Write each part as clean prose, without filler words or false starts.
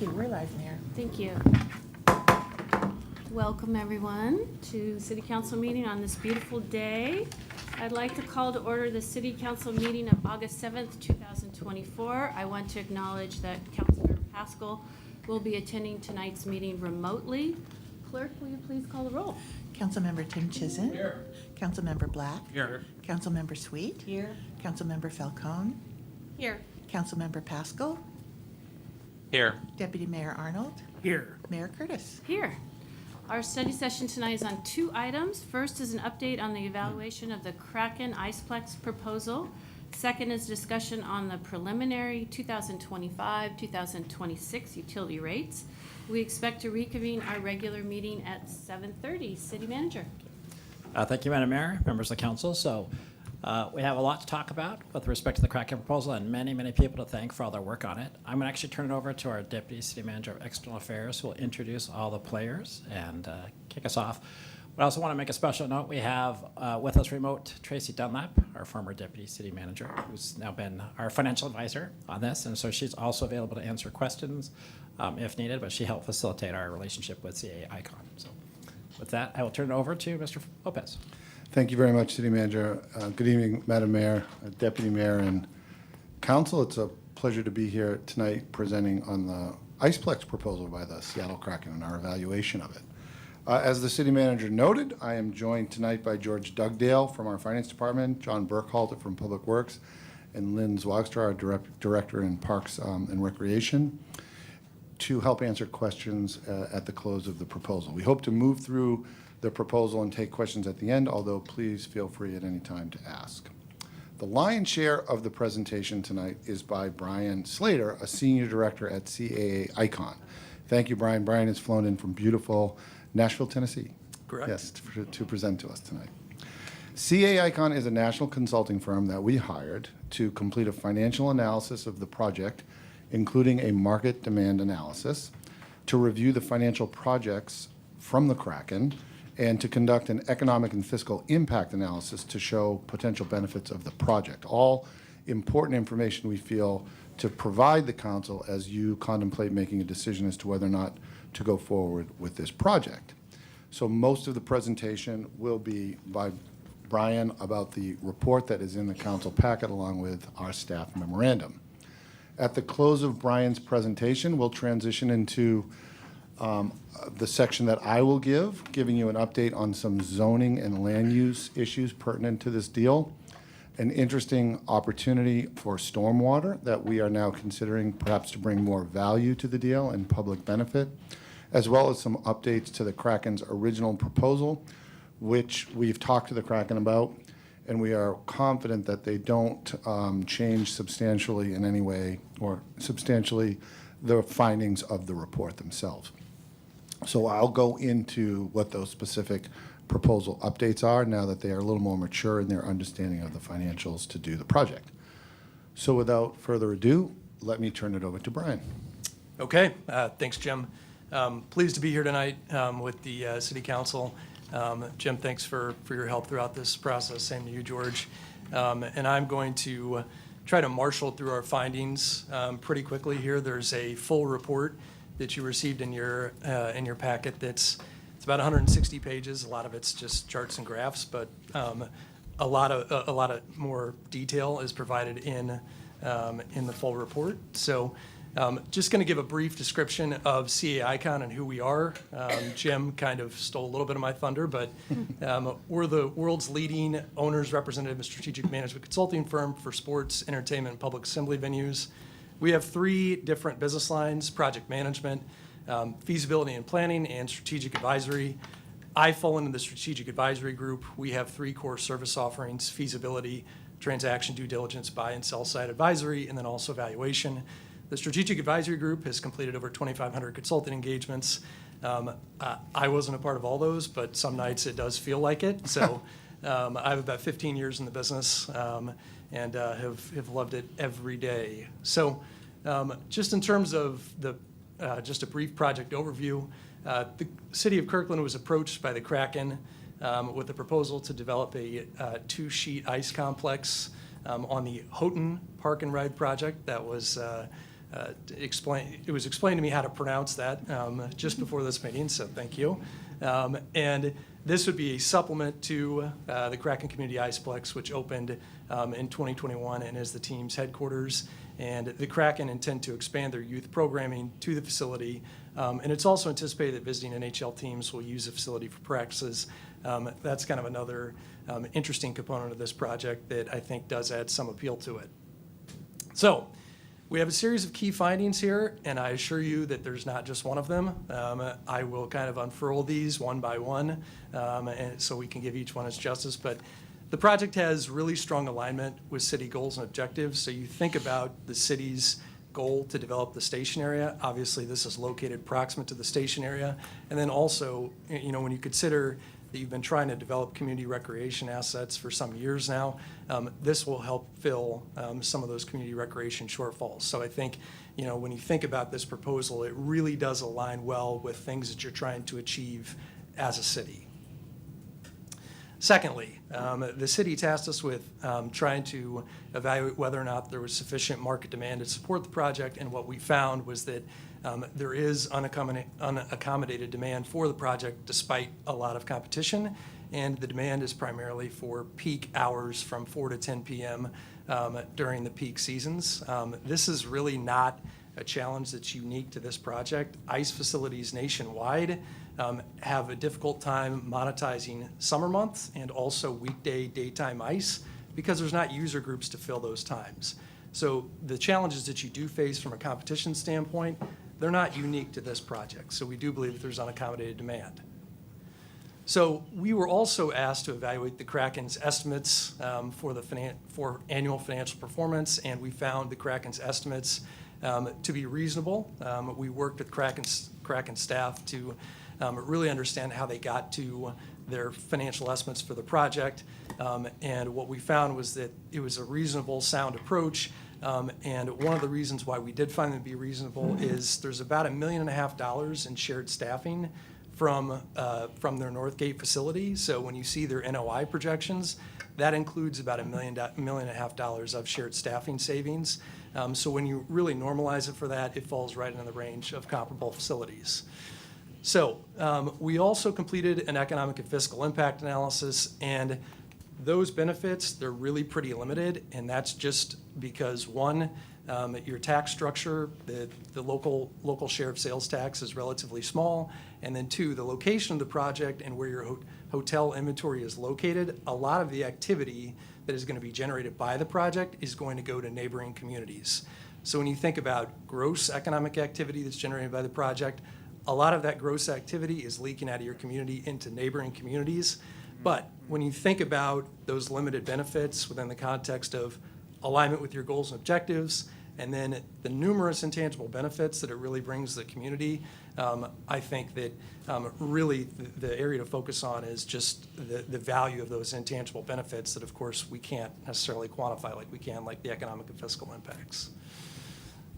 you. We're live, Mayor. Thank you. Welcome, everyone, to City Council meeting on this beautiful day. I'd like to call to order the City Council meeting of August 7th, 2024. I want to acknowledge that Councilor Pascal will be attending tonight's meeting remotely. Clerk, will you please call the roll? Councilmember Tim Chizen. Here. Councilmember Black. Here. Councilmember Sweet. Here. Councilmember Falcone. Here. Councilmember Pascal. Here. Deputy Mayor Arnold. Here. Mayor Curtis. Here. Our study session tonight is on two items. First is an update on the evaluation of the Kraken Iceplex proposal. Second is discussion on the preliminary 2025-2026 utility rates. We expect to reconvene our regular meeting at 7:30. City Manager. Thank you, Madam Mayor, members of the council. So we have a lot to talk about with respect to the Kraken proposal and many, many people to thank for all their work on it. I'm going to actually turn it over to our Deputy City Manager of External Affairs, who will introduce all the players and kick us off. But I also want to make a special note. We have with us remote Tracy Dunlap, our former Deputy City Manager, who's now been our financial advisor on this. And so she's also available to answer questions if needed, but she helped facilitate our relationship with CAA Icon. So with that, I will turn it over to Mr. Lopez. Thank you very much, City Manager. Good evening, Madam Mayor, Deputy Mayor, and Council. It's a pleasure to be here tonight presenting on the Iceplex proposal by the Seattle Kraken and our evaluation of it. As the City Manager noted, I am joined tonight by George Dugdale from our Finance Department, John Burkhalter from Public Works, and Lynn Zwagstra, our Director in Parks and Recreation, to help answer questions at the close of the proposal. We hope to move through the proposal and take questions at the end, although please feel free at any time to ask. The lion's share of the presentation tonight is by Brian Slater, a Senior Director at CAA Icon. Thank you, Brian. Brian has flown in from beautiful Nashville, Tennessee. Correct. Yes, to present to us tonight. CAA Icon is a national consulting firm that we hired to complete a financial analysis of the project, including a market demand analysis, to review the financial projects from the Kraken, and to conduct an economic and fiscal impact analysis to show potential benefits of the project. All important information we feel to provide the council as you contemplate making a decision as to whether or not to go forward with this project. So most of the presentation will be by Brian about the report that is in the council packet along with our staff memorandum. At the close of Brian's presentation, we'll transition into the section that I will giving you an update on some zoning and land use issues pertinent to this deal, an interesting opportunity for stormwater that we are now considering perhaps to bring more value to the deal and public benefit, as well as some updates to the Kraken's original proposal, which we've talked to the Kraken about, and we are confident that they don't change substantially in any way or substantially the findings of the report themselves. So I'll go into what those specific proposal updates are now that they are a little more mature in their understanding of the financials to do the project. So without further ado, let me turn it over to Brian. Okay, thanks, Jim. Pleased to be here tonight with the City Council. Jim, thanks for your help throughout this process. Same to you, George. And I'm going to try to marshal through our findings pretty quickly here. There's a full report that you received in your packet. It's about 160 pages. A lot of it's just charts and graphs, but a lot of more detail is provided in the full report. So just going to give a brief description of CAA Icon and who we are. Jim kind of stole a little bit of my thunder, but we're the world's leading owners representative and strategic management consulting firm for sports, entertainment, and public assembly venues. We have three different business lines: project management, feasibility and planning, and strategic advisory. I fall into the strategic advisory group. We have three core service offerings: feasibility, transaction due diligence, buy and sell side advisory, and then also valuation. The strategic advisory group has completed over 2,500 consulting engagements. I wasn't a part of all those, but some nights it does feel like it. So I have about 15 years in the business and have loved it every day. So just in terms of just a brief project overview, the City of Kirkland was approached by the Kraken with a proposal to develop a two-sheet ice complex on the Houghton Park and Ride project that was it was explained to me how to pronounce that just before this meeting, so thank you. And this would be a supplement to the Kraken Community Iceplex, which opened in 2021 and is the team's headquarters. And the Kraken intend to expand their youth programming to the facility. And it's also anticipated that visiting NHL teams will use the facility for practices. That's kind of another interesting component of this project that I think does add some appeal to it. So we have a series of key findings here, and I assure you that there's not just one of them. I will kind of unfurl these one by one, and so we can give each one its justice. But the project has really strong alignment with city goals and objectives. So you think about the city's goal to develop the station area. Obviously, this is located proximate to the station area. And then also, you know, when you consider that you've been trying to develop community recreation assets for some years now, this will help fill some of those community recreation shortfalls. So I think, you know, when you think about this proposal, it really does align well with things that you're trying to achieve as a city. Secondly, the city tasked us with trying to evaluate whether or not there was sufficient market demand to support the project, and what we found was that there is unaccommodated demand for the project despite a lot of competition, and the demand is primarily for peak hours from 4 to 10 p.m. During the peak seasons. This is really not a challenge that's unique to this project. ICE facilities nationwide have a difficult time monetizing summer months and also weekday daytime ICE because there's not user groups to fill those times. So the challenges that you do face from a competition standpoint, they're not unique to this project. So we do believe that there's unaccommodated demand. So we were also asked to evaluate the Kraken's estimates for annual financial performance, and we found the Kraken's estimates to be reasonable. We worked with Kraken staff to really understand how they got to their financial estimates for the project. And what we found was that it was a reasonable, sound approach. And one of the reasons why we did find them to be reasonable is there's about $1.5 million in shared staffing from their Northgate facility. So when you see their NOI projections, that includes about $1.5 million of shared staffing savings. So when you really normalize it for that, it falls right in the range of comparable facilities. So we also completed an economic and fiscal impact analysis, and those benefits, they're really pretty limited, and that's just because, one, your tax structure, the local share of sales tax is relatively small, and then two, the location of the project and where your hotel inventory is located, a lot of the activity that is going to be generated by the project is going to go to neighboring communities. So when you think about gross economic activity that's generated by the project, a lot of that gross activity is leaking out of your community into neighboring communities. But when you think about those limited benefits within the context of alignment with your goals and objectives, and then the numerous intangible benefits that it really brings the community, I think that really the area to focus on is just the value of those intangible benefits that, of course, we can't necessarily quantify like we can, like the economic and fiscal impacts.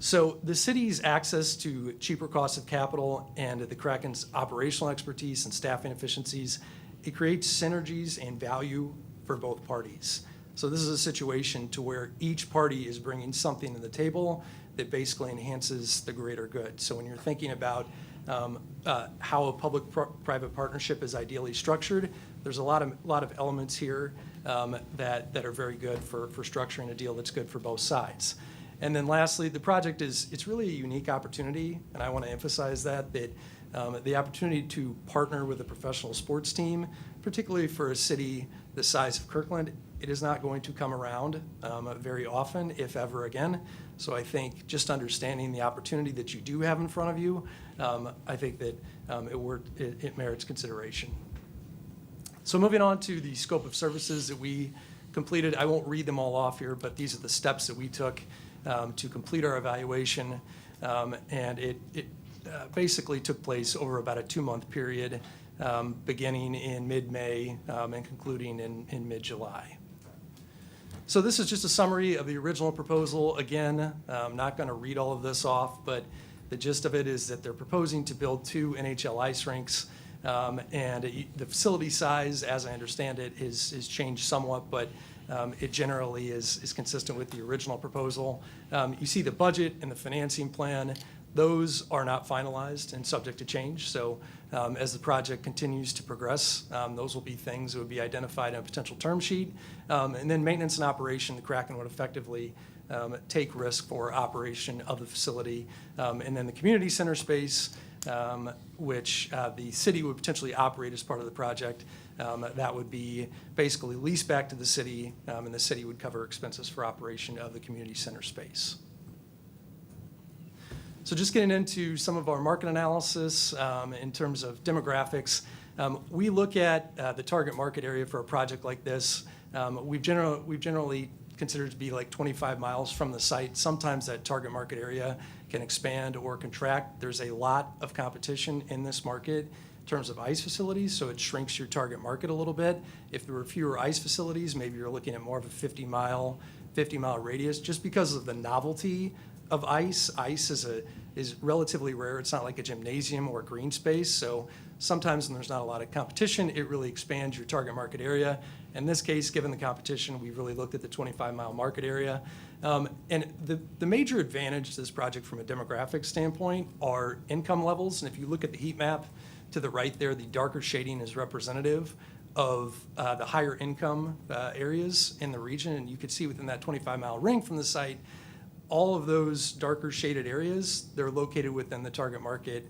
So the city's access to cheaper costs of capital and the Kraken's operational expertise and staffing efficiencies, it creates synergies and value for both parties. So this is a situation to where each party is bringing something to the table that basically enhances the greater good. So when you're thinking about how a public-private partnership is ideally structured, there's a lot of elements here that are very good for structuring a deal that's good for both sides. And then lastly, the project it's really a unique opportunity, and I want to emphasize that the opportunity to partner with a professional sports team, particularly for a city the size of Kirkland, it is not going to come around very often, if ever again. So I think just understanding the opportunity that you do have in front of you, I think that it merits consideration. So moving on to the scope of services that we completed, I won't read them all off here, but these are the steps that we took to complete our evaluation, and it basically took place over about a 2-month period, beginning in mid-May and concluding in mid-July. So this is just a summary of the original proposal. Again, I'm not going to read all of this off, but the gist of it is that they're proposing to build 2 NHL ice rinks, and the facility size, as I understand it, is changed somewhat, but It generally is consistent with the original proposal. You see the budget and the financing plan. Those are not finalized and subject to change. So as the project continues to progress, those will be things that would be identified in a potential term sheet. And then maintenance and operation, the Kraken would effectively take risk for operation of the facility. And then the community center space, which the city would potentially operate as part of the project, that would be basically leased back to the city, and the city would cover expenses for operation of the community center space. So just getting into some of our market analysis in terms of demographics, we look at the target market area for a project like this. We've generally considered to be like 25 miles from the site. Sometimes that target market area can expand or contract. There's a lot of competition in this market in terms of ICE facilities, so it shrinks your target market a little bit. If there were fewer ICE facilities, maybe you're looking at more of a 50-mile radius, just because of the novelty of ICE. ICE is relatively rare. It's not like a gymnasium or green space, so sometimes when there's not a lot of competition, it really expands your target market area. In this case, given the competition, we really looked at the 25-mile market area. And the major advantage to this project from a demographic standpoint are income levels. And if you look at the heat map to the right there, the darker shading is representative of the higher income areas in the region. And you can see within that 25-mile ring from the site, all of those darker shaded areas, they're located within the target market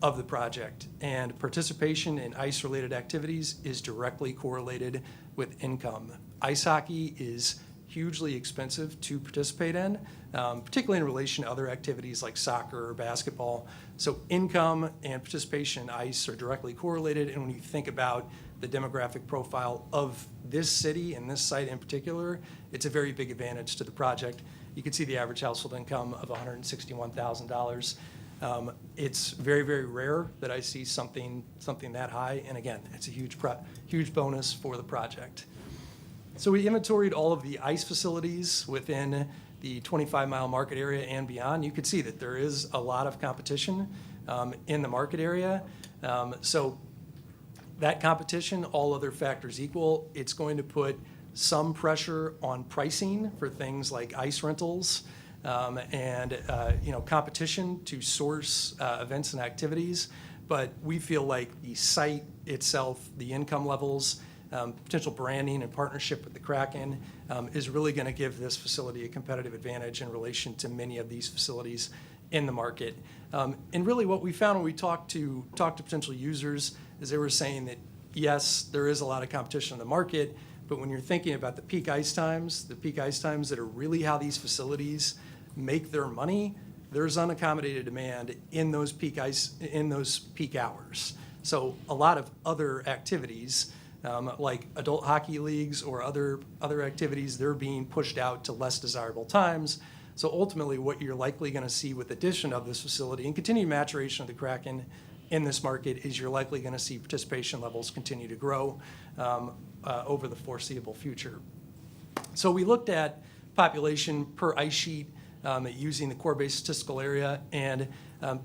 of the project. And participation in ICE-related activities is directly correlated with income. Ice hockey is hugely expensive to participate in, particularly in relation to other activities like soccer or basketball. So income and participation in ICE are directly correlated. And when you think about the demographic profile of this city and this site in particular, it's a very big advantage to the project. You can see the average household income of $161,000. It's very, very rare that I see something that high. And again, it's a huge bonus for the project. So we inventoried all of the ICE facilities within the 25-mile market area and beyond. You can see that there is a lot of competition in the market area. So that competition, all other factors equal, it's going to put some pressure on pricing for things like ICE rentals and competition to source events and activities. But we feel like the site itself, the income levels, potential branding and partnership with the Kraken is really going to give this facility a competitive advantage in relation to many of these facilities in the market. And really what we found when we talked to potential users is they were saying that, yes, there is a lot of competition in the market, but when you're thinking about the peak ice times that are really how these facilities make their money, there's unaccommodated demand in those peak hours. So a lot of other activities, like adult hockey leagues or other activities, they're being pushed out to less desirable times. So ultimately, what you're likely going to see with addition of this facility and continued maturation of the Kraken in this market is you're likely going to see participation levels continue to grow over the foreseeable future. So we looked at population per ice sheet using the core-based statistical area, and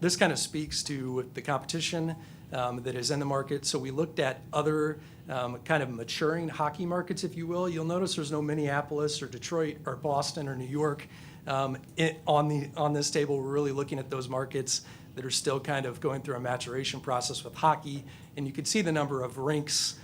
this kind of speaks to the competition that is in the market. So we looked at other kind of maturing hockey markets, if you will. You'll notice there's no Minneapolis or Detroit or Boston or New York on this table. We're really looking at those markets that are still kind of going through a maturation process with hockey. And you can see the number of rinks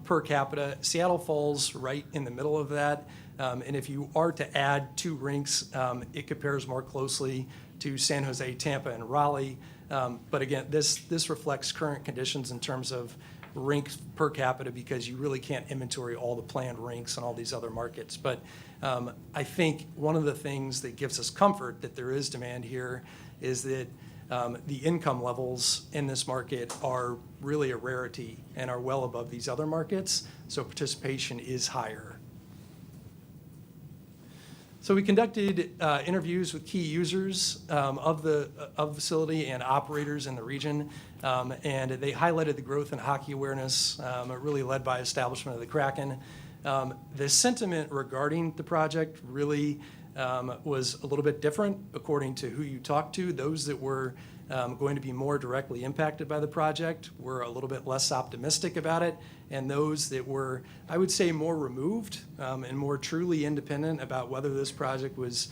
per capita. Seattle falls right in the middle of that. And if you are to add 2 rinks, it compares more closely to San Jose, Tampa, and Raleigh. But again, this reflects current conditions in terms of rinks per capita because you really can't inventory all the planned rinks in all these other markets. But I think one of the things that gives us comfort that there is demand here is that the income levels in this market are really a rarity and are well above these other markets, so participation is higher. So we conducted interviews with key users of the facility and operators in the region, and they highlighted the growth in hockey awareness, really led by establishment of the Kraken. The sentiment regarding the project really was a little bit different according to who you talked to. Those that were going to be more directly impacted by the project were a little bit less optimistic about it, and those that were, I would say, more removed and more truly independent about whether this project was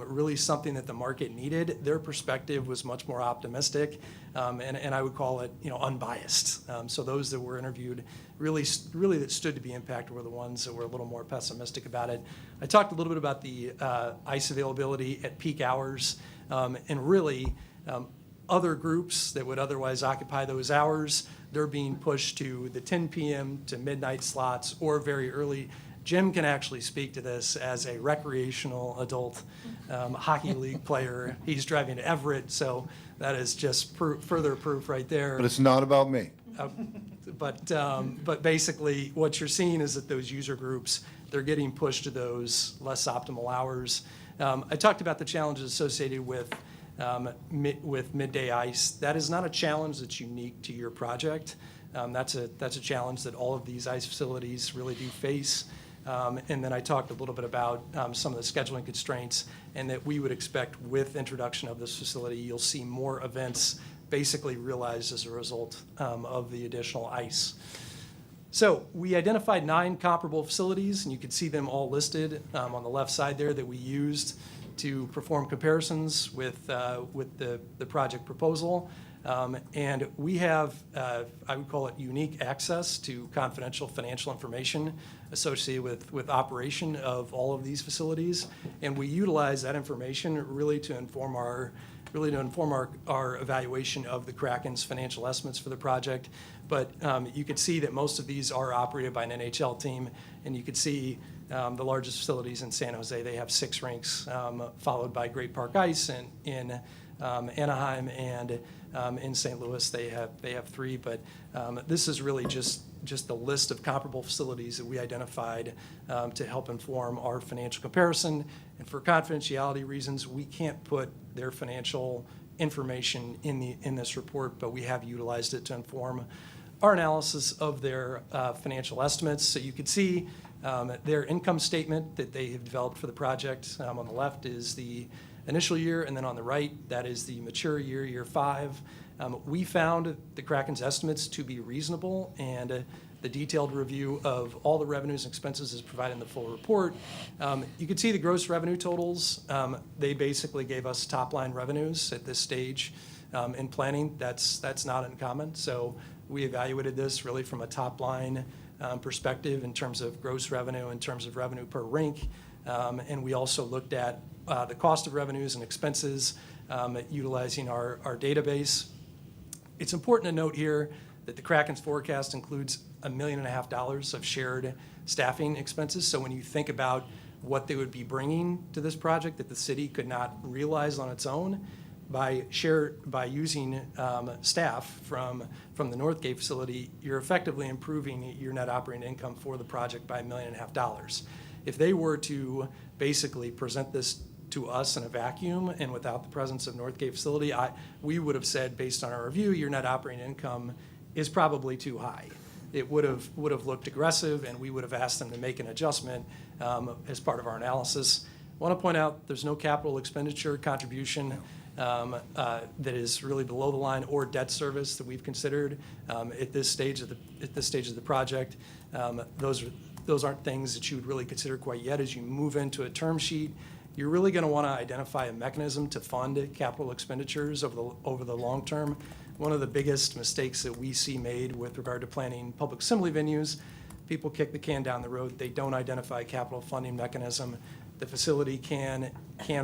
really something that the market needed, their perspective was much more optimistic, and I would call it, unbiased. So those that were interviewed really that stood to be impacted were the ones that were a little more pessimistic about it. I talked a little bit about the ice availability at peak hours, and really other groups that would otherwise occupy those hours, they're being pushed to the 10 p.m. to midnight slots or very early. Jim can actually speak to this as a recreational adult hockey league player. He's driving to Everett, so that is just further proof right there. But it's not about me. But basically, what you're seeing is that those user groups, they're getting pushed to those less optimal hours. I talked about the challenges associated with midday ice. That is not a challenge that's unique to your project. That's a challenge that all of these ice facilities really do face. And then I talked a little bit about some of the scheduling constraints, and that we would expect with introduction of this facility, you'll see more events basically realized as a result of the additional ice. So we identified 9 comparable facilities, and you can see them all listed on the left side there that we used to perform comparisons with the project proposal. And we have, I would call it unique access to confidential financial information associated with operation of all of these facilities. And we utilize that information really to inform our evaluation of the Kraken's financial estimates for the project. But you could see that most of these are operated by an NHL team, and you could see the largest facilities in San Jose, they have 6 rinks, followed by Great Park Ice in Anaheim, and in St. Louis they have 3. But this is really just the list of comparable facilities that we identified to help inform our financial comparison. And for confidentiality reasons, we can't put their financial information in this report, but we have utilized it to inform our analysis of their financial estimates. So you could see their income statement that they have developed for the project. On the left is the initial year, and then on the right, that is the mature year, year 5. We found the Kraken's estimates to be reasonable, and the detailed review of all the revenues and expenses is provided in the full report. You can see the gross revenue totals. They basically gave us top-line revenues at this stage in planning. That's not uncommon. So we evaluated this really from a top-line perspective in terms of gross revenue, in terms of revenue per rink, and we also looked at the cost of revenues and expenses utilizing our database. It's important to note here that the Kraken's forecast includes $1.5 million of shared staffing expenses. So when you think about what they would be bringing to this project that the city could not realize on its own, by using staff from the Northgate facility, you're effectively improving your net operating income for the project by $1.5 million. If they were to basically present this to us in a vacuum and without the presence of Northgate facility, we would have said, based on our review, your net operating income is probably too high. It would have looked aggressive, and we would have asked them to make an adjustment as part of our analysis. I want to point out there's no capital expenditure contribution that is really below the line or debt service that we've considered at this stage of the project. Those aren't things that you would really consider quite yet. As you move into a term sheet, you're really going to want to identify a mechanism to fund capital expenditures over the long term. One of the biggest mistakes that we see made with regard to planning public assembly venues, people kick the can down the road. They don't identify a capital funding mechanism. The facility can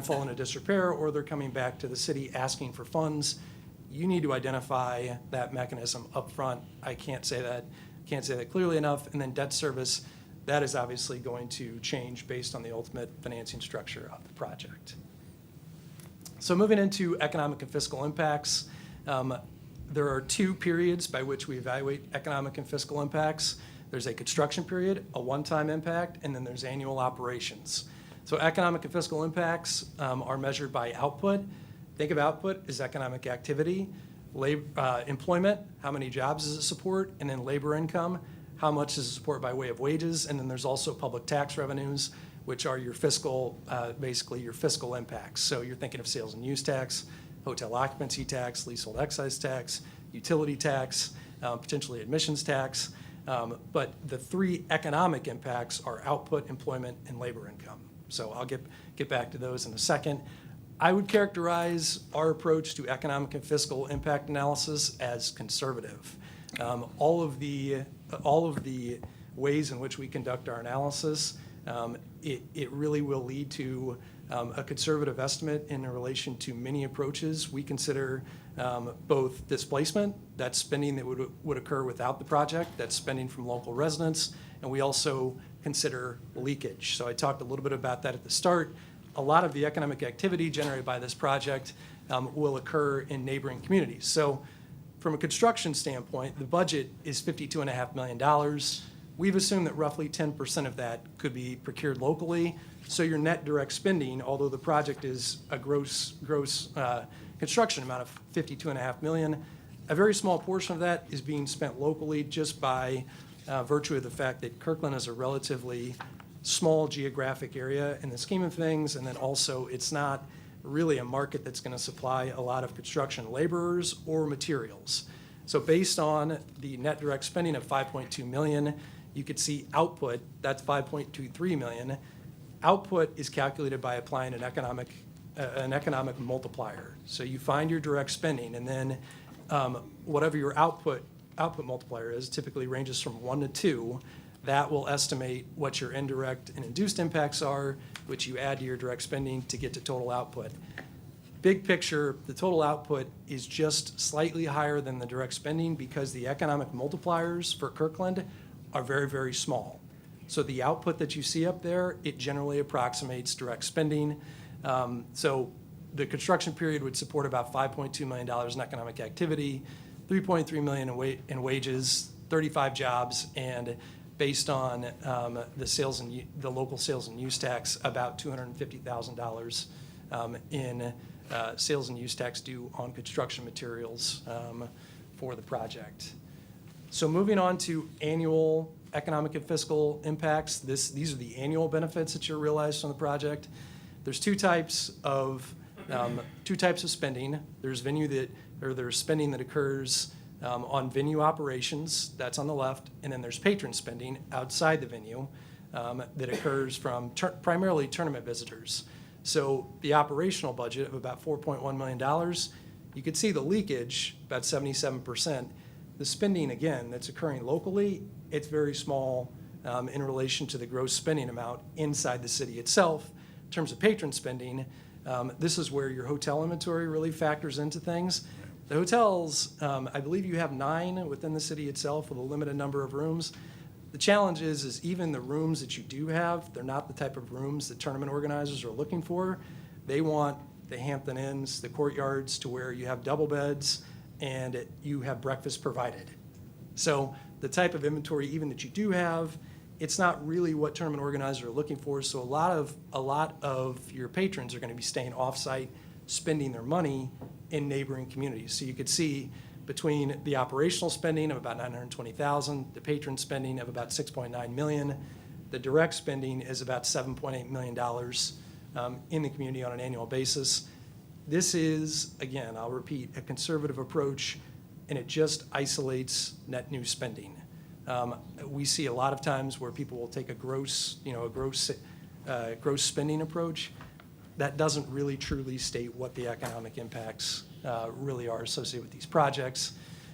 fall into disrepair, or they're coming back to the city asking for funds. You need to identify that mechanism up front. I can't say that clearly enough. And then debt service, that is obviously going to change based on the ultimate financing structure of the project. So moving into economic and fiscal impacts, there are 2 periods by which we evaluate economic and fiscal impacts. There's a construction period, a one-time impact, and then there's annual operations. So economic and fiscal impacts are measured by output. Think of output as economic activity, employment, how many jobs does it support, and then labor income, how much does it support by way of wages, and then there's also public tax revenues, which are your fiscal, basically your fiscal impacts. So you're thinking of sales and use tax, hotel occupancy tax, leasehold excise tax, utility tax, potentially admissions tax. But the three economic impacts are output, employment, and labor income. So I'll get back to those in a second. I would characterize our approach to economic and fiscal impact analysis as conservative. All of the ways in which we conduct our analysis, it really will lead to a conservative estimate in relation to many approaches. We consider both displacement, that's spending that would occur without the project, that's spending from local residents, and we also consider leakage. So I talked a little bit about that at the start. A lot of the economic activity generated by this project will occur in neighboring communities. So from a construction standpoint, the budget is $52.5 million. We've assumed that roughly 10% of that could be procured locally. So your net direct spending, although the project is a gross construction amount of $52.5 million, a very small portion of that is being spent locally just by virtue of the fact that Kirkland is a relatively small geographic area in the scheme of things, and then also it's not really a market that's going to supply a lot of construction laborers or materials. So based on the net direct spending of $5.2 million, you could see output, that's $5.23 million. Output is calculated by applying an economic multiplier. So you find your direct spending, and then whatever your output multiplier is, typically ranges from 1 to 2, that will estimate what your indirect and induced impacts are, which you add to your direct spending to get to total output. Big picture, the total output is just slightly higher than the direct spending because the economic multipliers for Kirkland are very, very small. So the output that you see up there, it generally approximates direct spending. So the construction period would support about $5.2 million in economic activity, $3.3 million in wages, 35 jobs, and based on the local sales and use tax, about $250,000 in sales and use tax due on construction materials for the project. So moving on to annual economic and fiscal impacts, these are the annual benefits that you're realized from the project. There's two types of spending. There's there's spending that occurs on venue operations, that's on the left, and then there's patron spending outside the venue that occurs from primarily tournament visitors. So the operational budget of about $4.1 million, you could see the leakage, about 77%. The spending, again, that's occurring locally, it's very small in relation to the gross spending amount inside the city itself. In terms of patron spending, this is where your hotel inventory really factors into things. The hotels, I believe you have 9 within the city itself with a limited number of rooms. The challenge is even the rooms that you do have, they're not the type of rooms that tournament organizers are looking for. They want the Hampton Inns, the Courtyards, to where you have double beds and you have breakfast provided. So the type of inventory even that you do have, it's not really what tournament organizers are looking for. So a lot of your patrons are going to be staying off-site, spending their money in neighboring communities. So you could see between the operational spending of about $920,000, the patron spending of about $6.9 million, the direct spending is about $7.8 million in the community on an annual basis. This is, again, I'll repeat, a conservative approach, and it just isolates net new spending. We see a lot of times where people will take a gross spending approach. That doesn't really truly state what the economic impacts really are associated with these projects.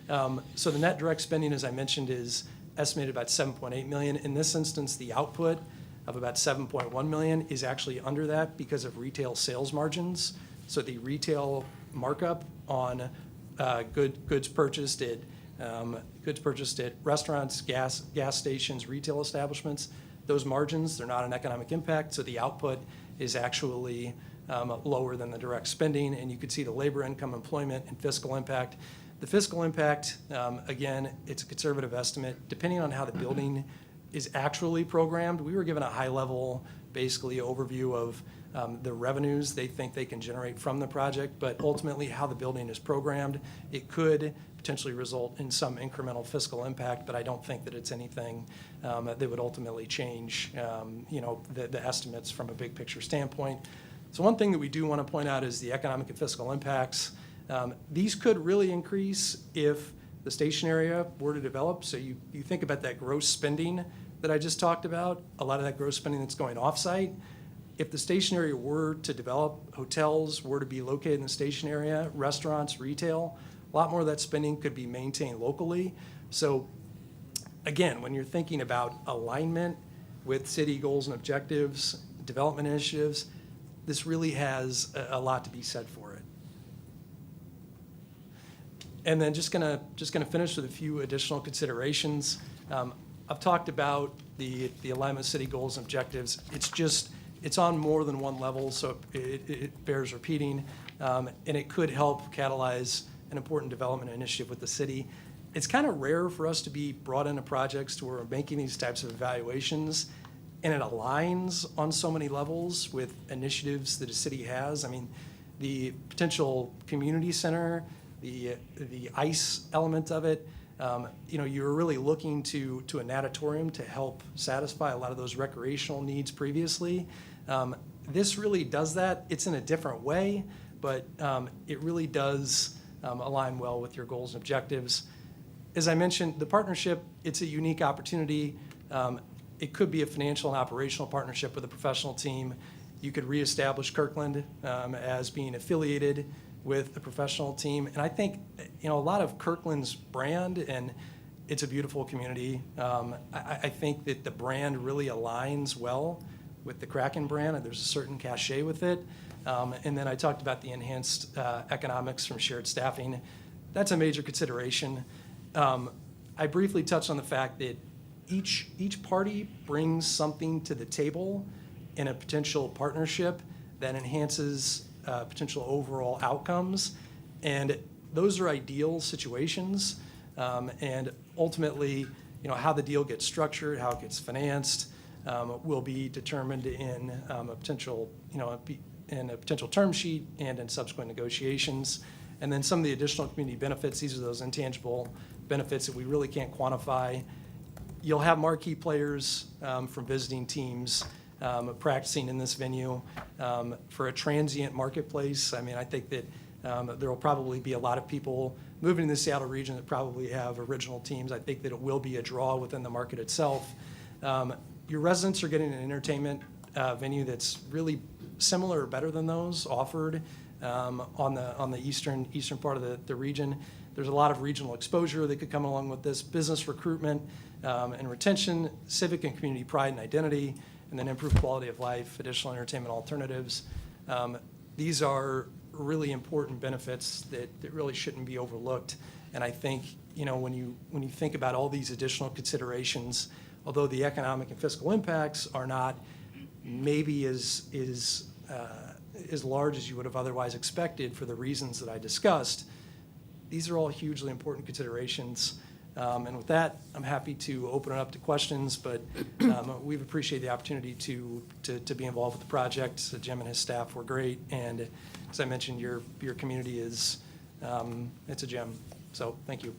So the net direct spending, as I mentioned, is estimated about $7.8 million. In this instance, the output of about $7.1 million is actually under that because of retail sales margins. So the retail markup on goods purchased at restaurants, gas stations, retail establishments, those margins, they're not an economic impact. So the output is actually lower than the direct spending, and you could see the labor income, employment, and fiscal impact. The fiscal impact, again, it's a conservative estimate. Depending on how the building is actually programmed, we were given a high-level, basically, overview of the revenues they think they can generate from the project, but ultimately how the building is programmed, it could potentially result in some incremental fiscal impact, but I don't think that it's anything that would ultimately change the estimates from a big picture standpoint. So one thing that we do want to point out is the economic and fiscal impacts. These could really increase if the station area were to develop. So you think about that gross spending that I just talked about, a lot of that gross spending that's going off-site. If the station area were to develop, hotels were to be located in the station area, restaurants, retail, a lot more of that spending could be maintained locally. So again, when you're thinking about alignment with city goals and objectives, development initiatives, this really has a lot to be said for it. And then just gonna finish with a few additional considerations. I've talked about the alignment with city goals and objectives. It's on more than one level, so it bears repeating, and it could help catalyze an important development initiative with the city. It's kind of rare for us to be brought into projects to where we're making these types of evaluations, and it aligns on so many levels with initiatives that a city has. I mean, the potential community center, the ICE element of it, you're really looking to a natatorium to help satisfy a lot of those recreational needs previously. This really does that. It's in a different way, but it really does align well with your goals and objectives. As I mentioned, the partnership, it's a unique opportunity. It could be a financial and operational partnership with a professional team. You could reestablish Kirkland as being affiliated with the professional team. And I think, a lot of Kirkland's brand, and it's a beautiful community. I think that the brand really aligns well with the Kraken brand, and there's a certain cachet with it. And then I talked about the enhanced economics from shared staffing. That's a major consideration. I briefly touched on the fact that each party brings something to the table in a potential partnership that enhances potential overall outcomes. And those are ideal situations. And ultimately, how the deal gets structured, how it gets financed, will be determined in a potential, in a potential term sheet and in subsequent negotiations. And then some of the additional community benefits, these are those intangible benefits that we really can't quantify. You'll have marquee players from visiting teams practicing in this venue. For a transient marketplace, I think that there will probably be a lot of people moving to the Seattle region that probably have original teams. I think that it will be a draw within the market itself. Your residents are getting an entertainment venue that's really similar or better than those offered on the eastern part of the region. There's a lot of regional exposure that could come along with this, business recruitment and retention, civic and community pride and identity, and then improved quality of life, additional entertainment alternatives. These are really important benefits that really shouldn't be overlooked. And I think, when you think about all these additional considerations, although the economic and fiscal impacts are not maybe as large as you would have otherwise expected for the reasons that I discussed, these are all hugely important considerations. And with that, I'm happy to open it up to questions, but we've appreciated the opportunity to be involved with the project. Jim and his staff were great, and as I mentioned, your community is, it's a gem. So thank you.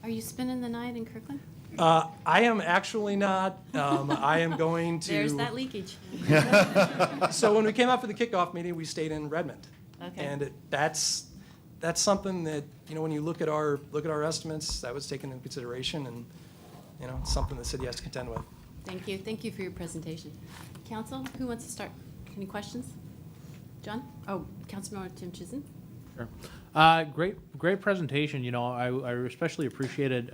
Are you spending the night in Kirkland? I am actually not. I am going to. There's that leakage. So when we came out for the kickoff meeting, we stayed in Redmond. Okay. And that's something that, when you look at our estimates, that was taken into consideration, and, it's something the city has to contend with. Thank you. Thank you for your presentation. Council, who wants to start? Any questions? John? Oh, Councilmember Tim Chisholm. Sure. Great presentation. I especially appreciated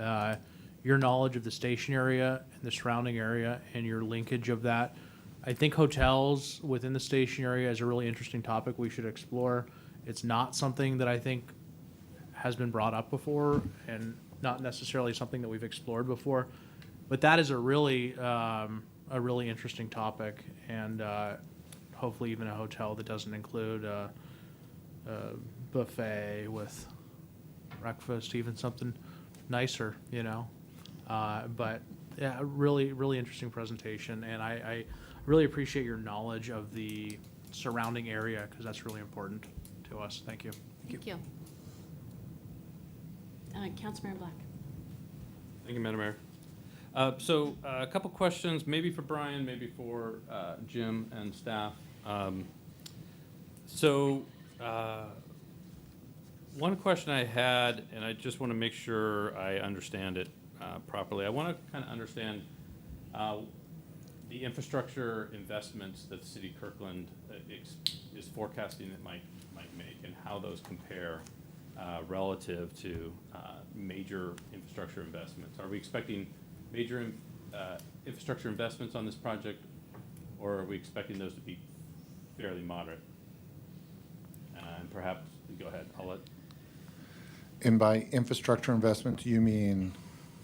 your knowledge of the station area and the surrounding area and your linkage of that. I think hotels within the station area is a really interesting topic we should explore. It's not something that I think has been brought up before, and not necessarily something that we've explored before. But that is a really interesting topic, and hopefully even a hotel that doesn't include a buffet with breakfast, even something nicer, But yeah, really interesting presentation, and I really appreciate your knowledge of the surrounding area, because that's really important to us. Thank you. Thank you. Councilmember Black. Thank you, Madam Mayor. So a couple questions, maybe for Brian, maybe for Jim and staff. So, one question I had, and I just want to make sure I understand it properly. I want to kind of understand the infrastructure investments that the city of Kirkland is forecasting it might make, and how those compare relative to major infrastructure investments. Are we expecting major infrastructure investments on this project, or are we expecting those to be fairly moderate? And perhaps, go ahead, I'll let. And by infrastructure investment, you mean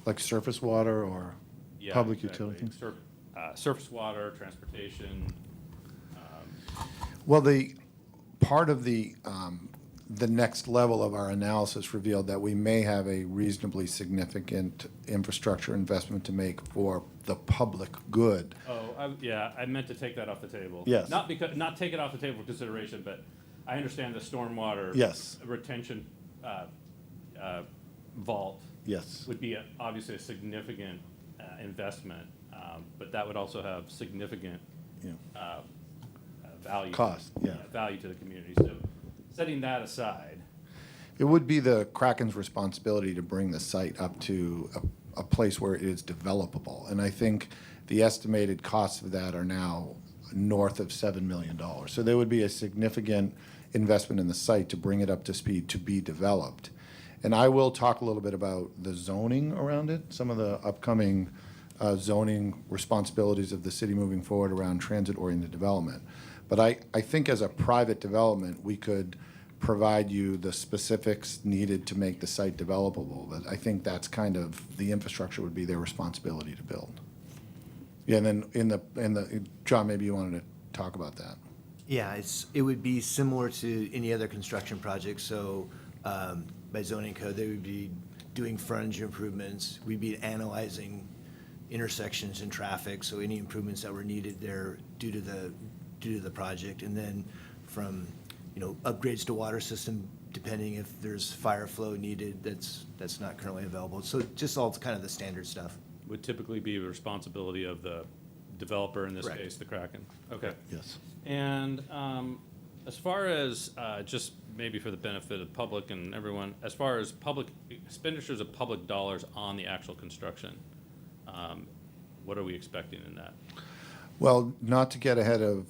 like surface water or Yeah, public exactly. utilities? Surface water, transportation. Well, the part of the next level of our analysis revealed that we may have a reasonably significant infrastructure investment to make for the public good. Yeah, I meant to take that off the table. Yes. Not take it off the table for consideration, but I understand the stormwater. Yes. Retention vault Yes. would be obviously a significant investment, but that would also have significant Yeah. value. Cost, yeah. Value to the community. So setting that aside, It would be the Kraken's responsibility to bring the site up to a place where it is developable. And I think the estimated costs of that are now north of $7 million. So there would be a significant investment in the site to bring it up to speed to be developed. And I will talk a little bit about the zoning around it, some of the upcoming zoning responsibilities of the city moving forward around transit-oriented development. But I think as a private development, we could provide you the specifics needed to make the site developable. But I think that's kind of, the infrastructure would be their responsibility to build. Yeah, and then in the John, maybe you wanted to talk about that. Yeah, it would be similar to any other construction project. So by zoning code, they would be doing frontage improvements. We'd be analyzing intersections and traffic, so any improvements that were needed there due to the project. And then from, upgrades to water system, depending if there's fire flow needed, that's not currently available. So just all kind of the standard stuff. would typically be the responsibility of the developer, in this Correct. case, the Kraken. Okay. Yes. And as far as, just maybe for the benefit of the public and everyone, as far as public expenditures of public dollars on the actual construction, what are we expecting in that? Well, not to get ahead of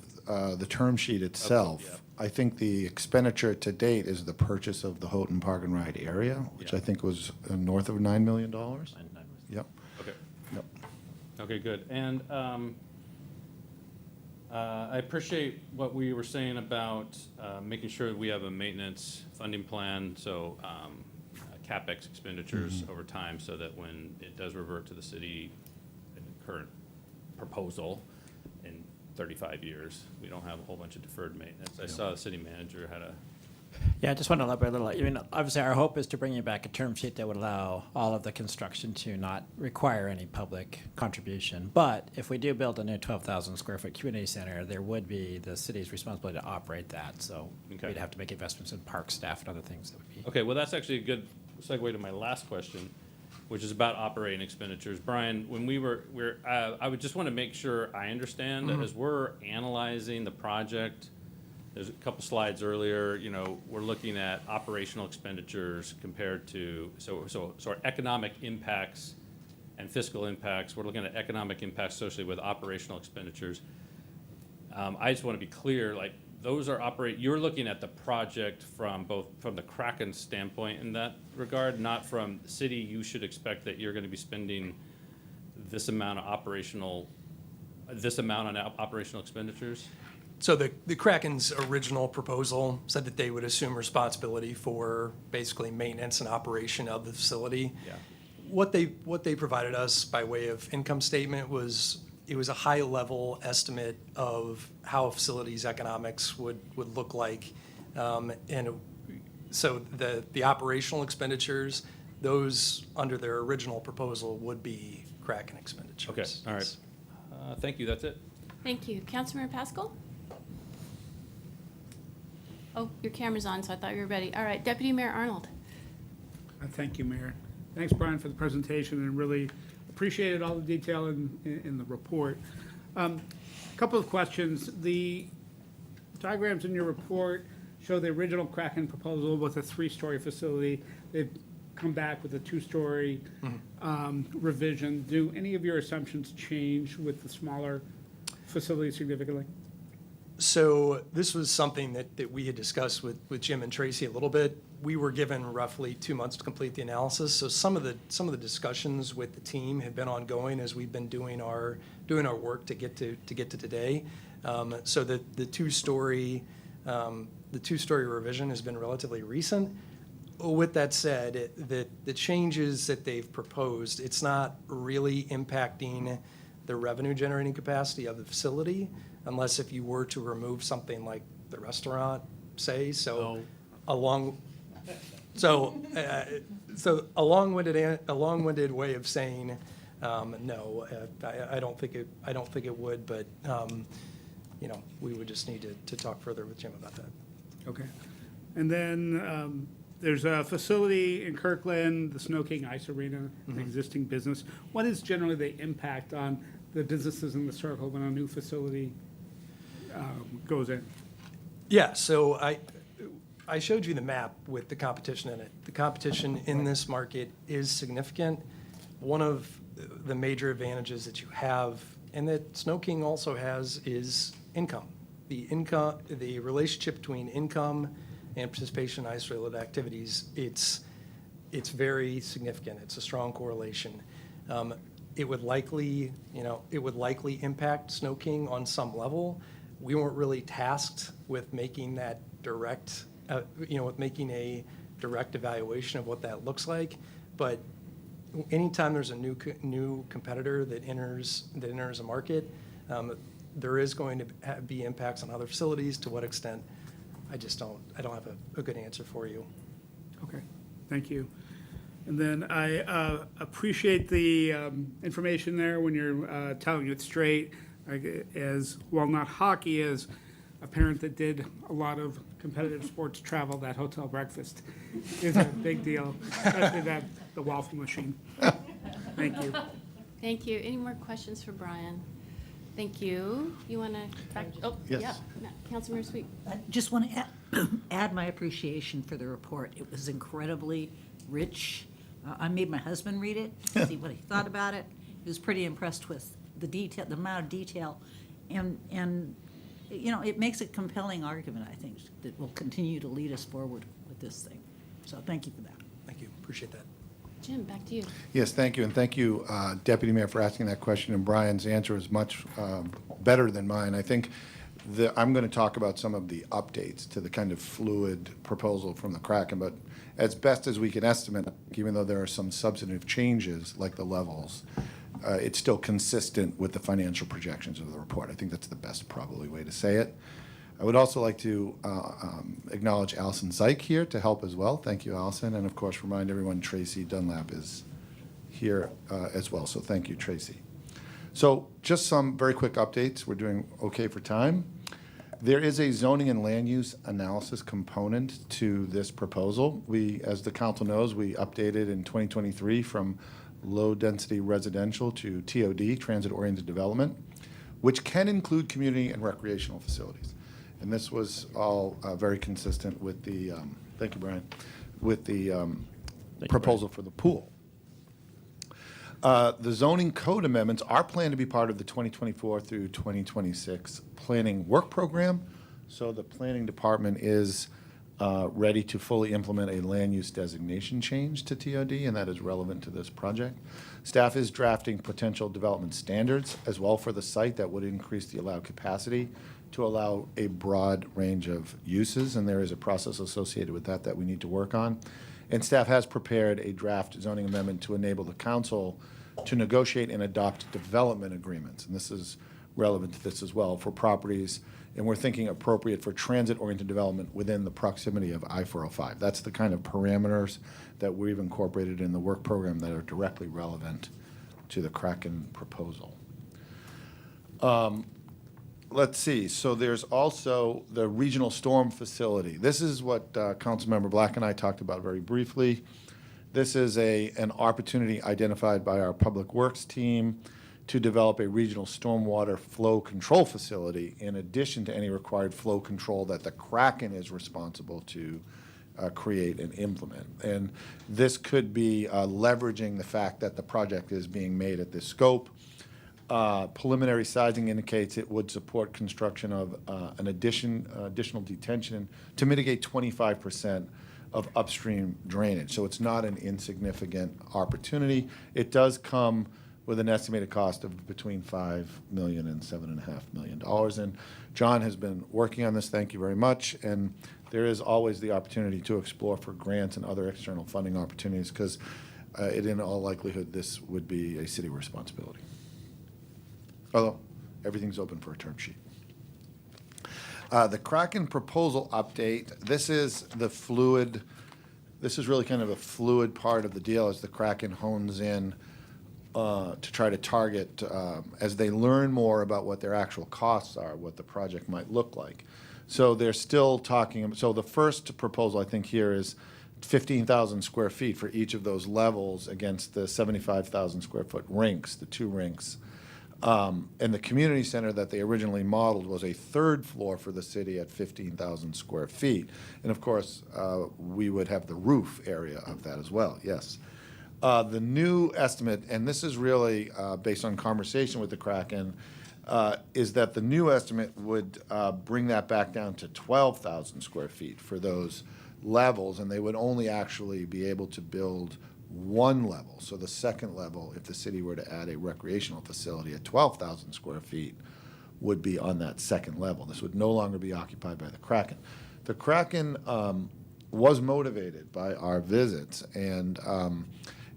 the term sheet itself, yeah. I think the expenditure to date is the purchase of the Houghton Park and Ride area, which Yeah. I think was north of $9 million. Yep. Okay. Yep. Okay, good. And I appreciate what we were saying about making sure that we have a maintenance funding plan, so CapEx expenditures over time, so that when it does revert to the city in the current proposal in 35 years, we don't have a whole bunch of deferred maintenance. I saw the city manager had a, Yeah, I just want to elaborate a little. Obviously, our hope is to bring you back a term sheet that would allow all of the construction to not require any public contribution. But if we do build a new 12,000 square foot community center, there would be the city's responsibility to operate that. So Okay. we'd have to make investments in park staff and other things that would be. okay, well, that's actually a good segue to my last question, which is about operating expenditures. Brian, when I would just want to make sure I understand that as we're analyzing the project, there's a couple slides earlier, we're looking at operational expenditures compared to, so our economic impacts and fiscal impacts. We're looking at economic impacts associated with operational expenditures. I just want to be clear, those are you're looking at the project from the Kraken standpoint in that regard, not from the city. You should expect that you're going to be spending this amount on operational expenditures. So the Kraken's original proposal said that they would assume responsibility for basically maintenance and operation of the facility. Yeah. What they provided us by way of income statement was, it was a high-level estimate of how a facility's economics would look like. And so the operational expenditures, those under their original proposal would be Kraken expenditures. Okay, all right. Thank you, that's it. Thank you. Councilmember Pascal? Oh, your camera's on, so I thought you were ready. All right, Deputy Mayor Arnold. Thank you, Mayor. Thanks, Brian, for the presentation, and really appreciated all the detail in the report. Couple of questions. Talking diagrams in your report show the original Kraken proposal with a 3-story facility. They've come back with a 2-story revision. Do any of your assumptions change with the smaller facility significantly? So this was something that we had discussed with Jim and Tracy a little bit. We were given roughly 2 months to complete the analysis. So some of the discussions with the team have been ongoing as we've been doing our work to get to today. So the 2-story revision has been relatively recent. With that said, the changes that they've proposed, it's not really impacting the revenue generating capacity of the facility, unless if you were to remove something like the restaurant, say. So a long-winded way of saying no. I don't think it would, but we would just need to talk further with Jim about that. Okay. And then there's a facility in Kirkland, the Snow King Ice Arena, an existing business. What is generally the impact on the businesses in the circle when a new facility goes in? Yeah, so I showed you the map with the competition in it. The competition in this market is significant. One of the major advantages that you have, and that Snow King also has, is income. The relationship between income and participation in ice-related activities, it's very significant. It's a strong correlation. It would likely impact Snow King on some level. We weren't really tasked with making that direct, with making a direct evaluation of what that looks like. But anytime there's a new competitor that enters a market, there is going to be impacts on other facilities. To what extent, I don't have a good answer for you. Okay, thank you. And then I appreciate the information there when you're telling it straight. As well, not hockey, as a parent that did a lot of competitive sports travel, that hotel breakfast is a big deal, especially the waffle machine. Thank you. Thank you. Any more questions for Brian? Thank you. You want to, Yes. yeah, Councilmember Sweet. I just want to add my appreciation for the report. It was incredibly rich. I made my husband read it to see what he thought about it. He was pretty impressed with the detail, the amount of detail, and it makes a compelling argument, I think, that will continue to lead us forward with this thing. So thank you for that. Thank you. Appreciate that. Jim, back to you. Yes, thank you, and thank you, Deputy Mayor, for asking that question, and Brian's answer is much better than mine. I think I'm going to talk about some of the updates to the kind of fluid proposal from the Kraken, but as best as we can estimate, even though there are some substantive changes, like the levels, it's still consistent with the financial projections of the report. I think that's the best probably way to say it. I would also like to acknowledge Allison Zeich here to help as well. Thank you, Allison. And of course, remind everyone Tracy Dunlap is here as well. So thank you, Tracy. So just some very quick updates. We're doing okay for time. There is a zoning and land use analysis component to this proposal. We, as the council knows, we updated in 2023 from low-density residential to TOD, transit-oriented development, which can include community and recreational facilities. And this was all very consistent with the, thank you, Brian, with the proposal for the pool. The zoning code amendments are planned to be part of the 2024 through 2026 planning work program. So the planning department is ready to fully implement a land use designation change to TOD, and that is relevant to this project. Staff is drafting potential development standards as well for the site that would increase the allowed capacity to allow a broad range of uses, and there is a process associated with that we need to work on. And staff has prepared a draft zoning amendment to enable the council to negotiate and adopt development agreements, and this is relevant to this as well, for properties, and we're thinking appropriate for transit-oriented development within the proximity of I-405. That's the kind of parameters that we've incorporated in the work program that are directly relevant to the Kraken proposal. Let's see, so there's also the regional storm facility. This is what Councilmember Black and I talked about very briefly. This is an opportunity identified by our Public Works team to develop a regional stormwater flow control facility in addition to any required flow control that the Kraken is responsible to create and implement. And this could be leveraging the fact that the project is being made at this scope. Preliminary sizing indicates it would support construction of an additional detention to mitigate 25% of upstream drainage. So it's not an insignificant opportunity. It does come with an estimated cost of between $5 million and $7.5 million. And John has been working on this, thank you very much. And there is always the opportunity to explore for grants and other external funding opportunities because in all likelihood, this would be a city responsibility. Although, everything's open for a term sheet. The Kraken proposal update, this is really kind of a fluid part of the deal as the Kraken hones in to try to target, as they learn more about what their actual costs are, what the project might look like. So they're still talking, so the first proposal I think here is 15,000 square feet for each of those levels against the 75,000 square foot rinks, the two rinks. And the community center that they originally modeled was a third floor for the city at 15,000 square feet. And of course, we would have the roof area of that as well, yes. The new estimate, and this is really based on conversation with the Kraken, is that the new estimate would bring that back down to 12,000 square feet for those levels, and they would only actually be able to build one level. So the second level, if the city were to add a recreational facility at 12,000 square feet, would be on that second level. This would no longer be occupied by the Kraken. The Kraken was motivated by our visits and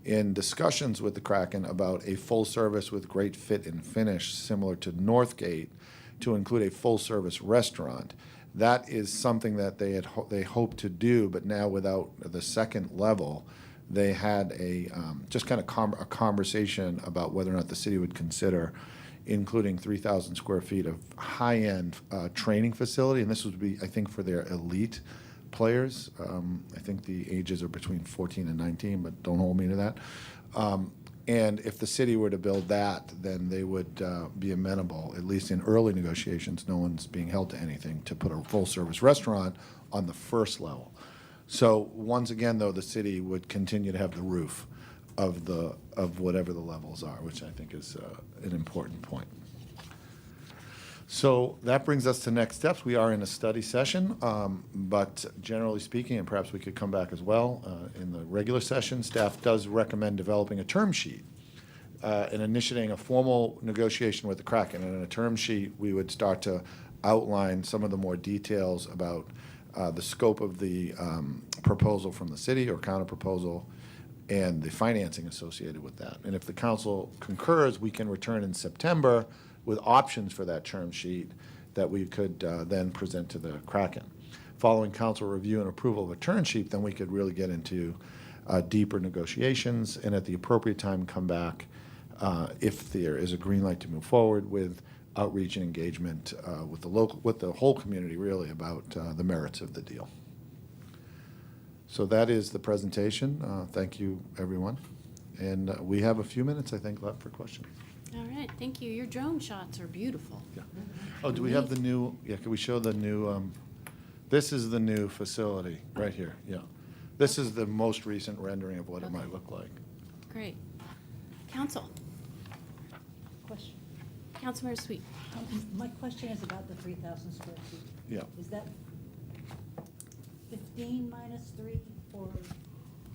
in discussions with the Kraken about a full service with great fit and finish similar to Northgate to include a full service restaurant. That is something that they hoped to do, but now without the second level, they had a just kind of a conversation about whether or not the city would consider including 3,000 square feet of high-end training facility, and this would be, I think, for their elite players. I think the ages are between 14 and 19, but don't hold me to that. And if the city were to build that, then they would be amenable, at least in early negotiations, no one's being held to anything, to put a full-service restaurant on the first level. So once again, though, the city would continue to have the roof of whatever the levels are, which I think is an important point. So that brings us to next steps. We are in a study session, but generally speaking, and perhaps we could come back as well in the regular session, staff does recommend developing a term sheet and initiating a formal negotiation with the Kraken. And in a term sheet, we would start to outline some of the more details about the scope of the proposal from the city or counter-proposal and the financing associated with that. And if the council concurs, we can return in September with options for that term sheet that we could then present to the Kraken. Following council review and approval of a term sheet, then we could really get into deeper negotiations and at the appropriate time come back if there is a green light to move forward with outreach and engagement with the whole community really about the merits of the deal. So that is the presentation. Thank you, everyone. And we have a few minutes, I think, left for questions. All right, thank you. Your drone shots are beautiful. Yeah. Oh, do we have the new, yeah, can we show the new, this is the new facility right here, yeah. This is the most recent rendering of what it might look like. Great. Council, Question. Councilmember Sweet. My question is about the 3,000 square feet. Yeah. Is that 15 minus 3 or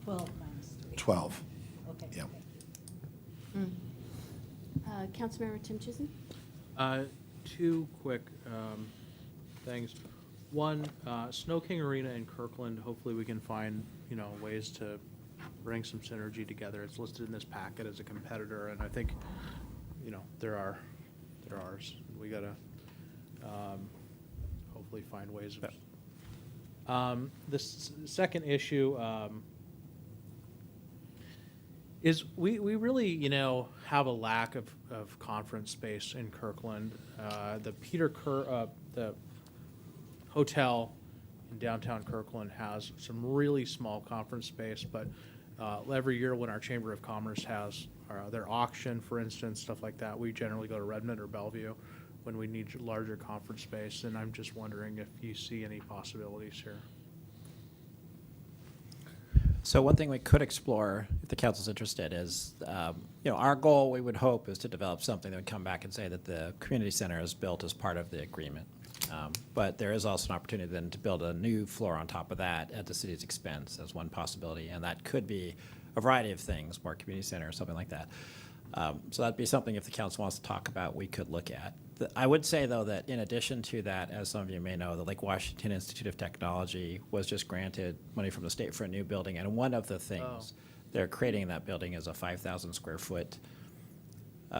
12 minus 3? 12. Okay. Yeah. okay. Councilmember Tim Chisholm? Two quick things. One, Snow King Arena in Kirkland, hopefully we can find, ways to bring some synergy together. It's listed in this packet as a competitor, and I think, there are ours. We gotta hopefully find ways of. The second issue is we really, have a lack of conference space in Kirkland. The hotel in downtown Kirkland has some really small conference space, but Every year when our Chamber of Commerce has their auction, for instance, stuff like that, we generally go to Redmond or Bellevue when we need larger conference space, and I'm just wondering if you see any possibilities here. So one thing we could explore, if the council's interested, is, our goal, we would hope, is to develop something that would come back and say that the community center is built as part of the agreement. But there is also an opportunity then to build a new floor on top of that at the city's expense as one possibility, and that could be a variety of things, more community center or something like that. So that'd be something, if the council wants to talk about, we could look at. I would say, though, that in addition to that, as some of you may know, the Lake Washington Institute of Technology was just granted money from the state for a new building, and one of the things they're creating in that building is a 5,000 square foot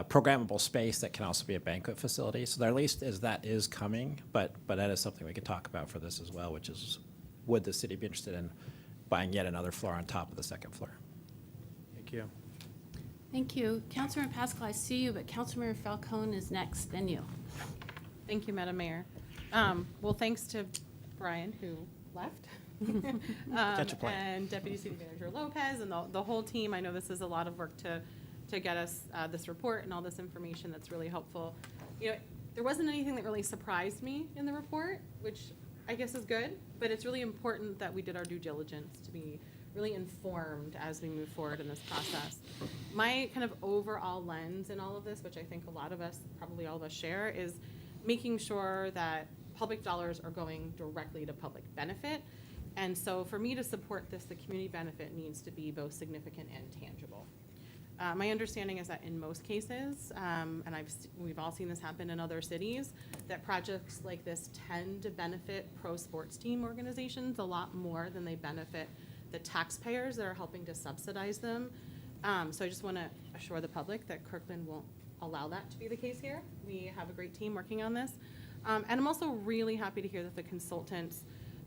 programmable space that can also be a banquet facility. So at least as that is coming, but that is something we could talk about for this as well, which is, would the city be interested in buying yet another floor on top of the second floor? Thank you. Thank you. Councilmember Pascal, I see you, but Councilmember Falcone is next, then you. Thank you, Madam Mayor. Well, thanks to Brian, who left. Catch a plane. And Deputy City Manager Lopez and the whole team. I know this is a lot of work to get us this report and all this information that's really helpful. There wasn't anything that really surprised me in the report, which I guess is good, but it's really important that we did our due diligence to be really informed as we move forward in this process. My kind of overall lens in all of this, which I think a lot of us, probably all of us share, is making sure that public dollars are going directly to public benefit. And so for me to support this, the community benefit needs to be both significant and tangible. My understanding is that in most cases, and we've all seen this happen in other cities, that projects like this tend to benefit pro sports team organizations a lot more than they benefit the taxpayers that are helping to subsidize them. So I just want to assure the public that Kirkland won't allow that to be the case here. We have a great team working on this. And I'm also really happy to hear that the consultants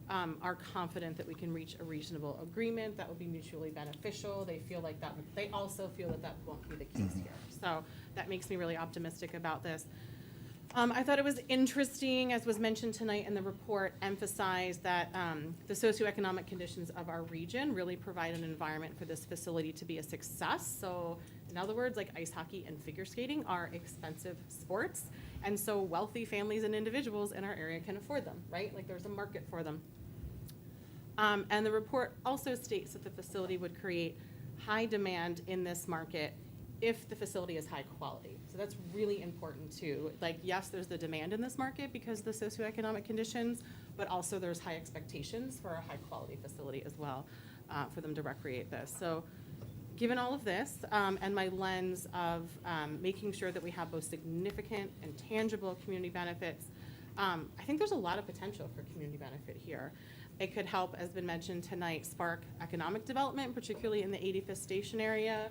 are confident that we can reach a reasonable agreement that will be mutually beneficial. They feel like that. They also feel that that won't be the case here. So that makes me really optimistic about this. I thought it was interesting, as was mentioned tonight in the report, emphasized that the socioeconomic conditions of our region really provide an environment for this facility to be a success. So in other words, like ice hockey and figure skating are expensive sports. And so wealthy families and individuals in our area can afford them, right? Like there's a market for them. And the report also states that the facility would create high demand in this market if the facility is high quality. So that's really important too. Like, yes, there's the demand in this market because of the socioeconomic conditions, but also there's high expectations for a high quality facility as well for them to recreate this. So given all of this and my lens of making sure that we have both significant and tangible community benefits, I think there's a lot of potential for community benefit here. It could help, as been mentioned tonight, spark economic development, particularly in the 85th Station area.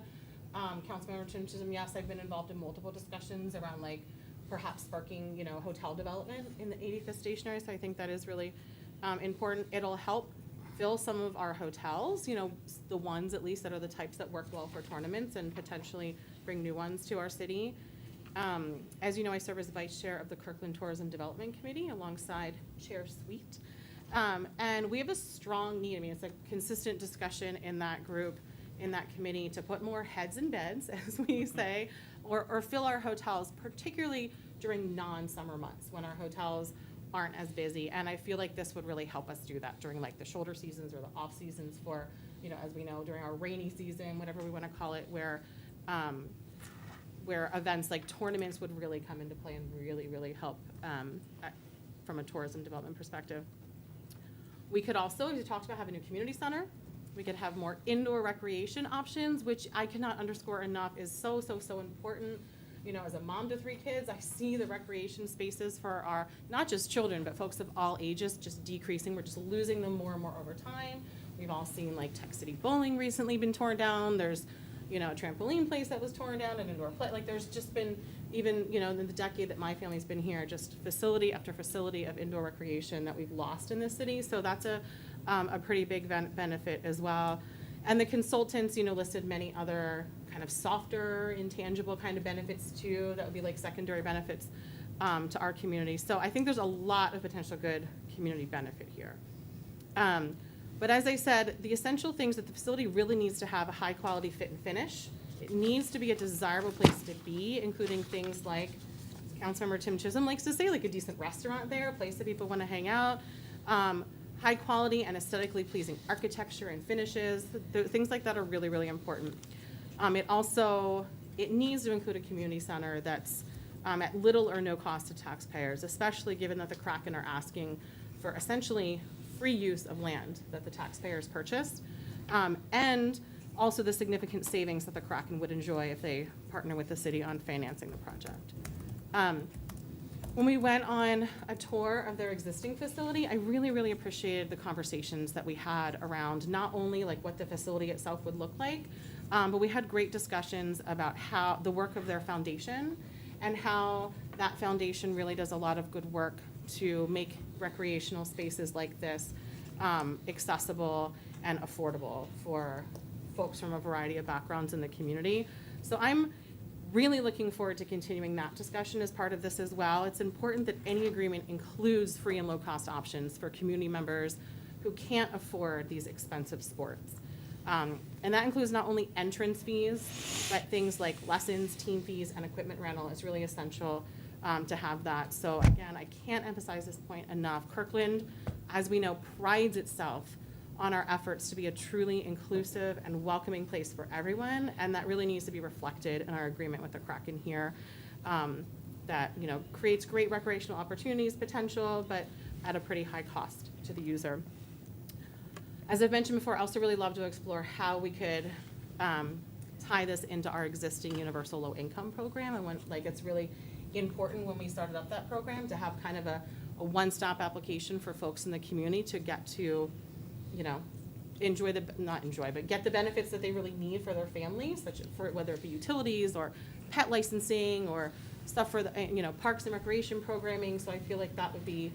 Councilmember Chisholm, yes, I've been involved in multiple discussions around like perhaps sparking, hotel development in the 85th Station area. So I think that is really important. It'll help fill some of our hotels, the ones at least that are the types that work well for tournaments, and potentially bring new ones to our city. As you know, I serve as vice chair of the Kirkland Tourism Development Committee alongside Chair Sweet. And we have a strong need. It's a consistent discussion in that group, in that committee, to put more heads in beds, as we say, or fill our hotels, particularly during non-summer months when our hotels aren't as busy. And I feel like this would really help us do that during like the shoulder seasons or the off seasons for, as we know, during our rainy season, whatever we want to call it, where events like tournaments would really come into play and really, really help from a tourism development perspective. We could also, as you talked about, have a new community center. We could have more indoor recreation options, which I cannot underscore enough is so, so, so important. As a mom to 3 kids, I see the recreation spaces for our, not just children, but folks of all ages just decreasing. We're just losing them more and more over time. We've all seen like Tech City Bowling recently been torn down. There's, a trampoline place that was torn down, an indoor play. Like there's just been, even, in the decade that my family's been here, just facility after facility of indoor recreation that we've lost in this city. So that's a pretty big benefit as well. And the consultants, listed many other kind of softer, intangible kind of benefits too. That would be like secondary benefits to our community. So I think there's a lot of potential good community benefit here. But as I said, the essential things that the facility really needs to have a high-quality fit and finish. It needs to be a desirable place to be, including things like, Councilmember Tim Chisholm likes to say, like a decent restaurant there, a place that people want to hang out. High quality and aesthetically pleasing architecture and finishes, things like that are really, really important. It needs to include a community center that's at little or no cost to taxpayers, especially given that the Kraken are asking for essentially free use of land that the taxpayers purchased, and also the significant savings that the Kraken would enjoy if they partner with the city on financing the project. When we went on a tour of their existing facility, I really, really appreciated the conversations that we had around not only like what the facility itself would look like, but we had great discussions about how the work of their foundation and how that foundation really does a lot of good work to make recreational spaces like this accessible and affordable for folks from a variety of backgrounds in the community. So I'm really looking forward to continuing that discussion as part of this as well. It's important that any agreement includes free and low-cost options for community members who can't afford these expensive sports. And that includes not only entrance fees, but things like lessons, team fees, and equipment rental. It's really essential to have that. So again, I can't emphasize this point enough. Kirkland, as we know, prides itself on our efforts to be a truly inclusive and welcoming place for everyone, and that really needs to be reflected in our agreement with the Kraken here. That, you know, creates great recreational opportunities potential, but at a pretty high cost to the user. As I've mentioned before, I also really love to explore how we could tie this into our existing universal low income program. And when, like, it's really important when we started up that program to have kind of a one-stop application for folks in the community to get to, you know, get the benefits that they really need for their families, such for whether it be utilities or pet licensing or stuff for the, you know, parks and recreation programming. So I feel like that would be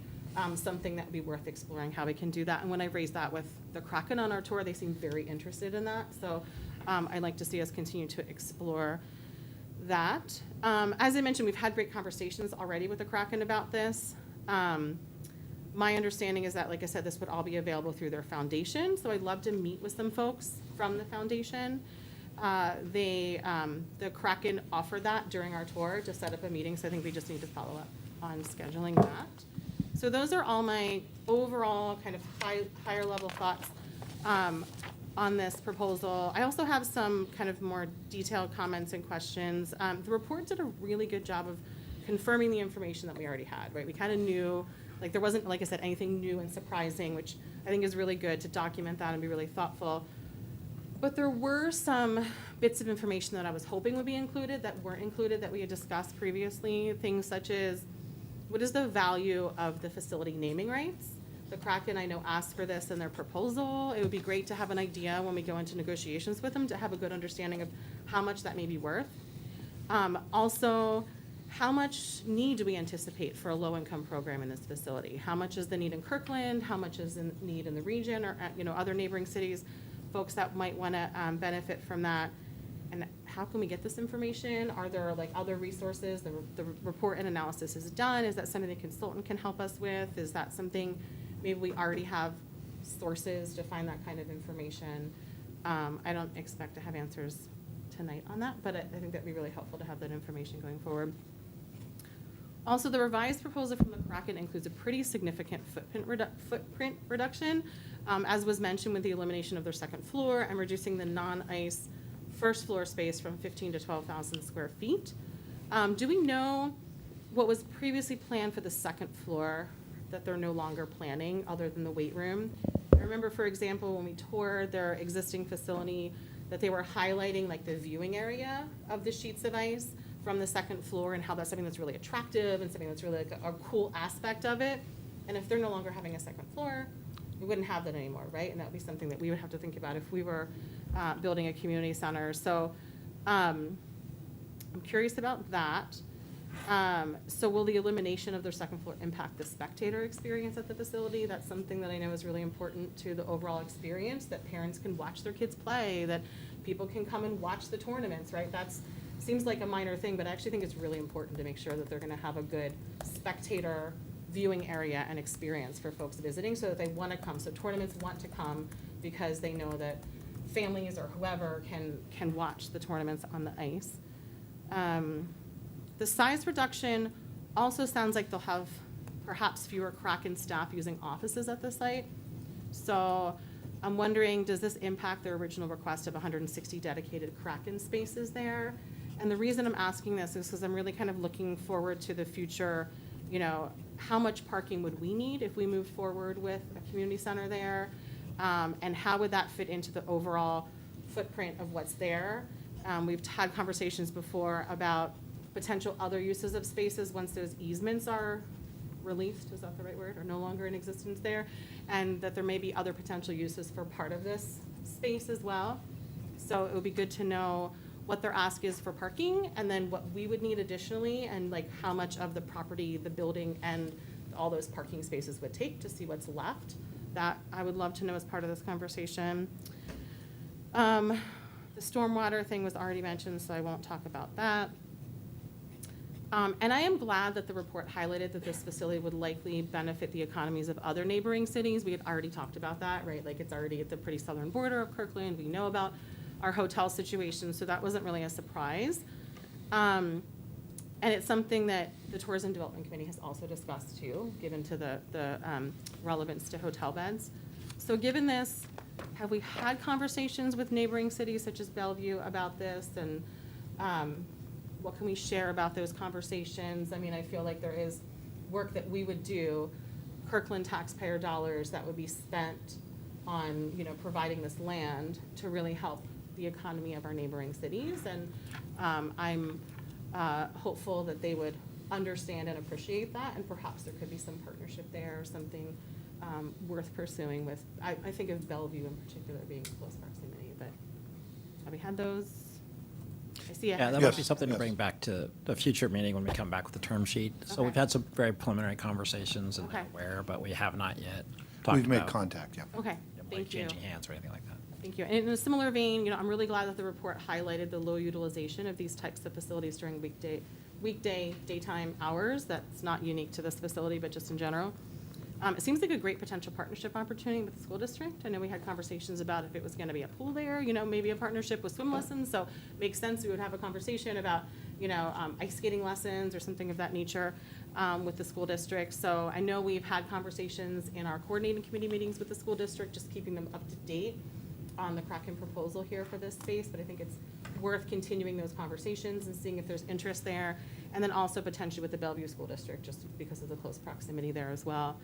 something that would be worth exploring, how we can do that. And when I raised that with the Kraken on our tour, they seemed very interested in that. So I'd like to see us continue to explore that. As I mentioned, we've had great conversations already with the Kraken about this. My understanding is that, like I said, this would all be available through their foundation. So I'd love to meet with some folks from the foundation. The Kraken offered that during our tour to set up a meeting. So I think we just need to follow up on scheduling that. So those are all my overall kind of higher level thoughts on this proposal. I also have some kind of more detailed comments and questions. The report did a really good job of confirming the information that we already had, right? We kind of knew, like there wasn't, like I said, anything new and surprising, which I think is really good to document that and be really thoughtful. But there were some bits of information that I was hoping would be included that weren't included that we had discussed previously. Things such as, what is the value of the facility naming rights? The Kraken, I know, asked for this in their proposal. It would be great to have an idea when we go into negotiations with them to have a good understanding of how much that may be worth. Also, how much need do we anticipate for a low-income program in this facility? How much is the need in Kirkland? How much is the need in the region or other neighboring cities? Folks that might want to benefit from that. And how can we get this information? Are there like other resources? The report and analysis is done. Is that something the consultant can help us with? Is that something maybe we already have sources to find that kind of information? I don't expect to have answers tonight on that, but I think that'd be really helpful to have that information going forward. Also, the revised proposal from the Kraken includes a pretty significant footprint reduction, as was mentioned with the elimination of their second floor and reducing the non-ice first floor space from 15 to 12,000 square feet. Do we know what was previously planned for the second floor that they're no longer planning other than the weight room? I remember, for example, when we toured their existing facility, that they were highlighting like the viewing area of the sheets of ice from the second floor and how that's something that's really attractive and something that's really like a cool aspect of it. And if they're no longer having a second floor, we wouldn't have that anymore, right? And that would be something that we would have to think about if we were building a community center. So I'm curious about that. So will the elimination of their second floor impact the spectator experience at the facility? That's something that I know is really important to the overall experience, that parents can watch their kids play, that people can come and watch the tournaments, right? That's seems like a minor thing, but I actually think it's really important to make sure that they're going to have a good spectator viewing area and experience for folks visiting so that they want to come. So tournaments want to come because they know that families or whoever can watch the tournaments on the ice. The size reduction also sounds like they'll have perhaps fewer Kraken staff using offices at the site. So I'm wondering, does this impact their original request of 160 dedicated Kraken spaces there? And the reason I'm asking this is because I'm really kind of looking forward to the future, you know, how much parking would we need if we moved forward with a community center there? And how would that fit into the overall footprint of what's there? We've had conversations before about potential other uses of spaces once those easements are released, is that the right word, or no longer in existence there, and that there may be other potential uses for part of this space as well. So it would be good to know what their ask is for parking, and then what we would need additionally, and like how much of the property, the building, and all those parking spaces would take to see what's left. That I would love to know as part of this conversation. The stormwater thing was already mentioned, so I won't talk about that. And I am glad that the report highlighted that this facility would likely benefit the economies of other neighboring cities. We had already talked about that, right? Like, it's already at the pretty southern border of Kirkland. We know about our hotel situation, so that wasn't really a surprise. And it's something that the Tourism Development Committee has also discussed too, given to the relevance to hotel beds. So given this, have we had conversations with neighboring cities such as Bellevue about this? And what can we share about those conversations? I mean, I feel like there is work that we would do, Kirkland taxpayer dollars that would be spent on, you know, providing this land to really help the economy of our neighboring cities. And I'm hopeful that they would understand and appreciate that, and perhaps there could be some partnership there or something worth pursuing with, I think of Bellevue in particular being close proximity, but have we had those? I see it. Yeah, that Yes, might be something to yes. bring back to the future meeting when we come back with the term sheet. So we've Okay. had some very preliminary conversations and Okay. where, but we have not yet talked We've made about contact, yeah. Okay, it might thank you. changing hands or anything like that. Thank you. And in a similar vein, you know, I'm really glad that the report highlighted the low utilization of these types of facilities during weekday, daytime hours. That's not unique to this facility, but just in general. It seems like a great potential partnership opportunity with the school district. I know we had conversations about if it was gonna be a pool there, you know, maybe a partnership with swim lessons, so it makes sense we would have a conversation about, you know, ice skating lessons or something of that nature with the school district. So I know we've had conversations in our coordinating committee meetings with the school district, just keeping them up to date on the Kraken proposal here for this space, but I think it's worth continuing those conversations and seeing if there's interest there, and then also potentially with the Bellevue School District, just because of the close proximity there as well.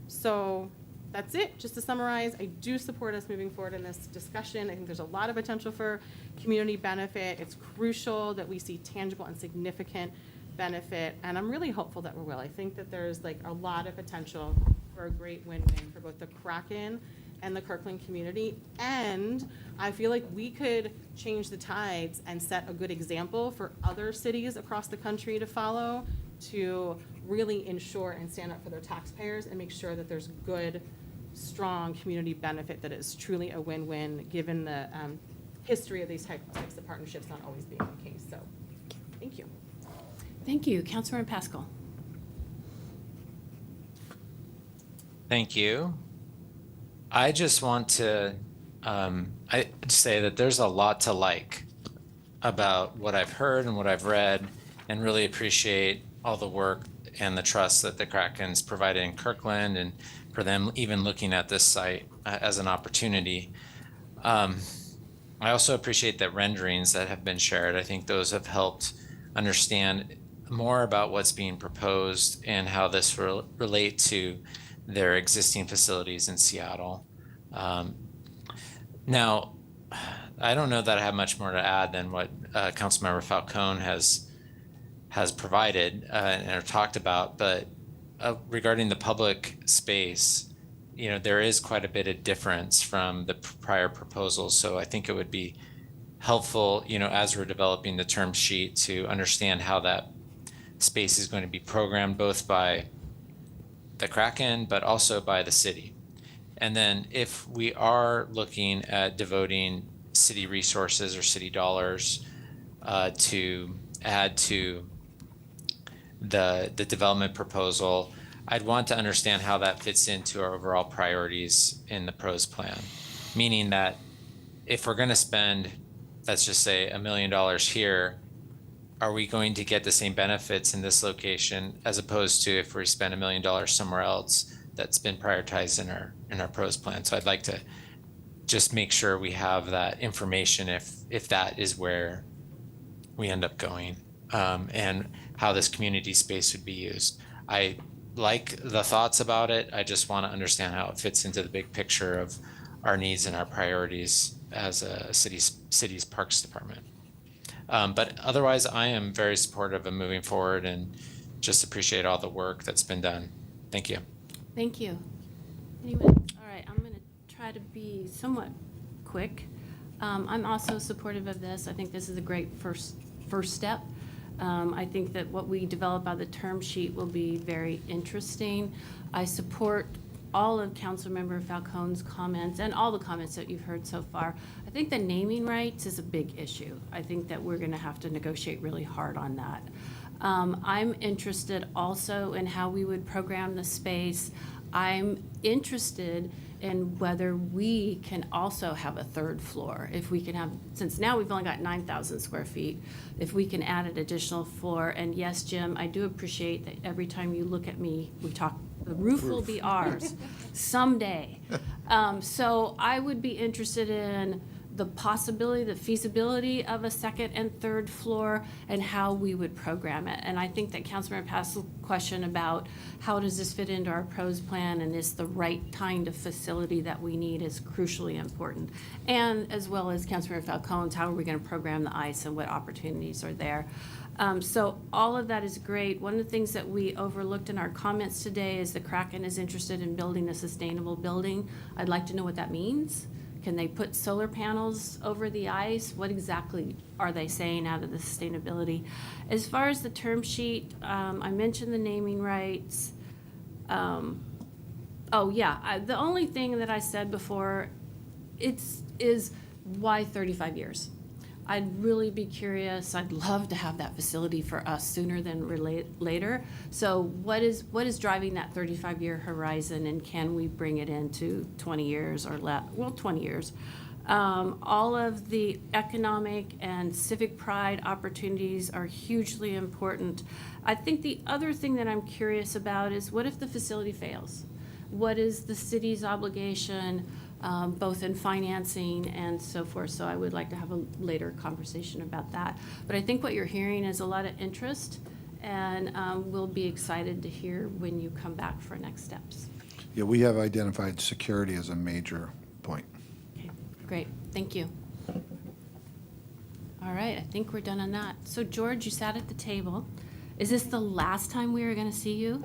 So that's it. Just to summarize, I do support us moving forward in this discussion. I think there's a lot of potential for community benefit. It's crucial that we see tangible and significant benefit, and I'm really hopeful that we will. I think that there's like a lot of potential for a great win-win for both the Kraken and the Kirkland community, and I feel like we could change the tides and set a good example for other cities across the country to follow, to really ensure and stand up for their taxpayers and make sure that there's good, strong community benefit that is truly a win-win, given the history of these types of partnerships not always being the case. So, thank you. Thank you. Councilmember Pascal. Thank you. I just want to say that there's a lot to like about what I've heard and what I've read, and really appreciate all the work and the trust that the Kraken's provided in Kirkland, and for them even looking at this site as an opportunity. I also appreciate the renderings that have been shared. I think those have helped understand more about what's being proposed and how this will relate to their existing facilities in Seattle. Now, I don't know that I have much more to add than what Councilmember Falcone has provided and talked about, but regarding the public space, you know, there is quite a bit of difference from the prior proposals. So I think it would be helpful, you know, as we're developing the term sheet, to understand how that space is going to be programmed, both by the Kraken, but also by the city. And then if we are looking at devoting city resources or city dollars to add to the development proposal, I'd want to understand how that fits into our overall priorities in the pros plan. Meaning that if we're going to spend, let's just say $1 million here, are we going to get the same benefits in this location as opposed to if we spend $1 million somewhere else that's been prioritized in our pros plan? So I'd like to just make sure we have that information if that is where we end up going, and how this community space would be used. I like the thoughts about it. I just want to understand how it fits into the big picture of our needs and our priorities as a city's parks department. But otherwise, I am very supportive of moving forward and just appreciate all the work that's been done. Thank you. Thank you. Anyone? All right, I'm going to try to be somewhat quick. I'm also supportive of this. I think this is a great first step. I think that what we develop out of the term sheet will be very interesting. I support all of Councilmember Falcone's comments and all the comments that you've heard so far. I think the naming rights is a big issue. I think that we're going to have to negotiate really hard on that. I'm interested also in how we would program the space. I'm interested in whether we can also have a third floor. If we can have, since now we've only got 9,000 square feet, if we can add an additional floor. And yes, Jim, I do appreciate that every time you look at me, we talk, the roof will be ours someday. So I would be interested in the possibility, the feasibility of a second and third floor and how we would program it. And I think that Councilmember Pascal's question about how does this fit into our pros plan and is the right kind of facility that we need is crucially important. And as well as Councilmember Falcone's, how are we going to program the ice and what opportunities are there? So all of that is great. One of the things that we overlooked in our comments today is the Kraken is interested in building a sustainable building. I'd like to know what that means. Can they put solar panels over the ice? What exactly are they saying out of the sustainability? As far as the term sheet, I mentioned the naming rights. The only thing that I said before is why 35 years? I'd really be curious. I'd love to have that facility for us sooner than later. So what is driving that 35-year horizon, and can we bring it into 20 years or less? Well, 20 years. All of the economic and civic pride opportunities are hugely important. I think the other thing that I'm curious about is what if the facility fails? What is the city's obligation? Both in financing and so forth. So I would like to have a later conversation about that. But I think what you're hearing is a lot of interest, and we'll be excited to hear when you come back for next steps. Yeah, we have identified security as a major point. Okay, great. Thank you. All right, I think we're done on that. So George, you sat at the table. Is this the last time we are going to see you?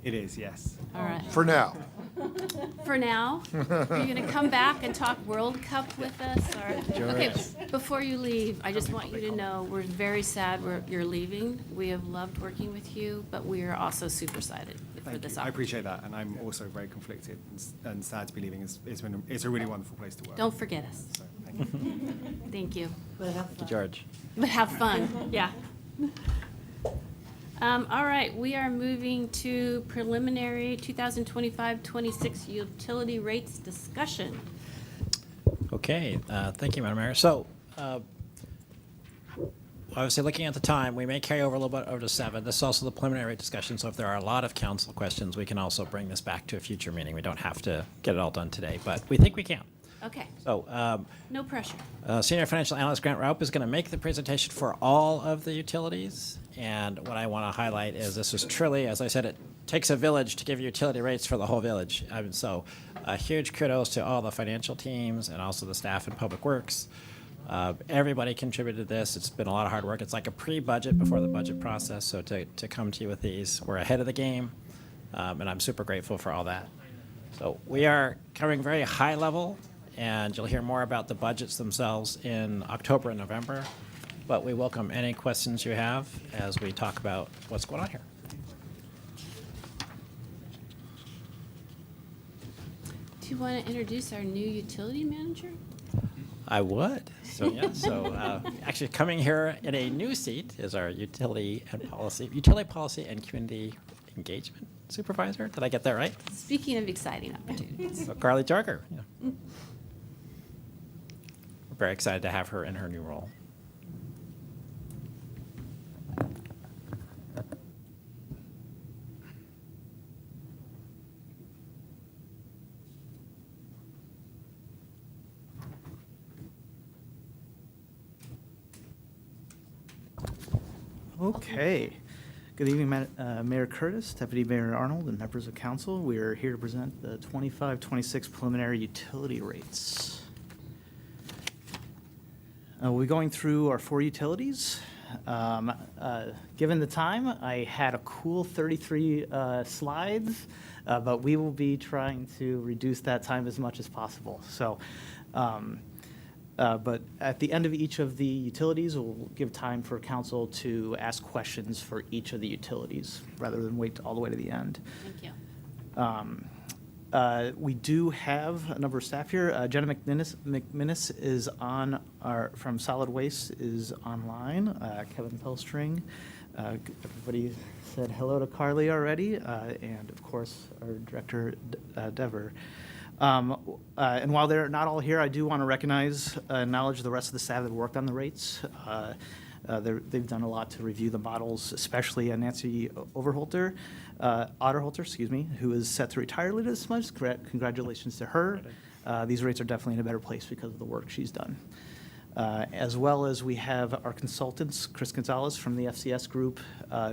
It is, yes. All right. For now. For now, are you going to come back and talk World Cup with us? Or? Okay, before you leave, I just want you to know we're very sad you're leaving. We have loved working with you, but we are also super excited for Thank this you. I opportunity. appreciate that, and I'm also very conflicted and sad to be leaving. It's a really wonderful place to work. Don't forget us. So, thank you. Thank you. Thank you, George. But have fun, yeah. All right, we are moving to preliminary 2025-26 utility rates discussion. Okay, thank you, Madam Mayor. So, obviously, looking at the time, we may carry over a little bit over to 7. This is also the preliminary rate discussion, so if there are a lot of council questions, we can also bring this back to a future meeting. We don't have to get it all done today, but we think we can. Okay, So, no pressure. Senior Financial Analyst Grant Raup is going to make the presentation for all of the utilities. And what I want to highlight is this is truly, as I said, it takes a village to give utility rates for the whole village. So a huge kudos to all the financial teams and also the staff in Public Works. Everybody contributed to this. It's been a lot of hard work. It's like a pre-budget before the budget process. So to come to you with these, we're ahead of the game. And I'm super grateful for all that. So we are covering very high level, and you'll hear more about the budgets themselves in October and November. But we welcome any questions you have as we talk about what's going on here. Do you want to introduce our new utility manager? I would. Actually coming here in a new seat is our utility policy and community engagement supervisor. Did I get that right? Speaking of exciting opportunities. So Carly Jarger. Yeah. We're very excited to have her in her new role. Okay. Good evening, Mayor Curtis, Deputy Mayor Arnold, and members of council. We are here to present the 25-26 preliminary utility rates. We'll be going through our 4 utilities. Given the time, I had a cool 33 slides, but we will be trying to reduce that time as much as possible. So, but at the end of each of the utilities, we'll give time for council to ask questions for each of the utilities, rather than wait all the way to the end. Thank you. We do have a number of staff here. Jenna McMinnis is on from Solid Waste is online. Kevin Pelstring. Everybody said hello to Carly already. And of course, our director, Dever. And while they're not all here, I do want to recognize and acknowledge the rest of the staff that worked on the rates. They've done a lot to review the models, especially Nancy Otterholter, who is set to retire later this month. Congratulations to her. These rates are definitely in a better place because of the work she's done. As well as we have our consultants, Chris Gonzalez from the FCS group,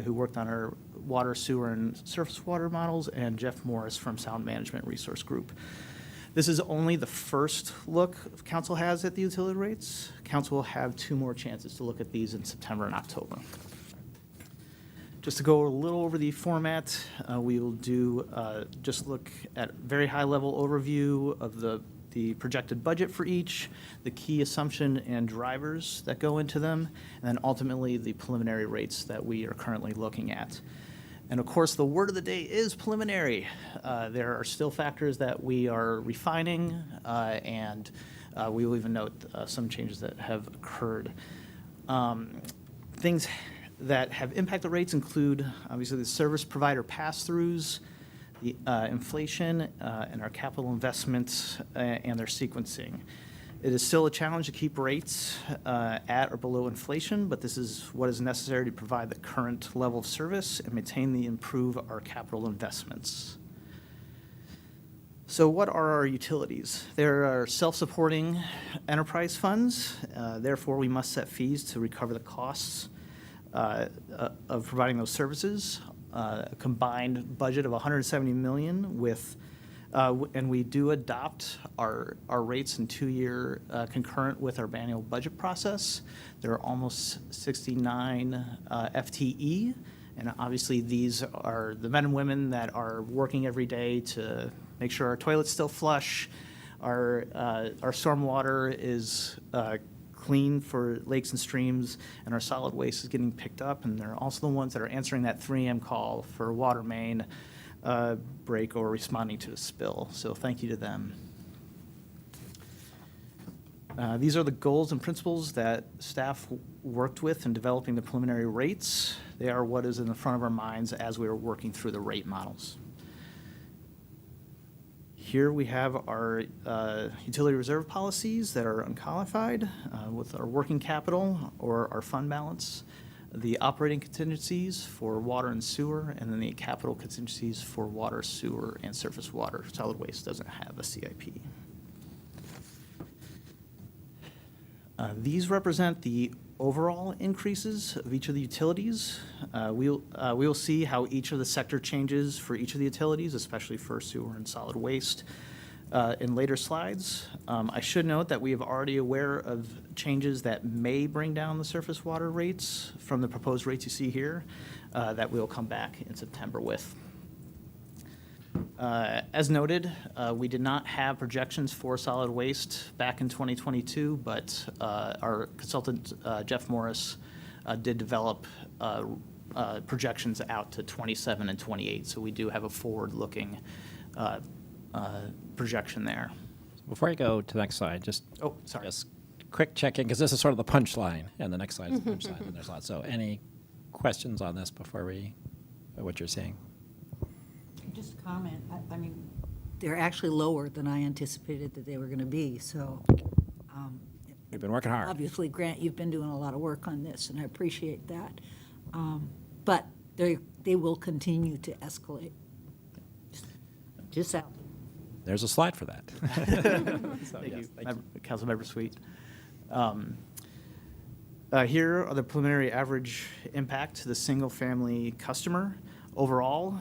who worked on our water, sewer, and surface water models, and Jeff Morris from Sound Management Resource Group. This is only the first look council has at the utility rates. Council will have 2 more chances to look at these in September and October. Just to go a little over the format, we will do just look at very high level overview of the projected budget for each, the key assumption and drivers that go into them, and then ultimately the preliminary rates that we are currently looking at. And of course, the word of the day is preliminary. There are still factors that we are refining, and we will even note some changes that have occurred. Things that have impacted rates include, obviously, the service provider pass-throughs, the inflation, and our capital investments and their sequencing. It is still a challenge to keep rates at or below inflation, but this is what is necessary to provide the current level of service and maintain and improve our capital investments. So what are our utilities? There are self-supporting enterprise funds. Therefore, we must set fees to recover the costs of providing those services. A combined budget of $170 million with and we do adopt our rates in 2-year concurrent with our annual budget process. There are almost 69 FTE, and obviously these are the men and women that are working every day to make sure our toilets still flush, our stormwater is clean for lakes and streams, and our solid waste is getting picked up, and they're also the ones that are answering that 3 a.m. call for water main break or responding to a spill. So thank you to them. These are the goals and principles that staff worked with in developing the preliminary rates. They are what is in the front of our minds as we are working through the rate models. Here we have our utility reserve policies that are unqualified with our working capital or our fund balance, the operating contingencies for water and sewer, and then the capital contingencies for water, sewer, and surface water. Solid waste doesn't have a CIP. These represent the overall increases of each of the utilities. We will see how each of the sector changes for each of the utilities, especially for sewer and solid waste, in later slides. I should note that we are already aware of changes that may bring down the surface water rates from the proposed rates you see here that we'll come back in September with. As noted, we did not have projections for solid waste back in 2022, but our consultant, Jeff Morris, did develop projections out to 27 and 28. So we do have a forward-looking projection there. Before I go to the next slide, just Oh, sorry. just quick check-in, because this is sort of the punchline, and the next slide is the punchline, and there's lots. So any questions on this before what you're seeing? Just a comment, I mean, they're actually lower than I anticipated that they were going to be, so. We've been working hard. Obviously, Grant, you've been doing a lot of work on this, and I appreciate that. But they will continue to escalate. Just out. There's a slide for that. Thank you, Councilmember Sweet. Here are the preliminary average impact to the single-family customer. Overall,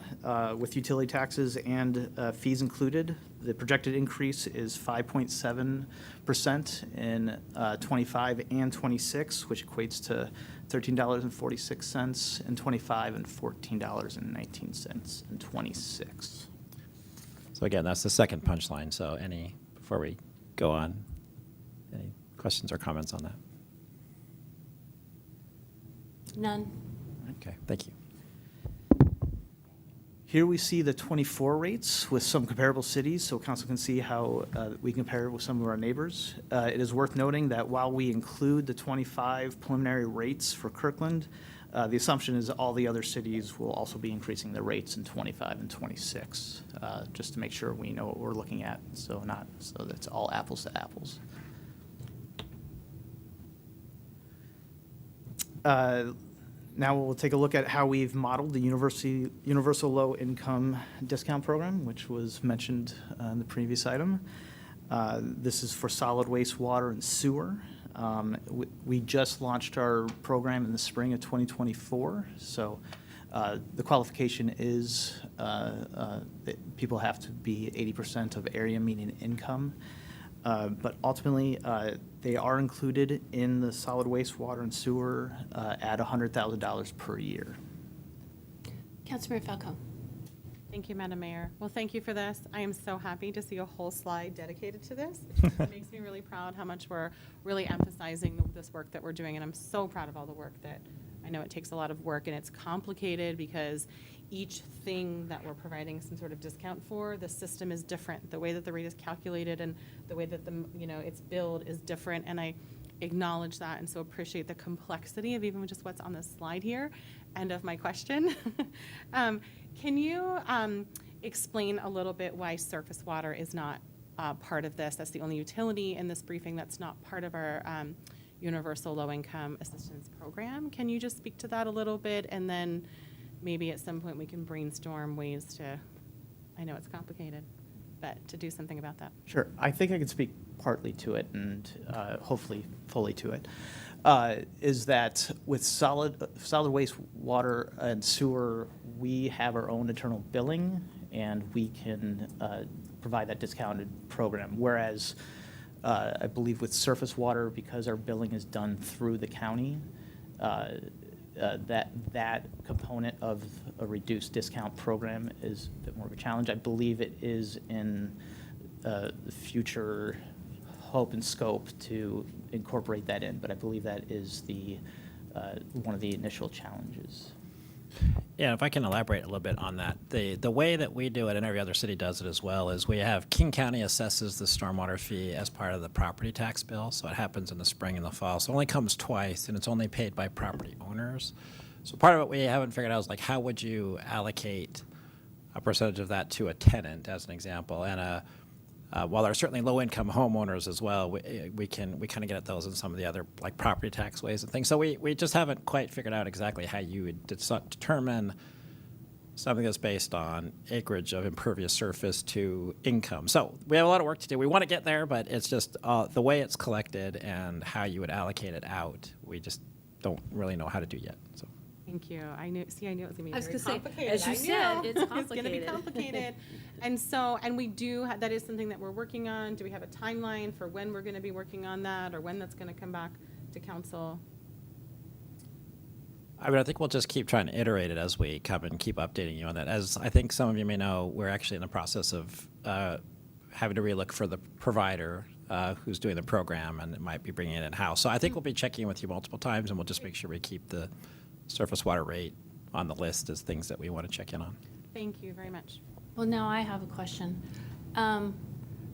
with utility taxes and fees included, the projected increase is 5.7% in 25 and 26, which equates to $13.46 in 25 and $14.19 in 26. So again, that's the second punchline. So before we go on, any questions or comments on that? None. Okay, thank you. Here we see the 24 rates with some comparable cities, so council can see how we compare with some of our neighbors. It is worth noting that while we include the 25 preliminary rates for Kirkland, the assumption is all the other cities will also be increasing their rates in 25 and 26, just to make sure we know what we're looking at, so that's all apples to apples. Now we'll take a look at how we've modeled the universal low income discount program, which was mentioned in the previous item. This is for solid waste, water, and sewer. We just launched our program in the spring of 2024, so the qualification is that people have to be 80% of area median income. But ultimately, they are included in the solid waste, water, and sewer at $100,000 per year. Councilmember Falcone. Thank you, Madam Mayor. Well, thank you for this. I am so happy to see a whole slide dedicated to this. It makes me really proud how much we're really emphasizing this work that we're doing, and I'm so proud of all the work that I know it takes a lot of work, and it's complicated because each thing that we're providing some sort of discount for, the system is different. The way that the rate is calculated and the way that it's billed is different, and I acknowledge that and so appreciate the complexity of even just what's on this slide here and of my question. Can you explain a little bit why surface water is not part of this? That's the only utility in this briefing that's not part of our universal low-income assistance program. Can you just speak to that a little bit, and then maybe at some point we can brainstorm ways to, I know it's complicated, but to do something about that. Sure. I think I can speak partly to it and hopefully fully to it. Is that with solid waste, water, and sewer, we have our own internal billing, and we can provide that discounted program. Whereas I believe with surface water, because our billing is done through the county, that component of a reduced discount program is a bit more of a challenge. I believe it is in the future hope and scope to incorporate that in, but I believe that is one of the initial challenges. Yeah, if I can elaborate a little bit on that. The way that we do it, and every other city does it as well, is we have King County assesses the stormwater fee as part of the property tax bill. So it happens in the spring and the fall. So it only comes twice, and it's only paid by property owners. So part of what we haven't figured out is like, how would you allocate a percentage of that to a tenant, as an example? And while there are certainly low-income homeowners as well, we kind of get at those in some of the other like property tax ways and things. So we just haven't quite figured out exactly how you would determine something that's based on acreage of impervious surface to income. So we have a lot of work to do. We want to get there, but it's just the way it's collected and how you would allocate it out. We just don't really know how to do yet. So. Thank you. I knew it was going to be I was very gonna say, complicated. as you I said, knew. it's It's going to be complicated. complicated. And we do, that is something that we're working on. Do we have a timeline for when we're going to be working on that, or when that's going to come back to council? I mean, I think we'll just keep trying to iterate it as we come and keep updating you on that. As I think some of you may know, we're actually in the process of having to relook for the provider who's doing the program, and it might be bringing it in-house. So I think we'll be checking in with you multiple times, and we'll just make sure we keep the surface water rate on the list as things that we want to check in on. Thank you very much. Well, now I have a question.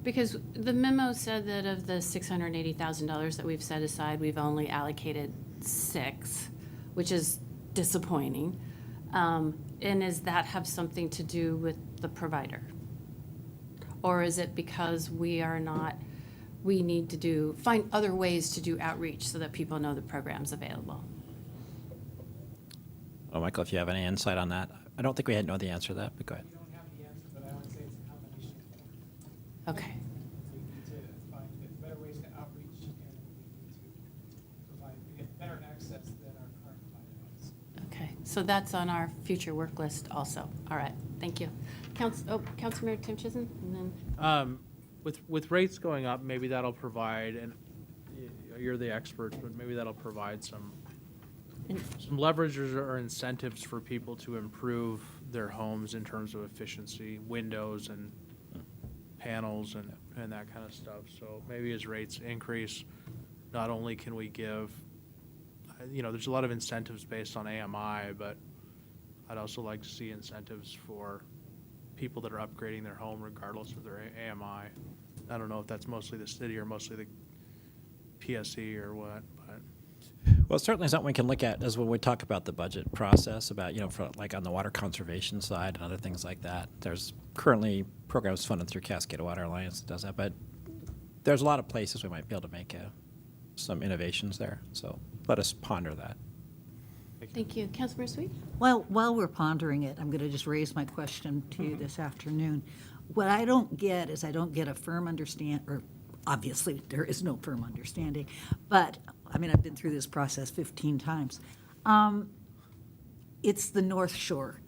Because the memo said that of the $680,000 that we've set aside, we've only allocated 6, which is disappointing. And does that have something to do with the provider? Or is it because we need to find other ways to do outreach so that people know the program's available? Well, Michael, if you have any insight on that, I don't think we know the answer to that, but go ahead. We don't have the answer, but I would say it's a combination of both. Okay. We need to find better ways to outreach, and we need to provide better access than our current provider does. Okay, so that's on our future work list also. All right, thank you. Councilmember Tim Chisholm, and then. With rates going up, maybe that'll provide, and you're the experts, but maybe that'll provide some leverage or incentives for people to improve their homes in terms of efficiency, windows and panels and that kind of stuff. So maybe as rates increase, not only can we give, there's a lot of incentives based on AMI, but I'd also like to see incentives for people that are upgrading their home regardless of their AMI. I don't know if that's mostly the city or mostly the PSE or what, but. Well, certainly something we can look at is when we talk about the budget process, about, for like on the water conservation side and other things like that. There's currently programs funded through Cascade Water Alliance that does that, but there's a lot of places we might be able to make some innovations there. So let us ponder that. Thank you. Councilmember Sweet? Well, while we're pondering it, I'm going to just raise my question to you this afternoon. What I don't get is I don't get a firm understanding, or obviously there is no firm understanding, but I've been through this process 15 times. It's the North Shore.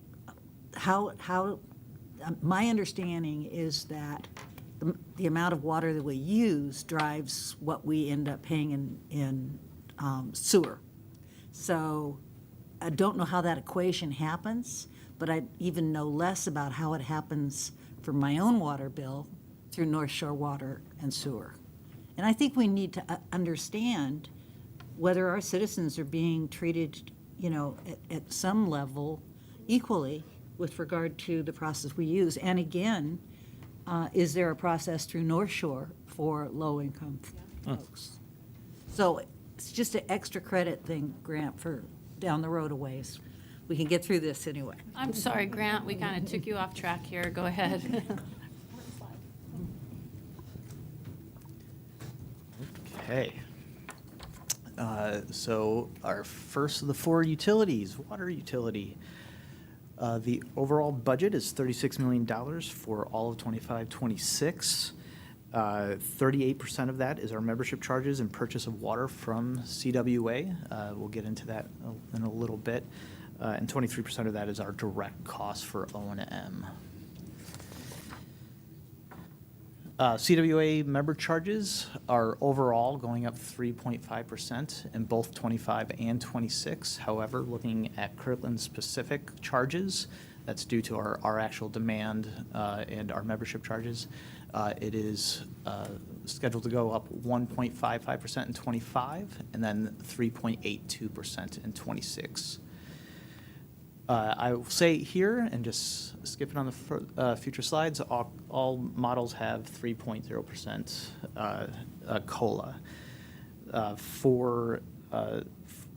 My understanding is that the amount of water that we use drives what we end up paying in sewer. So I don't know how that equation happens, but I even know less about how it happens for my own water bill through North Shore Water and Sewer. And I think we need to understand whether our citizens are being treated, at some level equally with regard to the process we use. And again, is there a process through North Shore for low-income folks? So it's just an extra credit thing, Grant, for down the road a ways. We can get through this anyway. I'm sorry, Grant, we kind of took you off track here. Go ahead. Okay. So our first of the 4 utilities, water utility. The overall budget is $36 million for all of 25-26. 38% of that is our membership charges and purchase of water from CWA. We'll get into that in a little bit. And 23% of that is our direct cost for O&M. CWA member charges are overall going up 3.5% in both 25 and 26. However, looking at Kirkland specific charges, that's due to our actual demand and our membership charges. It is scheduled to go up 1.55% in 25 and then 3.82% in 26. I will say here, and just skipping on the future slides, all models have 3.0% COLA. For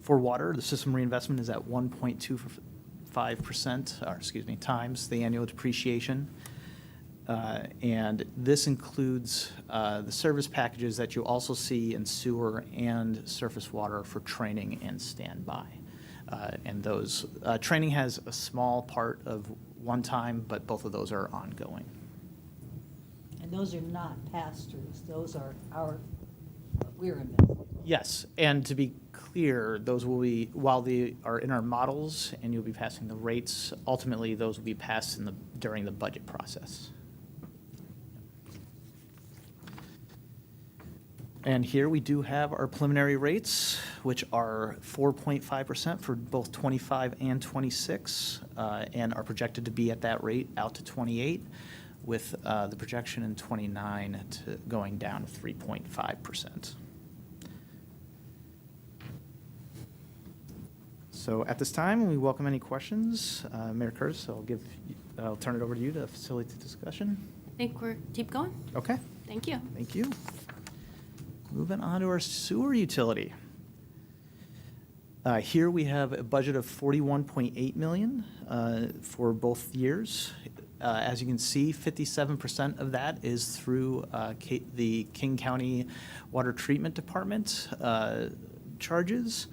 water, the system reinvestment is at 1.25%, times the annual depreciation. And this includes the service packages that you also see in sewer and surface water for training and standby. And those training has a small part of one time, but both of those are ongoing. And those are not pass-throughs. Those are we're investing. Yes, and to be clear, those will be, while they are in our models and you'll be passing the rates, ultimately those will be passed during the budget process. And here we do have our preliminary rates, which are 4.5% for both 25 and 26, and are projected to be at that rate out to 28, with the projection in 29 going down to 3.5%. So at this time, we welcome any questions. Mayor Curtis, I'll turn it over to you to facilitate the discussion. I think keep going. Okay. Thank Thank you. Thank you. Moving on to our sewer utility. Here we have a budget of $41.8 million for both years. As you can see, 57% of that is through the King County Water Treatment Department charges,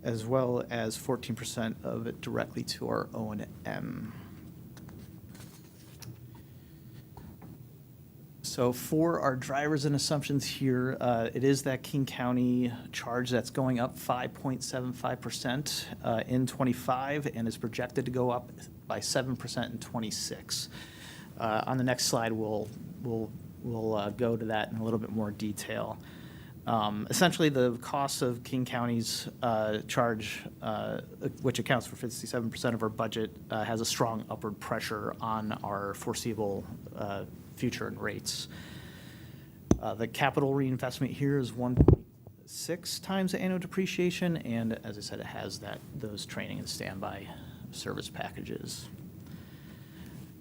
as well as 14% of it directly to our O&M. So for our drivers and assumptions here, it is that King County charge that's going up 5.75% in '25 and is projected to go up by 7% in '26. On the next slide, we'll go to that in a little bit more detail. Essentially, the cost of King County's charge, which accounts for 57% of our budget, has a strong upward pressure on our foreseeable future and rates. The capital reinvestment here is 1.6 times the annual depreciation, and as I said, it has those training and standby service packages.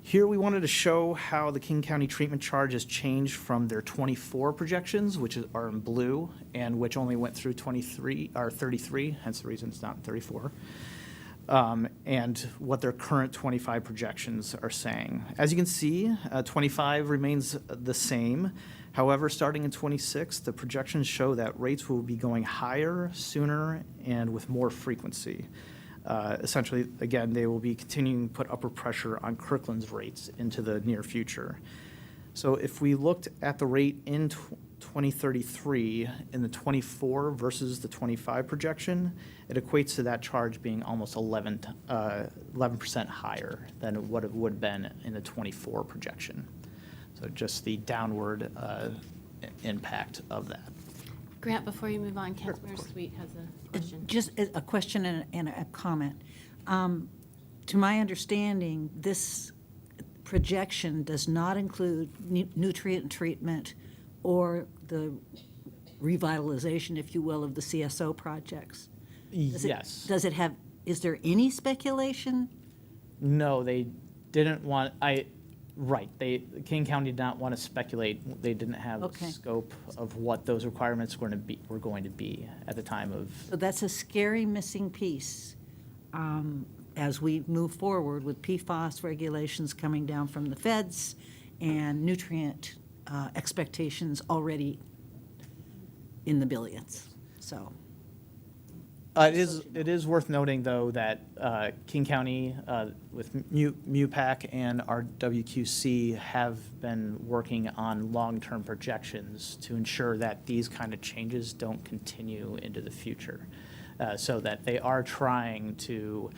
Here we wanted to show how the King County treatment charge has changed from their '24 projections, which are in blue, and which only went through 33, hence the reason it's not 34. And what their current '25 projections are saying. As you can see, '25 remains the same. However, starting in '26, the projections show that rates will be going higher, sooner, and with more frequency. Essentially, again, they will be continuing to put upward pressure on Kirkland's rates into the near future. So if we looked at the rate in 2033 in the '24 versus the '25 projection, it equates to that charge being almost 11% higher than what it would have been in the '24 projection. So just the downward impact of that. Grant, before you move on, Councilmember Sweet has a question. Just a question and a comment. To my understanding, this projection does not include nutrient treatment or the revitalization, if you will, of the CSO projects. Yes. Does it have, is there any speculation? No, they didn't want, King County did not want to speculate. They didn't have Okay. a scope of what those requirements were going to be at the time of. So that's a scary missing piece as we move forward with PFAS regulations coming down from the feds and nutrient expectations already in the billions. So. It is worth noting, though, that King County, with MUPAC and our WQC, have been working on long-term projections to ensure that these kind of changes don't continue into the future, so that they are trying to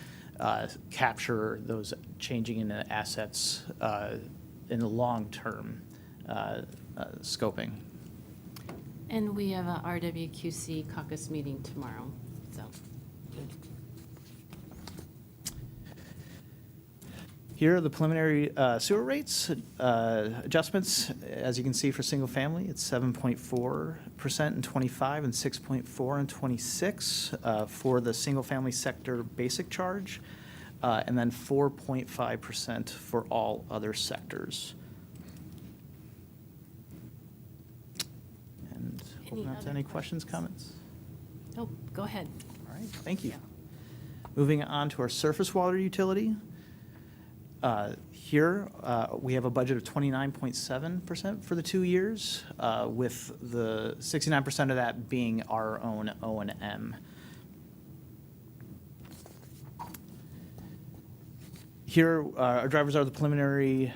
capture those changing in the assets in the long-term scoping. And we have a RWQC caucus meeting tomorrow, so. Here are the preliminary sewer rates adjustments. As you can see, for single family, it's 7.4% in '25 and 6.4% in '26 for the single family sector basic charge, and then 4.5% for all other sectors. And open up to any questions, comments? Oh, go ahead. All right, thank you. Moving on to our surface water utility. Here, we have a budget of 29.7% for the 2 years, with the 69% of that being our own O&M. Here, our drivers are the preliminary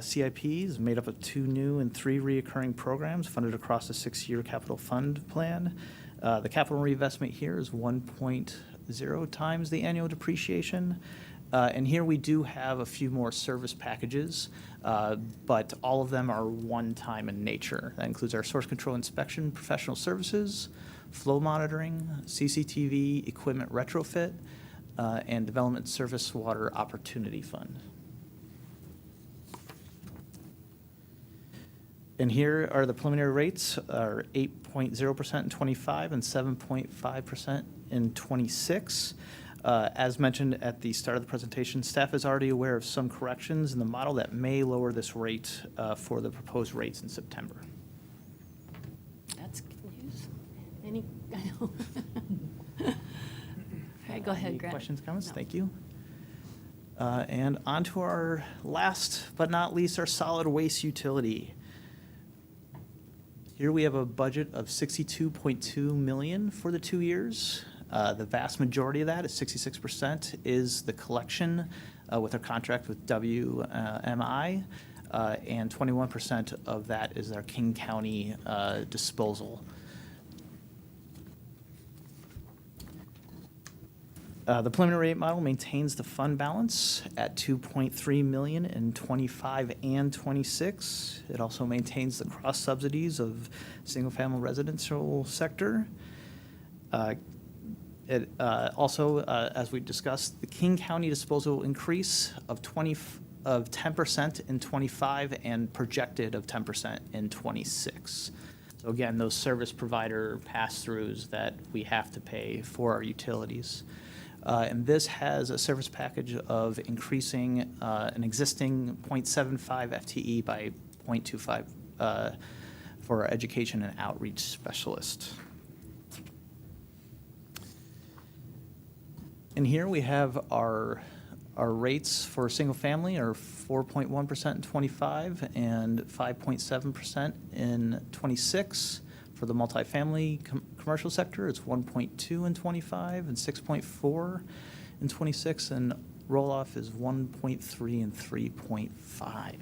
CIPs, made up of 2 new and 3 reoccurring programs funded across the 6-year capital fund plan. The capital reinvestment here is 1.0 times the annual depreciation. And here we do have a few more service packages, but all of them are one-time in nature. That includes our source control inspection, professional services, flow monitoring, CCTV equipment retrofit, and development service water opportunity fund. And here are the preliminary rates, are 8.0% in '25 and 7.5% in '26. As mentioned at the start of the presentation, staff is already aware of some corrections in the model that may lower this rate for the proposed rates in September. I know. All right, go ahead, Any Grant. questions, comments? No. Thank you. And on to our last but not least, our solid waste utility. Here we have a budget of 62.2 million for the 2 years. The vast majority of that is 66% is the collection with our contract with WMI, and 21% of that is our King County disposal. The preliminary rate model maintains the fund balance at 2.3 million in 25 and 26. It also maintains the cross subsidies of single-family residential sector. It also, as we discussed, the King County disposal increase of 10% in 25 and projected of 10% in 26. So again, those service provider pass-throughs that we have to pay for our utilities. And this has a service package of increasing an existing 0.75 FTE by 0.25 for our education and outreach specialist. And here we have our rates for single family are 4.1% in 25 and 5.7% in 26. For the multifamily commercial sector, it's 1.2 in 25 and 6.4 in 26, and roll-off is 1.3 and 3.5.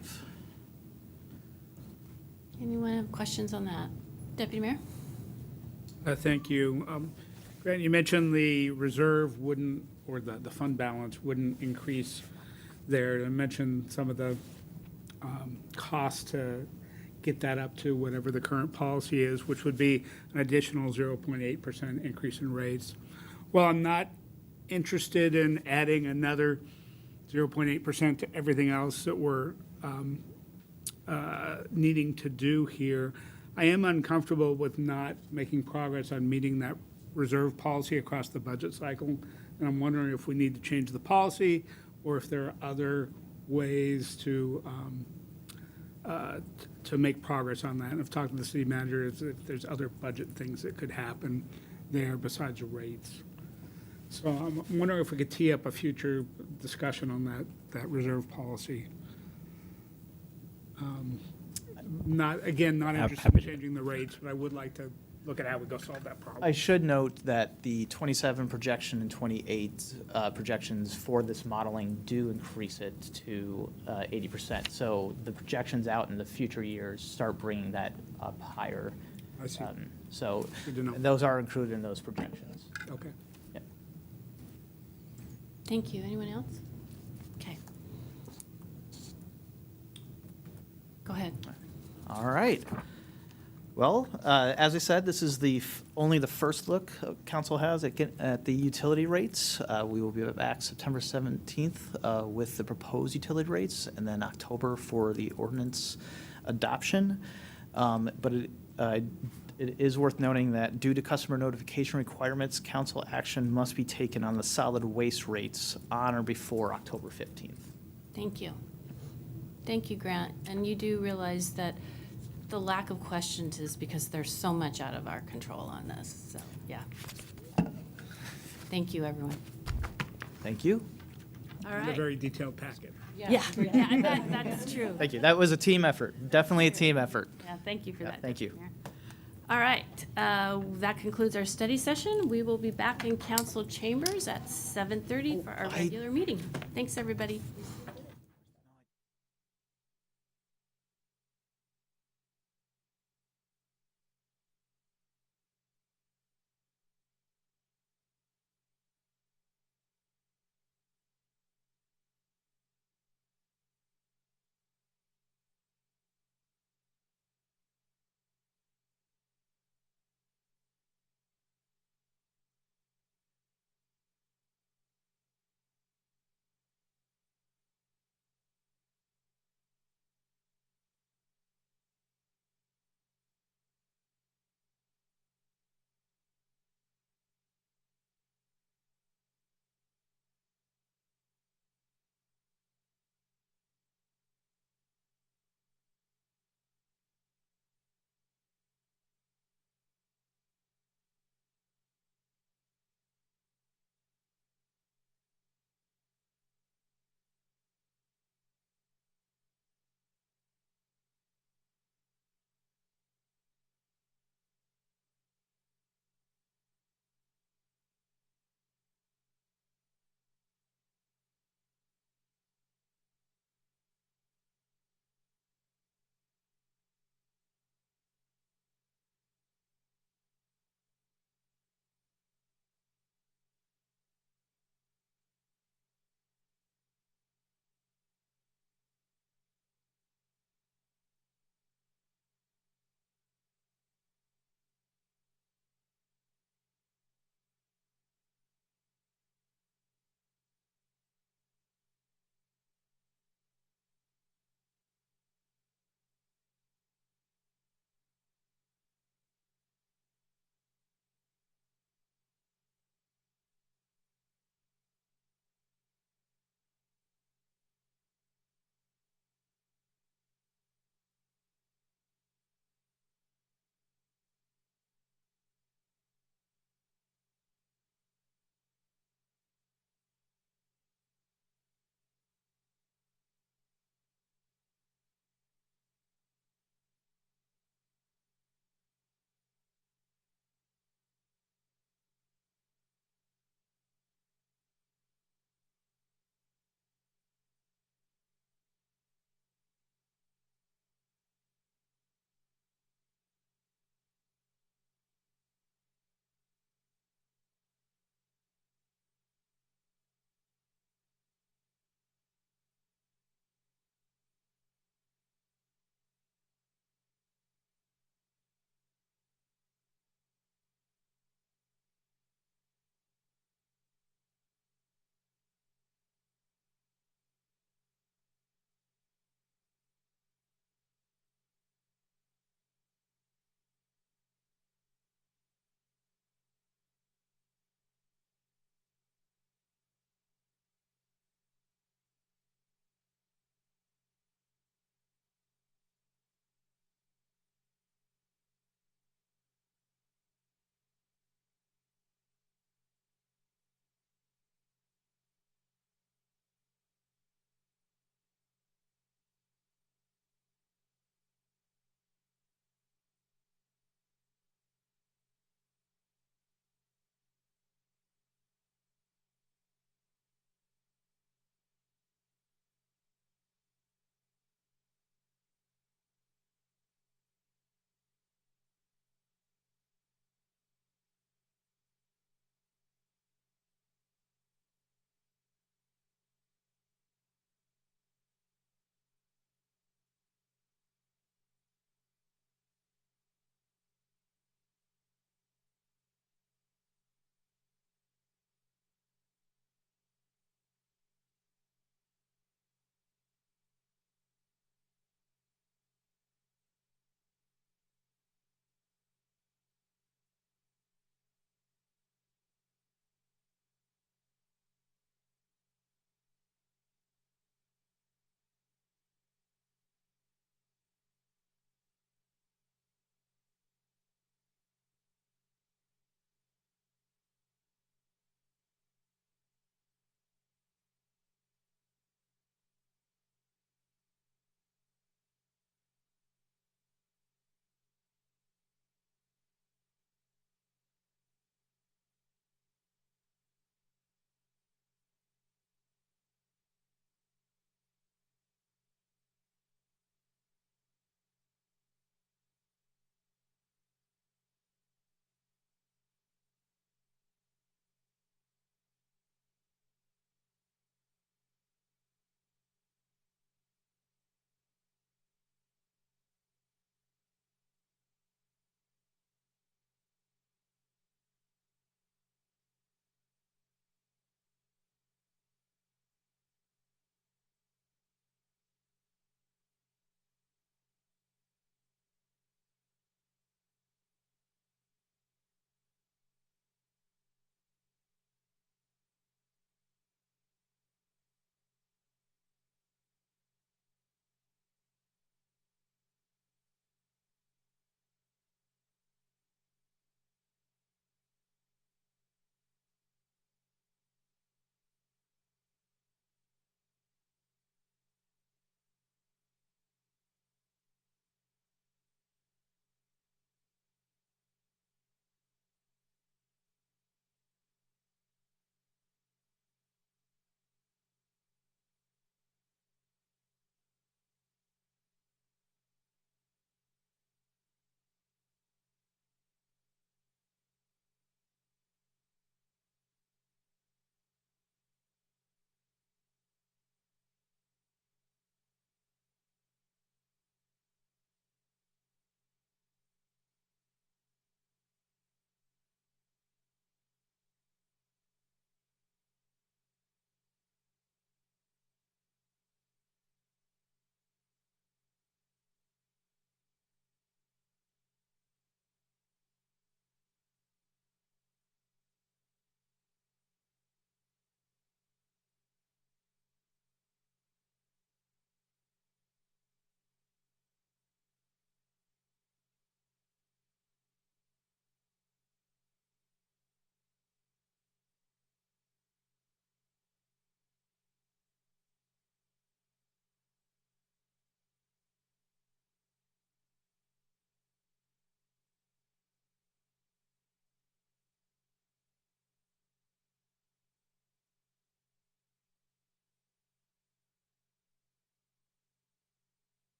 Anyone have questions on that? Deputy Mayor? Thank you. Grant, you mentioned the reserve wouldn't, or the fund balance wouldn't increase there. I mentioned some of the costs to get that up to whatever the current policy is, which would be an additional 0.8% increase in rates. Well, I'm not interested in adding another 0.8% to everything else that we're needing to do here. I am uncomfortable with not making progress on meeting that reserve policy across the budget cycle, and I'm wondering if we need to change the policy or if there are other ways to make progress on that. And I've talked to the city manager if there's other budget things that could happen there besides the rates. So I'm wondering if we could tee up a future discussion on that reserve policy. Not interested in changing the rates, but I would like to look at how we go solve that problem. I should note that the 27 projection and 28 projections for this modeling do increase it to 80%. So the projections out in the future years start bringing that up higher. I see. So Good to know. those are included in those projections. Okay. Yep. Thank you. Anyone else? Okay. Go ahead. All right. Well, as I said, this is only the first look council has at the utility rates. We will be back September 17th with the proposed utility rates, and then October for the ordinance adoption. But it is worth noting that due to customer notification requirements, council action must be taken on the solid waste rates on or before October 15th. Thank you. Thank you, Grant. And you do realize that the lack of questions is because there's so much out of our control on this. So, yeah. Thank you, everyone. Thank you. All And a right. very detailed packet. Yeah, that's true. Thank you. That was a team effort. Definitely a team effort. Yeah, thank you for Yeah, that. thank you. Deputy Mayor. All right, that concludes our study session. We will be back in council chambers at 7:30 for our regular meeting. Thanks, everybody.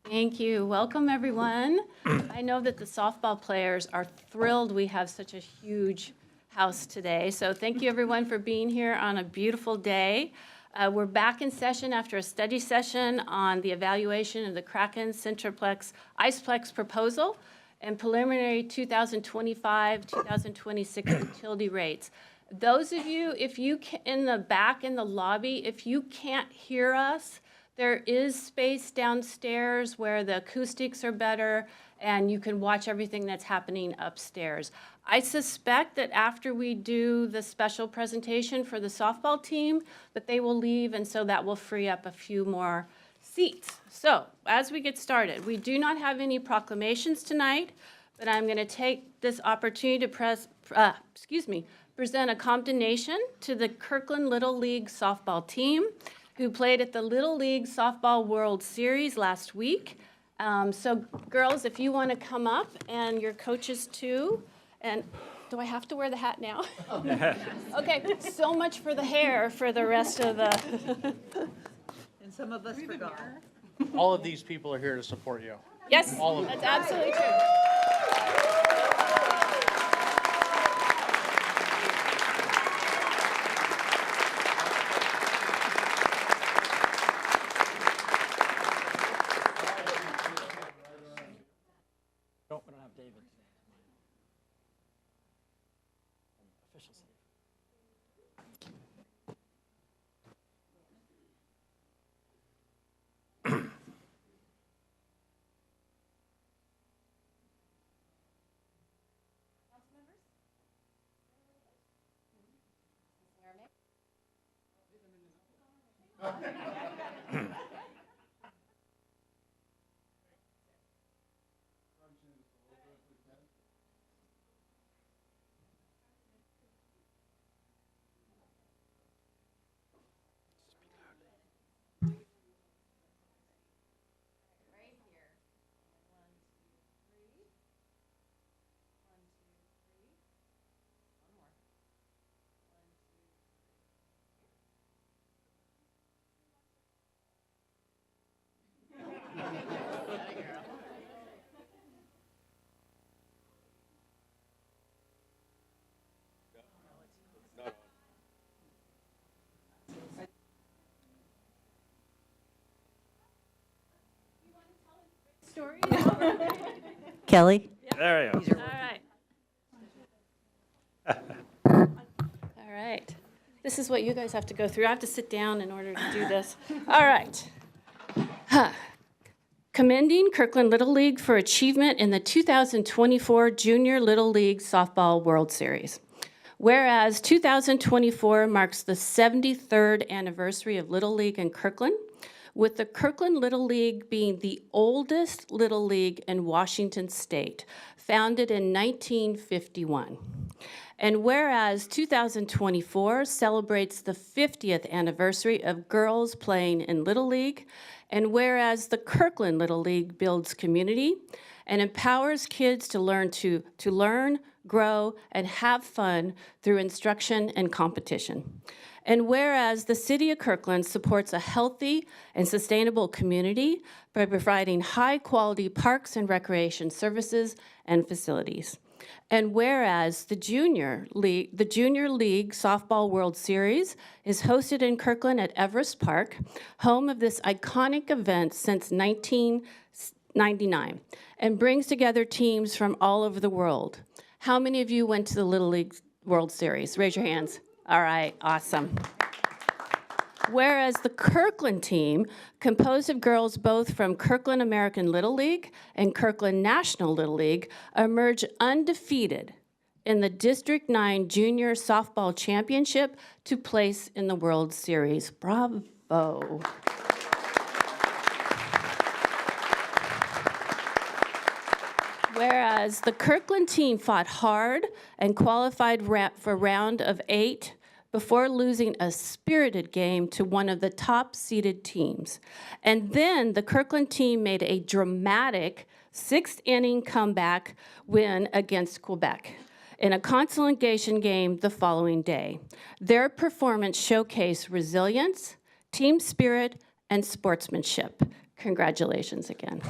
Thank you. Welcome, everyone. I know that the softball players are thrilled we have such a huge house today. So thank you, everyone, for being here on a beautiful day. We're back in session after a study session on the evaluation of the Kraken Centraplex Iceplex proposal and preliminary 2025-2026 utility rates. Those of you, if you in the back in the lobby, if you can't hear us, there is space downstairs where the acoustics are better and you can watch everything that's happening upstairs. I suspect that after we do the special presentation for the softball team, that they will leave, and so that will free up a few more seats. So as we get started, we do not have any proclamations tonight, but I'm going to take this opportunity to present a commendation to the Kirkland Little League softball team, who played at the Little League Softball World Series last week. So girls, if you want to come up, and your coaches too. And do I have to wear the hat now? Okay, so much for the hair for the rest of the. And some of us forgot. All of these people are here to support you. Yes, All of them. that's absolutely true. We don't have David today. Official save. Story. Kelly? There you go. All right. This is what you guys have to go through. I have to sit down in order to do this. All right. Commending Kirkland Little League for achievement in the 2024 Junior Little League Softball World Series. Whereas 2024 marks the 73rd anniversary of Little League in Kirkland, with the Kirkland Little League being the oldest Little League in Washington State, founded in 1951. And whereas 2024 celebrates the 50th anniversary of girls playing in Little League, and whereas the Kirkland Little League builds community and empowers kids to learn, grow, and have fun through instruction and competition. And whereas the City of Kirkland supports a healthy and sustainable community by providing high-quality parks and recreation services and facilities. And whereas the Junior League Softball World Series is hosted in Kirkland at Everest Park, home of this iconic event since 1999, and brings together teams from all over the world. How many of you went to the Little League World Series? Raise your hands. All right, awesome. Whereas the Kirkland team, composed of girls both from Kirkland American Little League and Kirkland National Little League, emerged undefeated in the District 9 Junior Softball Championship to place in the World Series. Bravo. Whereas the Kirkland team fought hard and qualified for round of 8 before losing a spirited game to one of the top-seeded teams. And then the Kirkland team made a dramatic 6th-inning comeback win against Quebec in a consolation game the following day. Their performance showcased resilience, team spirit, and sportsmanship. Congratulations again.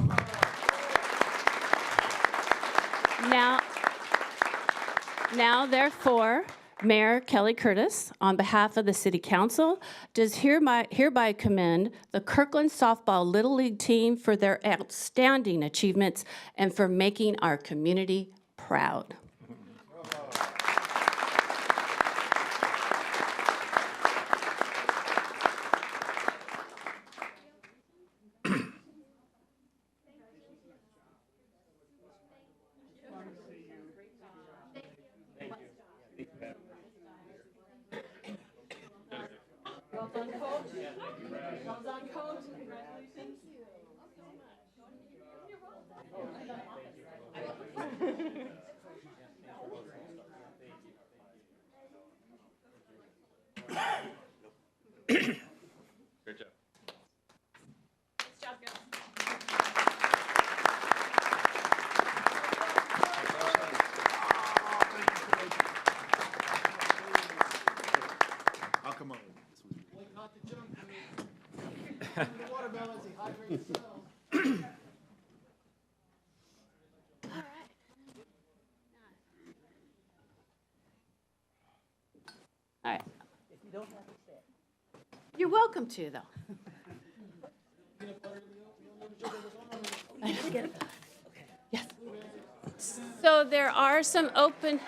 Now, therefore, Mayor Kelly Curtis, on behalf of the City Council, does hereby commend the Kirkland Softball Little League team for their outstanding achievements and for making our community proud. Great job. I'll come over. All right. You're welcome to, though. Yes. So there are some open.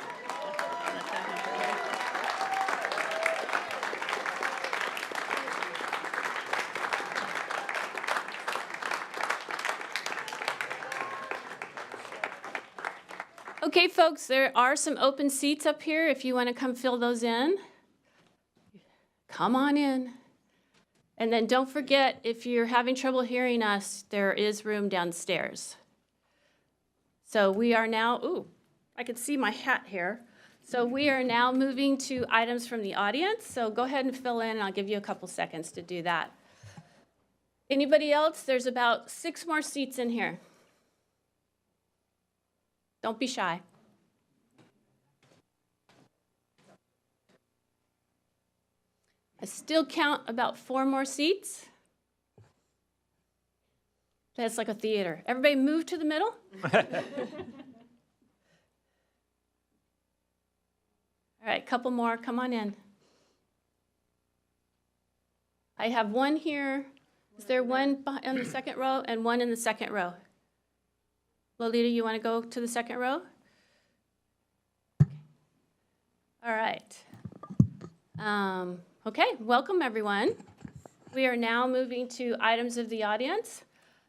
Okay, folks, there are some open seats up here if you want to come fill those in. Come on in. And then don't forget, if you're having trouble hearing us, there is room downstairs. So we are now, ooh, I can see my hat here. So we are now moving to items from the audience. So go ahead and fill in, and I'll give you a couple seconds to do that. Anybody else? There's about 6 more seats in here. Don't be shy. I still count about 4 more seats. That's like a theater. Everybody move to the middle. All right, couple more. Come on in. I have one here. Is there one in the second row and one in the second row? Lolita, you want to go to the second row? All right. Okay, welcome everyone. We are now moving to items of the audience.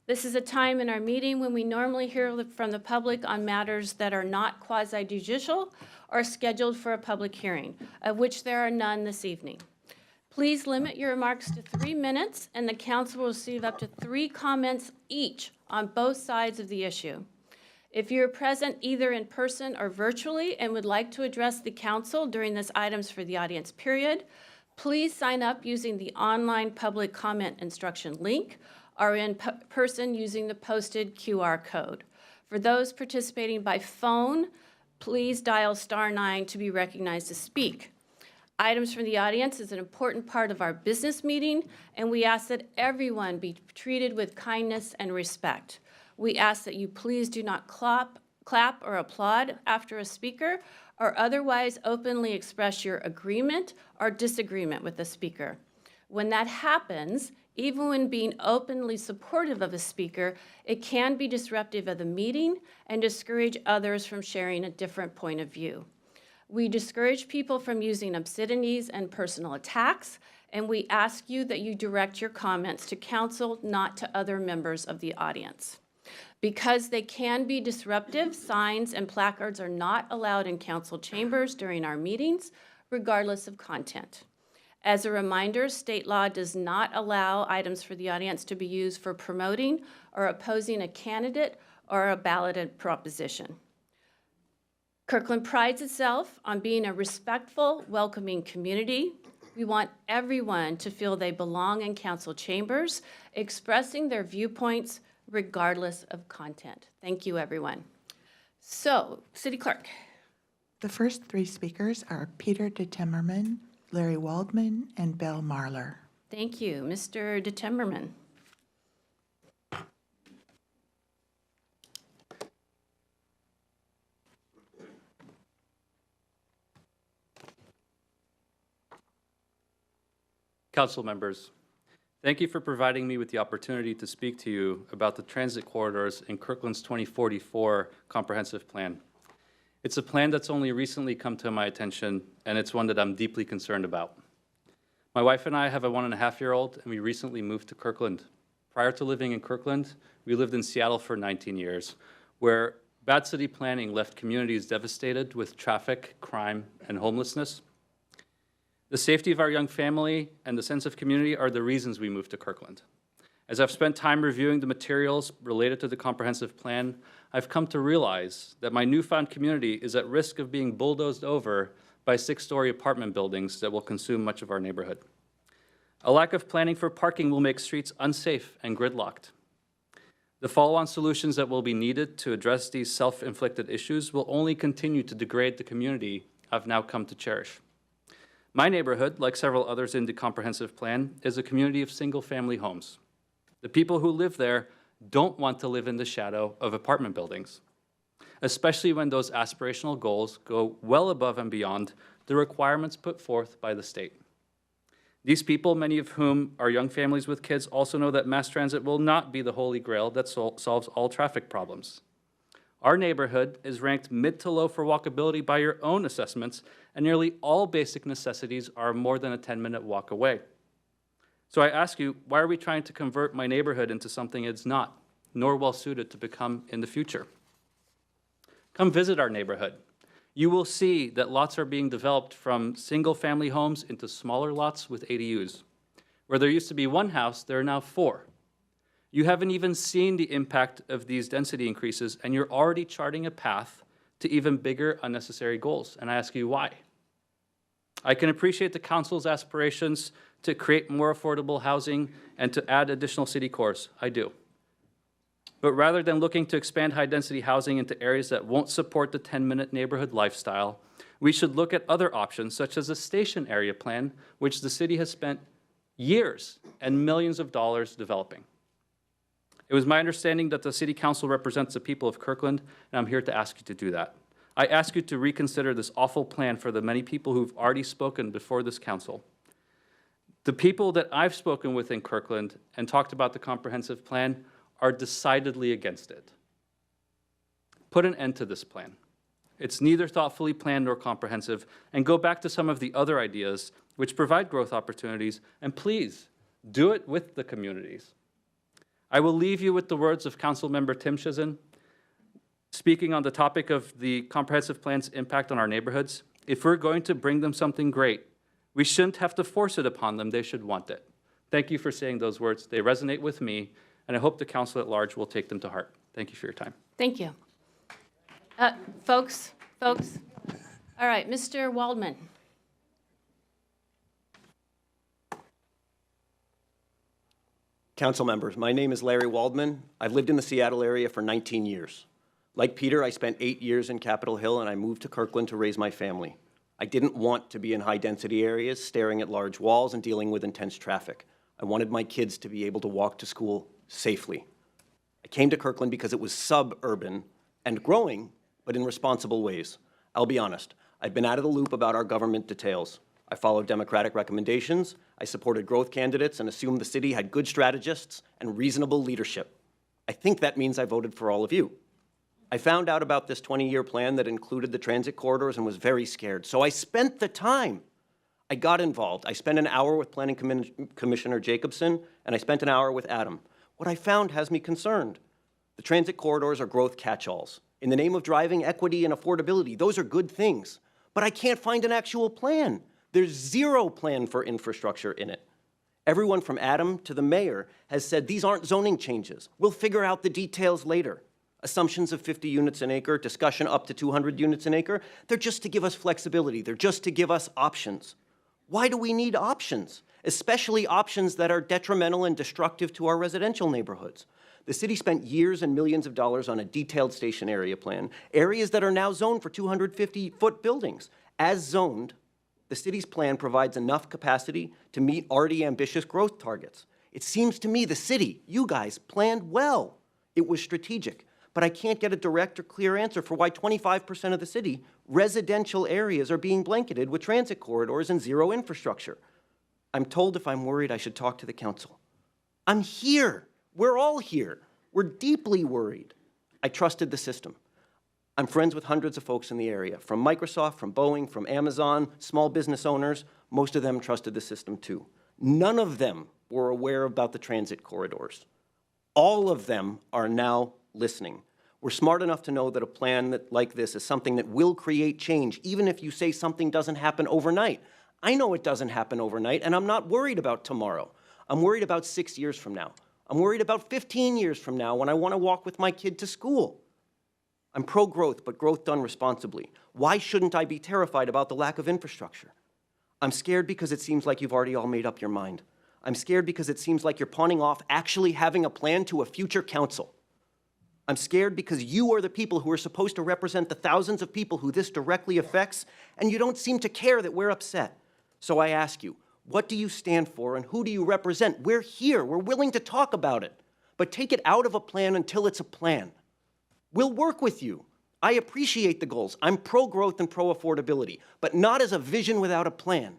This is a time in our meeting when we normally hear from the public on matters that are not quasi-judicial or scheduled for a public hearing, of which there are none this evening. Please limit your remarks to 3 minutes, and the council will receive up to 3 comments each on both sides of the issue. If you're present either in person or virtually and would like to address the council during this items for the audience period, please sign up using the online public comment instruction link or in person using the posted QR code. For those participating by phone, please dial *9 to be recognized to speak. Items from the audience is an important part of our business meeting, and we ask that everyone be treated with kindness and respect. We ask that you please do not clap or applaud after a speaker or otherwise openly express your agreement or disagreement with the speaker. When that happens, even when being openly supportive of a speaker, it can be disruptive of the meeting and discourage others from sharing a different point of view. We discourage people from using obscenities and personal attacks, and we ask you that you direct your comments to council, not to other members of the audience. Because they can be disruptive, signs and placards are not allowed in council chambers during our meetings, regardless of content. As a reminder, state law does not allow items for the audience to be used for promoting or opposing a candidate or a balloted proposition. Kirkland prides itself on being a respectful, welcoming community. We want everyone to feel they belong in council chambers, expressing their viewpoints regardless of content. Thank you, everyone. So, City Clerk. The first 3 speakers are Peter DeTimmerman, Larry Waldman, and Belle Marler. Thank you. Mr. DeTimmerman. Council members, thank you for providing me with the opportunity to speak to you about the transit corridors in Kirkland's 2044 comprehensive plan. It's a plan that's only recently come to my attention, and it's one that I'm deeply concerned about. My wife and I have a 1.5-year-old, and we recently moved to Kirkland. Prior to living in Kirkland, we lived in Seattle for 19 years, where bad city planning left communities devastated with traffic, crime, and homelessness. The safety of our young family and the sense of community are the reasons we moved to Kirkland. As I've spent time reviewing the materials related to the comprehensive plan, I've come to realize that my newfound community is at risk of being bulldozed over by 6-story apartment buildings that will consume much of our neighborhood. A lack of planning for parking will make streets unsafe and gridlocked. The follow-on solutions that will be needed to address these self-inflicted issues will only continue to degrade the community I've now come to cherish. My neighborhood, like several others in the comprehensive plan, is a community of single-family homes. The people who live there don't want to live in the shadow of apartment buildings, especially when those aspirational goals go well above and beyond the requirements put forth by the state. These people, many of whom are young families with kids, also know that mass transit will not be the holy grail that solves all traffic problems. Our neighborhood is ranked mid to low for walkability by your own assessments, and nearly all basic necessities are more than a 10-minute walk away. So I ask you, why are we trying to convert my neighborhood into something it's not, nor well-suited to become in the future? Come visit our neighborhood. You will see that lots are being developed from single-family homes into smaller lots with ADUs. Where there used to be 1 house, there are now 4. You haven't even seen the impact of these density increases, and you're already charting a path to even bigger unnecessary goals. And I ask you why. I can appreciate the council's aspirations to create more affordable housing and to add additional city cores. I do. But rather than looking to expand high-density housing into areas that won't support the 10-minute neighborhood lifestyle, we should look at other options, such as a station area plan, which the city has spent years and millions of dollars developing. It was my understanding that the City Council represents the people of Kirkland, and I'm here to ask you to do that. I ask you to reconsider this awful plan for the many people who've already spoken before this council. The people that I've spoken with in Kirkland and talked about the comprehensive plan are decidedly against it. Put an end to this plan. It's neither thoughtfully planned nor comprehensive, and go back to some of the other ideas which provide growth opportunities, and please, do it with the communities. I will leave you with the words of Councilmember Tim Shizin, speaking on the topic of the comprehensive plan's impact on our neighborhoods. If we're going to bring them something great, we shouldn't have to force it upon them. They should want it. Thank you for saying those words. They resonate with me, and I hope the council at large will take them to heart. Thank you for your time. Thank you. Folks. All right, Mr. Waldman. Council members, my name is Larry Waldman. I've lived in the Seattle area for 19 years. Like Peter, I spent 8 years in Capitol Hill, and I moved to Kirkland to raise my family. I didn't want to be in high-density areas, staring at large walls and dealing with intense traffic. I wanted my kids to be able to walk to school safely. I came to Kirkland because it was suburban and growing, but in responsible ways. I'll be honest, I've been out of the loop about our government details. I followed Democratic recommendations, I supported growth candidates, and assumed the city had good strategists and reasonable leadership. I think that means I voted for all of you. I found out about this 20-year plan that included the transit corridors and was very scared, so I spent the time. I got involved. I spent an hour with Planning Commissioner Jacobson, and I spent an hour with Adam. What I found has me concerned. The transit corridors are growth catch-alls. In the name of driving equity and affordability, those are good things. But I can't find an actual plan. There's zero plan for infrastructure in it. Everyone from Adam to the mayor has said these aren't zoning changes. We'll figure out the details later. Assumptions of 50 units an acre, discussion up to 200 units an acre, they're just to give us flexibility. They're just to give us options. Why do we need options? Especially options that are detrimental and destructive to our residential neighborhoods. The city spent years and millions of dollars on a detailed station area plan, areas that are now zoned for 250-foot buildings. As zoned, the city's plan provides enough capacity to meet already ambitious growth targets. It seems to me the city, you guys, planned well. It was strategic. But I can't get a direct or clear answer for why 25% of the city, residential areas, are being blanketed with transit corridors and zero infrastructure. I'm told if I'm worried, I should talk to the council. I'm here. We're all here. We're deeply worried. I trusted the system. I'm friends with hundreds of folks in the area, from Microsoft, from Boeing, from Amazon, small business owners. Most of them trusted the system too. None of them were aware about the transit corridors. All of them are now listening. We're smart enough to know that a plan like this is something that will create change, even if you say something doesn't happen overnight. I know it doesn't happen overnight, and I'm not worried about tomorrow. I'm worried about 6 years from now. I'm worried about 15 years from now when I want to walk with my kid to school. I'm pro-growth, but growth done responsibly. Why shouldn't I be terrified about the lack of infrastructure? I'm scared because it seems like you've already all made up your mind. I'm scared because it seems like you're pawning off actually having a plan to a future council. I'm scared because you are the people who are supposed to represent the thousands of people who this directly affects, and you don't seem to care that we're upset. So I ask you, what do you stand for and who do you represent? We're here. We're willing to talk about it. But take it out of a plan until it's a plan. We'll work with you. I appreciate the goals. I'm pro-growth and pro-affordability, but not as a vision without a plan.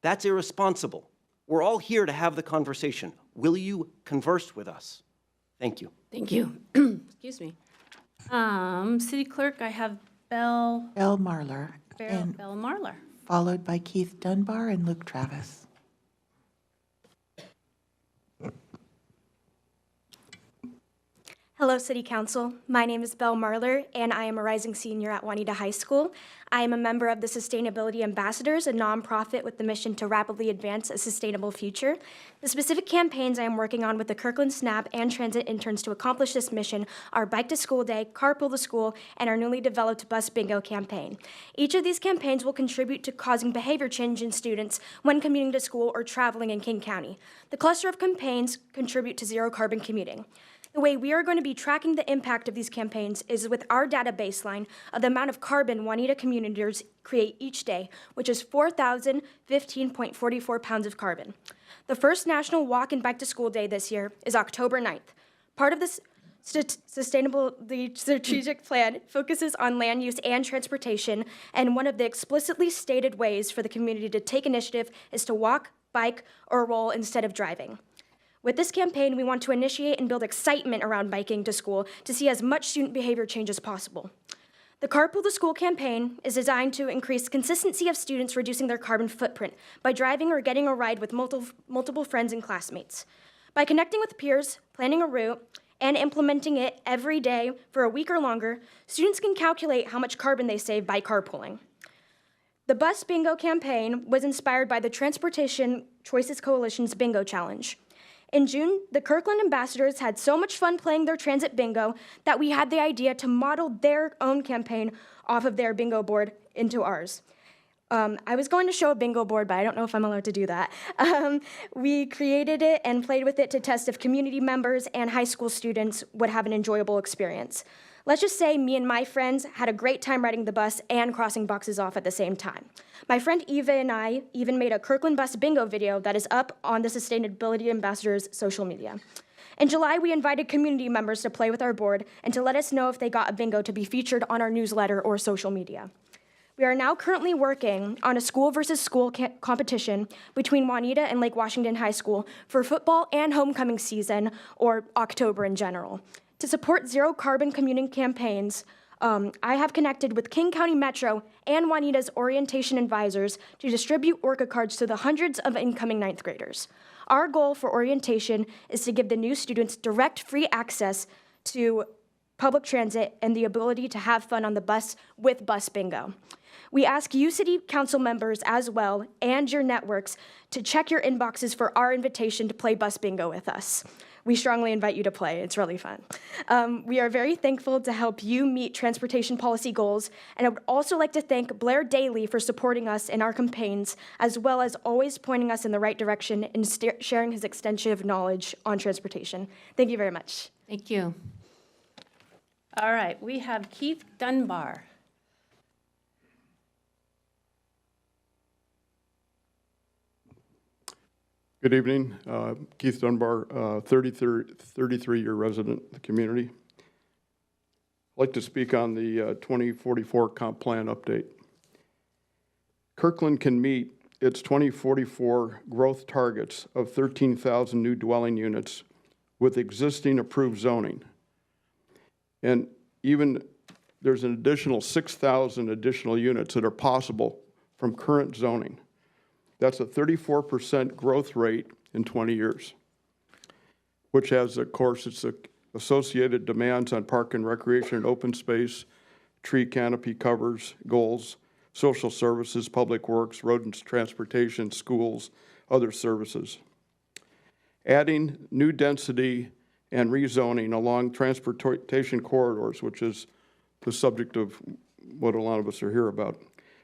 That's irresponsible. We're all here to have the conversation. Will you converse with us? Thank you. Thank you. Excuse me. City Clerk, I have Belle Marlar, and Marlar. followed by Keith Dunbar and Luke Travis. Hello, City Council. My name is Belle Marlar, and I am a rising senior at Juanita High School. I am a member of the Sustainability Ambassadors, a nonprofit with the mission to rapidly advance a sustainable future. The specific campaigns I am working on with the Kirkland SNAP and transit interns to accomplish this mission are Bike to School Day, Carpool to School, and our newly developed Bus Bingo campaign. Each of these campaigns will contribute to causing behavior change in students when commuting to school or traveling in King County. The cluster of campaigns contribute to zero carbon commuting. The way we are going to be tracking the impact of these campaigns is with our data baseline of the amount of carbon Juanita commuters create each day, which is 4,015.44 pounds of carbon. The first National Walk and Bike to School Day this year is October 9th. Part of this the strategic plan focuses on land use and transportation, and one of the explicitly stated ways for the community to take initiative is to walk, bike, or roll instead of driving. With this campaign, we want to initiate and build excitement around biking to school to see as much student behavior change as possible. The Carpool to School campaign is designed to increase consistency of students reducing their carbon footprint by driving or getting a ride with multiple friends and classmates. By connecting with peers, planning a route, and implementing it every day for a week or longer, students can calculate how much carbon they save by carpooling. The Bus Bingo campaign was inspired by the Transportation Choices Coalition's Bingo Challenge. In June, the Kirkland ambassadors had so much fun playing their transit bingo that we had the idea to model their own campaign off of their bingo board into ours. I was going to show a bingo board, but I don't know if I'm allowed to do that. We created it and played with it to test if community members and high school students would have an enjoyable experience. Let's just say me and my friends had a great time riding the bus and crossing boxes off at the same time. My friend Eva and I even made a Kirkland Bus Bingo video that is up on the Sustainability Ambassadors' social media. In July, we invited community members to play with our board and to let us know if they got a bingo to be featured on our newsletter or social media. We are now currently working on a school versus school competition between Juanita and Lake Washington High School for football and homecoming season, or October in general. To support zero carbon commuting campaigns, I have connected with King County Metro and Juanita's orientation advisors to distribute Orca cards to the hundreds of incoming ninth graders. Our goal for orientation is to give the new students direct free access to public transit and the ability to have fun on the bus with Bus Bingo. We ask you city council members as well and your networks to check your inboxes for our invitation to play Bus Bingo with us. We strongly invite you to play. It's really fun. We are very thankful to help you meet transportation policy goals, and I would also like to thank Blair Daly for supporting us in our campaigns, as well as always pointing us in the right direction and sharing his extensive knowledge on transportation. Thank you very much. Thank you. All right, we have Keith Dunbar. Good evening. Keith Dunbar, 33-year resident of the community. I'd like to speak on the 2044 comp plan update. Kirkland can meet its 2044 growth targets of 13,000 new dwelling units with existing approved zoning. And even there's an additional 6,000 additional units that are possible from current zoning. That's a 34% growth rate in 20 years, which has, of course, its associated demands on park and recreation and open space, tree canopy covers, goals, social services, public works, road and transportation, schools, other services. Adding new density and rezoning along transportation corridors, which is the subject of what a lot of us are here about,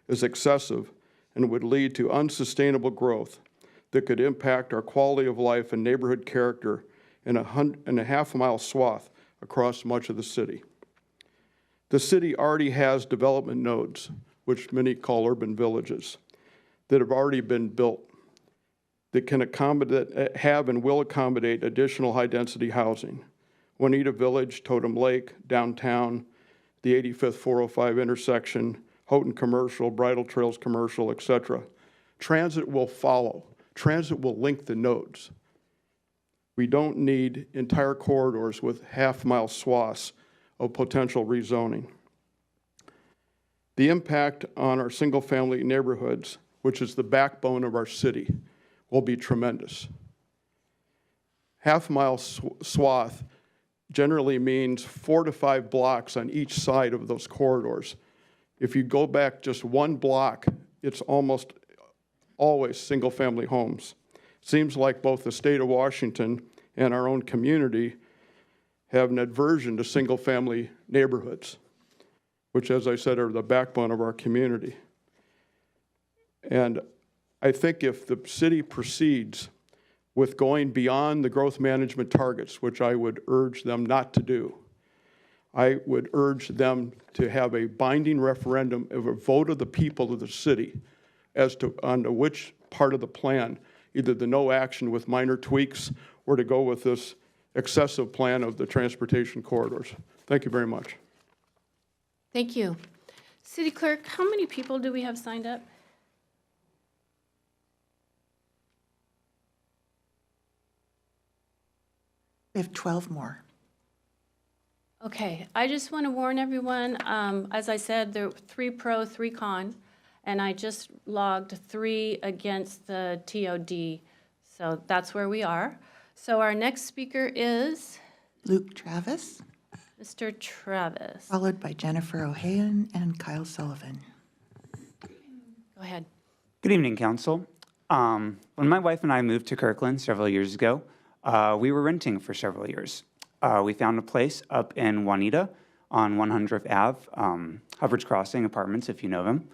is excessive and would lead to unsustainable growth that could impact our quality of life and neighborhood character in a half-mile swath across much of the city. The city already has development nodes, which many call urban villages, that have already been built, that can accommodate, have and will accommodate additional high-density housing. Juanita Village, Totem Lake, downtown, the 85th 405 intersection, Houghton Commercial, Bridle Trails Commercial, etc. Transit will follow. Transit will link the nodes. We don't need entire corridors with half-mile swaths of potential rezoning. The impact on our single-family neighborhoods, which is the backbone of our city, will be tremendous. Half-mile swath generally means 4 to 5 blocks on each side of those corridors. If you go back just one block, it's almost always single-family homes. Seems like both the state of Washington and our own community have an aversion to single-family neighborhoods, which, as I said, are the backbone of our community. And I think if the city proceeds with going beyond the growth management targets, which I would urge them not to do, I would urge them to have a binding referendum of a vote of the people of the city as to on which part of the plan, either the no action with minor tweaks or to go with this excessive plan of the transportation corridors. Thank you very much. Thank you. City Clerk, how many people do we have signed up? We have 12 more. Okay, I just want to warn everyone, as I said, there were 3 pro, 3 con, and I just logged 3 against the TOD. So that's where we are. So our next speaker is Luke Travis, Mr. Travis. followed by Jennifer O'Hayan and Kyle Sullivan. Go ahead. Good evening, Council. When my wife and I moved to Kirkland several years ago, we were renting for several years. We found a place up in Juanita on 100th Ave, Hubbard's Crossing Apartments, if you know them.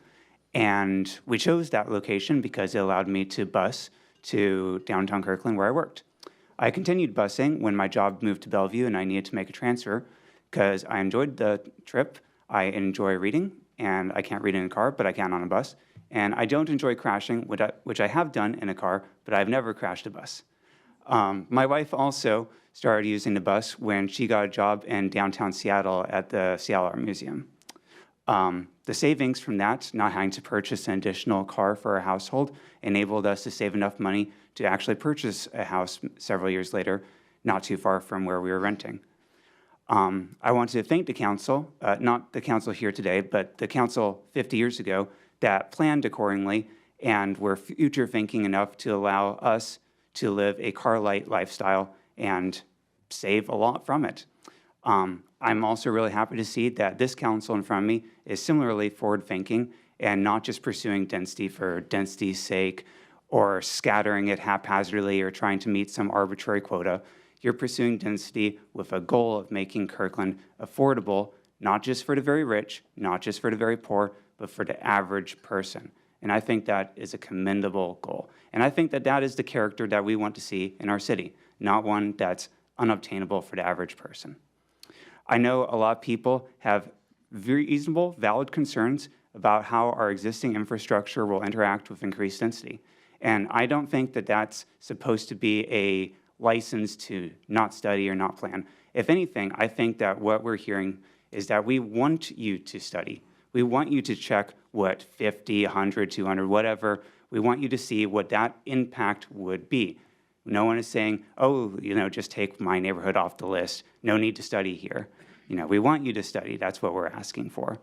And we chose that location because it allowed me to bus to downtown Kirkland where I worked. I continued busing when my job moved to Bellevue and I needed to make a transfer because I enjoyed the trip. I enjoy reading, and I can't read in a car, but I can on a bus. And I don't enjoy crashing, which I have done in a car, but I've never crashed a bus. My wife also started using the bus when she got a job in downtown Seattle at the Seattle Art Museum. The savings from that, not having to purchase an additional car for our household, enabled us to save enough money to actually purchase a house several years later, not too far from where we were renting. I want to thank the council, not the council here today, but the council 50 years ago that planned accordingly and were future thinking enough to allow us to live a car-light lifestyle and save a lot from it. I'm also really happy to see that this council in front of me is similarly forward-thinking and not just pursuing density for density's sake or scattering it haphazardly or trying to meet some arbitrary quota. You're pursuing density with a goal of making Kirkland affordable, not just for the very rich, not just for the very poor, but for the average person. And I think that is a commendable goal. And I think that that is the character that we want to see in our city, not one that's unobtainable for the average person. I know a lot of people have very reasonable, valid concerns about how our existing infrastructure will interact with increased density. And I don't think that that's supposed to be a license to not study or not plan. If anything, I think that what we're hearing is that we want you to study. We want you to check what 50, 100, 200, whatever We want you to see what that impact would be. No one is saying, oh, just take my neighborhood off the list. No need to study here. We want you to study. That's what we're asking for.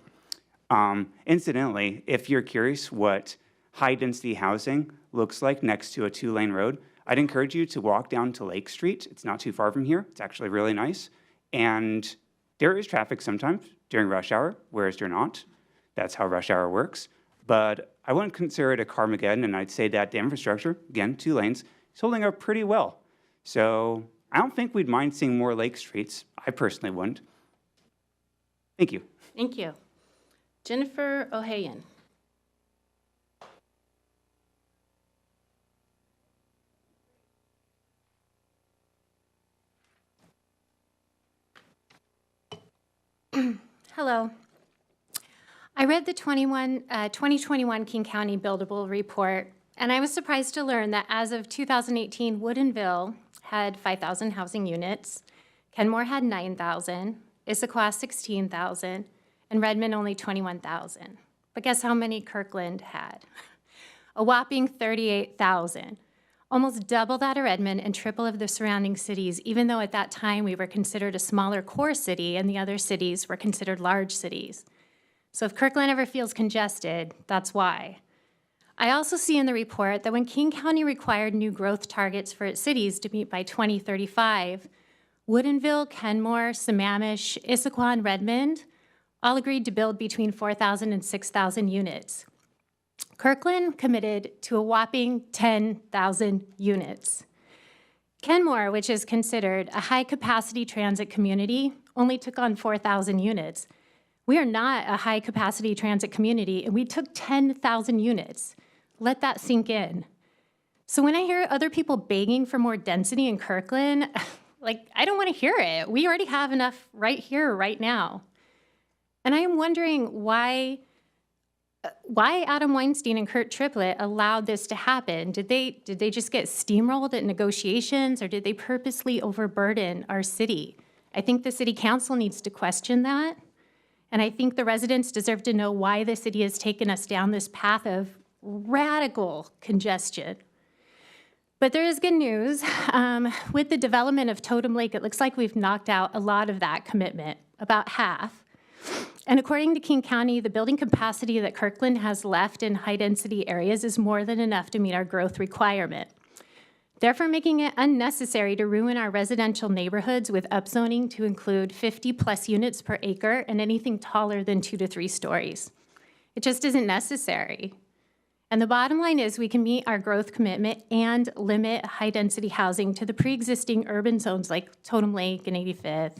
Incidentally, if you're curious what high-density housing looks like next to a 2-lane road, I'd encourage you to walk down to Lake Street. It's not too far from here. It's actually really nice. And there is traffic sometimes during rush hour, whereas there not. That's how rush hour works. But I wouldn't consider it a Carmageddon, and I'd say that the infrastructure, again, 2 lanes, is holding up pretty well. So I don't think we'd mind seeing more Lake Streets. I personally wouldn't. Thank you. Thank you. Jennifer Ohayon. Hello. I read the 2021 King County Buildable Report, and I was surprised to learn that as of 2018, Woodinville had 5,000 housing units, Kenmore had 9,000, Issaquah 16,000, and Redmond only 21,000. But guess how many Kirkland had? A whopping 38,000. Almost double that of Redmond and triple of the surrounding cities, even though at that time we were considered a smaller core city and the other cities were considered large cities. So if Kirkland ever feels congested, that's why. I also see in the report that when King County required new growth targets for its cities to meet by 2035, Woodinville, Kenmore, Sammamish, Issaquah, and Redmond all agreed to build between 4,000 and 6,000 units. Kirkland committed to a whopping 10,000 units. Kenmore, which is considered a high-capacity transit community, only took on 4,000 units. We are not a high-capacity transit community, and we took 10,000 units. Let that sink in. So when I hear other people begging for more density in Kirkland, I don't want to hear it. We already have enough right here, right now. And I am wondering why Adam Weinstein and Kurt Triplett allowed this to happen. Did they just get steamrolled at negotiations, or did they purposely overburden our city? I think the city council needs to question that. And I think the residents deserve to know why the city has taken us down this path of radical congestion. But there is good news. With the development of Totem Lake, it looks like we've knocked out a lot of that commitment, about half. And according to King County, the building capacity that Kirkland has left in high-density areas is more than enough to meet our growth requirement, therefore making it unnecessary to ruin our residential neighborhoods with upzoning to include 50-plus units per acre and anything taller than 2 to 3 stories. It just isn't necessary. And the bottom line is we can meet our growth commitment and limit high-density housing to the pre-existing urban zones like Totem Lake and 85th.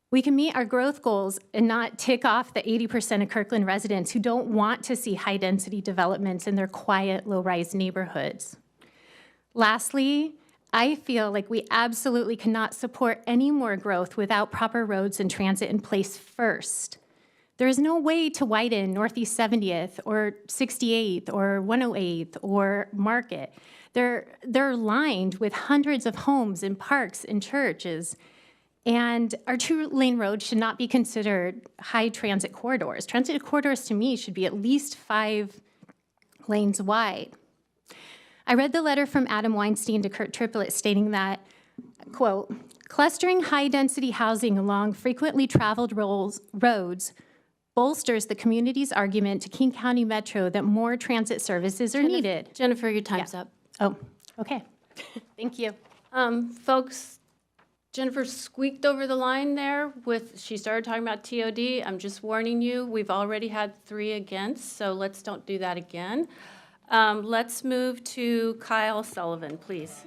We can meet our growth goals and not tick off the 80% of Kirkland residents who don't want to see high-density developments in their quiet, low-rise neighborhoods. Lastly, I feel like we absolutely cannot support any more growth without proper roads and transit in place first. There is no way to widen Northeast 70th or 68th or 108th or Market. They're lined with hundreds of homes and parks and churches. And our 2-lane roads should not be considered high transit corridors. Transit corridors, to me, should be at least 5 lanes wide. I read the letter from Adam Weinstein to Kurt Triplett stating that, quote, clustering high-density housing along frequently traveled roads bolsters the community's argument to King County Metro that more transit services are needed. Jennifer, your time's up. Oh, okay. Thank you. Folks, Jennifer squeaked over the line there she started talking about TOD. I'm just warning you, we've already had 3 against, so let's don't do that again. Let's move to Kyle Sullivan, please.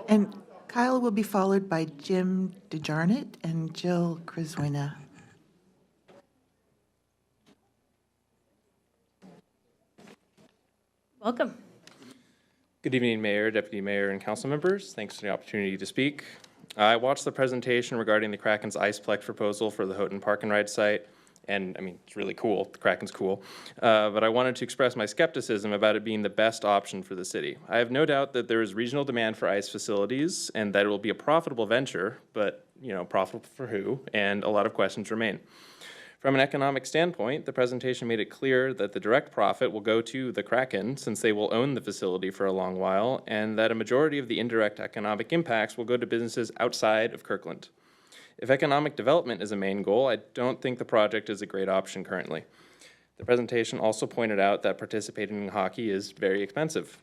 And Kyle will be followed by Jim DeJarnett and Jill Krizoina. Welcome. Good evening, Mayor, Deputy Mayor, and council members. Thanks for the opportunity to speak. I watched the presentation regarding the Kraken's Iceplex proposal for the Houghton Park and Ride site, and I mean, it's really cool. The Kraken's cool. But I wanted to express my skepticism about it being the best option for the city. I have no doubt that there is regional demand for ice facilities and that it will be a profitable venture, but, profitable for who? And a lot of questions remain. From an economic standpoint, the presentation made it clear that the direct profit will go to the Kraken since they will own the facility for a long while, and that a majority of the indirect economic impacts will go to businesses outside of Kirkland. If economic development is a main goal, I don't think the project is a great option currently. The presentation also pointed out that participating in hockey is very expensive.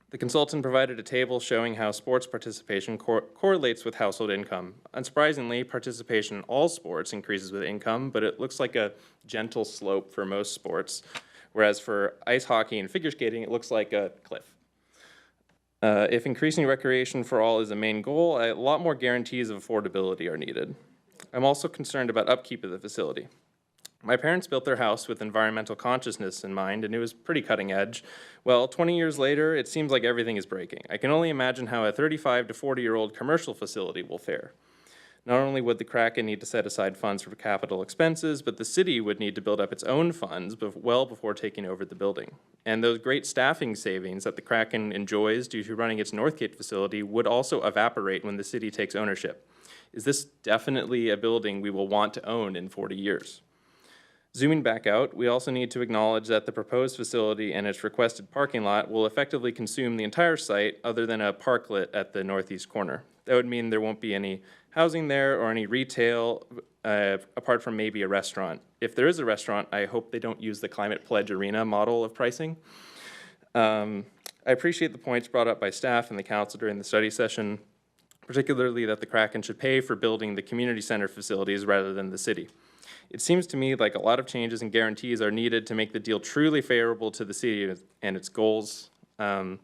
The consultant provided a table showing how sports participation correlates with household income. Unsurprisingly, participation in all sports increases with income, but it looks like a gentle slope for most sports, whereas for ice hockey and figure skating, it looks like a cliff. If increasing recreation for all is a main goal, a lot more guarantees of affordability are needed. I'm also concerned about upkeep of the facility. My parents built their house with environmental consciousness in mind, and it was pretty cutting edge. Well, 20 years later, it seems like everything is breaking. I can only imagine how a 35 to 40-year-old commercial facility will fare. Not only would the Kraken need to set aside funds for capital expenses, but the city would need to build up its own funds well before taking over the building. And those great staffing savings that the Kraken enjoys due to running its Northgate facility would also evaporate when the city takes ownership. Is this definitely a building we will want to own in 40 years? Zooming back out, we also need to acknowledge that the proposed facility and its requested parking lot will effectively consume the entire site other than a parklet at the northeast corner. That would mean there won't be any housing there or any retail, apart from maybe a restaurant. If there is a restaurant, I hope they don't use the Climate Pledge Arena model of pricing. I appreciate the points brought up by staff and the council during the study session, particularly that the Kraken should pay for building the community center facilities rather than the city. It seems to me like a lot of changes and guarantees are needed to make the deal truly favorable to the city and its goals. I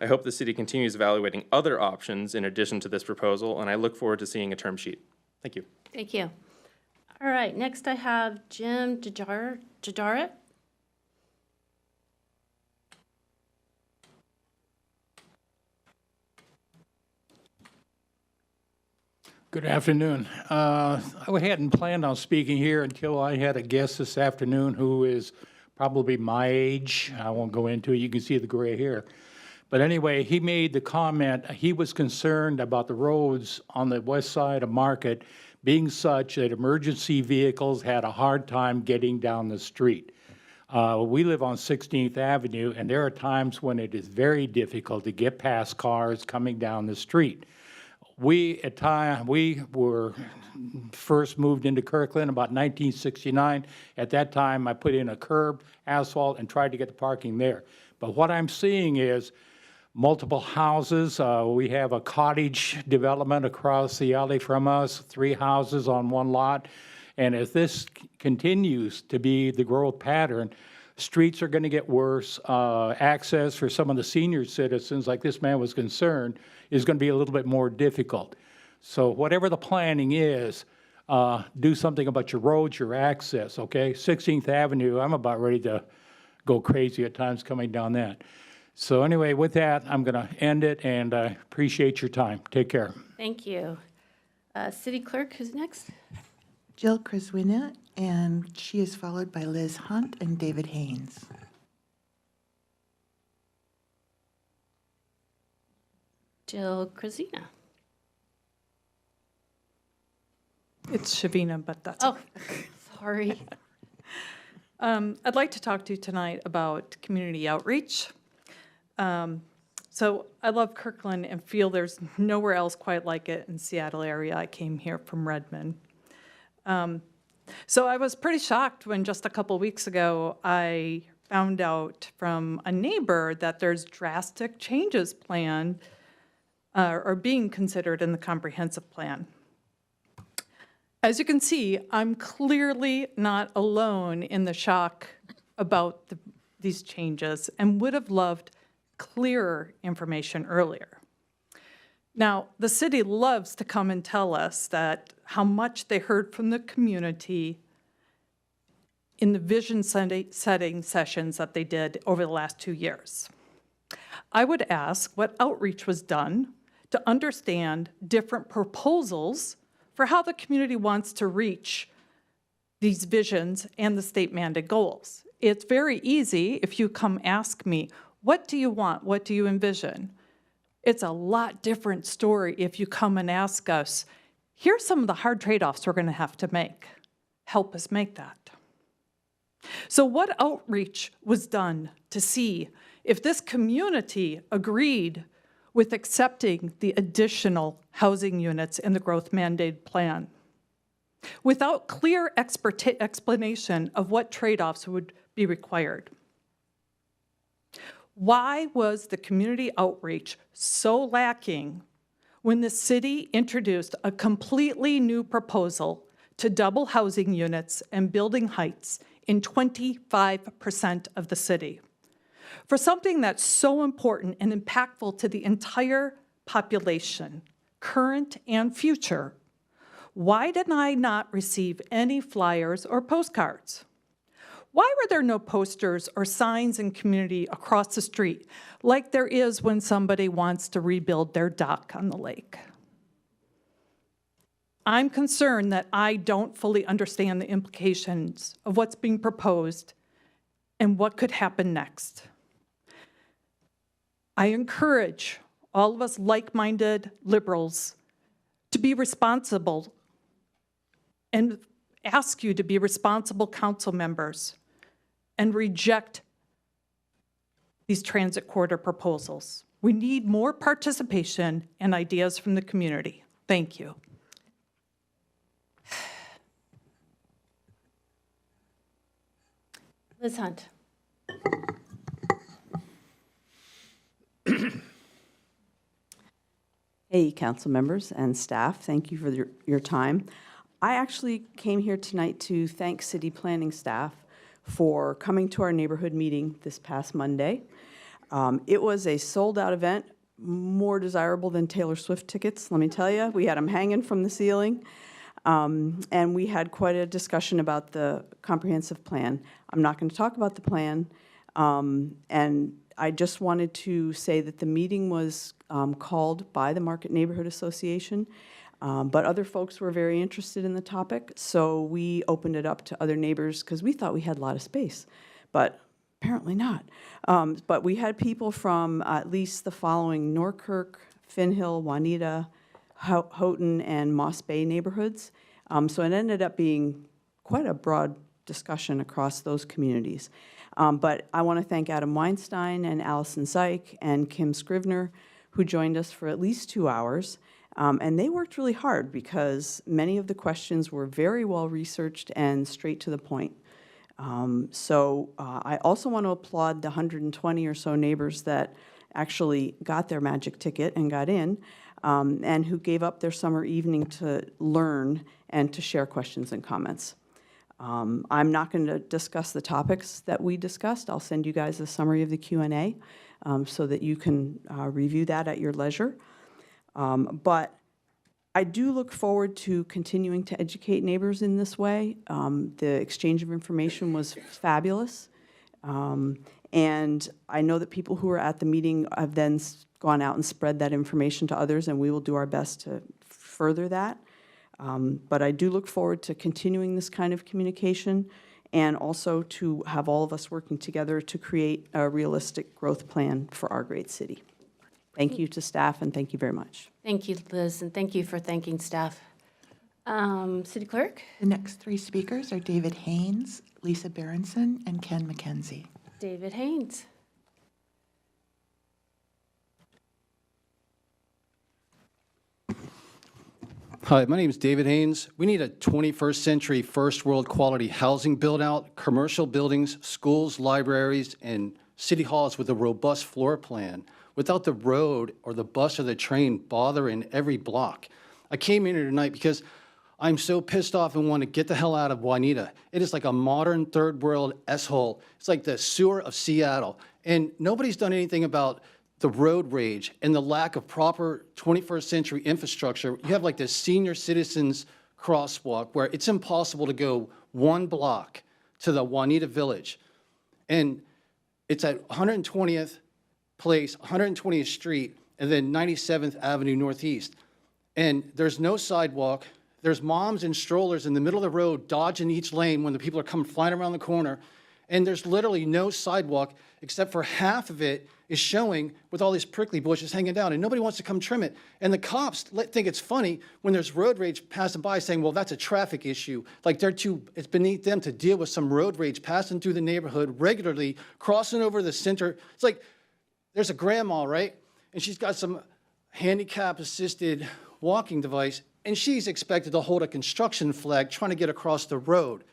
hope the city continues evaluating other options in addition to this proposal, and I look forward to seeing a term sheet. Thank you. Thank you. All right, next I have Jim Jajaret. Good afternoon. I hadn't planned on speaking here until I had a guest this afternoon who is probably my age. I won't go into it. You can see the gray hair. But anyway, he made the comment, he was concerned about the roads on the west side of Market being such that emergency vehicles had a hard time getting down the street. We live on 16th Avenue, and there are times when it is very difficult to get past cars coming down the street. We were first moved into Kirkland about 1969. At that time, I put in a curb, asphalt, and tried to get the parking there. But what I'm seeing is multiple houses. We have a cottage development across the alley from us, 3 houses on one lot. And if this continues to be the growth pattern, streets are going to get worse. Access for some of the senior citizens, like this man was concerned, is going to be a little bit more difficult. So whatever the planning is, do something about your roads, your access, okay? 16th Avenue, I'm about ready to go crazy at times coming down that. So anyway, with that, I'm going to end it, and I appreciate your time. Take care. Thank you. City Clerk, who's next? Jill Criswina, and she is followed by Liz Hunt and David Haynes. Jill Criswina. It's Shavina, but that's. Oh, sorry. I'd like to talk to you tonight about community outreach. So I love Kirkland and feel there's nowhere else quite like it in Seattle area. I came here from Redmond. So I was pretty shocked when just a couple weeks ago I found out from a neighbor that there's drastic changes planned or being considered in the comprehensive plan. As you can see, I'm clearly not alone in the shock about these changes and would have loved clearer information earlier. Now, the city loves to come and tell us that how much they heard from the community in the vision setting sessions that they did over the last 2 years. I would ask what outreach was done to understand different proposals for how the community wants to reach these visions and the state mandated goals. It's very easy if you come ask me, what do you want? What do you envision? It's a lot different story if you come and ask us, here's some of the hard trade-offs we're going to have to make. help us make that. So what outreach was done to see if this community agreed with accepting the additional housing units in the growth mandate plan? Without clear explanation of what trade-offs would be required. Why was the community outreach so lacking when the city introduced a completely new proposal to double housing units and building heights in 25% of the city? For something that's so important and impactful to the entire population, current and future, why did I not receive any flyers or postcards? Why were there no posters or signs in community across the street like there is when somebody wants to rebuild their dock on the lake? I'm concerned that I don't fully understand the implications of what's being proposed and what could happen next. I encourage all of us like-minded liberals to be responsible and ask you to be responsible council members and reject these transit corridor proposals. We need more participation and ideas from the community. Thank you. Liz Hunt. Hey, council members and staff, thank you for your time. I actually came here tonight to thank city planning staff for coming to our neighborhood meeting this past Monday. It was a sold-out event, more desirable than Taylor Swift tickets, let me tell you. We had them hanging from the ceiling, and we had quite a discussion about the comprehensive plan. I'm not going to talk about the plan, and I just wanted to say that the meeting was called by the Market Neighborhood Association, but other folks were very interested in the topic, so we opened it up to other neighbors because we thought we had a lot of space, but apparently not. But we had people from at least the following: Norkirk, Finn Hill, Juanita, Houghton, and Moss Bay neighborhoods. So it ended up being quite a broad discussion across those communities. But I want to thank Adam Weinstein and Allison Zeich and Kim Scrivener, who joined us for at least 2 hours. And they worked really hard because many of the questions were very well researched and straight to the point. I also want to applaud the 120 or so neighbors that actually got their magic ticket and got in, and who gave up their summer evening to learn and to share questions and comments. I'm not going to discuss the topics that we discussed. I'll send you guys a summary of the Q&A so that you can review that at your leisure. But I do look forward to continuing to educate neighbors in this way. The exchange of information was fabulous. And I know that people who were at the meeting have then gone out and spread that information to others, and we will do our best to further that. But I do look forward to continuing this kind of communication and also to have all of us working together to create a realistic growth plan for our great city. Thank you to staff, and thank you very much. Thank you, Liz, and thank you for thanking staff. City Clerk? The next three speakers are David Haynes, Lisa Berenson, and Ken McKenzie. David Haynes. Hi, my name is David Haynes. We need a 21st century first world quality housing build out, commercial buildings, schools, libraries, and city halls with a robust floor plan without the road or the bus or the train bothering every block. I came in here tonight because I'm so pissed off and want to get the hell out of Juanita. It is like a modern third world S-hole. It's like the sewer of Seattle. And nobody's done anything about the road rage and the lack of proper 21st century infrastructure. You have like this senior citizens crosswalk where it's impossible to go one block to the Juanita Village. And it's at 120th Place, 120th Street, and then 97th Avenue Northeast. And there's no sidewalk. There's moms and strollers in the middle of the road dodging each lane when the people are coming flying around the corner. And there's literally no sidewalk except for half of it is showing with all these prickly bushes hanging down, and nobody wants to come trim it. And the cops think it's funny when there's road rage passing by saying, well, that's a traffic issue. Like it's beneath them to deal with some road rage passing through the neighborhood regularly, crossing over the center. It's like there's a grandma, right? And she's got some handicap-assisted walking device, and she's expected to hold a construction flag trying to get across the road.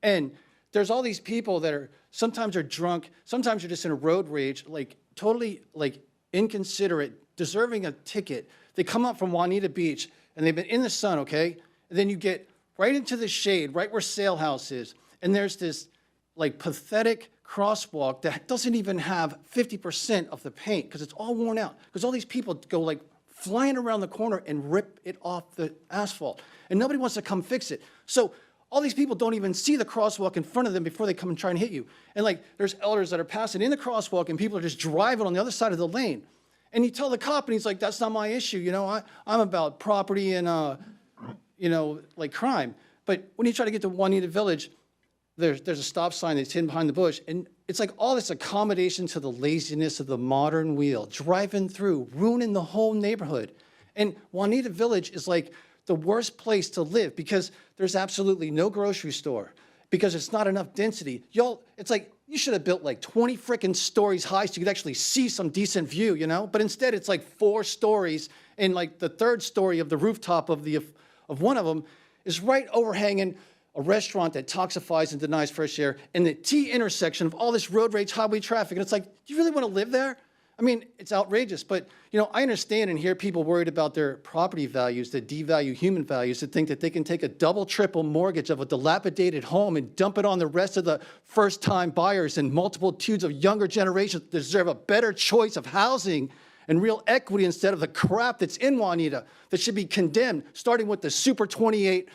And there's all these people that are, sometimes they're drunk, sometimes they're just in a road rage, like totally like inconsiderate, deserving a ticket. They come up from Juanita Beach and they've been in the sun, okay? And then you get right into the shade, right where Sail House is, and there's this like pathetic crosswalk that doesn't even have 50% of the paint because it's all worn out. Because all these people go like flying around the corner and rip it off the asphalt. And nobody wants to come fix it. So all these people don't even see the crosswalk in front of them before they come and try and hit you. And like there's elders that are passing in the crosswalk and people are just driving on the other side of the lane. And you tell the cop and he's like, that's not my issue. You know, I'm about property and, you know, like crime. But when you try to get to Juanita Village, there's a stop sign that's hidden behind the bush. And it's like all this accommodation to the laziness of the modern wheel, driving through, ruining the whole neighborhood. And Juanita Village is like the worst place to live because there's absolutely no grocery store, because it's not enough density. Y'all, it's like you should have built like 20 frickin' stories high so you could actually see some decent view, you know? But instead it's like 4 stories, and like the 3rd story of the rooftop of one of them is right overhanging a restaurant that toxifies and denies fresh air in the T intersection of all this road rage highway traffic. And it's like, do you really want to live there? I mean, it's outrageous, but you know, I understand and hear people worried about their property values that devalue human values, that think that they can take a double, triple mortgage of a dilapidated home and dump it on the rest of the first-time buyers and multitudes of younger generations that deserve a better choice of housing and real equity instead of the crap that's in Juanita that should be condemned, starting with the Super 28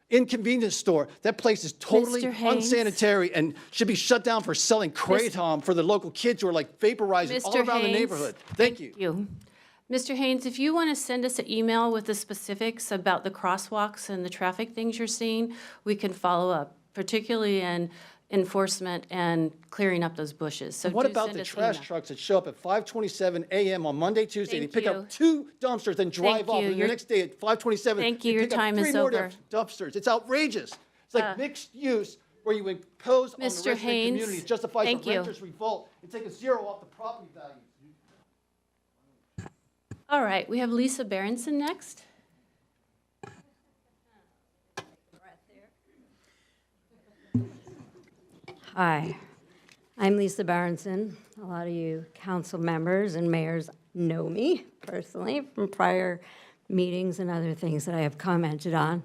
inconvenience store. That place is totally Mr. Haynes. unsanitary and should be shut down for selling kratom for the local kids who are like vaporizing all Mr. around the Haynes, neighborhood. Thank you. Mr. Haynes, if you want to send us an email with the specifics about the crosswalks and the traffic things you're seeing, we can follow up, particularly in enforcement and clearing up those bushes. So What do about send the us trash email. trucks that show up at 5:27 a.m. on Monday, Tuesday? Thank They pick you. up 2 dumpsters, then drive Thank off. you. And the Your- next day at 5:27, Thank they you. Your pick up time 3 is more over. dumpsters. It's outrageous. It's like mixed use where you impose on the Mr. resident Haynes, community justifies thank the you. renters' revolt and take a 0 off the property value. All right, we have Lisa Berenson next. Hi, I'm Lisa Berenson. A lot of you council members and mayors know me personally from prior meetings and other things that I have commented on.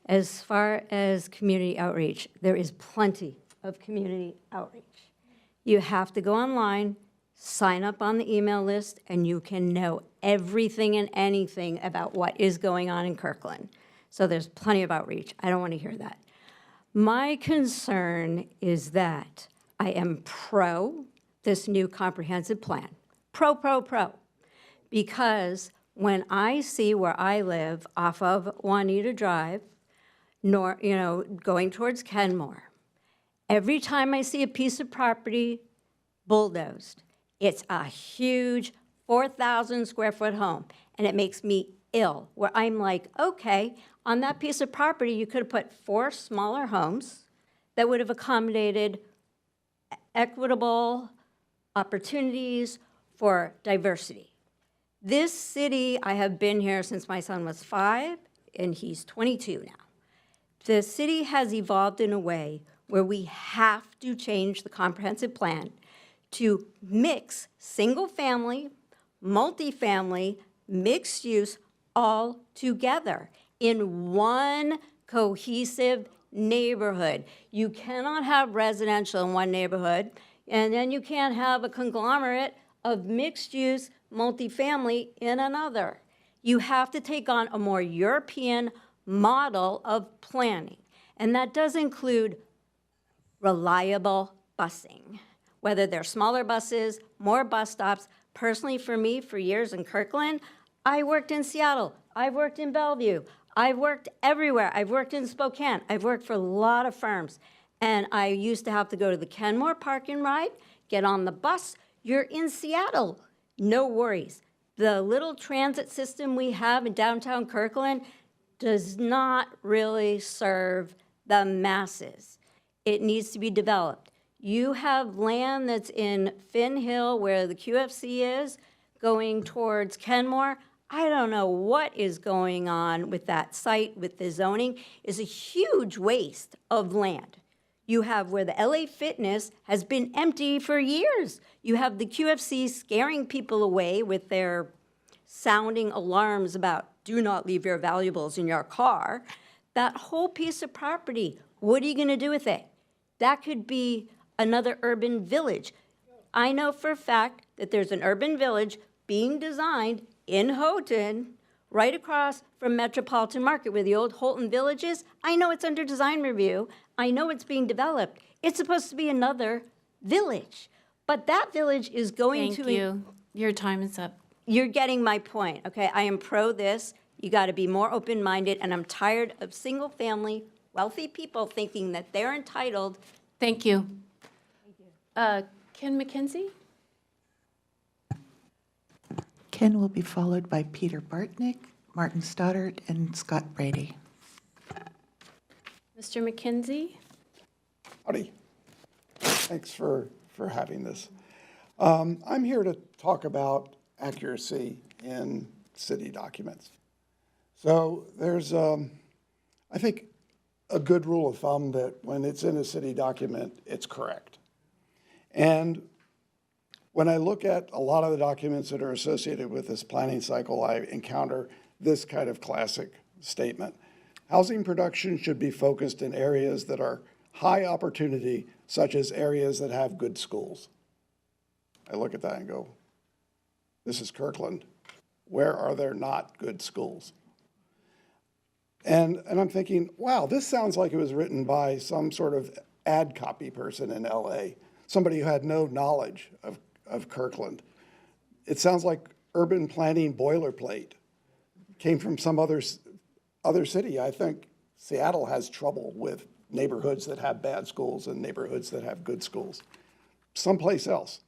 As far as community outreach, there is plenty of community outreach. You have to go online, sign up on the email list, and you can know everything and anything about what is going on in Kirkland. So there's plenty of outreach. I don't want to hear that. My concern is that I am pro this new comprehensive plan. Pro. Because when I see where I live off of Juanita Drive, going towards Kenmore, every time I see a piece of property bulldozed, it's a huge 4,000 square foot home, and it makes me ill, where I'm like, okay, on that piece of property, you could have put 4 smaller homes that would have accommodated equitable opportunities for diversity. This city, I have been here since my son was 5, and he's 22 now. The city has evolved in a way where we have to change the comprehensive plan to mix single-family, multifamily, mixed use all together in one cohesive neighborhood. You cannot have residential in one neighborhood, and then you can't have a conglomerate of mixed use multifamily in another. You have to take on a more European model of planning, and that does include reliable busing, whether they're smaller buses, more bus stops. Personally, for me, for years in Kirkland, I worked in Seattle, I've worked in Bellevue, I've worked everywhere. I've worked in Spokane, I've worked for a lot of firms. And I used to have to go to the Kenmore Park and Ride, get on the bus. You're in Seattle, no worries. The little transit system we have in downtown Kirkland does not really serve the masses. It needs to be developed. You have land that's in Finn Hill where the QFC is, going towards Kenmore. I don't know what is going on with that site, with the zoning. It's a huge waste of land. You have where the LA Fitness has been empty for years. You have the QFC scaring people away with their sounding alarms about do not leave your valuables in your car. That whole piece of property, what are you going to do with it? That could be another urban village. I know for a fact that there's an urban village being designed in Houghton, right across from Metropolitan Market where the old Holton Village is. I know it's under design review. I know it's being developed. It's supposed to be another village. But that village is going to... Thank you. Your time is up. You're getting my point, okay? I am pro this. You got to be more open-minded, and I'm tired of single-family, wealthy people thinking that they're entitled. Thank you. Ken McKenzie? Ken will be followed by Peter Bartnick, Martin Stoddard, and Scott Brady. Mr. McKenzie? Howdy. Thanks for having this. I'm here to talk about accuracy in city documents. So there's, I think, a good rule of thumb that when it's in a city document, it's correct. And when I look at a lot of the documents that are associated with this planning cycle, I encounter this kind of classic statement. Housing production should be focused in areas that are high opportunity, such as areas that have good schools. I look at that and go, this is Kirkland. Where are there not good schools? And I'm thinking, wow, this sounds like it was written by some sort of ad copy person in LA, somebody who had no knowledge of Kirkland. It sounds like urban planning boilerplate. Came from some other city. I think Seattle has trouble with neighborhoods that have bad schools and neighborhoods that have good schools. Someplace else.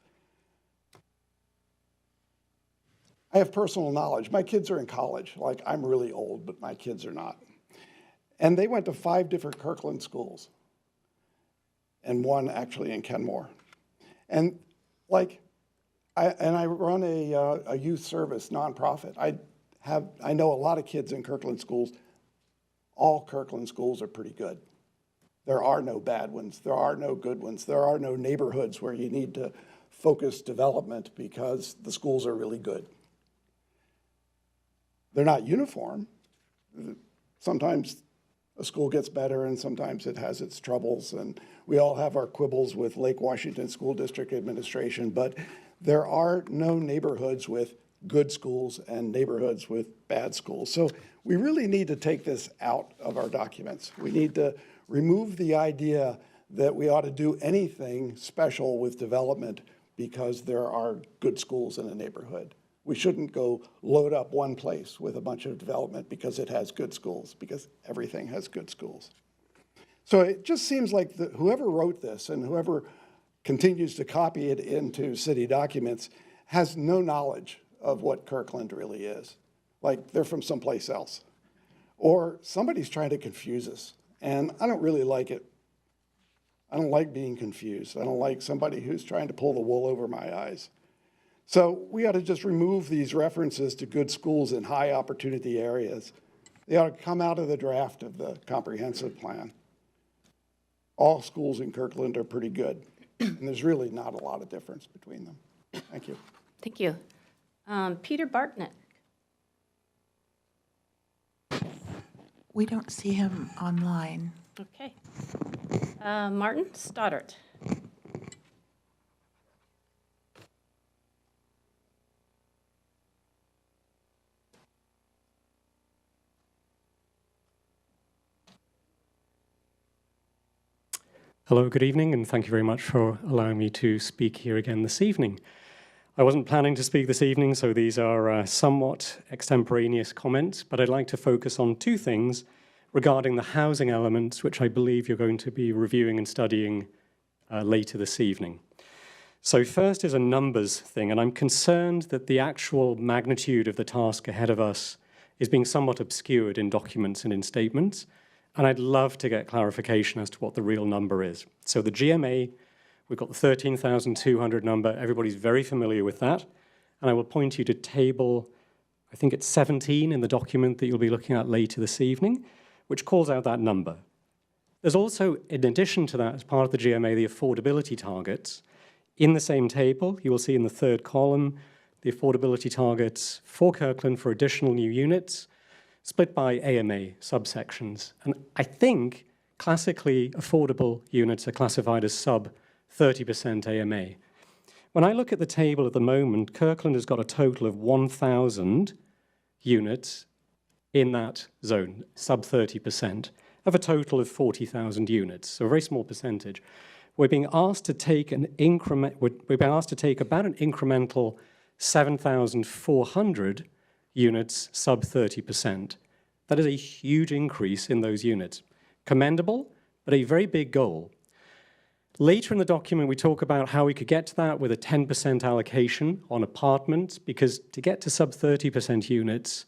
I have personal knowledge. My kids are in college. Like, I'm really old, but my kids are not. And they went to 5 different Kirkland schools, and one actually in Kenmore. And like, I run a youth service nonprofit. I know a lot of kids in Kirkland schools. All Kirkland schools are pretty good. There are no bad ones. There are no good ones. There are no neighborhoods where you need to focus development because the schools are really good. They're not uniform. Sometimes a school gets better and sometimes it has its troubles, and we all have our quibbles with Lake Washington School District administration, but there are no neighborhoods with good schools and neighborhoods with bad schools. So we really need to take this out of our documents. We need to remove the idea that we ought to do anything special with development because there are good schools in a neighborhood. We shouldn't go load up one place with a bunch of development because it has good schools, because everything has good schools. So it just seems like whoever wrote this and whoever continues to copy it into city documents has no knowledge of what Kirkland really is. Like they're from someplace else. Or somebody's trying to confuse us. And I don't really like it. I don't like being confused. I don't like somebody who's trying to pull the wool over my eyes. So we ought to just remove these references to good schools in high opportunity areas. They ought to come out of the draft of the comprehensive plan. All schools in Kirkland are pretty good, and there's really not a lot of difference between them. Thank you. Thank you. Peter Bartnick. We don't see him online. Okay. Martin Stoddard. Hello, good evening, and thank you very much for allowing me to speak here again this evening. I wasn't planning to speak this evening, so these are somewhat extemporaneous comments, but I'd like to focus on 2 things regarding the housing elements, which I believe you're going to be reviewing and studying later this evening. So first is a numbers thing, and I'm concerned that the actual magnitude of the task ahead of us is being somewhat obscured in documents and in statements, and I'd love to get clarification as to what the real number is. So the GMA, we've got the 13,200 number. Everybody's very familiar with that, and I will point you to table, I think it's 17 in the document that you'll be looking at later this evening, which calls out that number. There's also, in addition to that, as part of the GMA, the affordability targets. In the same table, you will see in the third column the affordability targets for Kirkland for additional new units, split by AMA subsections. And I think classically affordable units are classified as sub 30% AMA. When I look at the table at the moment, Kirkland has got a total of 1,000 units in that zone, sub 30%, of a total of 40,000 units, so a very small percentage. We're being asked to take an increment. We're being asked to take about an incremental 7,400 units, sub 30%. That is a huge increase in those units. Commendable, but a very big goal. Later in the document, we talk about how we could get to that with a 10% allocation on apartments, because to get to sub 30% units,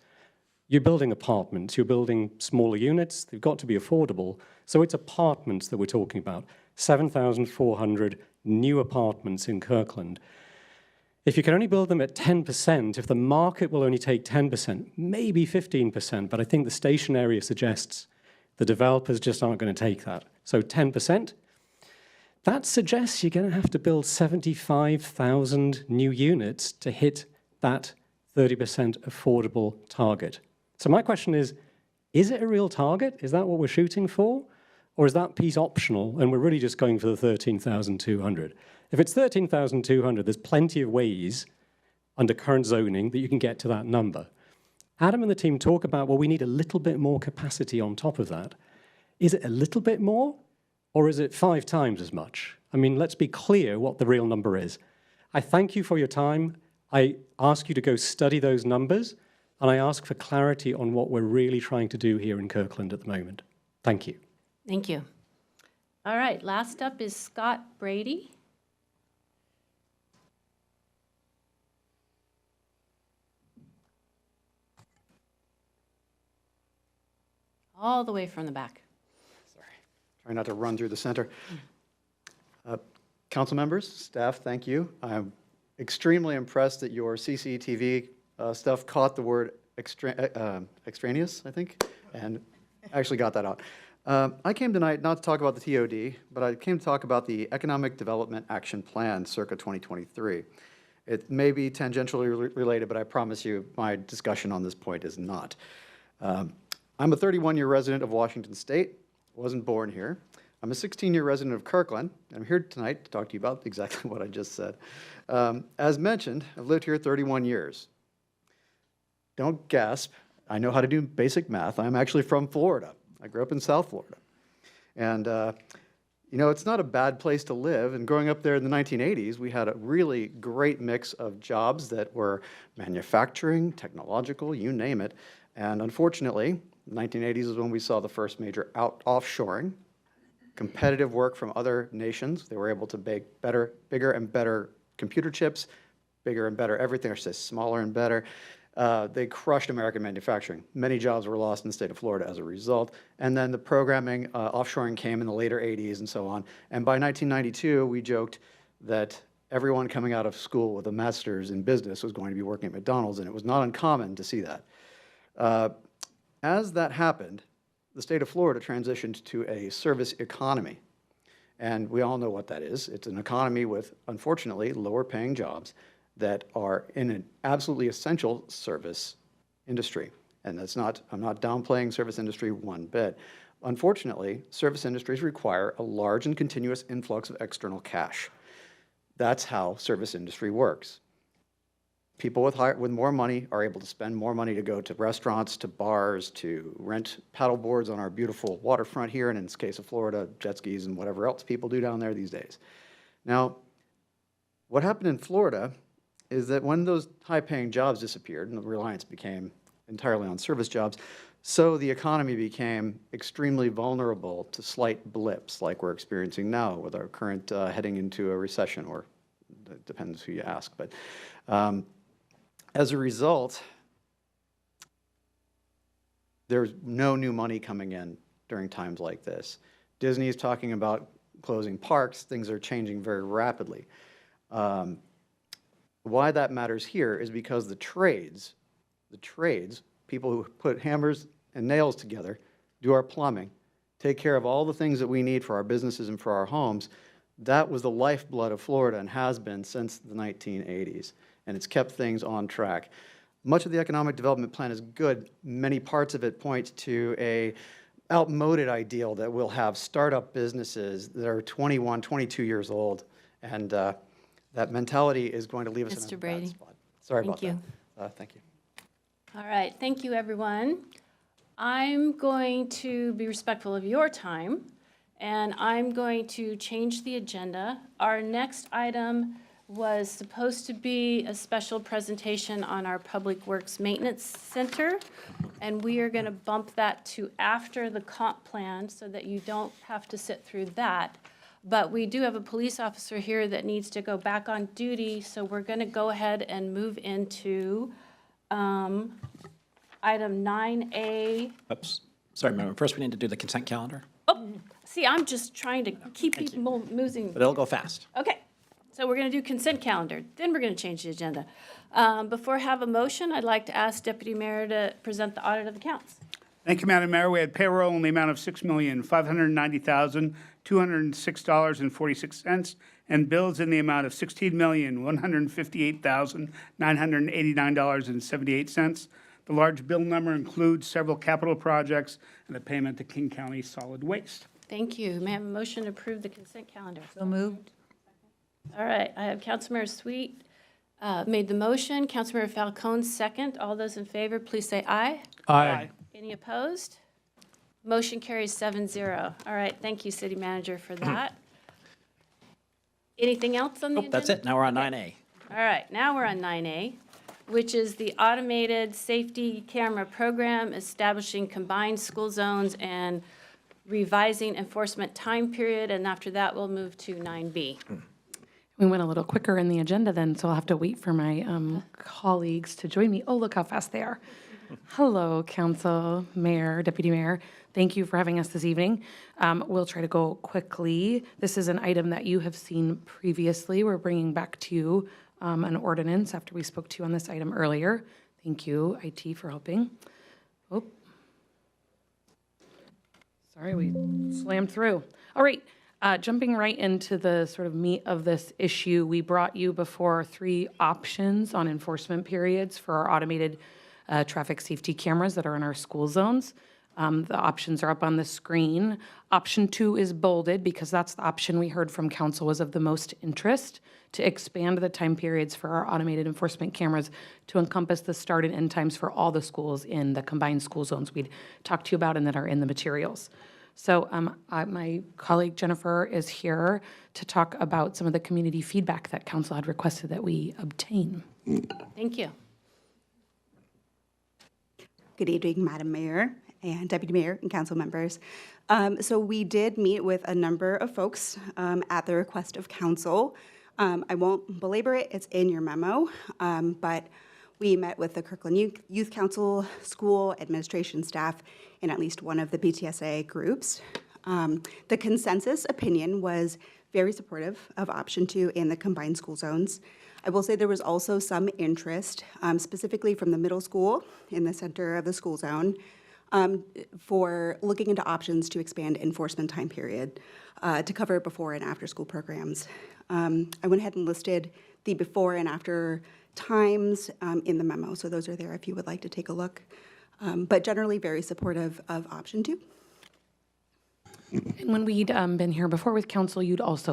you're building apartments, you're building smaller units, they've got to be affordable. So it's apartments that we're talking about. 7,400 new apartments in Kirkland. If you can only build them at 10%, if the market will only take 10%, maybe 15%, but I think the station area suggests the developers just aren't going to take that. So 10%, that suggests you're going to have to build 75,000 new units to hit that 30% affordable target. So my question is it a real target? Is that what we're shooting for? Or is that piece optional and we're really just going for the 13,200? If it's 13,200, there's plenty of ways under current zoning that you can get to that number. Adam and the team talk about, well, we need a little bit more capacity on top of that. Is it a little bit more, or is it 5 times as much? I mean, let's be clear what the real number is. I thank you for your time. I ask you to go study those numbers, and I ask for clarity on what we're really trying to do here in Kirkland at the moment. Thank you. Thank you. All right, last up is Scott Brady. All the way from the back. Try not to run through the center. Council members, staff, thank you. I'm extremely impressed that your CCTV stuff caught the word extraneous, I think, and actually got that out. I came tonight not to talk about the TOD, but I came to talk about the Economic Development Action Plan circa 2023. It may be tangentially related, but I promise you my discussion on this point is not. I'm a 31-year resident of Washington State, wasn't born here. I'm a 16-year resident of Kirkland, and I'm here tonight to talk to you about exactly what I just said. As mentioned, I've lived here 31 years. Don't gasp. I know how to do basic math. I'm actually from Florida. I grew up in South Florida. And, you know, it's not a bad place to live. And growing up there in the 1980s, we had a really great mix of jobs that were manufacturing, technological, you name it. And unfortunately, the 1980s is when we saw the first major offshoring, competitive work from other nations. They were able to make bigger and better computer chips, bigger and better everything, or say smaller and better. They crushed American manufacturing. Many jobs were lost in the state of Florida as a result. And then the programming, offshoring came in the later 80s and so on. And by 1992, we joked that everyone coming out of school with a master's in business was going to be working at McDonald's, and it was not uncommon to see that. As that happened, the state of Florida transitioned to a service economy. And we all know what that is. It's an economy with, unfortunately, lower paying jobs that are in an absolutely essential service industry. And that's not, I'm not downplaying service industry one bit. Unfortunately, service industries require a large and continuous influx of external cash. That's how service industry works. People with more money are able to spend more money to go to restaurants, to bars, to rent paddle boards on our beautiful waterfront here, and in this case of Florida, jet skis and whatever else people do down there these days. Now, what happened in Florida is that when those high-paying jobs disappeared and the reliance became entirely on service jobs, So the economy became extremely vulnerable to slight blips like we're experiencing now with our current heading into a recession, or it depends who you ask. But as a result, there's no new money coming in during times like this. Disney is talking about closing parks. Things are changing very rapidly. Why that matters here is because the trades, people who put hammers and nails together, do our plumbing, take care of all the things that we need for our businesses and for our homes, that was the lifeblood of Florida and has been since the 1980s, and it's kept things on track. Much of the economic development plan is good. Many parts of it point to a outmoded ideal that we'll have startup businesses that are 21, 22 years old, and that mentality is going to leave us in a bad spot. Sorry about that. Thank you. All right, thank you, everyone. I'm going to be respectful of your time, and I'm going to change the agenda. Our next item was supposed to be a special presentation on our Public Works Maintenance Center, and we are going to bump that to after the comp plan so that you don't have to sit through that. But we do have a police officer here that needs to go back on duty, so we're going to go ahead and move into item 9A. Oops, sorry, Madam. First, we need to do the consent calendar, Oh, see, I'm just trying to keep people moving. but it'll go fast. Okay, so we're going to do consent calendar, then we're going to change the agenda. Before I have a motion, I'd like to ask Deputy Mayor to present the audit of the accounts. Thank you, Madam Mayor. We had payroll in the amount of $6,590,206.46 and bills in the amount of $16,158,989.78. The large bill number includes several capital projects and a payment to King County Solid Waste. Thank you. May I have a motion to approve the consent calendar? So moved. All right, I have Councilmember Sweet made the motion, Councilmember Falcone second. All those in favor, please say aye. Aye. Any opposed? Motion carries 7-0. All right, thank you, City Manager, for that. Anything else on the agenda? That's it. Now we're on 9A. All right, now we're on 9A, which is the Automated Safety Camera Program, establishing combined school zones and revising enforcement time period, and after that, we'll move to 9B. We went a little quicker in the agenda then, so I'll have to wait for my colleagues to join me. Oh, look how fast they are. Hello, Council, Mayor, Deputy Mayor. Thank you for having us this evening. We'll try to go quickly. This is an item that you have seen previously. We're bringing back to you an ordinance after we spoke to you on this item earlier. Thank you, IT, for helping. Oh. Sorry, we slammed through. All right. Jumping right into the sort of meat of this issue, we brought you before 3 options on enforcement periods for our automated traffic safety cameras that are in our school zones. The options are up on the screen. Option 2 is bolded because that's the option we heard from council was of the most interest, to expand the time periods for our automated enforcement cameras to encompass the start and end times for all the schools in the combined school zones we'd talked to you about and that are in the materials. So my colleague Jennifer is here to talk about some of the community feedback that council had requested that we obtain. Thank you. Good evening, Madam Mayor and Deputy Mayor and council members. So we did meet with a number of folks at the request of council. I won't belabor it, it's in your memo, but we met with the Kirkland Youth Council, school administration staff, and at least one of the BTSA groups. The consensus opinion was very supportive of option 2 in the combined school zones. I will say there was also some interest, specifically from the middle school in the center of the school zone, for looking into options to expand enforcement time period to cover before and after school programs. I went ahead and listed the before and after times in the memo, so those are there if you would like to take a look. But generally very supportive of option 2. And when we'd been here before with council,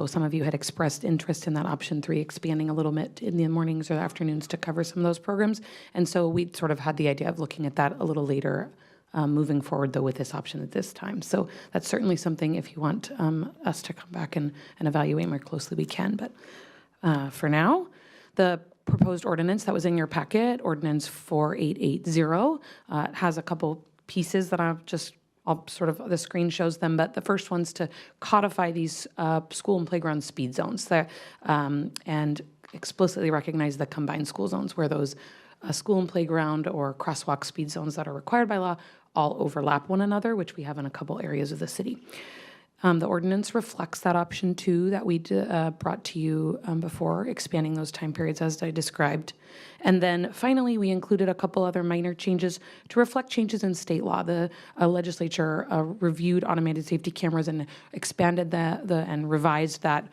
some of you had expressed interest in that option 3, expanding a little bit in the mornings or the afternoons to cover some of those programs. And so we sort of had the idea of looking at that a little later, moving forward though with this option at this time. So that's certainly something, if you want us to come back and evaluate more closely, we can. But for now, the proposed ordinance that was in your packet, Ordinance 4880, has a couple pieces that I'll sort of, the screen shows them, but the first one's to codify these school and playground speed zones and explicitly recognize the combined school zones where those school and playground or crosswalk speed zones that are required by law all overlap one another, which we have in a couple areas of the city. The ordinance reflects that option 2 that we brought to you before, expanding those time periods as I described. And then finally, we included a couple other minor changes to reflect changes in state law. The legislature reviewed automated safety cameras and expanded and revised that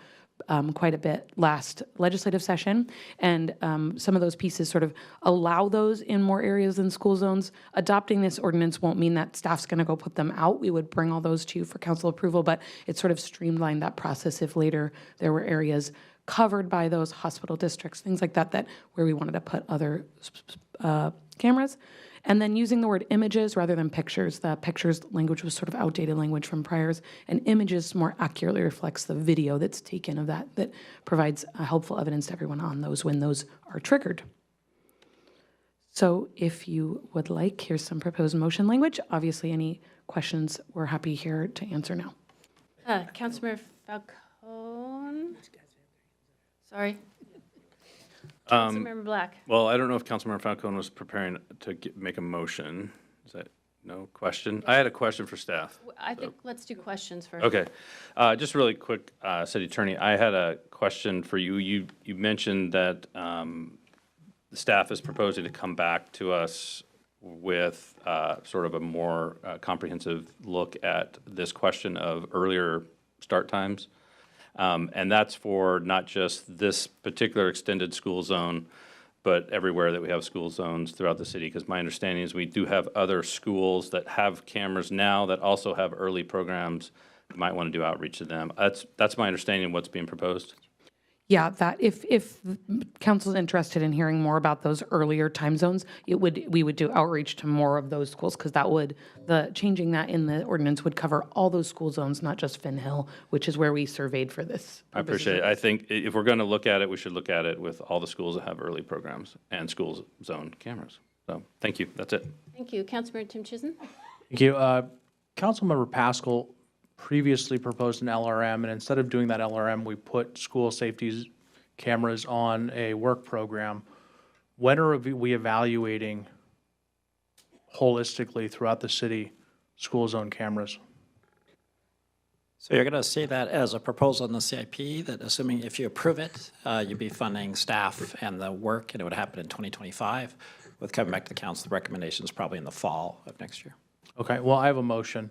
quite a bit last legislative session, and some of those pieces sort of allow those in more areas than school zones. Adopting this ordinance won't mean that staff's going to go put them out. We would bring all those to you for council approval, but it sort of streamlined that process if later there were areas covered by those hospital districts, things like that, where we wanted to put other cameras. And then using the word images rather than pictures. The pictures language was sort of outdated language from priors, and images more accurately reflects the video that's taken of that provides helpful evidence to everyone on those when those are triggered. So if you would like, here's some proposed motion language. Obviously, any questions, we're happy here to answer now. Councilmember Falcone. Sorry. Councilmember Black. Well, I don't know if Councilmember Falcone was preparing to make a motion. Is that no question? I had a question for staff. I think let's do questions first. Okay. Just really quick, City Attorney, I had a question for you. You mentioned that the staff is proposing to come back to us with sort of a more comprehensive look at this question of earlier start times. And that's for not just this particular extended school zone, but everywhere that we have school zones throughout the city. Because my understanding is we do have other schools that have cameras now that also have early programs. You might want to do outreach to them. That's my understanding of what's being proposed. Yeah, that if council's interested in hearing more about those earlier time zones, we would do outreach to more of those schools, because changing that in the ordinance would cover all those school zones, not just Finn Hill, which is where we surveyed for this. I appreciate it. I think if we're going to look at it, we should look at it with all the schools that have early programs and school zone cameras. So thank you. That's it. Thank you. Councilmember Tim Chisholm. Thank you. Councilmember Pascal previously proposed an LRM, and instead of doing that LRM, we put school safety cameras on a work program. When are we evaluating holistically throughout the city school zone cameras? So you're going to see that as a proposal in the CIP, that assuming if you approve it, you'd be funding staff and the work, and it would happen in 2025, with coming back to the council, the recommendations probably in the fall of next year. Okay, well, I have a motion.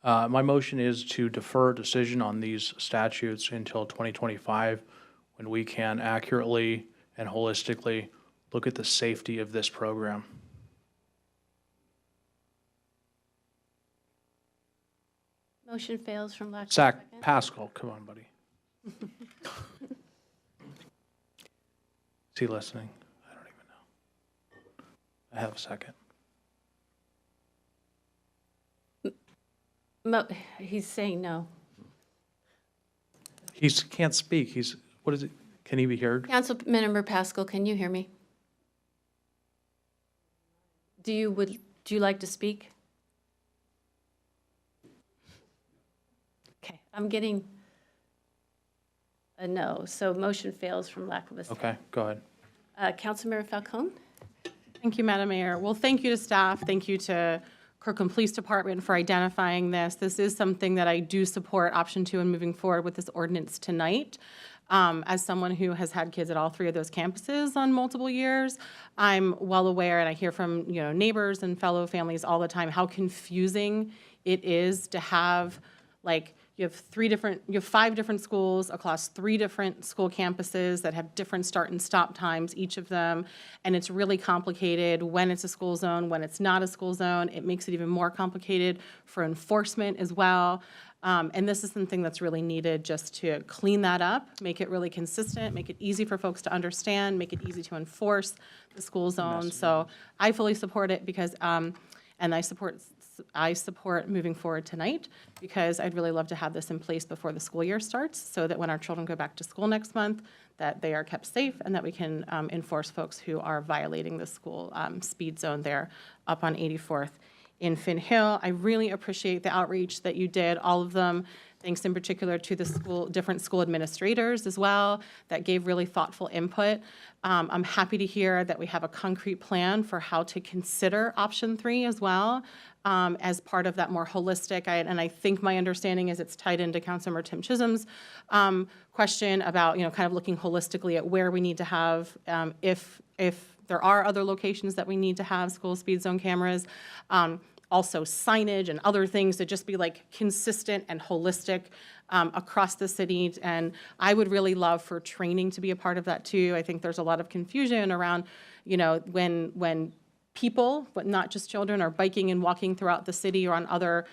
My motion is to defer decision on these statutes until 2025, when we can accurately and holistically look at the safety of this program. Motion fails from lack of Zach second. Pascal, come on, buddy. Is he listening? I don't even know. I have a second. He's saying no. He can't speak. What is it? Can he be heard? Councilmember Pascal, can you hear me? Do you like to speak? Okay, I'm getting a no, so motion fails from lack of a second. Okay, go ahead. Councilmember Falcone? Thank you, Madam Mayor. Well, thank you to staff. Thank you to Kirkland Police Department for identifying this. This is something that I do support option 2 and moving forward with this ordinance tonight. As someone who has had kids at all 3 of those campuses on multiple years, I'm well aware, and I hear from neighbors and fellow families all the time, how confusing it is to have, you have 5 different schools across 3 different school campuses that have different start and stop times, each of them, and it's really complicated when it's a school zone, when it's not a school zone. It makes it even more complicated for enforcement as well. And this is something that's really needed just to clean that up, make it really consistent, make it easy for folks to understand, make it easy to enforce the school zone. So I fully support it because, and I support moving forward tonight, because I'd really love to have this in place before the school year starts, so that when our children go back to school next month, that they are kept safe and that we can enforce folks who are violating the school speed zone there up on 84th in Finn Hill. I really appreciate the outreach that you did, all of them. Thanks in particular to the different school administrators as well that gave really thoughtful input. I'm happy to hear that we have a concrete plan for how to consider option 3 as well, as part of that more holistic. And I think my understanding is it's tied into Councilmember Tim Chisholm's question about, kind of looking holistically at where we need to have, if there are other locations that we need to have school speed zone cameras. Also signage and other things to just be like consistent and holistic across the city. And I would really love for training to be a part of that too. I think there's a lot of confusion around, when people, but not just children, are biking and walking throughout the city or on other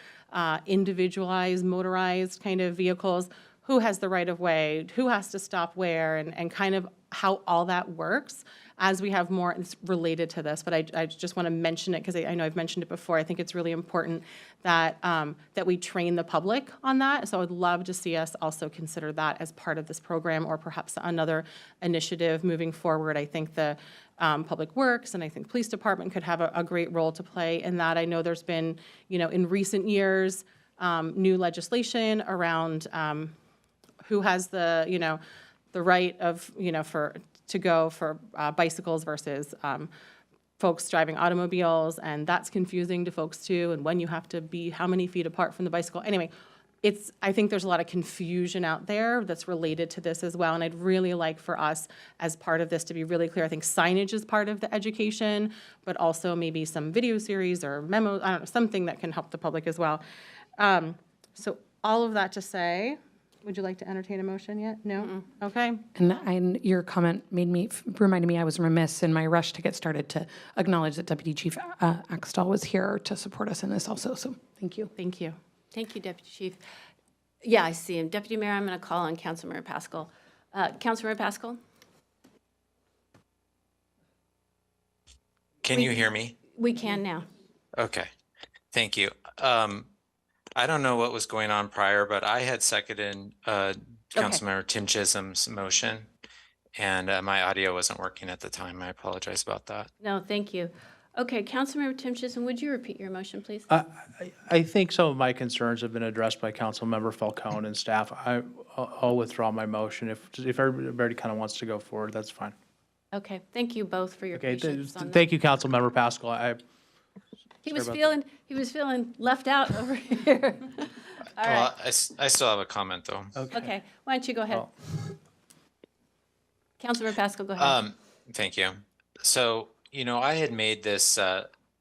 individualized, motorized kind of vehicles, who has the right of way, who has to stop where, and kind of how all that works as we have more related to this. But I just want to mention it because I know I've mentioned it before. I think it's really important that that we train the public on that. So I would love to see us also consider that as part of this program, or perhaps another initiative moving forward. I think the Public Works and I think Police Department could have a great role to play in that. I know there's been, in recent years, new legislation around who has the, the right of, to go for bicycles versus folks driving automobiles, and that's confusing to folks too, and when you have to be how many feet apart from the bicycle. Anyway, I think there's a lot of confusion out there that's related to this as well, and I'd really like for us as part of this to be really clear. I think signage is part of the education, but also maybe some video series or memos, I don't know, something that can help the public as well. So all of that to say, would you like to entertain a motion yet? No? Okay. And your comment reminded me I was remiss in my rush to get started to acknowledge that Deputy Chief Axtell was here to support us in this also, so thank you. Thank you. Thank you, Deputy Chief. Yeah, I see him. Deputy Mayor, I'm going to call on Councilmember Pascal. Councilmember Pascal? Can you hear me? We can now. Okay, thank you. I don't know what was going on prior, but I had seconded Councilmember Tim Chisholm's motion, and my audio wasn't working at the time. I apologize about that. No, thank you. Okay, Councilmember Tim Chisholm, would you repeat your motion, please? I think some of my concerns have been addressed by Councilmember Falcone and staff. I'll withdraw my motion. If everybody kind of wants to go forward, that's fine. Okay, thank you both for your Okay, patience on that. thank you, Councilmember Pascal. He was feeling left out over here. All right. Well, I still have a comment though. Okay, why don't you go ahead? Councilmember Pascal, go ahead. Thank you. So, I had made this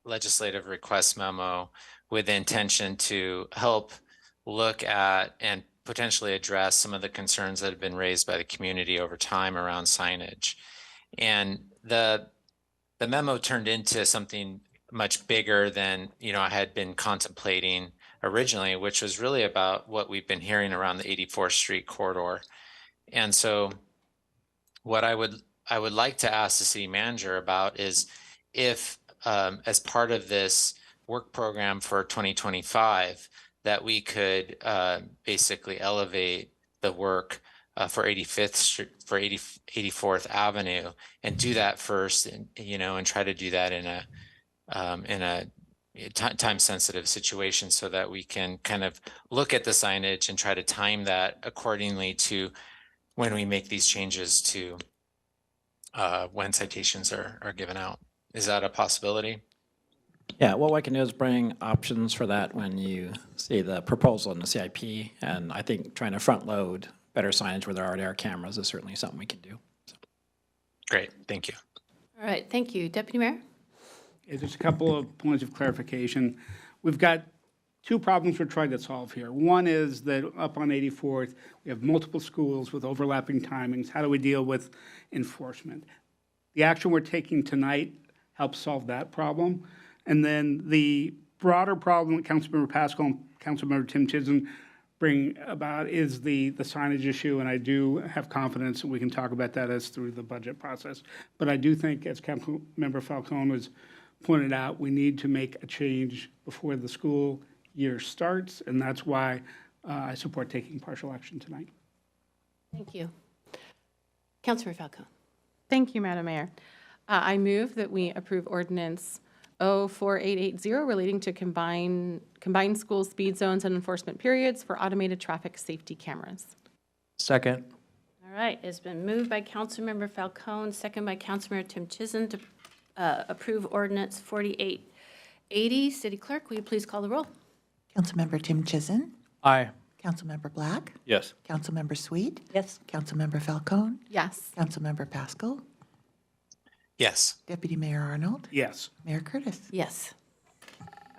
legislative request memo with the intention to help look at and potentially address some of the concerns that have been raised by the community over time around signage. And the memo turned into something much bigger than, I had been contemplating originally, which was really about what we've been hearing around the 84th Street corridor. And so what I would like to ask the city manager about is if, as part of this work program for 2025, that we could basically elevate the work for 85th Street, for 84th Avenue, and do that first, and try to do that in a time-sensitive situation, so that we can kind of look at the signage and try to time that accordingly to when we make these changes to when citations are given out. Is that a possibility? Yeah, what we can do is bring options for that when you see the proposal in the CIP, and I think trying to front load better signage where there already are cameras is certainly something we can do. So. Great, thank you. All right, thank you. Deputy Mayor? Yeah, just a couple of points of clarification. We've got two problems we're trying to solve here. One is that up on 84th, we have multiple schools with overlapping timings. How do we deal with enforcement? The action we're taking tonight helps solve that problem. And then the broader problem that Councilmember Pascal and Councilmember Tim Chisholm bring about is the signage issue, and I do have confidence that we can talk about that as through the budget process. But I do think, as Councilmember Falcone was pointed out, we need to make a change before the school year starts, and that's why I support taking partial action tonight. Thank you. Councilmember Falcone. Thank you, Madam Mayor. I move that we approve ordinance 04880 relating to combined school speed zones and enforcement periods for automated traffic safety cameras. Second. All right, it's been moved by Councilmember Falcone, second by Councilmember Tim Chizen to approve ordinance 4880. City Clerk, will you please call the roll? Councilmember Tim Chizen, Aye. Councilmember Black, Yes. Councilmember Sweet, Yes. Councilmember Falcone, Yes. Councilmember Pascal, Yes. Deputy Mayor Arnold, Yes. Mayor Curtis. Yes.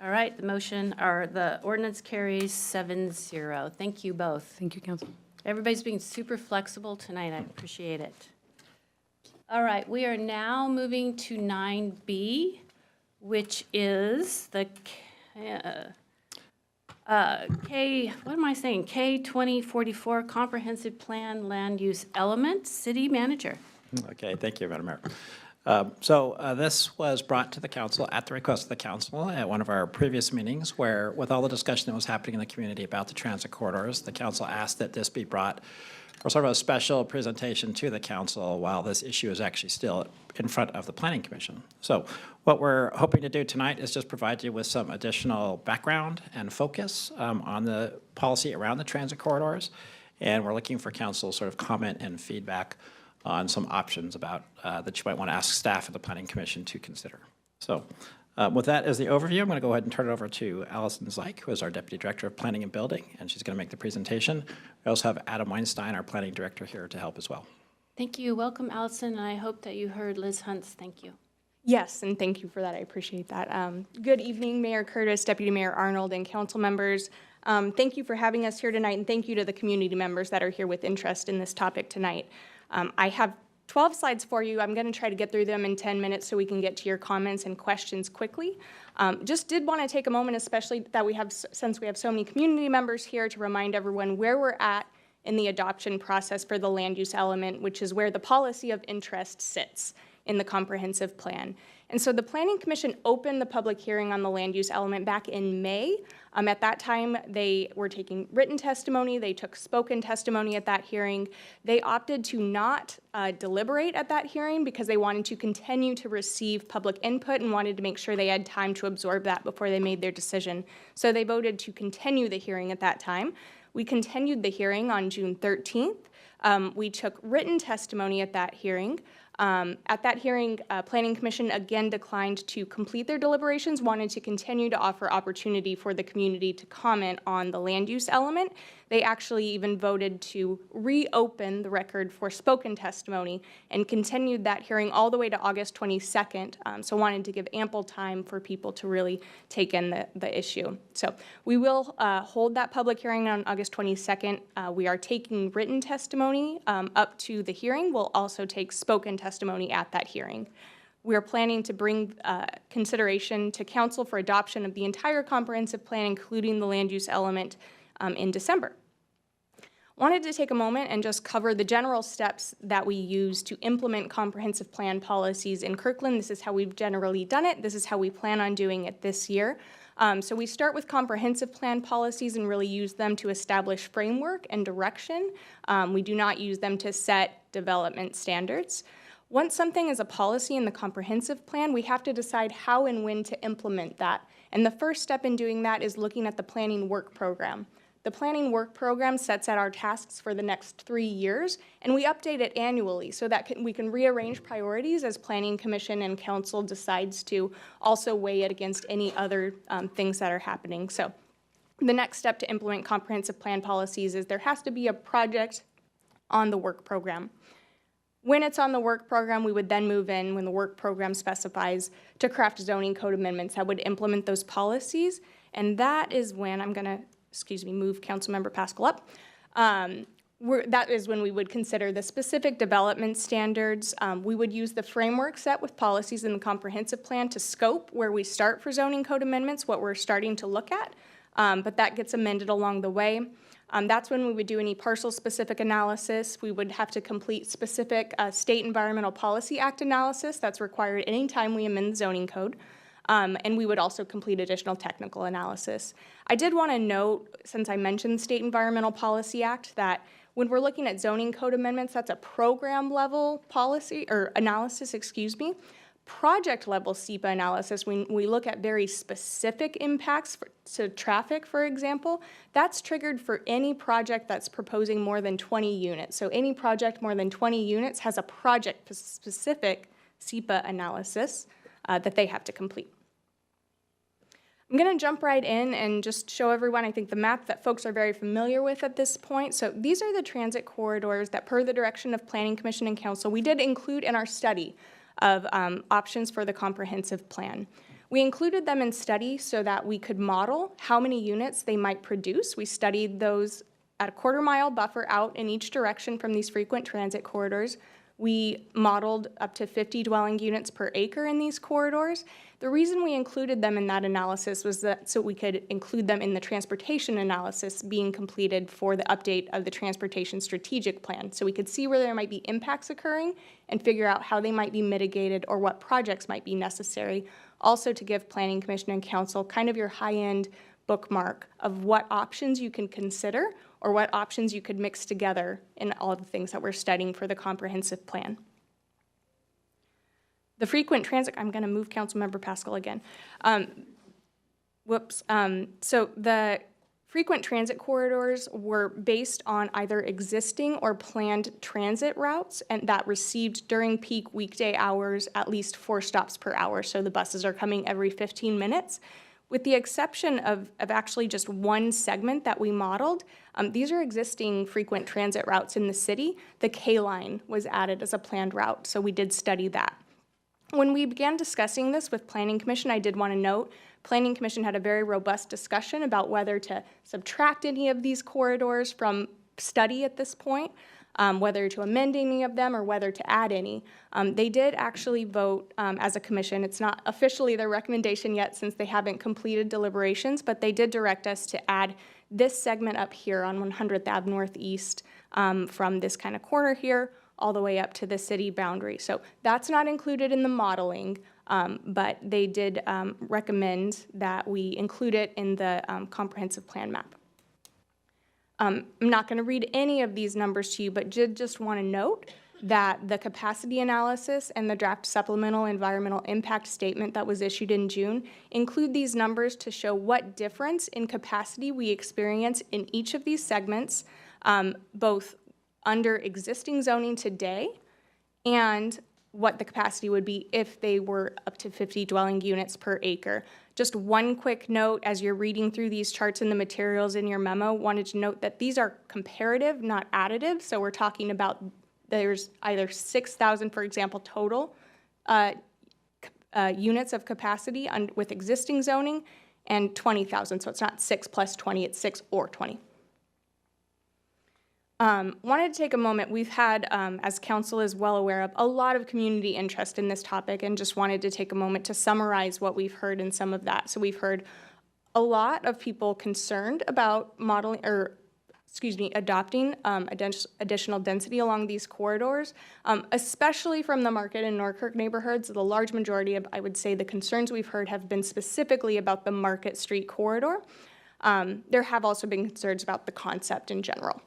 All right, the ordinance carries 7-0. Thank you both. Thank you, Council. Everybody's being super flexible tonight. I appreciate it. All right, we are now moving to 9B, which is the K2044 Comprehensive Plan Land Use Element. City Manager. Okay, thank you, Madam Mayor. This was brought to the council at the request of the council at one of our previous meetings where, with all the discussion that was happening in the community about the transit corridors, the council asked that this be brought for sort of a special presentation to the council while this issue is actually still in front of the Planning Commission. So what we're hoping to do tonight is just provide you with some additional background and focus on the policy around the transit corridors. And we're looking for council sort of comment and feedback on some options about that you might want to ask staff at the Planning Commission to consider. So with that as the overview, I'm going to go ahead and turn it over to Allison Zeich, who is our Deputy Director of Planning and Building, and she's going to make the presentation. We also have Adam Weinstein, our Planning Director, here to help as well. Thank you. Welcome, Allison, and I hope that you heard Liz Hunt's thank you. Yes, and thank you for that. I appreciate that. Good evening, Mayor Curtis, Deputy Mayor Arnold, and council members. Thank you for having us here tonight, and thank you to the community members that are here with interest in this topic tonight. I have 12 slides for you. I'm going to try to get through them in 10 minutes so we can get to your comments and questions quickly. Just did want to take a moment, especially that since we have so many community members here, to remind everyone where we're at in the adoption process for the land use element, which is where the policy of interest sits in the comprehensive plan. And so the Planning Commission opened the public hearing on the land use element back in May. At that time, they were taking written testimony. They took spoken testimony at that hearing. They opted to not deliberate at that hearing because they wanted to continue to receive public input and wanted to make sure they had time to absorb that before they made their decision. So they voted to continue the hearing at that time. We continued the hearing on June 13th. We took written testimony at that hearing. Planning Commission again declined to complete their deliberations, wanted to continue to offer opportunity for the community to comment on the land use element. They actually even voted to reopen the record for spoken testimony and continued that hearing all the way to August 22nd, so wanted to give ample time for people to really take in the issue. So we will hold that public hearing on August 22nd. We are taking written testimony up to the hearing. We'll also take spoken testimony at that hearing. We are planning to bring consideration to council for adoption of the entire comprehensive plan, including the land use element, in December. Wanted to take a moment and just cover the general steps that we use to implement comprehensive plan policies in Kirkland. This is how we've generally done it. This is how we plan on doing it this year. So we start with comprehensive plan policies and really use them to establish framework and direction. We do not use them to set development standards. Once something is a policy in the comprehensive plan, we have to decide how and when to implement that. And the first step in doing that is looking at the planning work program. The planning work program sets out our tasks for the next 3 years, and we update it annually so that we can rearrange priorities as Planning Commission and Council decides to also weigh it against any other things that are happening. So the next step to implement comprehensive plan policies is there has to be a project on the work program. When it's on the work program, we would then move in, when the work program specifies, to craft zoning code amendments that would implement those policies. And that is when I'm going to, move Councilmember Pascal up. That is when we would consider the specific development standards. We would use the framework set with policies in the comprehensive plan to scope where we start for zoning code amendments, what we're starting to look at, but that gets amended along the way. That's when we would do any parcel-specific analysis. We would have to complete specific State Environmental Policy Act analysis that's required anytime we amend the zoning code. And we would also complete additional technical analysis. I did want to note, since I mentioned the State Environmental Policy Act, that when we're looking at zoning code amendments, that's a program level policy or analysis, project level SEPA analysis, when we look at very specific impacts to traffic, for example, that's triggered for any project that's proposing more than 20 units. So any project more than 20 units has a project-specific SEPA analysis that they have to complete. I'm going to jump right in and just show everyone, I think, the map that folks are very familiar with at this point. So these are the transit corridors that, per the direction of Planning Commission and Council, we did include in our study of options for the comprehensive plan. We included them in study so that we could model how many units they might produce. We studied those at a quarter-mile buffer out in each direction from these frequent transit corridors. We modeled up to 50 dwelling units per acre in these corridors. The reason we included them in that analysis was that so we could include them in the transportation analysis being completed for the update of the transportation strategic plan. So we could see where there might be impacts occurring and figure out how they might be mitigated or what projects might be necessary. Also to give Planning Commission and Council kind of your high-end bookmark of what options you can consider or what options you could mix together in all the things that we're studying for the comprehensive plan. The frequent transit, I'm going to move Councilmember Pascal again. So the frequent transit corridors were based on either existing or planned transit routes and that received during peak weekday hours at least 4 stops per hour. So the buses are coming every 15 minutes. With the exception of actually just one segment that we modeled, these are existing frequent transit routes in the city. The K line was added as a planned route, so we did study that. When we began discussing this with Planning Commission, I did want to note, Planning Commission had a very robust discussion about whether to subtract any of these corridors from study at this point, whether to amend any of them or whether to add any. They did actually vote as a commission. It's not officially their recommendation yet since they haven't completed deliberations, but they did direct us to add this segment up here on 100th Ave Northeast from this kind of corner here all the way up to the city boundary. So that's not included in the modeling, but they did recommend that we include it in the comprehensive plan map. I'm not going to read any of these numbers to you, but just want to note that the capacity analysis and the draft supplemental environmental impact statement that was issued in June include these numbers to show what difference in capacity we experience in each of these segments, both under existing zoning today and what the capacity would be if they were up to 50 dwelling units per acre. Just one quick note, as you're reading through these charts and the materials in your memo, wanted to note that these are comparative, not additive. So we're talking about there's either 6,000, for example, total units of capacity with existing zoning and 20,000. So it's not 6 plus 20, it's 6 or 20. Wanted to take a moment. We've had, as council is well aware of, a lot of community interest in this topic and just wanted to take a moment to summarize what we've heard in some of that. So we've heard a lot of people concerned about adopting additional density along these corridors, especially from the Market and Norkirk neighborhoods. The large majority of, I would say, the concerns we've heard have been specifically about the Market Street corridor. There have also been concerns about the concept in general.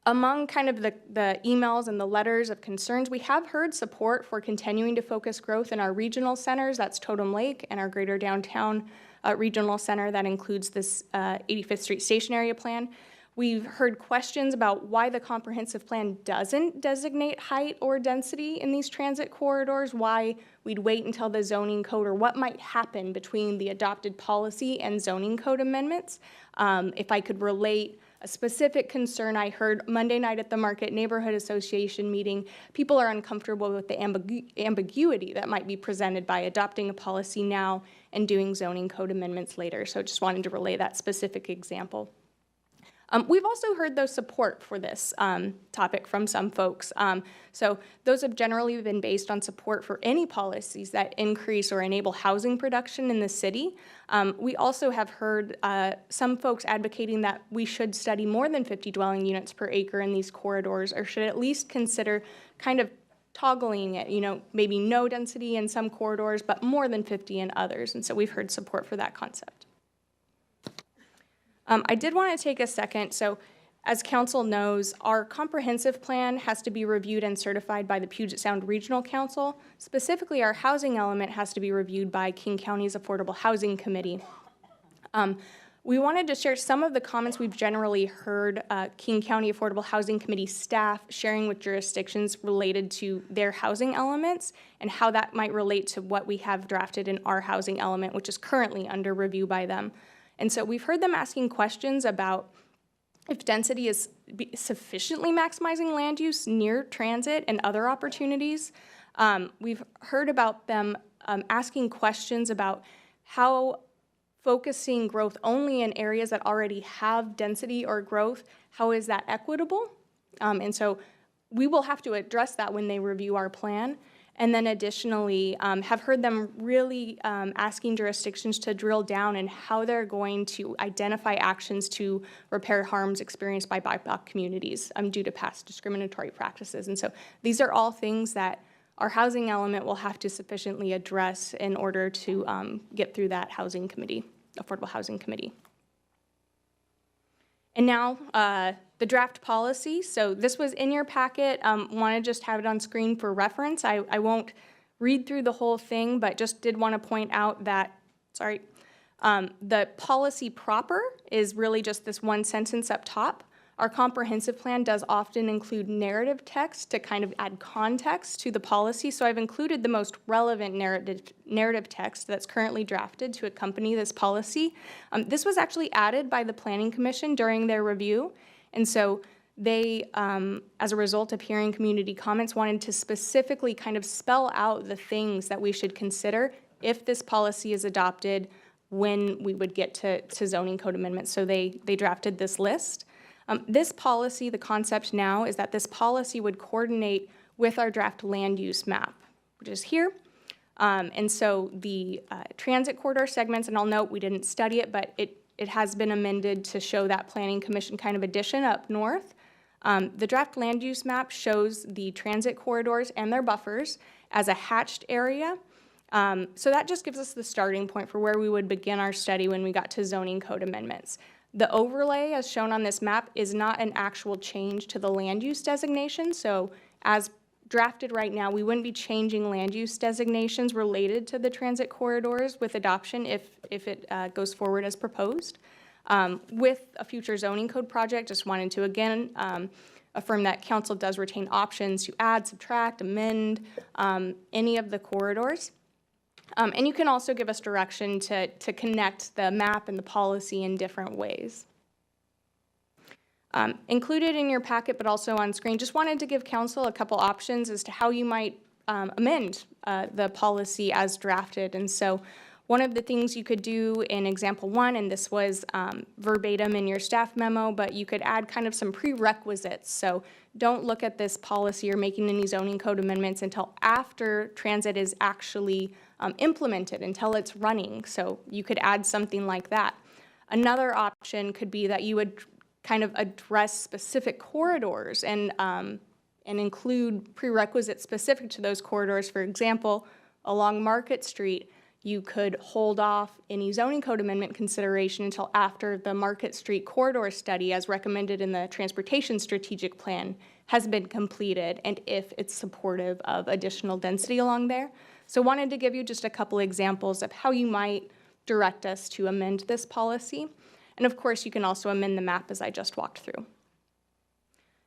Among kind of the emails and the letters of concerns, we have heard support for continuing to focus growth in our regional centers. That's Totem Lake and our greater downtown regional center that includes this 85th Street Station Area plan. We've heard questions about why the comprehensive plan doesn't designate height or density in these transit corridors, why we'd wait until the zoning code or what might happen between the adopted policy and zoning code amendments. If I could relate a specific concern I heard Monday night at the Market Neighborhood Association meeting, people are uncomfortable with the ambiguity that might be presented by adopting a policy now and doing zoning code amendments later. So just wanted to relay that specific example. We've also heard though support for this topic from some folks. So those have generally been based on support for any policies that increase or enable housing production in the city. We also have heard some folks advocating that we should study more than 50 dwelling units per acre in these corridors, or should at least consider kind of toggling it, maybe no density in some corridors, but more than 50 in others. And so we've heard support for that concept. I did want to take a second. So As council knows, our comprehensive plan has to be reviewed and certified by the Puget Sound Regional Council. Specifically, our housing element has to be reviewed by King County's Affordable Housing Committee. We wanted to share some of the comments we've generally heard King County Affordable Housing Committee staff sharing with jurisdictions related to their housing elements and how that might relate to what we have drafted in our housing element, which is currently under review by them. And so we've heard them asking questions about if density is sufficiently maximizing land use near transit and other opportunities. We've heard about them asking questions about how focusing growth only in areas that already have density or growth, how is that equitable? And so we will have to address that when they review our plan. And then additionally, have heard them really asking jurisdictions to drill down in how they're going to identify actions to repair harms experienced by BIPOC communities due to past discriminatory practices. And so these are all things that our housing element will have to sufficiently address in order to get through that housing committee, Affordable Housing Committee. And now, the draft policy. So this was in your packet. Want to just have it on screen for reference. I won't read through the whole thing, but just did want to point out that, the policy proper is really just this one sentence up top. Our comprehensive plan does often include narrative text to kind of add context to the policy. So I've included the most relevant narrative text that's currently drafted to accompany this policy. This was actually added by the Planning Commission during their review. And so they, as a result of hearing community comments, wanted to specifically kind of spell out the things that we should consider if this policy is adopted, when we would get to zoning code amendments. So they drafted this list. This policy, the concept now is that this policy would coordinate with our draft land use map, which is here. And so the transit corridor segments, and I'll note we didn't study it, but it has been amended to show that Planning Commission kind of addition up north. The draft land use map shows the transit corridors and their buffers as a hatched area. So that just gives us the starting point for where we would begin our study when we got to zoning code amendments. The overlay, as shown on this map, is not an actual change to the land use designation. So as drafted right now, we wouldn't be changing land use designations related to the transit corridors with adoption if it goes forward as proposed. With a future zoning code project, just wanted to again affirm that council does retain options to add, subtract, amend any of the corridors. And you can also give us direction to connect the map and the policy in different ways. Included in your packet, but also on screen, just wanted to give council a couple options as to how you might amend the policy as drafted. And so one of the things you could do in example 1, and this was verbatim in your staff memo, but you could add kind of some prerequisites. So don't look at this policy or making any zoning code amendments until after transit is actually implemented, until it's running. So you could add something like that. Another option could be that you would kind of address specific corridors and include prerequisites specific to those corridors. For example, along Market Street, you could hold off any zoning code amendment consideration until after the Market Street corridor study, as recommended in the Transportation Strategic Plan, has been completed, and if it's supportive of additional density along there. So wanted to give you just a couple examples of how you might direct us to amend this policy. And of course, you can also amend the map as I just walked through.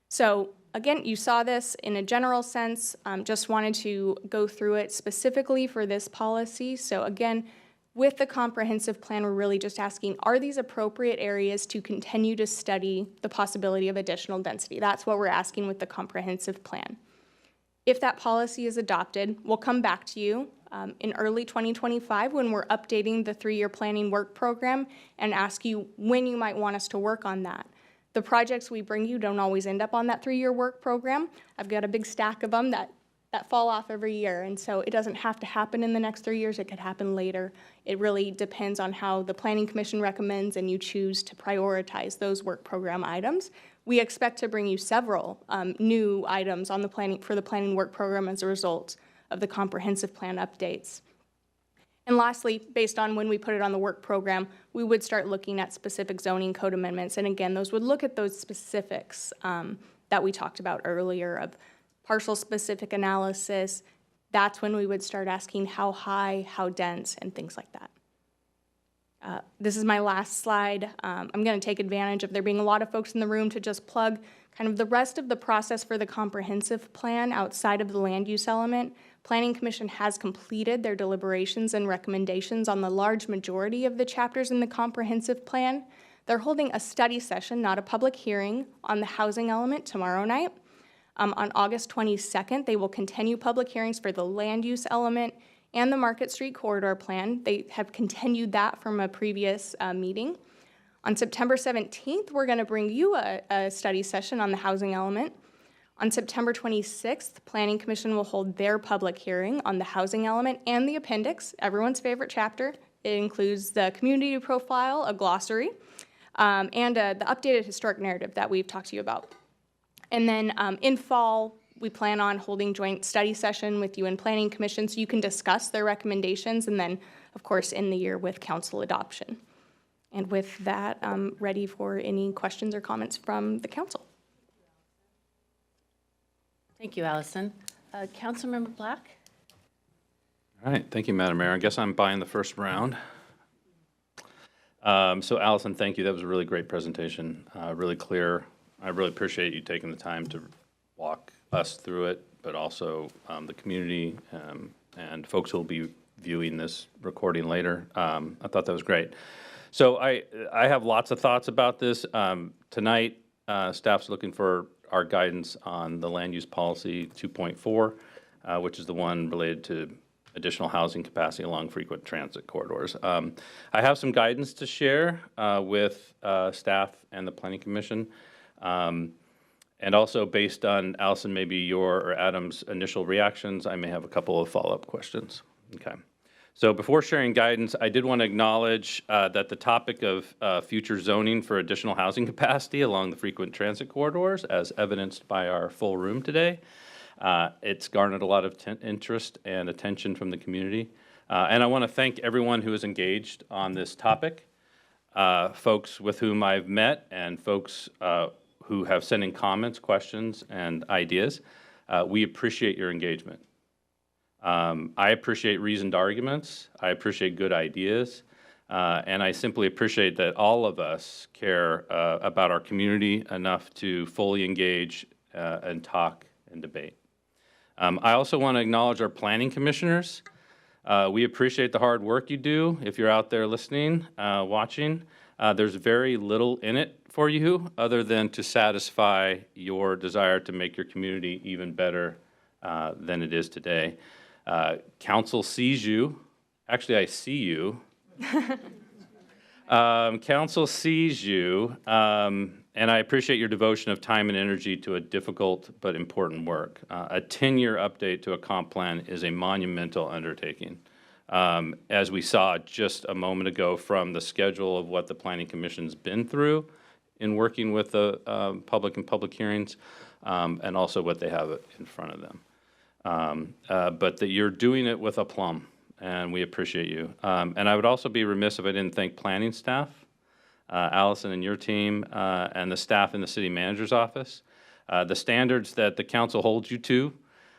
So again, you saw this in a general sense, just wanted to go through it specifically for this policy. So again, with the comprehensive plan, we're really just asking, are these appropriate areas to continue to study the possibility of additional density? That's what we're asking with the comprehensive plan. If that policy is adopted, we'll come back to you in early 2025 when we're updating the 3-year planning work program and ask you when you might want us to work on that. The projects we bring you don't always end up on that 3-year work program. I've got a big stack of them that fall off every year, and so it doesn't have to happen in the next 3 years. It could happen later. It really depends on how the Planning Commission recommends and you choose to prioritize those work program items. We expect to bring you several new items on the planning work program as a result of the comprehensive plan updates. And lastly, based on when we put it on the work program, we would start looking at specific zoning code amendments. And again, those would look at those specifics that we talked about earlier of parcel specific analysis. That's when we would start asking how high, how dense, and things like that. This is my last slide. I'm going to take advantage of there being a lot of folks in the room to just plug kind of the rest of the process for the comprehensive plan outside of the land use element. Planning Commission has completed their deliberations and recommendations on the large majority of the chapters in the comprehensive plan. They're holding a study session, not a public hearing, on the housing element tomorrow night. On August 22nd, they will continue public hearings for the land use element and the Market Street Corridor Plan. They have continued that from a previous meeting. On September 17th, we're going to bring you a study session on the housing element. On September 26th, Planning Commission will hold their public hearing on the housing element and the appendix, everyone's favorite chapter. It includes the community profile, a glossary, and the updated historic narrative that we've talked to you about. And then in fall, we plan on holding joint study session with you and Planning Commission so you can discuss their recommendations, and then, of course, in the year with council adoption. And with that, I'm ready for any questions or comments from the council. Thank you, Allison. Councilmember Black? All right, thank you, Madam Mayor. I guess I'm buying the first round. So Allison, thank you. That was a really great presentation, really clear. I really appreciate you taking the time to walk us through it, but also the community and folks who will be viewing this recording later. I thought that was great. So I have lots of thoughts about this. Tonight, staff's looking for our guidance on the land use policy 2.4, which is the one related to additional housing capacity along frequent transit corridors. I have some guidance to share with staff and the Planning Commission. And also based on, Allison, maybe your or Adam's initial reactions, I may have a couple of follow-up questions. Okay. So before sharing guidance, I did want to acknowledge that the topic of future zoning for additional housing capacity along the frequent transit corridors, as evidenced by our full room today, it's garnered a lot of interest and attention from the community. And I want to thank everyone who is engaged on this topic, folks with whom I've met and folks who have sent in comments, questions, and ideas. We appreciate your engagement. I appreciate reasoned arguments. I appreciate good ideas. And I simply appreciate that all of us care about our community enough to fully engage and talk and debate. I also want to acknowledge our planning commissioners. We appreciate the hard work you do. If you're out there listening, watching, there's very little in it for you other than to satisfy your desire to make your community even better than it is today. Council sees you. Actually, I see you. Council sees you, and I appreciate your devotion of time and energy to a difficult but important work. A 10-year update to a comp plan is a monumental undertaking. As we saw just a moment ago from the schedule of what the Planning Commission's been through in working with the public and public hearings, and also what they have in front of them. But that you're doing it with aplomb, and we appreciate you. And I would also be remiss if I didn't thank planning staff, Allison and your team, and the staff in the city manager's office. The standards that the council holds you to,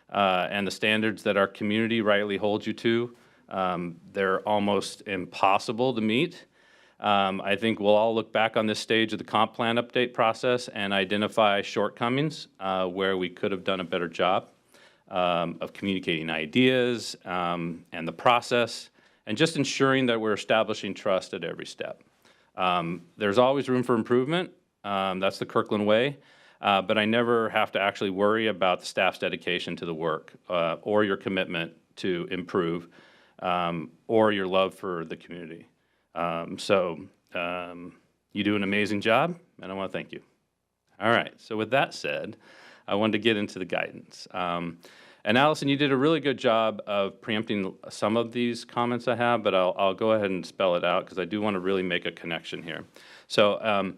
and the standards that our community rightly holds you to, they're almost impossible to meet. I think we'll all look back on this stage of the comp plan update process and identify shortcomings where we could have done a better job of communicating ideas and the process, and just ensuring that we're establishing trust at every step. There's always room for improvement. That's the Kirkland way. But I never have to actually worry about the staff's dedication to the work or your commitment to improve or your love for the community. You do an amazing job, and I want to thank you. All right, so with that said, I wanted to get into the guidance. And Allison, you did a really good job of preempting some of these comments I have, but I'll go ahead and spell it out because I do want to really make a connection here. So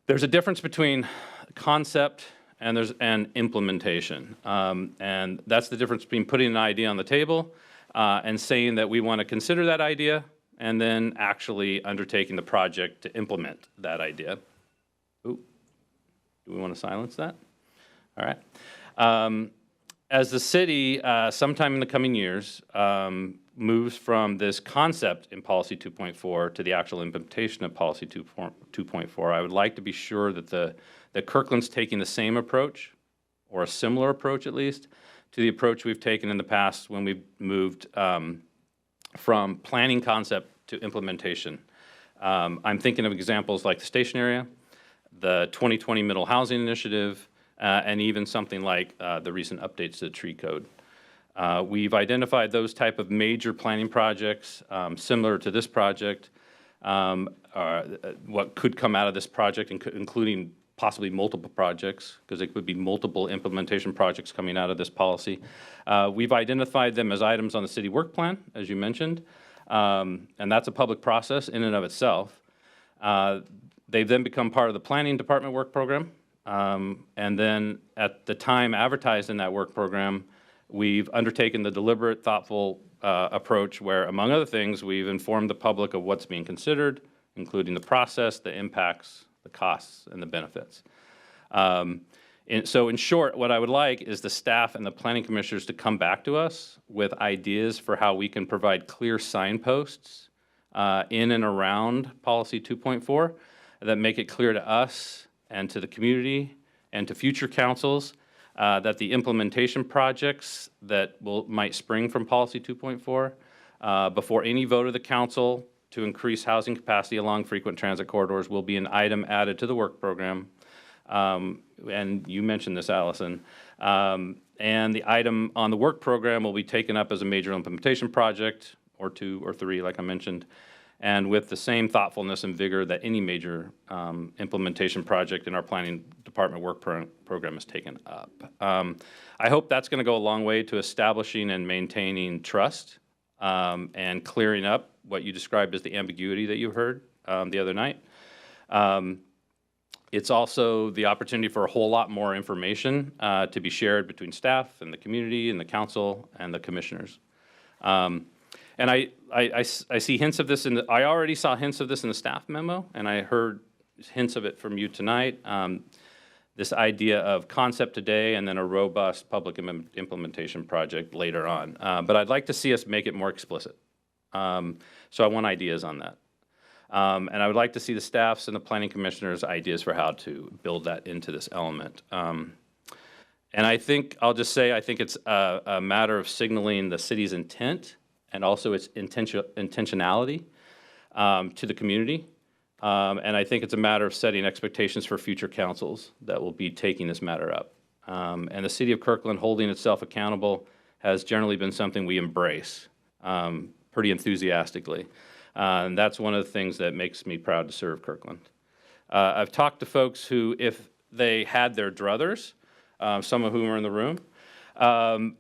there's a difference between concept and implementation. And that's the difference between putting an idea on the table and saying that we want to consider that idea and then actually undertaking the project to implement that idea. Ooh, do we want to silence that? All right. As the city, sometime in the coming years, moves from this concept in Policy 2.4 to the actual implementation of Policy 2.4, I would like to be sure that that Kirkland's taking the same approach, or a similar approach at least, to the approach we've taken in the past when we've moved from planning concept to implementation. I'm thinking of examples like the station area, the 2020 Middle Housing Initiative, and even something like the recent updates to the tree code. We've identified those type of major planning projects similar to this project, what could come out of this project, including possibly multiple projects, because it could be multiple implementation projects coming out of this policy. We've identified them as items on the city work plan, as you mentioned, and that's a public process in and of itself. They've then become part of the planning department work program. And then at the time advertised in that work program, we've undertaken the deliberate, thoughtful approach where, among other things, we've informed the public of what's being considered, including the process, the impacts, the costs, and the benefits. So in short, what I would like is the staff and the planning commissioners to come back to us with ideas for how we can provide clear signposts in and around Policy 2.4 that make it clear to us and to the community and to future councils that the implementation projects that might spring from Policy 2.4 before any vote of the council to increase housing capacity along frequent transit corridors will be an item added to the work program. And you mentioned this, Allison. And the item on the work program will be taken up as a major implementation project, or 2 or 3, like I mentioned, and with the same thoughtfulness and vigor that any major implementation project in our planning department work program is taken up. I hope that's going to go a long way to establishing and maintaining trust and clearing up what you described as the ambiguity that you heard the other night. It's also the opportunity for a whole lot more information to be shared between staff and the community and the council and the commissioners. And I see hints of this I already saw hints of this in the staff memo, and I heard hints of it from you tonight. This idea of concept today and then a robust public implementation project later on. But I'd like to see us make it more explicit. So I want ideas on that. And I would like to see the staffs and the planning commissioners' ideas for how to build that into this element. And I think, I'll just say, I think it's a matter of signaling the city's intent and also its intentionality to the community. And I think it's a matter of setting expectations for future councils that will be taking this matter up. And the city of Kirkland holding itself accountable has generally been something we embrace pretty enthusiastically. And that's one of the things that makes me proud to serve Kirkland. I've talked to folks who, if they had their druthers, some of whom are in the room,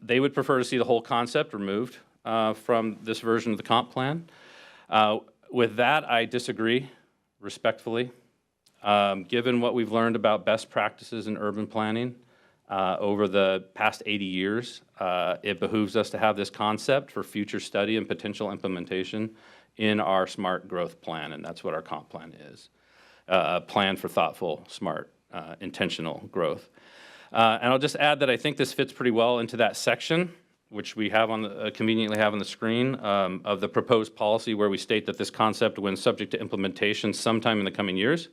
they would prefer to see the whole concept removed from this version of the comp plan. With that, I disagree respectfully. Given what we've learned about best practices in urban planning over the past 80 years, it behooves us to have this concept for future study and potential implementation in our smart growth plan, and that's what our comp plan is. A plan for thoughtful, smart, intentional growth. And I'll just add that I think this fits pretty well into that section, which we have on conveniently have on the screen, of the proposed policy where we state that this concept, when subject to implementation sometime in the coming years,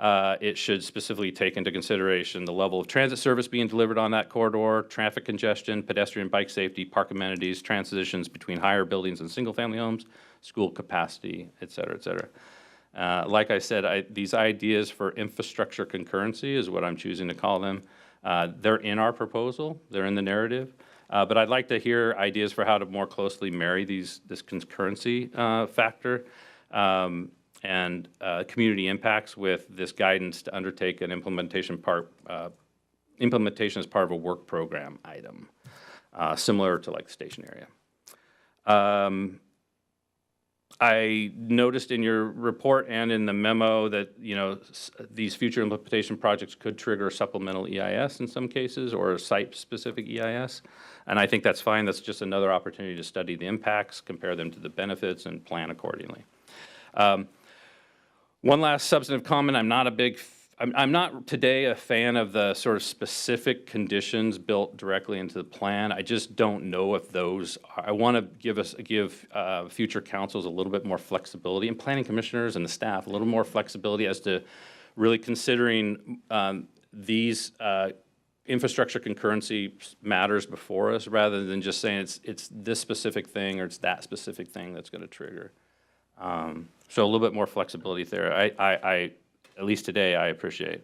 it should specifically take into consideration the level of transit service being delivered on that corridor, traffic congestion, pedestrian bike safety, park amenities, transitions between higher buildings and single-family homes, school capacity, et cetera, et cetera. Like I said, these ideas for infrastructure concurrency is what I'm choosing to call them. They're in our proposal. They're in the narrative. But I'd like to hear ideas for how to more closely marry this concurrency factor and community impacts with this guidance to undertake an implementation as part of a work program item, similar to like the station area. I noticed in your report and in the memo that, you know, these future implementation projects could trigger supplemental EIS in some cases, or site-specific EIS. And I think that's fine. That's just another opportunity to study the impacts, compare them to the benefits, and plan accordingly. One last substantive comment. I'm not today a fan of the sort of specific conditions built directly into the plan. I just don't know if those I want to give future councils a little bit more flexibility, and planning commissioners and the staff a little more flexibility as to really considering these infrastructure concurrency matters before us, rather than just saying it's this specific thing or it's that specific thing that's going to trigger. So a little bit more flexibility there. I at least today, I appreciate.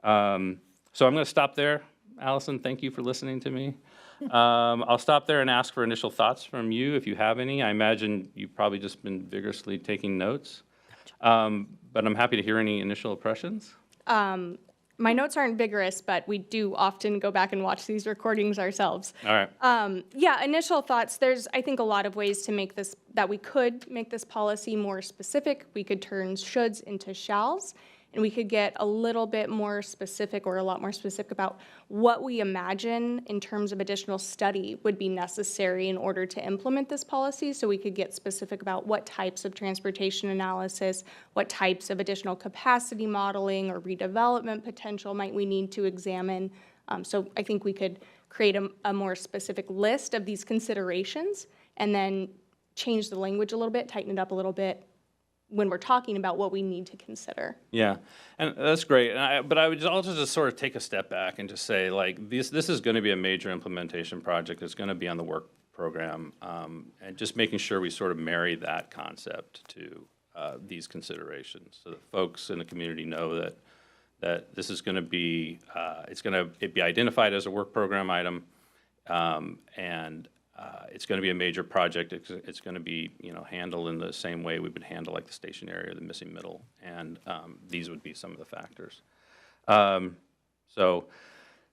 So I'm going to stop there. Allison, thank you for listening to me. I'll stop there and ask for initial thoughts from you, if you have any. I imagine you've probably just been vigorously taking notes. But I'm happy to hear any initial impressions. My notes aren't vigorous, but we do often go back and watch these recordings ourselves. All right. Yeah, initial thoughts. There's, I think, a lot of ways to make this, that we could make this policy more specific. We could turn shoulds into shalls, and we could get a little bit more specific, or a lot more specific, about what we imagine in terms of additional study would be necessary in order to implement this policy. So we could get specific about what types of transportation analysis, what types of additional capacity modeling or redevelopment potential might we need to examine. So I think we could create a more specific list of these considerations, and then change the language a little bit, tighten it up a little bit, when we're talking about what we need to consider. Yeah, and that's great. But I would also just sort of take a step back and just say, like, this is going to be a major implementation project. It's going to be on the work program, and just making sure we sort of marry that concept to these considerations, so that folks in the community know that this is going to be it's going to be identified as a work program item, and it's going to be a major project. It's going to be, you know, handled in the same way we would handle like the station area or the missing middle, and these would be some of the factors. So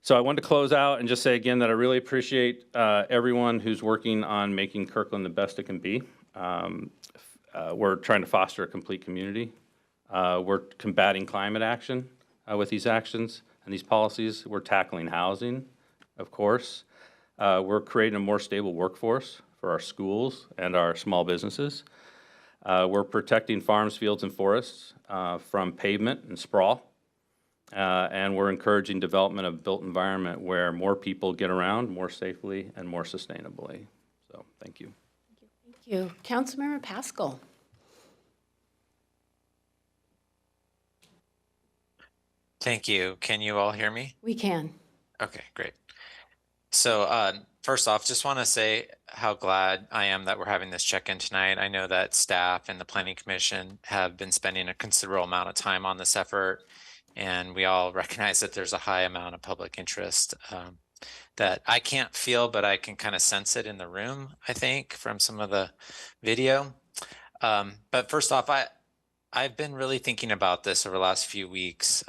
I wanted to close out and just say again that I really appreciate everyone who's working on making Kirkland the best it can be. We're trying to foster a complete community. We're combating climate action with these actions and these policies. We're tackling housing, of course. We're creating a more stable workforce for our schools and our small businesses. We're protecting farms, fields, and forests from pavement and sprawl. And we're encouraging development of built environment where more people get around more safely and more sustainably. So thank you. Thank you. Councilmember Pascal. Thank you. Can you all hear me? We can. Okay, great. So first off, just want to say how glad I am that we're having this check-in tonight. I know that staff and the Planning Commission have been spending a considerable amount of time on this effort, and we all recognize that there's a high amount of public interest that I can't feel, but I can kind of sense it in the room, I think, from some of the video. But first off, I've been really thinking about this over the last few weeks,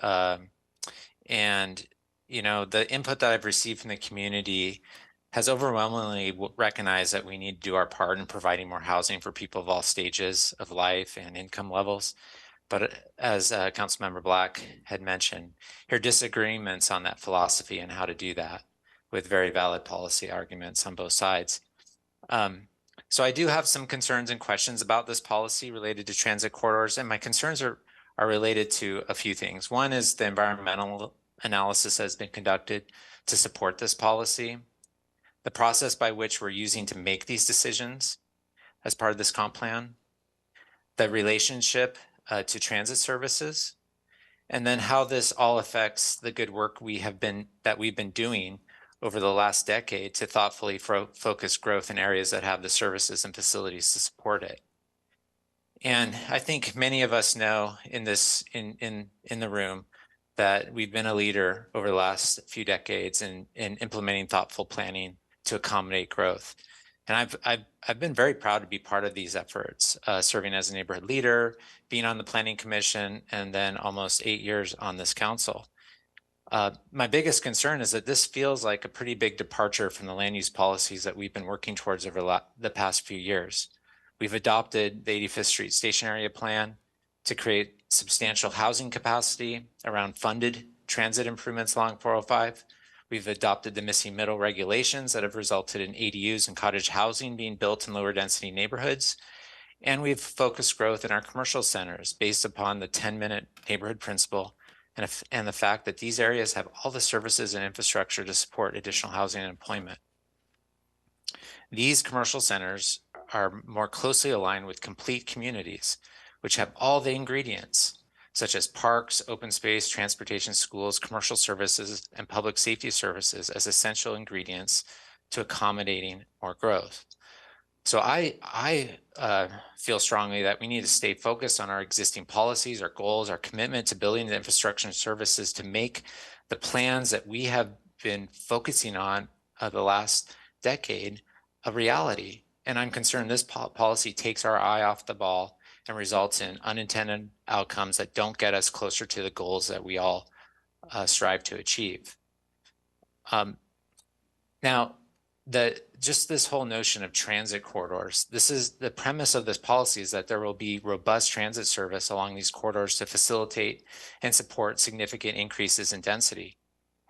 and you know, the input that I've received from the community has overwhelmingly recognized that we need to do our part in providing more housing for people of all stages of life and income levels. But as Councilmember Black had mentioned, there are disagreements on that philosophy and how to do that, with very valid policy arguments on both sides. So I do have some concerns and questions about this policy related to transit corridors, and my concerns are related to a few things. One is the environmental analysis has been conducted to support this policy, the process by which we're using to make these decisions as part of this comp plan, the relationship to transit services, and then how this all affects the good work we've been doing over the last decade to thoughtfully focus growth in areas that have the services and facilities to support it. And I think many of us know in the room that we've been a leader over the last few decades in implementing thoughtful planning to accommodate growth. And I've been very proud to be part of these efforts, serving as a neighborhood leader, being on the Planning Commission, and then almost 8 years on this council. My biggest concern is that this feels like a pretty big departure from the land use policies that we've been working towards over the past few years. We've adopted the 85th Street Station Area Plan to create substantial housing capacity around funded transit improvements along 405. We've adopted the missing middle regulations that have resulted in ADUs and cottage housing being built in lower density neighborhoods. And we've focused growth in our commercial centers based upon the 10-minute neighborhood principle and the fact that these areas have all the services and infrastructure to support additional housing and employment. These commercial centers are more closely aligned with complete communities, which have all the ingredients, such as parks, open space, transportation, schools, commercial services, and public safety services as essential ingredients to accommodating more growth. So I feel strongly that we need to stay focused on our existing policies, our goals, our commitment to building the infrastructure and services to make the plans that we have been focusing on the last decade a reality. And I'm concerned this policy takes our eye off the ball and results in unintended outcomes that don't get us closer to the goals that we all strive to achieve. Now, just this whole notion of transit corridors, this is the premise of this policy, is that there will be robust transit service along these corridors to facilitate and support significant increases in density.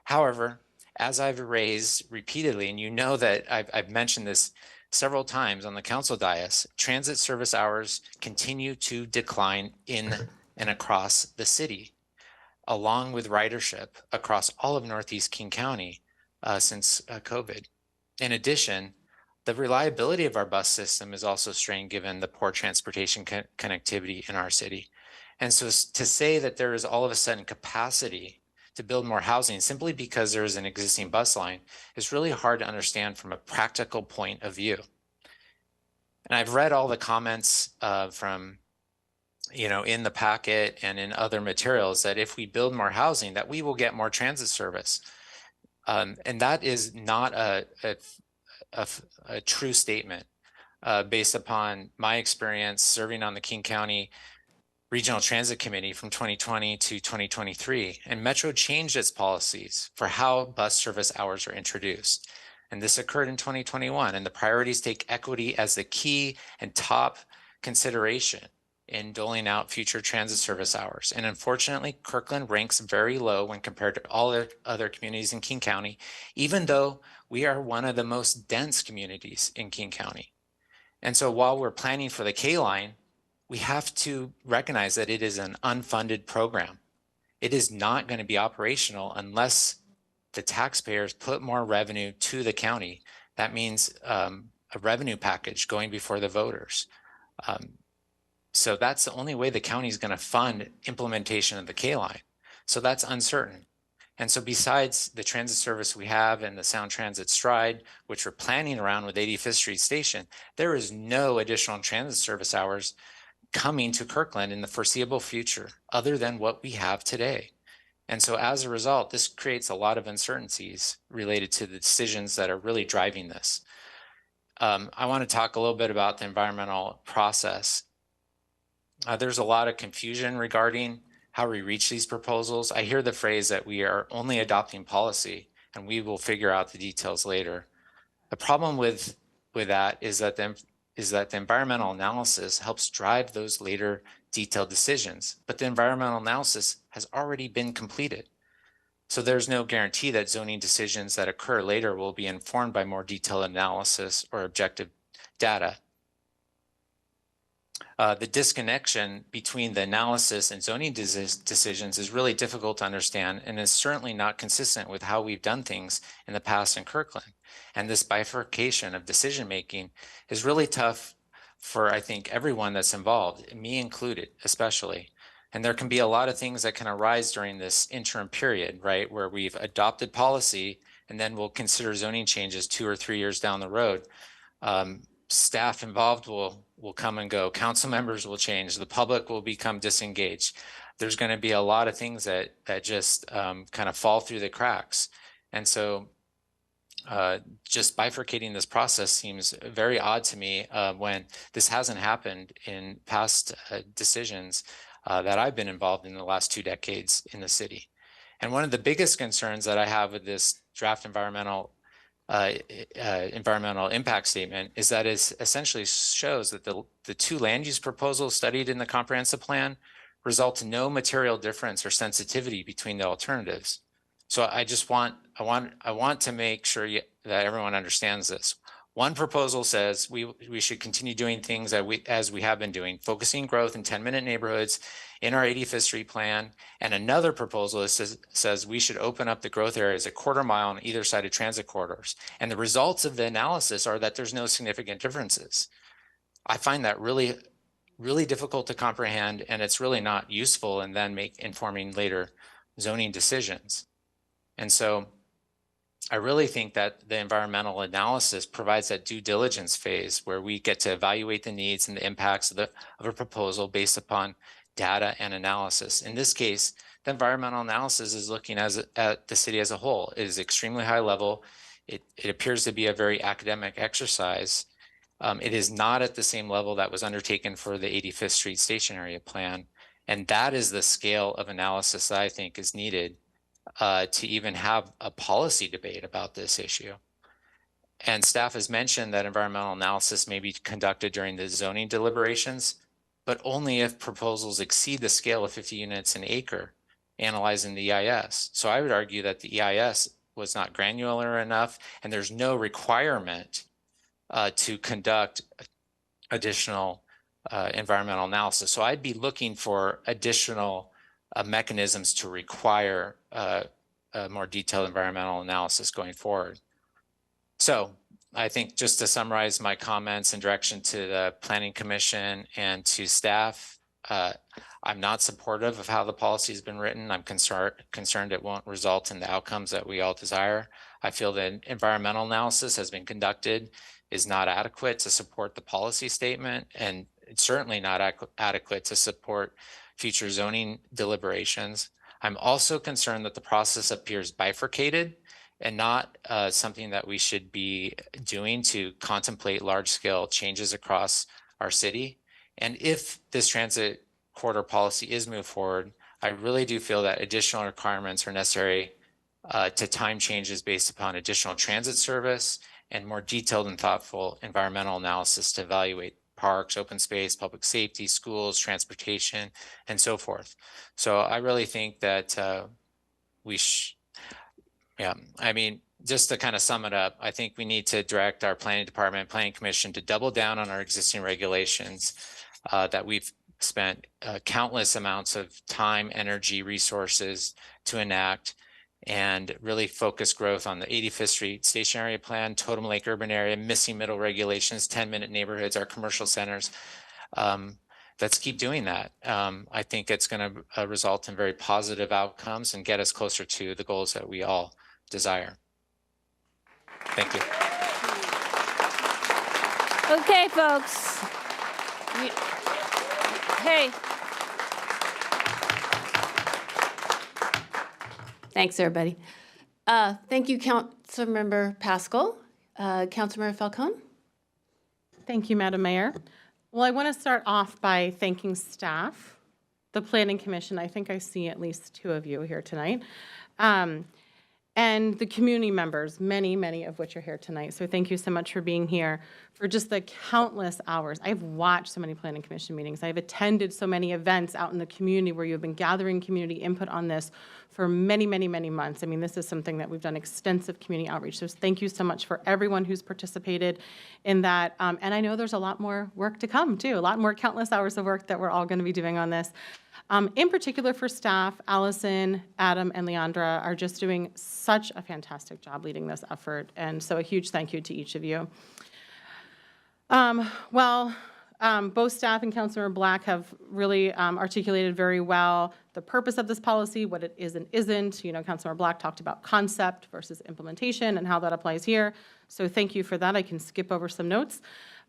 However, as I've raised repeatedly, and you know that I've mentioned this several times on the council dais, transit service hours continue to decline in and across the city, along with ridership across all of Northeast King County since COVID. In addition, the reliability of our bus system is also strained given the poor transportation connectivity in our city. And so to say that there is all of a sudden capacity to build more housing simply because there is an existing bus line is really hard to understand from a practical point of view. And I've read all the comments from, in the packet and in other materials that if we build more housing, that we will get more transit service. And that is not a true statement based upon my experience serving on the King County Regional Transit Committee from 2020 to 2023. And Metro changed its policies for how bus service hours are introduced. And this occurred in 2021. And the priorities take equity as the key and top consideration in doling out future transit service hours. And unfortunately, Kirkland ranks very low when compared to all other communities in King County, even though we are one of the most dense communities in King County. And so while we're planning for the K line, we have to recognize that it is an unfunded program. It is not going to be operational unless the taxpayers put more revenue to the county. That means a revenue package going before the voters. So that's the only way the county is going to fund implementation of the K line. So that's uncertain. And so besides the transit service we have and the Sound Transit Stride, which we're planning around with 85th Street Station, there is no additional transit service hours coming to Kirkland in the foreseeable future other than what we have today. And so as a result, this creates a lot of uncertainties related to the decisions that are really driving this. I want to talk a little bit about the environmental process. There's a lot of confusion regarding how we reach these proposals. I hear the phrase that we are only adopting policy and we will figure out the details later. The problem with that is that the environmental analysis helps drive those later detailed decisions, but the environmental analysis has already been completed. So there's no guarantee that zoning decisions that occur later will be informed by more detailed analysis or objective data. The disconnection between the analysis and zoning decisions is really difficult to understand and is certainly not consistent with how we've done things in the past in Kirkland. And this bifurcation of decision-making is really tough for, I think, everyone that's involved, me included, especially. And there can be a lot of things that can arise during this interim period, right, where we've adopted policy and then we'll consider zoning changes 2 or 3 years down the road. Staff involved will come and go. Council members will change. The public will become disengaged. There's going to be a lot of things that just kind of fall through the cracks. And so just bifurcating this process seems very odd to me when this hasn't happened in past decisions that I've been involved in the last 2 decades in the city. And one of the biggest concerns that I have with this draft environmental environmental impact statement is that it essentially shows that the two land use proposals studied in the comprehensive plan result in no material difference or sensitivity between the alternatives. So I want to make sure that everyone understands this. One proposal says we should continue doing things as we have been doing, focusing growth in 10-minute neighborhoods in our 85th Street plan. And another proposal says we should open up the growth areas a quarter mile on either side of transit corridors. And the results of the analysis are that there's no significant differences. I find that really, really difficult to comprehend, and it's really not useful in then informing later zoning decisions. And so I really think that the environmental analysis provides that due diligence phase where we get to evaluate the needs and the impacts of a proposal based upon data and analysis. In this case, the environmental analysis is looking at the city as a whole. It is extremely high level. It appears to be a very academic exercise. It is not at the same level that was undertaken for the 85th Street Station Area Plan. And that is the scale of analysis that I think is needed to even have a policy debate about this issue. And staff has mentioned that environmental analysis may be conducted during the zoning deliberations, but only if proposals exceed the scale of 50 units an acre analyzed in the EIS. So I would argue that the EIS was not granular enough, and there's no requirement to conduct additional environmental analysis. So I'd be looking for additional mechanisms to require a more detailed environmental analysis going forward. So I think just to summarize my comments in direction to the Planning Commission and to staff, I'm not supportive of how the policy has been written. I'm concerned it won't result in the outcomes that we all desire. I feel that environmental analysis has been conducted is not adequate to support the policy statement, and it's certainly not adequate to support future zoning deliberations. I'm also concerned that the process appears bifurcated and not something that we should be doing to contemplate large-scale changes across our city. And if this transit corridor policy is moved forward, I really do feel that additional requirements are necessary to time changes based upon additional transit service and more detailed and thoughtful environmental analysis to evaluate parks, open space, public safety, schools, transportation, and so forth. So I really think that just to kind of sum it up, I think we need to direct our planning department, planning commission to double down on our existing regulations that we've spent countless amounts of time, energy, resources to enact, and really focus growth on the 85th Street Station Area Plan, Totem Lake Urban Area, missing middle regulations, 10-minute neighborhoods, our commercial centers. Let's keep doing that. I think it's going to result in very positive outcomes and get us closer to the goals that we all desire. Thank you. Okay, folks. Hey. Thanks, everybody. Thank you, Councilmember Pascal. Councilmember Falcone? Thank you, Madam Mayor. Well, I want to start off by thanking staff, the Planning Commission. I think I see at least two of you here tonight. And the community members, many, many of which are here tonight. So thank you so much for being here for just the countless hours. I've watched so many Planning Commission meetings. I've attended so many events out in the community where you've been gathering community input on this for many, many, many months. I mean, this is something that we've done extensive community outreach. So thank you so much for everyone who's participated in that. And I know there's a lot more work to come too, a lot more countless hours of work that we're all going to be doing on this. In particular for staff, Allison, Adam, and Leandra are just doing such a fantastic job leading this effort. And so a huge thank you to each of you. Both staff and Councilmember Black have really articulated very well the purpose of this policy, what it is and isn't. You know, Councilmember Black talked about concept versus implementation and how that applies here. So thank you for that. I can skip over some notes.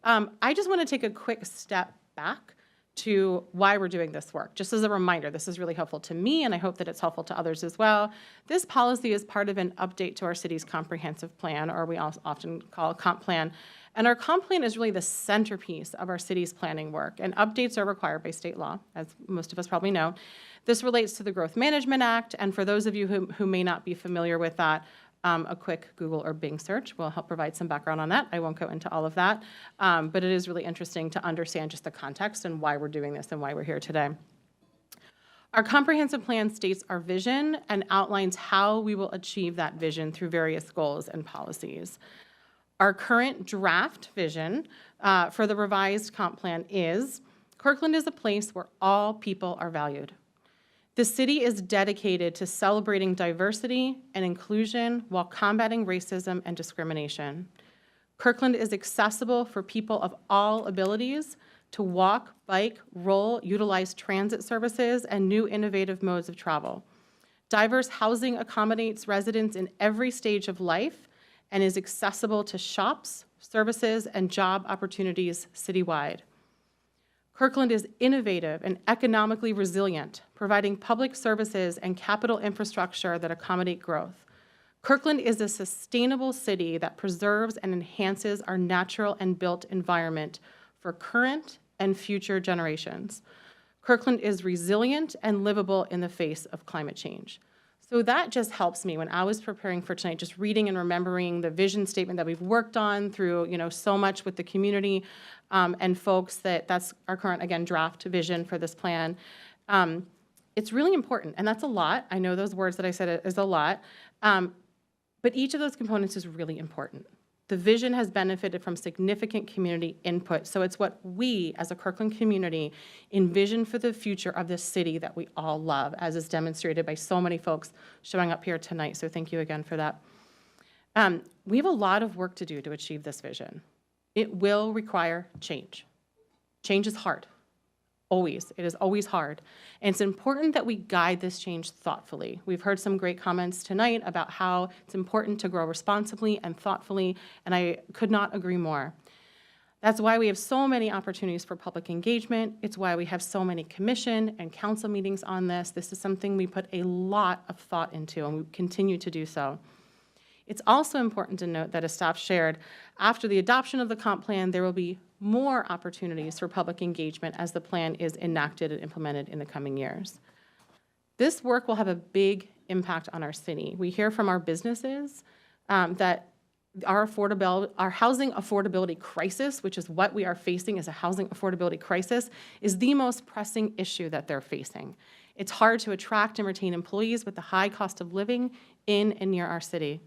I just want to take a quick step back to why we're doing this work. Just as a reminder, this is really helpful to me, and I hope that it's helpful to others as well. This policy is part of an update to our city's comprehensive plan, or we often call a comp plan. And our comp plan is really the centerpiece of our city's planning work, and updates are required by state law, as most of us probably know. This relates to the Growth Management Act, and for those of you who may not be familiar with that, A quick Google or Bing search will help provide some background on that. I won't go into all of that, but it is really interesting to understand just the context and why we're doing this and why we're here today. Our comprehensive plan states our vision and outlines how we will achieve that vision through various goals and policies. Our current draft vision for the revised comp plan is, Kirkland is a place where all people are valued. The city is dedicated to celebrating diversity and inclusion while combating racism and discrimination. Kirkland is accessible for people of all abilities to walk, bike, roll, utilize transit services, and new innovative modes of travel. Diverse housing accommodates residents in every stage of life and is accessible to shops, services, and job opportunities citywide. Kirkland is innovative and economically resilient, providing public services and capital infrastructure that accommodate growth. Kirkland is a sustainable city that preserves and enhances our natural and built environment for current and future generations. Kirkland is resilient and livable in the face of climate change. So that just helps me when I was preparing for tonight, just reading and remembering the vision statement that we've worked on through, so much with the community and folks that's our current, again, draft vision for this plan. It's really important, and that's a lot. I know those words that I said is a lot, but each of those components is really important. The vision has benefited from significant community input, so it's what we, as a Kirkland community, envision for the future of this city that we all love, as is demonstrated by so many folks showing up here tonight, so thank you again for that. We have a lot of work to do to achieve this vision. It will require change. Change is hard, always. It is always hard, and it's important that we guide this change thoughtfully. We've heard some great comments tonight about how it's important to grow responsibly and thoughtfully, and I could not agree more. That's why we have so many opportunities for public engagement. It's why we have so many commission and council meetings on this. This is something we put a lot of thought into, and we continue to do so. It's also important to note that, as staff shared, after the adoption of the comp plan, there will be more opportunities for public engagement as the plan is enacted and implemented in the coming years. This work will have a big impact on our city. We hear from our businesses that our housing affordability crisis, which is what we are facing as a housing affordability crisis, is the most pressing issue that they're facing. It's hard to attract and retain employees with the high cost of living in and near our city.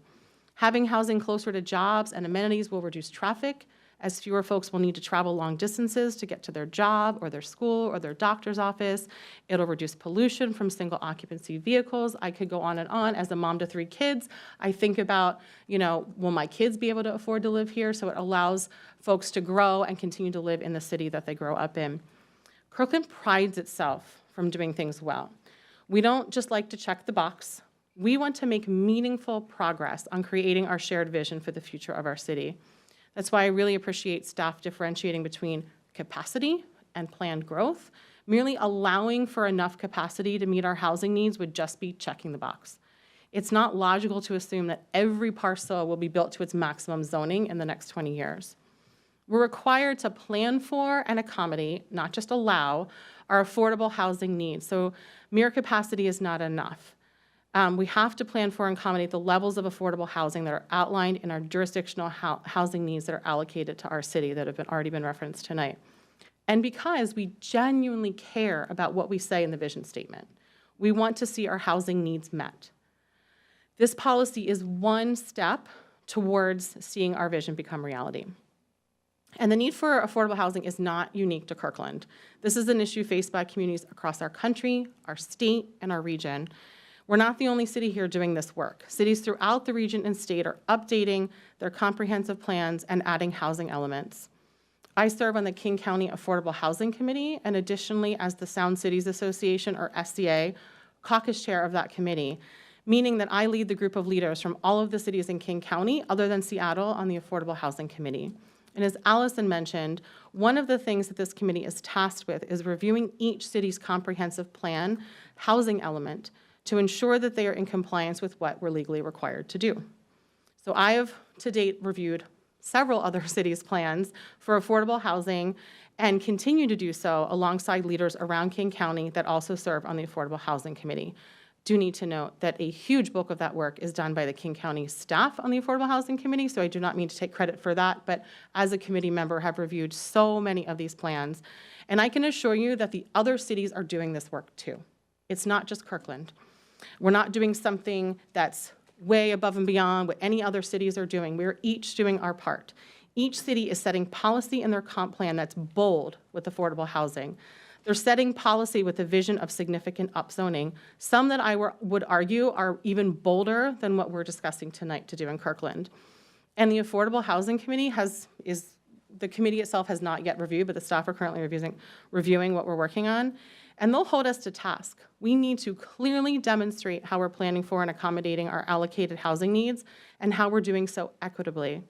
Having housing closer to jobs and amenities will reduce traffic, as fewer folks will need to travel long distances to get to their job or their school or their doctor's office. It'll reduce pollution from single occupancy vehicles. I could go on and on. As a mom to 3 kids, I think about, will my kids be able to afford to live here? So it allows folks to grow and continue to live in the city that they grow up in. Kirkland prides itself from doing things well. We don't just like to check the box. We want to make meaningful progress on creating our shared vision for the future of our city. That's why I really appreciate staff differentiating between capacity and planned growth. Merely allowing for enough capacity to meet our housing needs would just be checking the box. It's not logical to assume that every parcel will be built to its maximum zoning in the next 20 years. We're required to plan for and accommodate, not just allow, our affordable housing needs. So mere capacity is not enough. We have to plan for and accommodate the levels of affordable housing that are outlined in our jurisdictional housing needs that are allocated to our city that have already been referenced tonight. And because we genuinely care about what we say in the vision statement, we want to see our housing needs met. This policy is one step towards seeing our vision become reality. And the need for affordable housing is not unique to Kirkland. This is an issue faced by communities across our country, our state, and our region. We're not the only city here doing this work. Cities throughout the region and state are updating their comprehensive plans and adding housing elements. I serve on the King County Affordable Housing Committee, and additionally as the Sound Cities Association, or SCA, caucus chair of that committee, meaning that I lead the group of leaders from all of the cities in King County, other than Seattle, on the Affordable Housing Committee. And as Allison mentioned, one of the things that this committee is tasked with is reviewing each city's comprehensive plan housing element to ensure that they are in compliance with what we're legally required to do. So I have to date reviewed several other cities' plans for affordable housing and continue to do so alongside leaders around King County that also serve on the Affordable Housing Committee do need to note that a huge bulk of that work is done by the King County staff on the Affordable Housing Committee, so I do not mean to take credit for that, but as a committee member, have reviewed so many of these plans. And I can assure you that the other cities are doing this work too. It's not just Kirkland. We're not doing something that's way above and beyond what any other cities are doing. We're each doing our part. Each city is setting policy in their comp plan that's bold with affordable housing. They're setting policy with a vision of significant upzoning, some that I would argue are even bolder than what we're discussing tonight to do in Kirkland. And the Affordable Housing Committee the committee itself has not yet reviewed, but the staff are currently reviewing what we're working on, and they'll hold us to task. We need to clearly demonstrate how we're planning for and accommodating our allocated housing needs and how we're doing so equitably.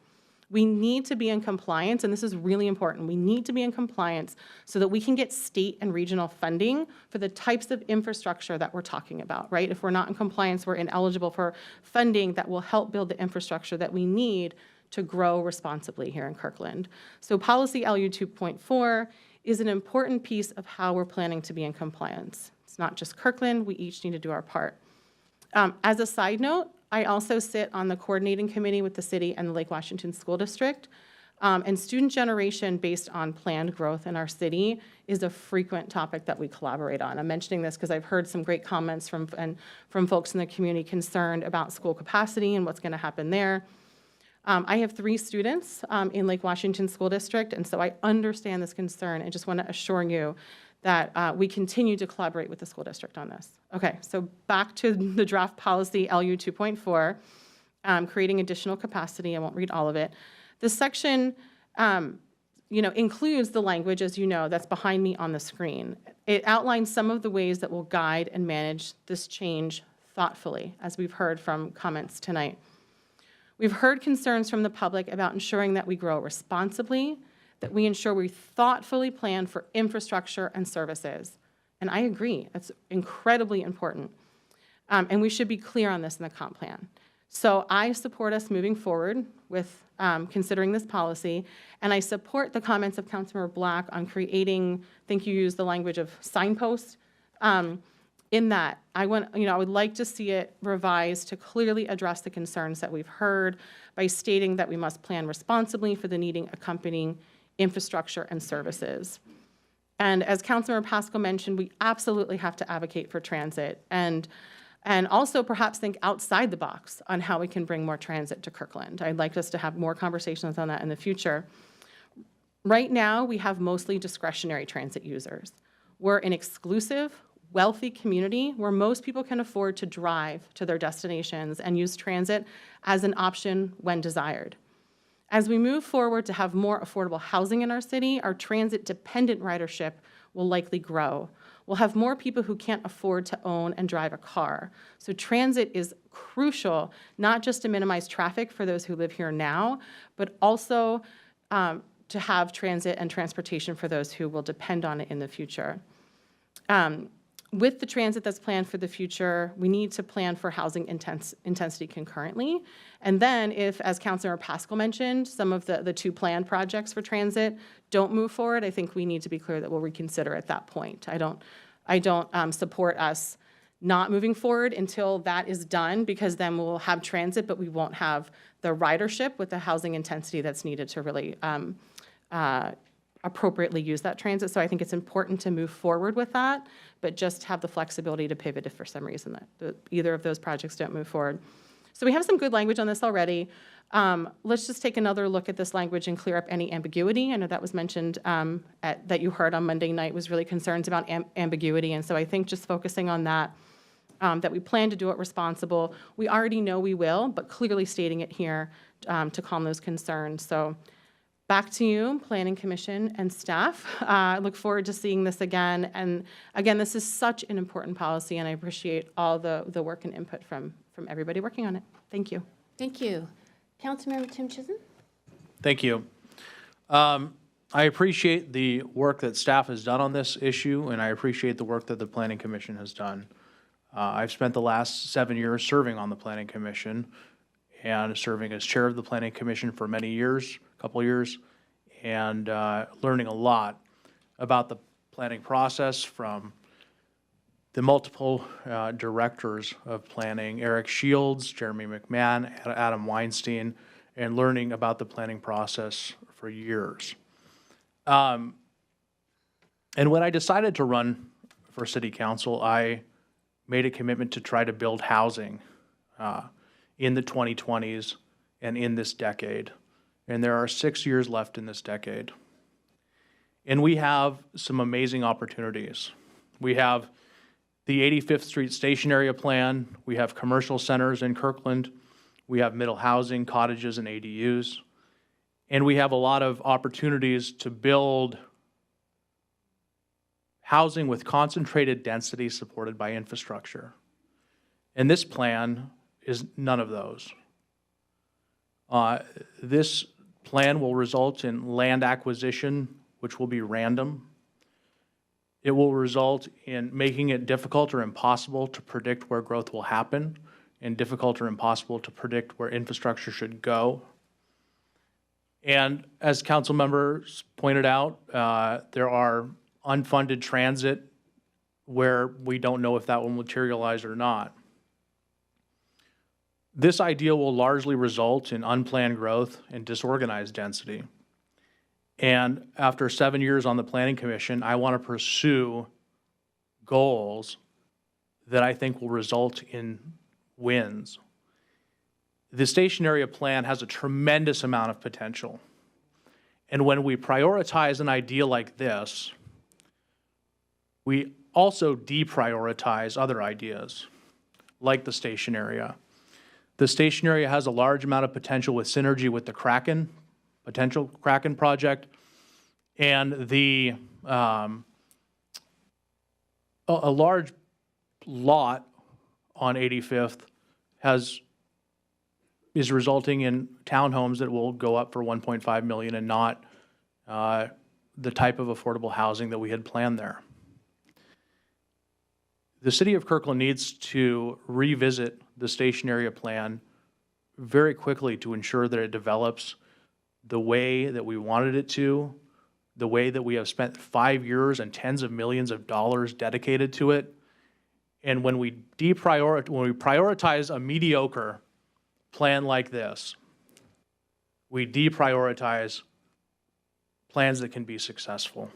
We need to be in compliance, and this is really important. We need to be in compliance so that we can get state and regional funding for the types of infrastructure that we're talking about, right? If we're not in compliance, we're ineligible for funding that will help build the infrastructure that we need to grow responsibly here in Kirkland. So policy LU 2.4 is an important piece of how we're planning to be in compliance. It's not just Kirkland, we each need to do our part. As a side note, I also sit on the coordinating committee with the city and the Lake Washington School District. And student generation based on planned growth in our city is a frequent topic that we collaborate on. I'm mentioning this because I've heard some great comments from folks in the community concerned about school capacity and what's going to happen there. I have 3 students in Lake Washington School District, and so I understand this concern and just want to assure you that we continue to collaborate with the school district on this. Okay, so back to the draft policy LU 2.4, creating additional capacity. I won't read all of it. This section includes the language, as you know, that's behind me on the screen. It outlines some of the ways that we'll guide and manage this change thoughtfully, as we've heard from comments tonight. We've heard concerns from the public about ensuring that we grow responsibly, that we ensure we thoughtfully plan for infrastructure and services. And I agree, that's incredibly important. And we should be clear on this in the comp plan. So I support us moving forward with considering this policy, and I support the comments of Councilmember Black on creating, I think you used the language of signpost, in that I would like to see it revised to clearly address the concerns that we've heard by stating that we must plan responsibly for the needing accompanying infrastructure and services. And as Councilmember Pascal mentioned, we absolutely have to advocate for transit and also perhaps think outside the box on how we can bring more transit to Kirkland. I'd like us to have more conversations on that in the future. Right now, we have mostly discretionary transit users. We're an exclusive, wealthy community where most people can afford to drive to their destinations and use transit as an option when desired. As we move forward to have more affordable housing in our city, our transit-dependent ridership will likely grow. We'll have more people who can't afford to own and drive a car. So transit is crucial, not just to minimize traffic for those who live here now, but also to have transit and transportation for those who will depend on it in the future. With the transit that's planned for the future, we need to plan for housing intensity concurrently. And then if, as Councilmember Pascal mentioned, some of the 2 planned projects for transit don't move forward, I think we need to be clear that we'll reconsider at that point. I don't support us not moving forward until that is done, because then we'll have transit, but we won't have the ridership with the housing intensity that's needed to really appropriately use that transit. So I think it's important to move forward with that, but just have the flexibility to pivot if for some reason that either of those projects don't move forward. So we have some good language on this already. Let's just take another look at this language and clear up any ambiguity. I know that was mentioned that you heard on Monday night was really concerns about ambiguity. And so I think just focusing on that, that we plan to do it responsible. We already know we will, but clearly stating it here to calm those concerns. So back to you, Planning Commission and staff. I look forward to seeing this again. And again, this is such an important policy, and I appreciate all the work and input from everybody working on it. Thank you. Thank you. Councilmember Tim Chisholm? Thank you. I appreciate the work that staff has done on this issue, and I appreciate the work that the Planning Commission has done. I've spent the last 7 years serving on the Planning Commission and serving as chair of the Planning Commission for many years, a couple years, and learning a lot about the planning process, from the multiple directors of planning, Eric Shields, Jeremy McMahon, Adam Weinstein, and learning about the planning process for years. And when I decided to run for city council, I made a commitment to try to build housing in the 2020s and in this decade. And there are 6 years left in this decade. And we have some amazing opportunities. We have the 85th Street Station Area Plan. We have commercial centers in Kirkland. We have middle housing, cottages, and ADUs. And we have a lot of opportunities to build housing with concentrated density supported by infrastructure. And this plan is none of those. This plan will result in land acquisition, which will be random. It will result in making it difficult or impossible to predict where growth will happen, and difficult or impossible to predict where infrastructure should go. And as council members pointed out, there are unfunded transit where we don't know if that will materialize or not. This idea will largely result in unplanned growth and disorganized density. And after 7 years on the Planning Commission, I want to pursue goals that I think will result in wins. The station area plan has a tremendous amount of potential. And when we prioritize an idea like this, we also deprioritize other ideas, like the station area. The station area has a large amount of potential with synergy with the potential Kraken project, and the a large lot on 85th is resulting in townhomes that will go up for 1.5 million and not the type of affordable housing that we had planned there. The city of Kirkland needs to revisit the station area plan very quickly to ensure that it develops the way that we wanted it to, the way that we have spent 5 years and tens of millions of dollars dedicated to it. And when we prioritize a mediocre plan like this, we deprioritize plans that can be successful.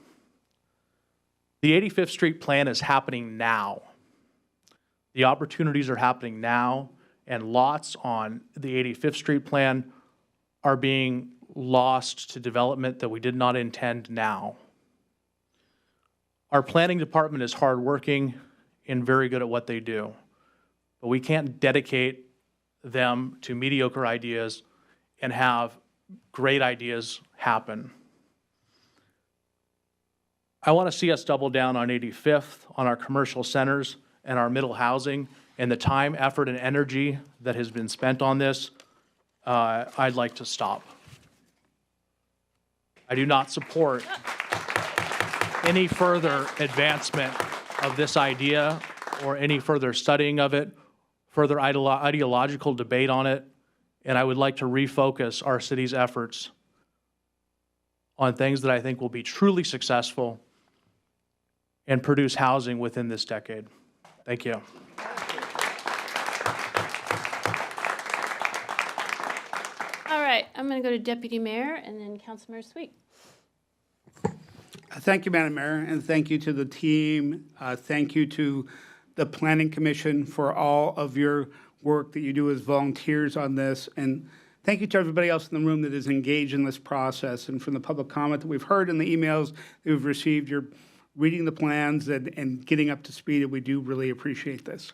The 85th Street plan is happening now. The opportunities are happening now, and lots on the 85th Street plan are being lost to development that we did not intend now. Our planning department is hardworking and very good at what they do, but we can't dedicate them to mediocre ideas and have great ideas happen. I want to see us double down on 85th, on our commercial centers and our middle housing, and the time, effort, and energy that has been spent on this, I'd like to stop. I do not support any further advancement of this idea or any further studying of it, further ideological debate on it, and I would like to refocus our city's efforts on things that I think will be truly successful and produce housing within this decade. Thank you. All right, I'm going to go to Deputy Mayor and then Councilmember Sweet. Thank you, Madam Mayor, and thank you to the team. Thank you to the Planning Commission for all of your work that you do as volunteers on this. And thank you to everybody else in the room that is engaged in this process. And from the public comment that we've heard in the emails that we've received, you're reading the plans and getting up to speed, and we do really appreciate this.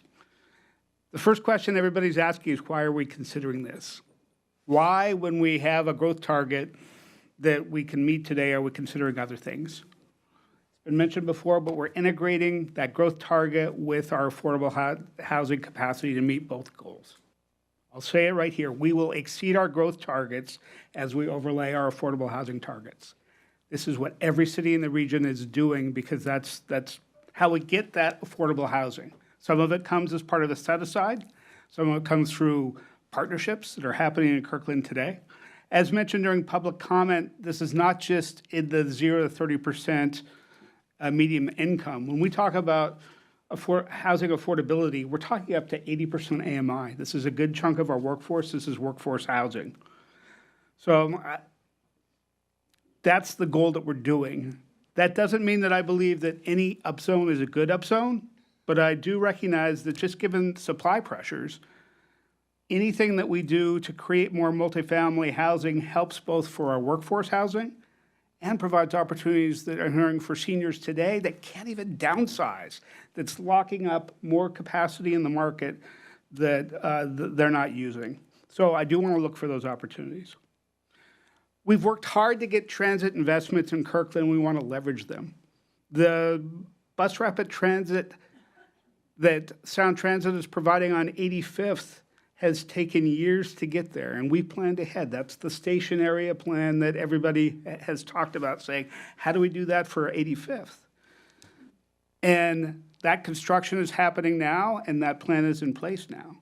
The first question everybody's asking is, why are we considering this? Why, when we have a growth target that we can meet today, are we considering other things? It's been mentioned before, but we're integrating that growth target with our affordable housing capacity to meet both goals. I'll say it right here. We will exceed our growth targets as we overlay our affordable housing targets. This is what every city in the region is doing, because that's how we get that affordable housing. Some of it comes as part of the set-aside. Some of it comes through partnerships that are happening in Kirkland today. As mentioned during public comment, this is not just in the 0 to 30% median income. When we talk about housing affordability, we're talking up to 80% AMI. This is a good chunk of our workforce. This is workforce housing. So that's the goal that we're doing. That doesn't mean that I believe that any upzone is a good upzone, but I do recognize that just given supply pressures, anything that we do to create more multifamily housing helps both for our workforce housing and provides opportunities that are occurring for seniors today that can't even downsize, that's locking up more capacity in the market that they're not using. So I do want to look for those opportunities. We've worked hard to get transit investments in Kirkland. We want to leverage them. The bus rapid transit that Sound Transit is providing on 85th has taken years to get there, and we planned ahead. That's the station area plan that everybody has talked about, saying, how do we do that for 85th? And that construction is happening now, and that plan is in place now.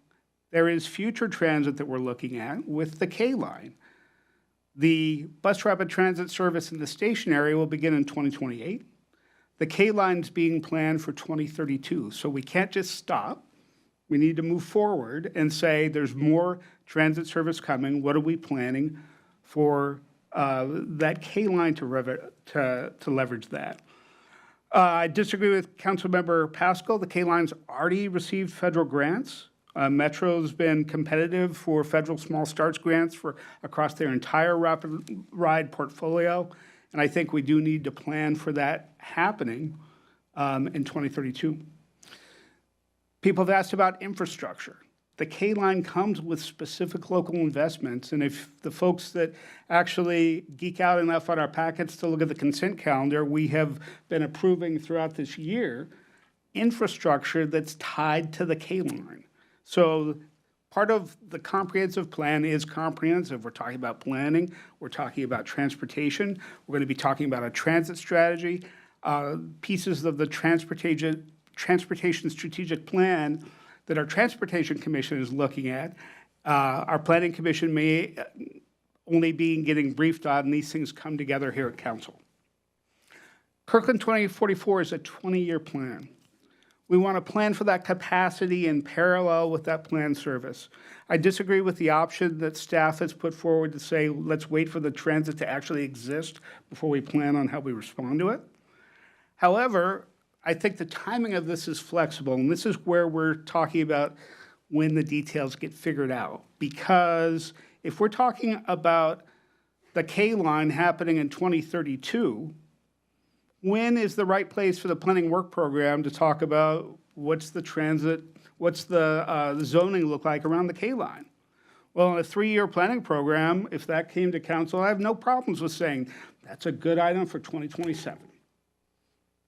There is future transit that we're looking at with the K line. The bus rapid transit service in the station area will begin in 2028. The K line's being planned for 2032, so we can't just stop. We need to move forward and say there's more transit service coming. What are we planning for that K line to leverage that? I disagree with Councilmember Pascal. The K line's already received federal grants. Metro's been competitive for federal small starts grants for across their entire rapid ride portfolio, and I think we do need to plan for that happening in 2032. People have asked about infrastructure. The K line comes with specific local investments, and if the folks that actually geek out enough on our packets to look at the consent calendar, we have been approving throughout this year infrastructure that's tied to the K line. So part of the comprehensive plan is comprehensive. We're talking about planning. We're talking about transportation. We're going to be talking about a transit strategy, pieces of the transportation strategic plan that our Transportation Commission is looking at. Our Planning Commission may only be getting briefed on, and these things come together here at Council. Kirkland 2044 is a 20-year plan. We want to plan for that capacity in parallel with that planned service. I disagree with the option that staff has put forward to say, let's wait for the transit to actually exist before we plan on how we respond to it. However, I think the timing of this is flexible, and this is where we're talking about when the details get figured out. Because if we're talking about the K line happening in 2032, when is the right place for the planning work program to talk about what's the transit, what's the zoning look like around the K line? Well, in a 3-year planning program, if that came to council, I have no problems with saying that's a good item for 2027.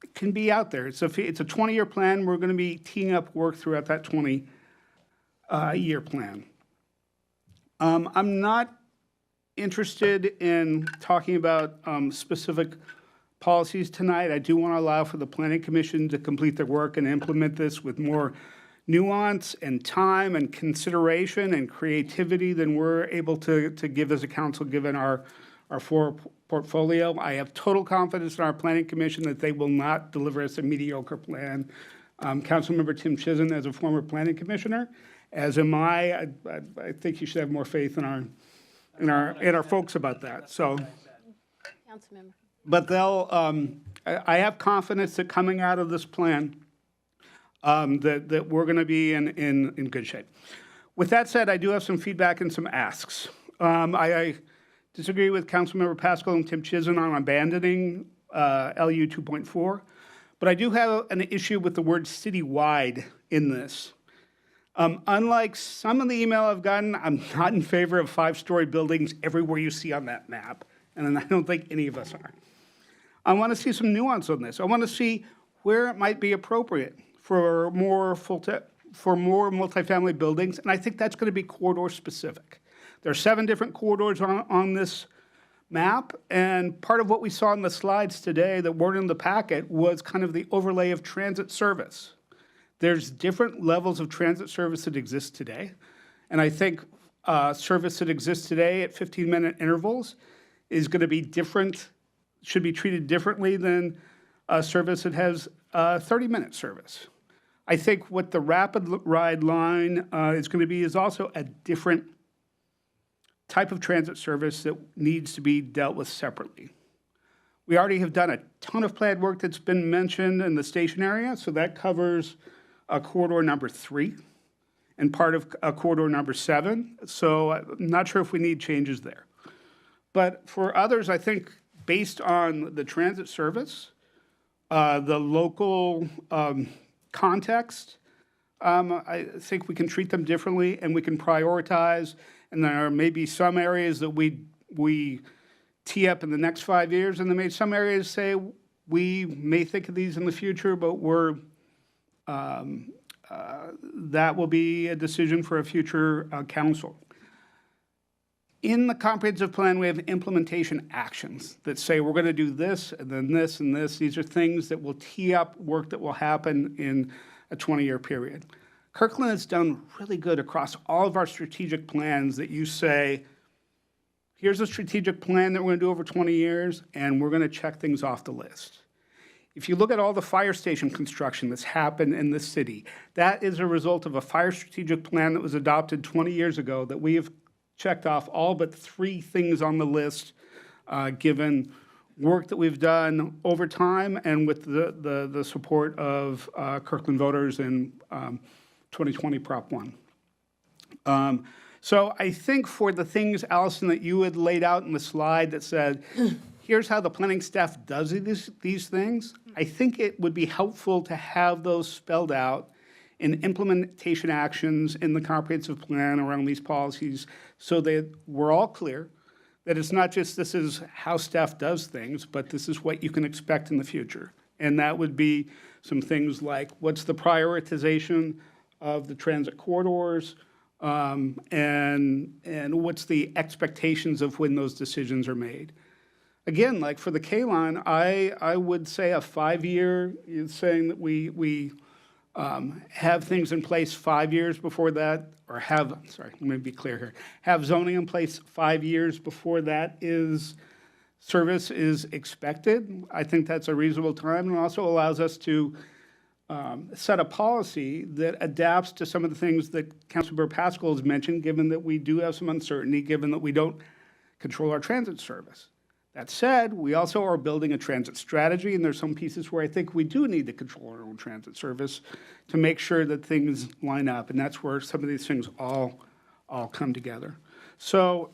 It can be out there. It's a 20-year plan. We're going to be teeing up work throughout that 20-year plan. I'm not interested in talking about specific policies tonight. I do want to allow for the Planning Commission to complete their work and implement this with more nuance and time and consideration and creativity than we're able to give as a council, given our portfolio. I have total confidence in our Planning Commission that they will not deliver us a mediocre plan. Councilmember Tim Chizen, as a former Planning Commissioner, as am I think you should have more faith in our folks about that. So, Councilmember. but they'll. I have confidence that coming out of this plan, that we're going to be in good shape. With that said, I do have some feedback and some asks. I disagree with Councilmember Pascal and Tim Chizen on abandoning LU 2.4, but I do have an issue with the word citywide in this. Unlike some of the email I've gotten, I'm not in favor of 5-story buildings everywhere you see on that map, and I don't think any of us are. I want to see some nuance on this. I want to see where it might be appropriate for more multifamily buildings, and I think that's going to be corridor specific. There are 7 different corridors on this map, and part of what we saw in the slides today that weren't in the packet was kind of the overlay of transit service. There's different levels of transit service that exist today, and I think service that exists today at 15-minute intervals is going to be different, should be treated differently than a service that has 30-minute service. I think what the rapid ride line is going to be is also a different type of transit service that needs to be dealt with separately. We already have done a ton of planned work that's been mentioned in the station area, so that covers corridor number 3 and part of corridor number 7. So I'm not sure if we need changes there. But for others, I think based on the transit service, the local context, I think we can treat them differently and we can prioritize. And there may be some areas that we tee up in the next 5 years, and there may be some areas say we may think of these in the future, but that will be a decision for a future council. In the comprehensive plan, we have implementation actions that say we're going to do this and then this and this. These are things that will tee up work that will happen in a 20-year period. Kirkland has done really good across all of our strategic plans that you say, here's a strategic plan that we're going to do over 20 years, and we're going to check things off the list. If you look at all the fire station construction that's happened in this city, that is a result of a fire strategic plan that was adopted 20 years ago that we have checked off all but 3 things on the list, given work that we've done over time and with the support of Kirkland voters in 2020 Prop 1. So I think for the things, Allison, that you had laid out in the slide that said, here's how the planning staff does these things, I think it would be helpful to have those spelled out in implementation actions in the comprehensive plan around these policies so that we're all clear that it's not just this is how staff does things, but this is what you can expect in the future. And that would be some things like what's the prioritization of the transit corridors, and what's the expectations of when those decisions are made. Again, like for the K-line, I would say a 5-year, saying that we have things in place 5 years before that, or let me be clear here, have zoning in place 5 years before that service is expected. I think that's a reasonable time and also allows us to set a policy that adapts to some of the things that Councilmember Pascal has mentioned, given that we do have some uncertainty, given that we don't control our transit service. That said, we also are building a transit strategy, and there's some pieces where I think we do need to control our own transit service to make sure that things line up, and that's where some of these things all come together. So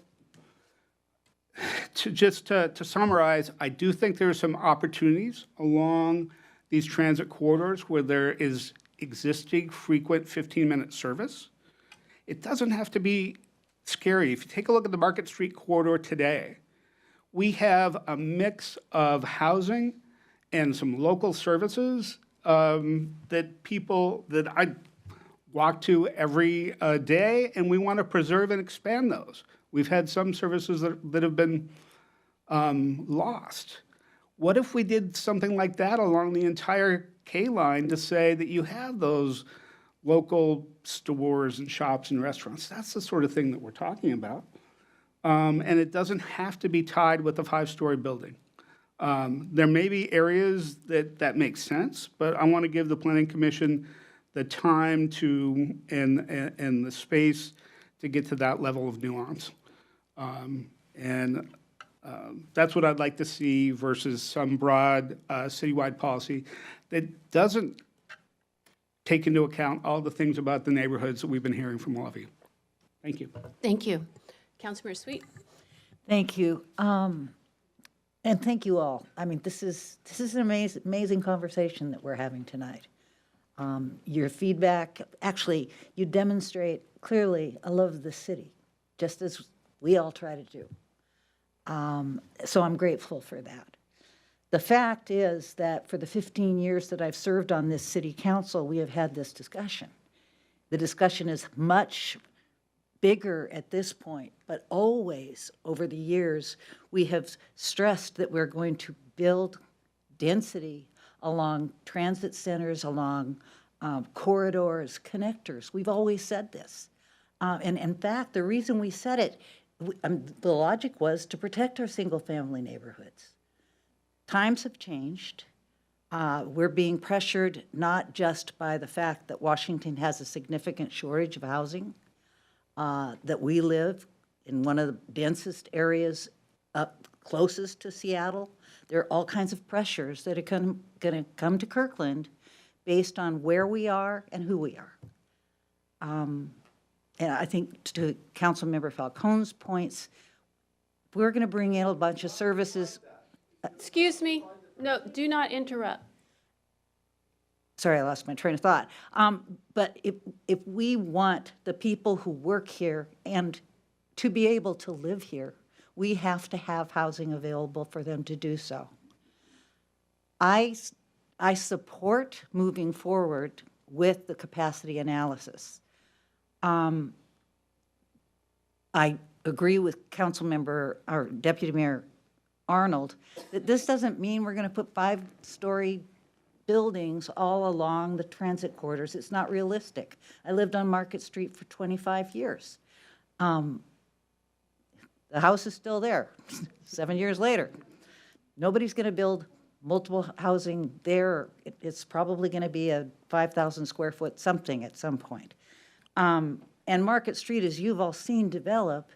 to summarize, I do think there are some opportunities along these transit corridors where there is existing frequent 15-minute service. It doesn't have to be scary. If you take a look at the Market Street corridor today, we have a mix of housing and some local services that I walk to every day, and we want to preserve and expand those. We've had some services that have been lost. What if we did something like that along the entire K-line to say that you have those local stores and shops and restaurants? That's the sort of thing that we're talking about. And it doesn't have to be tied with a 5-story building. There may be areas that make sense, but I want to give the Planning Commission the time and the space to get to that level of nuance. That's what I'd like to see versus some broad citywide policy that doesn't take into account all the things about the neighborhoods that we've been hearing from all of you. Thank you. Thank you. Councilmember Sweet. Thank you. And thank you all. I mean, this is an amazing conversation that we're having tonight. Your feedback, actually, you demonstrate clearly a love of the city, just as we all try to do. So I'm grateful for that. The fact is that for the 15 years that I've served on this city council, we have had this discussion. The discussion is much bigger at this point, but always over the years, we have stressed that we're going to build density along transit centers, along corridors, connectors. We've always said this. And in fact, the reason we said it, the logic was to protect our single-family neighborhoods. Times have changed. We're being pressured not just by the fact that Washington has a significant shortage of housing, that we live in one of the densest areas up closest to Seattle. There are all kinds of pressures that are going to come to Kirkland based on where we are and who we are. And I think to Councilmember Falcone's points, we're going to bring in a bunch of services. Excuse me. No, do not interrupt. Sorry, I lost my train of thought. But if we want the people who work here and to be able to live here, we have to have housing available for them to do so. I support moving forward with the capacity analysis. I agree with Councilmember or Deputy Mayor Arnold that this doesn't mean we're going to put 5-story buildings all along the transit corridors. It's not realistic. I lived on Market Street for 25 years. The house is still there 7 years later. Nobody's going to build multiple housing there. It's probably going to be a 5,000 square foot something at some point. And Market Street, as you've all seen develop,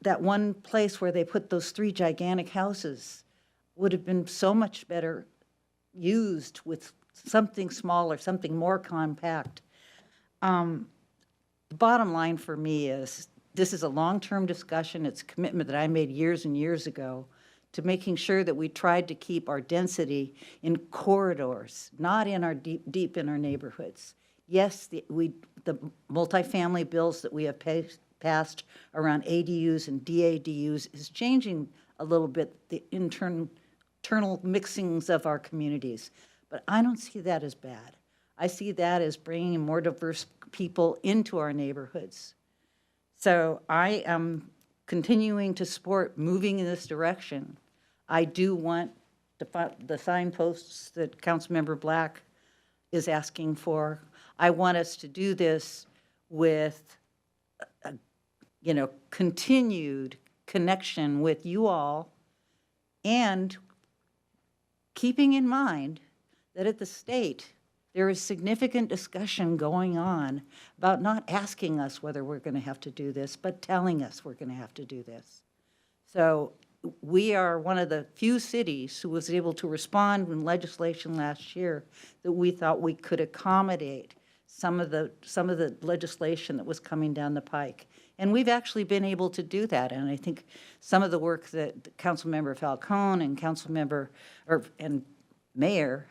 that one place where they put those 3 gigantic houses would have been so much better used with something smaller, something more compact. The bottom line for me is this is a long-term discussion. It's a commitment that I made years and years ago to making sure that we tried to keep our density in corridors, not in our deep in our neighborhoods. Yes, the multifamily bills that we have passed around ADUs and DADUs is changing a little bit the internal mixings of our communities. But I don't see that as bad. I see that as bringing more diverse people into our neighborhoods. So I am continuing to support moving in this direction. I do want the signposts that Councilmember Black is asking for. I want us to do this with a, continued connection with you all, and keeping in mind that at the state, there is significant discussion going on about not asking us whether we're going to have to do this, but telling us we're going to have to do this. So we are one of the few cities who was able to respond in legislation last year that we thought we could accommodate some of the legislation that was coming down the pike. And we've actually been able to do that. And I think some of the work that Councilmember Falcone and and Mayor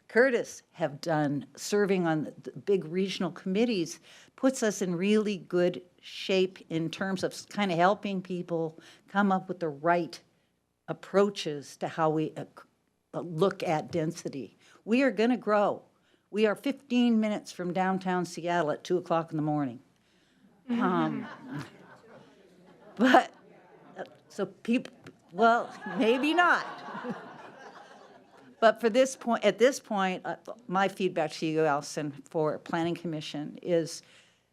Curtis have done serving on the big regional committees puts us in really good shape in terms of kind of helping people come up with the right approaches to how we look at density. We are going to grow. We are 15 minutes from downtown Seattle at 2 o'clock in the morning. But, so people, well, maybe not. But for this point, at this point, my feedback to you, Allison, for Planning Commission is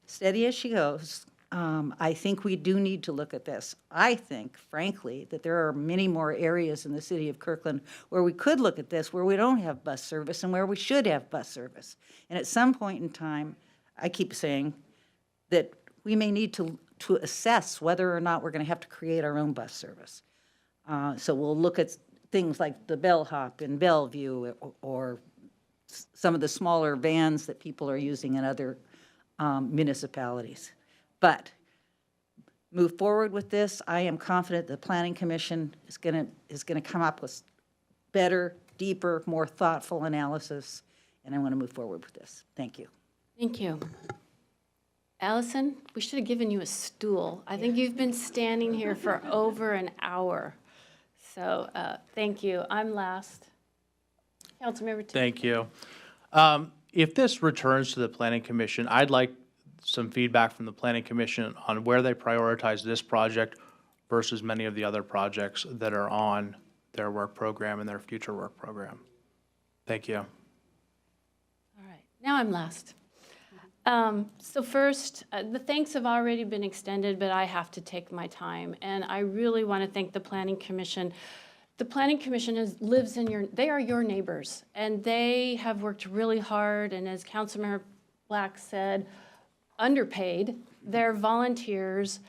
steady as she goes. I think we do need to look at this. I think, frankly, that there are many more areas in the city of Kirkland where we could look at this, where we don't have bus service and where we should have bus service. And at some point in time, I keep saying that we may need to assess whether or not we're going to have to create our own bus service. So we'll look at things like the bellhop in Bellevue or some of the smaller vans that people are using in other municipalities. But move forward with this. I am confident the Planning Commission is going to come up with better, deeper, more thoughtful analysis, and I want to move forward with this. Thank you. Thank you. Allison, we should have given you a stool. I think you've been standing here for over an hour. So thank you. I'm last. Councilmember Tim. Thank you. If this returns to the Planning Commission, I'd like some feedback from the Planning Commission on where they prioritize this project versus many of the other projects that are on their work program and their future work program. Thank you. All right. Now I'm last. So first, the thanks have already been extended, but I have to take my time. And I really want to thank the Planning Commission. the Planning Commission lives in they are your neighbors, and they have worked really hard, and as Councilmember Black said, underpaid. They're volunteers.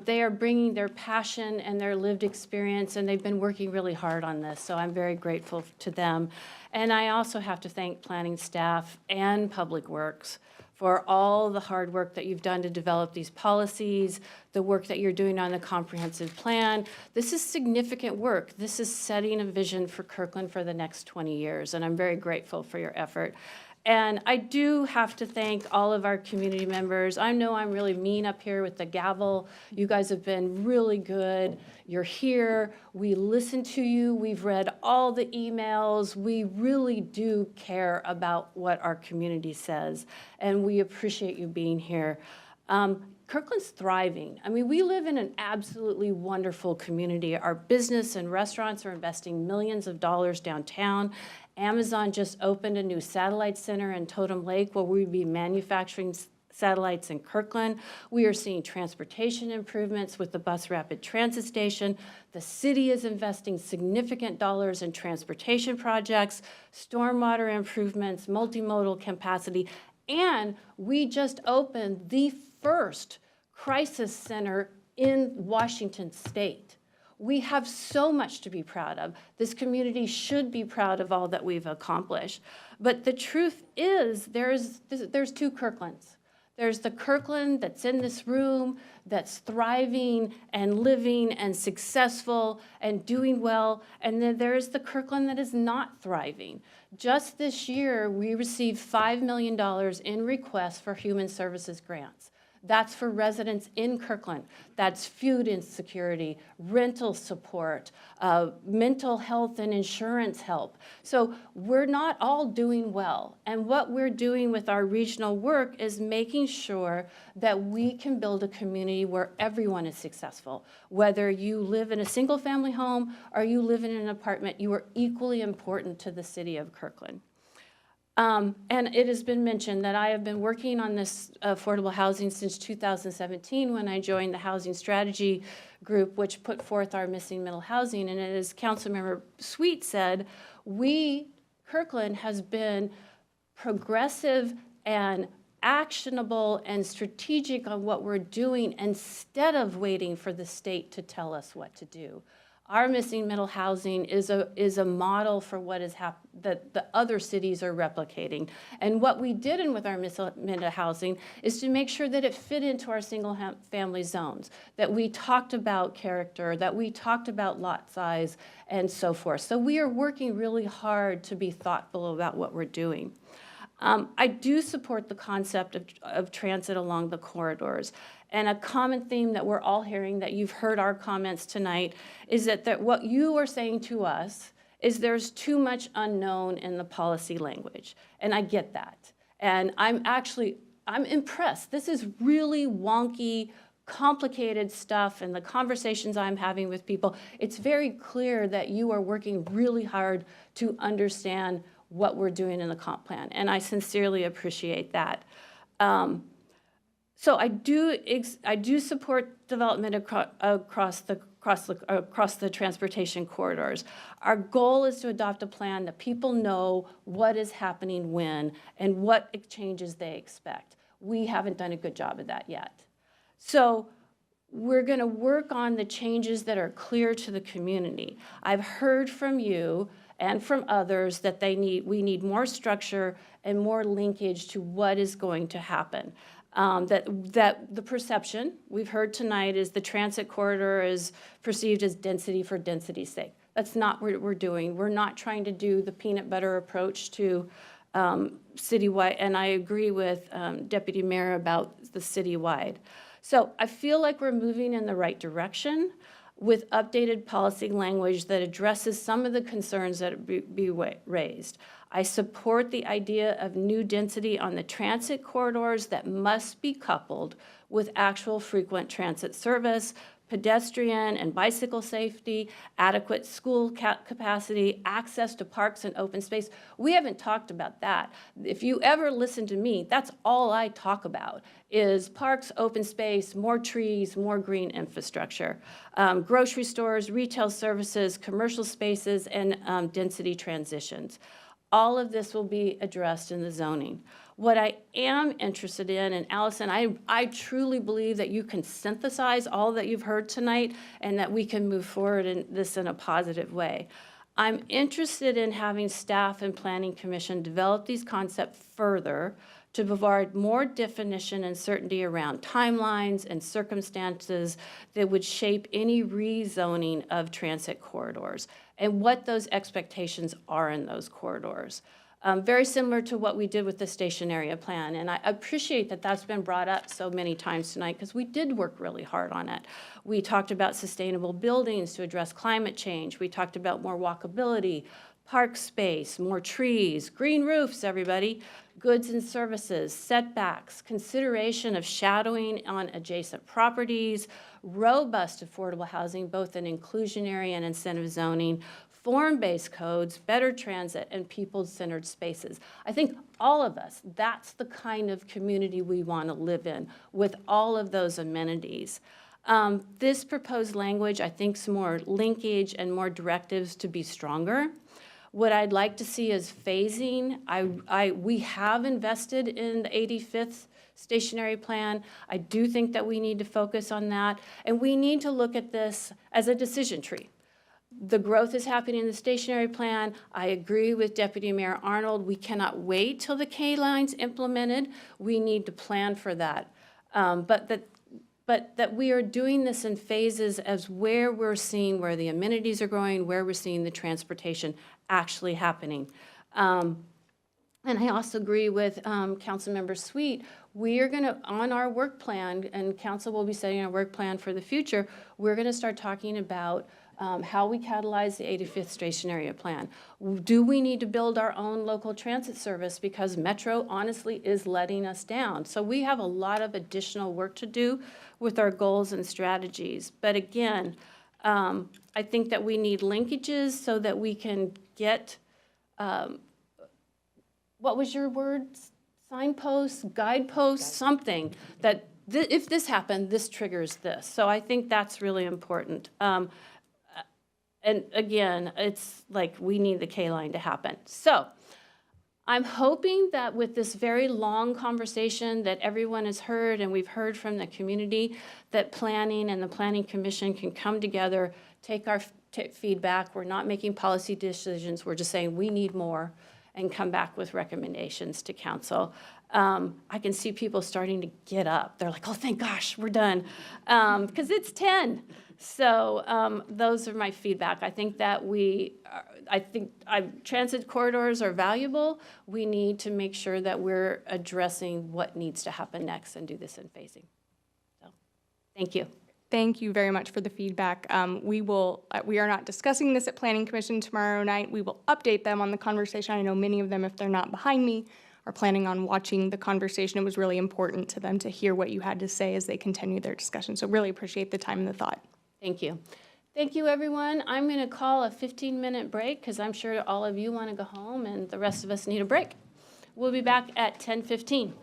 They are bringing their passion and their lived experience, and they've been working really hard on this, so I'm very grateful to them. And I also have to thank planning staff and Public Works for all the hard work that you've done to develop these policies, the work that you're doing on the comprehensive plan. This is significant work. This is setting a vision for Kirkland for the next 20 years, and I'm very grateful for your effort. And I do have to thank all of our community members. I know I'm really mean up here with the gavel. You guys have been really good. You're here. We listen to you. We've read all the emails. We really do care about what our community says, and we appreciate you being here. Kirkland's thriving. I mean, we live in an absolutely wonderful community. Our business and restaurants are investing millions of dollars downtown. Amazon just opened a new satellite center in Totem Lake where we'll be manufacturing satellites in Kirkland. We are seeing transportation improvements with the bus rapid transit station. The city is investing significant dollars in transportation projects, stormwater improvements, multimodal capacity, and we just opened the first crisis center in Washington State. We have so much to be proud of. This community should be proud of all that we've accomplished. But the truth is, there's two Kirklands. There's the Kirkland that's in this room, that's thriving and living and successful and doing well, and then there's the Kirkland that is not thriving. Just this year, we received $5 million in requests for human services grants. That's for residents in Kirkland. That's food insecurity, rental support, mental health and insurance help. So we're not all doing well. And what we're doing with our regional work is making sure that we can build a community where everyone is successful. Whether you live in a single family home or you live in an apartment, you are equally important to the city of Kirkland. And it has been mentioned that I have been working on this affordable housing since 2017 when I joined the Housing Strategy Group, which put forth our missing middle housing. And as Councilmember Sweet said, Kirkland has been progressive and actionable and strategic on what we're doing instead of waiting for the state to tell us what to do. Our missing middle housing is a model for what is that the other cities are replicating. And what we did with our missing middle housing is to make sure that it fit into our single family zones, that we talked about character, that we talked about lot size, and so forth. So we are working really hard to be thoughtful about what we're doing. I do support the concept of transit along the corridors. And a common theme that we're all hearing, that you've heard our comments tonight, is that what you are saying to us is there's too much unknown in the policy language. And I get that. And I'm impressed. This is really wonky, complicated stuff, and the conversations I'm having with people, it's very clear that you are working really hard to understand what we're doing in the comp plan, and I sincerely appreciate that. So I do support development across the transportation corridors. Our goal is to adopt a plan that people know what is happening when and what changes they expect. We haven't done a good job of that yet. So we're going to work on the changes that are clear to the community. I've heard from you and from others that we need more structure and more linkage to what is going to happen. That the perception we've heard tonight is the transit corridor is perceived as density for density's sake. That's not what we're doing. We're not trying to do the peanut butter approach to citywide, and I agree with Deputy Mayor about the citywide. So I feel like we're moving in the right direction with updated policy language that addresses some of the concerns that be raised. I support the idea of new density on the transit corridors that must be coupled with actual frequent transit service, pedestrian and bicycle safety, adequate school capacity, access to parks and open space. We haven't talked about that. If you ever listen to me, that's all I talk about is parks, open space, more trees, more green infrastructure, grocery stores, retail services, commercial spaces, and density transitions. All of this will be addressed in the zoning. What I am interested in, and Allison, I truly believe that you can synthesize all that you've heard tonight and that we can move forward in this in a positive way. I'm interested in having staff and planning commission develop these concepts further to provide more definition and certainty around timelines and circumstances that would shape any rezoning of transit corridors and what those expectations are in those corridors. Very similar to what we did with the station area plan. And I appreciate that that's been brought up so many times tonight because we did work really hard on it. We talked about sustainable buildings to address climate change. We talked about more walkability, park space, more trees, green roofs, everybody, goods and services, setbacks, consideration of shadowing on adjacent properties, robust affordable housing, both in inclusionary and incentive zoning, form-based codes, better transit, and people-centered spaces. I think all of us, that's the kind of community we want to live in with all of those amenities. This proposed language, I think some more linkage and more directives to be stronger. What I'd like to see is phasing. We have invested in the 85th stationary plan. I do think that we need to focus on that. And we need to look at this as a decision tree. The growth is happening in the stationary plan. I agree with Deputy Mayor Arnold. We cannot wait till the K-line's implemented. We need to plan for that. But that we are doing this in phases as where we're seeing where the amenities are growing, where we're seeing the transportation actually happening. And I also agree with Councilmember Sweet. We are going to, on our work plan, and Council will be setting our work plan for the future, we're going to start talking about how we catalyze the 85th Station Area Plan. Do we need to build our own local transit service because Metro honestly is letting us down? So we have a lot of additional work to do with our goals and strategies. But again, I think that we need linkages so that we can get, what was your word? Signposts, guideposts, something that if this happened, this triggers this. So I think that's really important. And again, it's like we need the K-line to happen. So I'm hoping that with this very long conversation that everyone has heard and we've heard from the community, that planning and the Planning Commission can come together, take our feedback. We're not making policy decisions. We're just saying we need more and come back with recommendations to council. I can see people starting to get up. They're like, oh, thank gosh, we're done. Because it's 10. So those are my feedback. I think that transit corridors are valuable. We need to make sure that we're addressing what needs to happen next and do this in phasing. So, thank you. Thank you very much for the feedback. We are not discussing this at Planning Commission tomorrow night. We will update them on the conversation. I know many of them, if they're not behind me, are planning on watching the conversation. It was really important to them to hear what you had to say as they continue their discussion. So really appreciate the time and the thought. Thank you. Thank you, everyone. I'm going to call a 15-minute break because I'm sure all of you want to go home and the rest of us need a break. We'll be back at 10:15.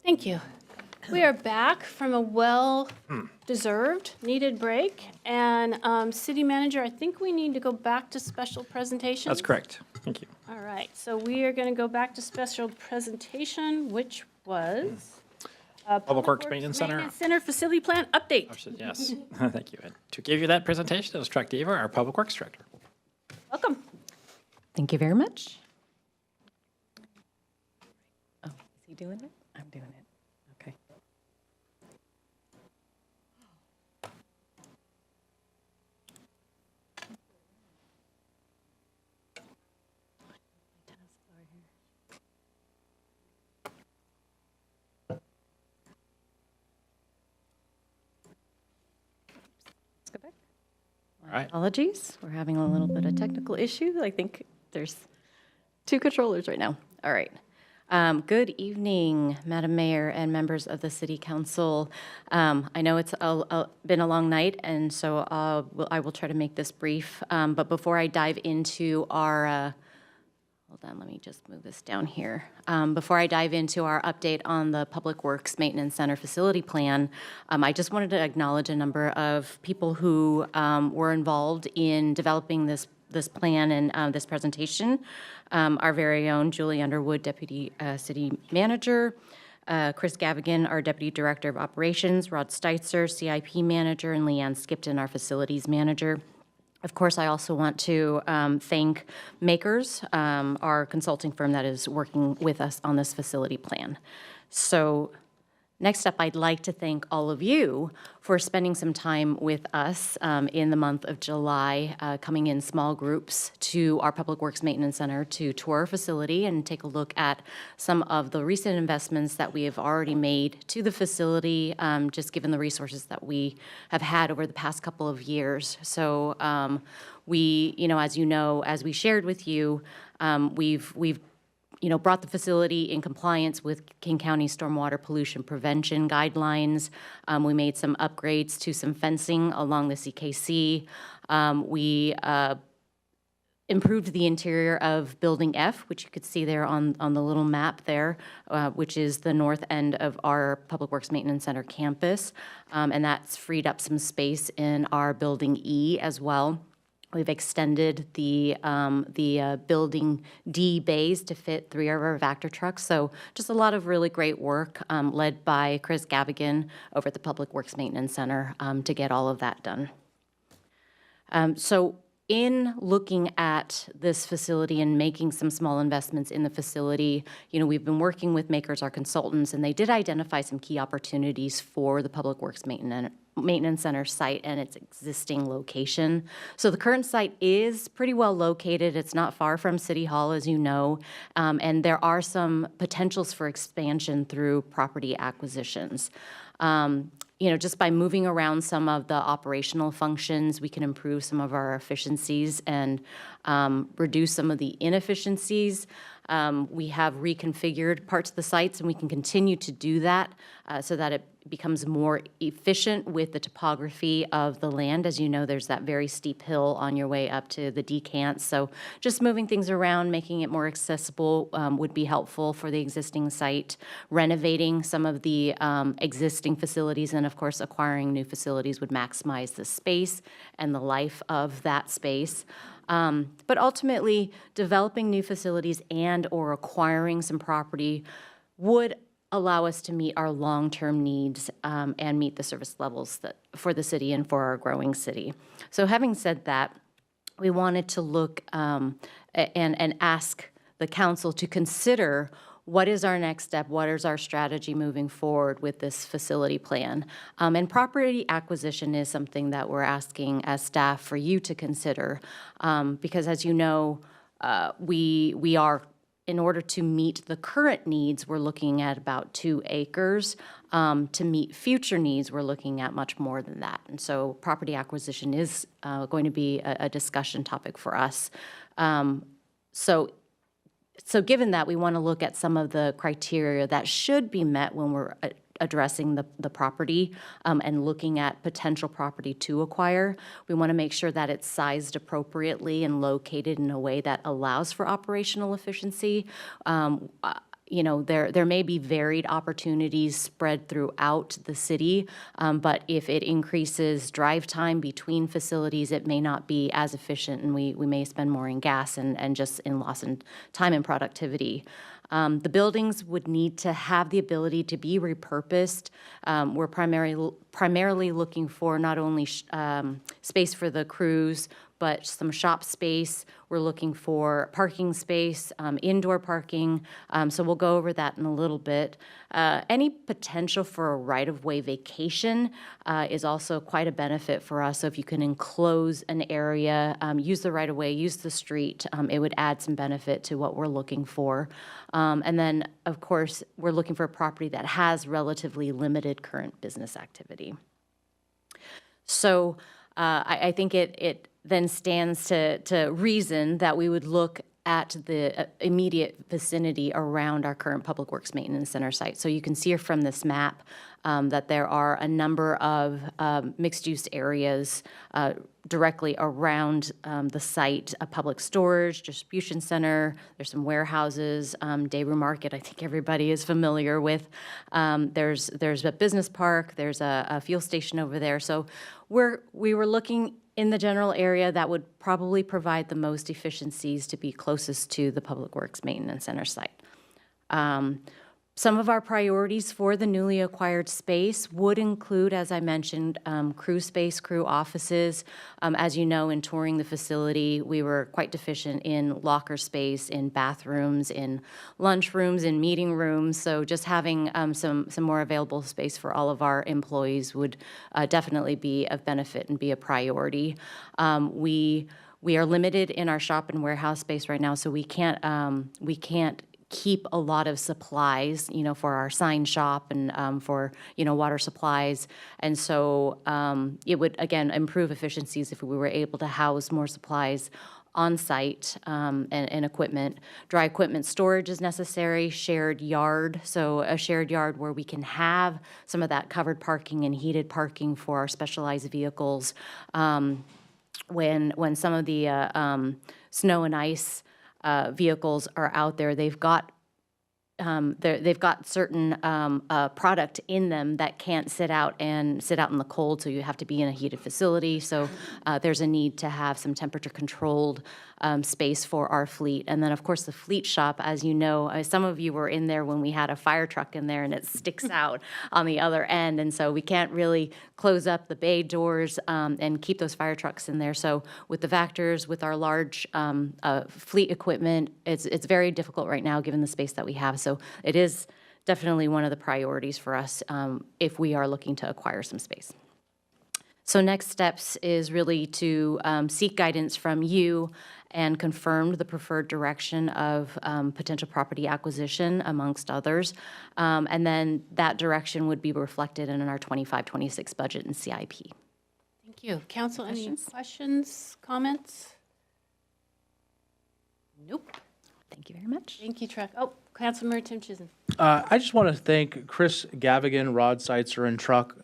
Thank you. We are back from a well-deserved, needed break. And City Manager, I think we need to go back to special presentation. That's correct. Thank you. All right, so we are going to go back to special presentation, which was Public Works Maintenance Center. Maintenance Center Facility Plan Update. Yes, thank you. And to give you that presentation is Chuck Deaver, our Public Works Director. Welcome. Thank you very much. Oh, is he doing it? I'm doing it. Okay. Let's go back. All right. Apologies, we're having a little bit of technical issue. I think there's 2 controllers right now. All right. Good evening, Madam Mayor and members of the City Council. I know it's been a long night, and so I will try to make this brief. But before I dive into our hold on, let me just move this down here. Before I dive into our update on the Public Works Maintenance Center Facility Plan, I just wanted to acknowledge a number of people who were involved in developing this plan and this presentation. Our very own Julie Underwood, Deputy City Manager, Chris Gavigan, our Deputy Director of Operations, Rod Steitzer, CIP Manager, and Leanne Skipton, our Facilities Manager. Of course, I also want to thank Makers, our consulting firm that is working with us on this facility plan. So next up, I'd like to thank all of you for spending some time with us in the month of July, coming in small groups to our Public Works Maintenance Center to tour our facility and take a look at some of the recent investments that we have already made to the facility, just given the resources that we have had over the past couple of years. So we, as we shared with you, we've brought the facility in compliance with King County stormwater pollution prevention guidelines. We made some upgrades to some fencing along the CKC. We improved the interior of Building F, which you could see there on the little map there, which is the north end of our Public Works Maintenance Center campus. And that's freed up some space in our Building E as well. We've extended the Building D bays to fit 3 of our Vector trucks. So just a lot of really great work led by Chris Gavigan over at the Public Works Maintenance Center to get all of that done. So in looking at this facility and making some small investments in the facility, we've been working with Makers, our consultants, and they did identify some key opportunities for the Public Works Maintenance Center site and its existing location. So the current site is pretty well located. It's not far from City Hall, as you know, and there are some potentials for expansion through property acquisitions. Just by moving around some of the operational functions, we can improve some of our efficiencies and reduce some of the inefficiencies. We have reconfigured parts of the sites, and we can continue to do that so that it becomes more efficient with the topography of the land. As you know, there's that very steep hill on your way up to the decants. So just moving things around, making it more accessible would be helpful for the existing site. Renovating some of the existing facilities and, of course, acquiring new facilities would maximize the space and the life of that space. But ultimately, developing new facilities and or acquiring some property would allow us to meet our long-term needs and meet the service levels for the city and for our growing city. So having said that, we wanted to look and ask the council to consider what is our next step, what is our strategy moving forward with this facility plan. And property acquisition is something that we're asking as staff for you to consider because, as you know, we are, in order to meet the current needs, we're looking at about 2 acres. To meet future needs, we're looking at much more than that. And so property acquisition is going to be a discussion topic for us. So given that, we want to look at some of the criteria that should be met when we're addressing the property and looking at potential property to acquire. We want to make sure that it's sized appropriately and located in a way that allows for operational efficiency. there may be varied opportunities spread throughout the city, but if it increases drive time between facilities, it may not be as efficient, and we may spend more in gas and just in loss in time and productivity. The buildings would need to have the ability to be repurposed. We're primarily looking for not only space for the crews, but some shop space. We're looking for parking space, indoor parking. So we'll go over that in a little bit. Any potential for a right-of-way vacation is also quite a benefit for us. So if you can enclose an area, use the right-of-way, use the street, it would add some benefit to what we're looking for. And then, of course, we're looking for a property that has relatively limited current business activity. So I think it then stands to reason that we would look at the immediate vicinity around our current Public Works Maintenance Center site. So you can see from this map that there are a number of mixed-use areas directly around the site, a public storage, distribution center, there's some warehouses, Daewoo Market, I think everybody is familiar with. There's a business park, there's a fuel station over there. So we were looking in the general area that would probably provide the most efficiencies to be closest to the Public Works Maintenance Center site. Some of our priorities for the newly acquired space would include, as I mentioned, crew space, crew offices. As you know, in touring the facility, we were quite deficient in locker space, in bathrooms, in lunchrooms, in meeting rooms. So just having some more available space for all of our employees would definitely be of benefit and be a priority. We are limited in our shop and warehouse space right now, so we can't keep a lot of supplies, for our sign shop and for, water supplies. And so it would, again, improve efficiencies if we were able to house more supplies on site and equipment. Dry equipment storage is necessary, shared yard, so a shared yard where we can have some of that covered parking and heated parking for our specialized vehicles. When some of the snow and ice vehicles are out there, they've got certain product in them that can't sit out in the cold, so you have to be in a heated facility. So there's a need to have some temperature controlled space for our fleet. And then, of course, the fleet shop, as you know, some of you were in there when we had a fire truck in there and it sticks out on the other end. And so we can't really close up the bay doors and keep those fire trucks in there. So with the Vactors, with our large fleet equipment, it's very difficult right now given the space that we have. So it is definitely one of the priorities for us if we are looking to acquire some space. So next steps is really to seek guidance from you and confirm the preferred direction of potential property acquisition, amongst others. And then that direction would be reflected in our 25-26 budget and CIP. Thank you. Council, any questions, comments? Nope. Thank you very much. Thank you, Truck. Oh, Councilmember Tim Chisholm. I just want to thank Chris Gavigan, Rod Seitzer, and Truck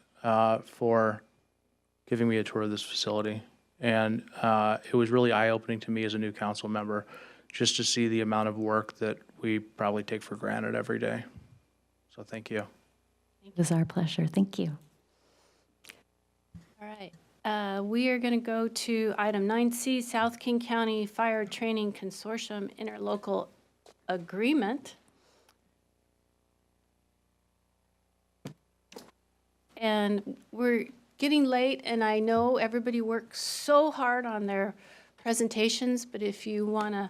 for giving me a tour of this facility. And it was really eye-opening to me as a new council member just to see the amount of work that we probably take for granted every day. So thank you. It was our pleasure. Thank you. All right. We are going to go to item 9C, South King County Fire Training Consortium Interlocal Agreement. And we're getting late, and I know everybody works so hard on their presentations, but if you want to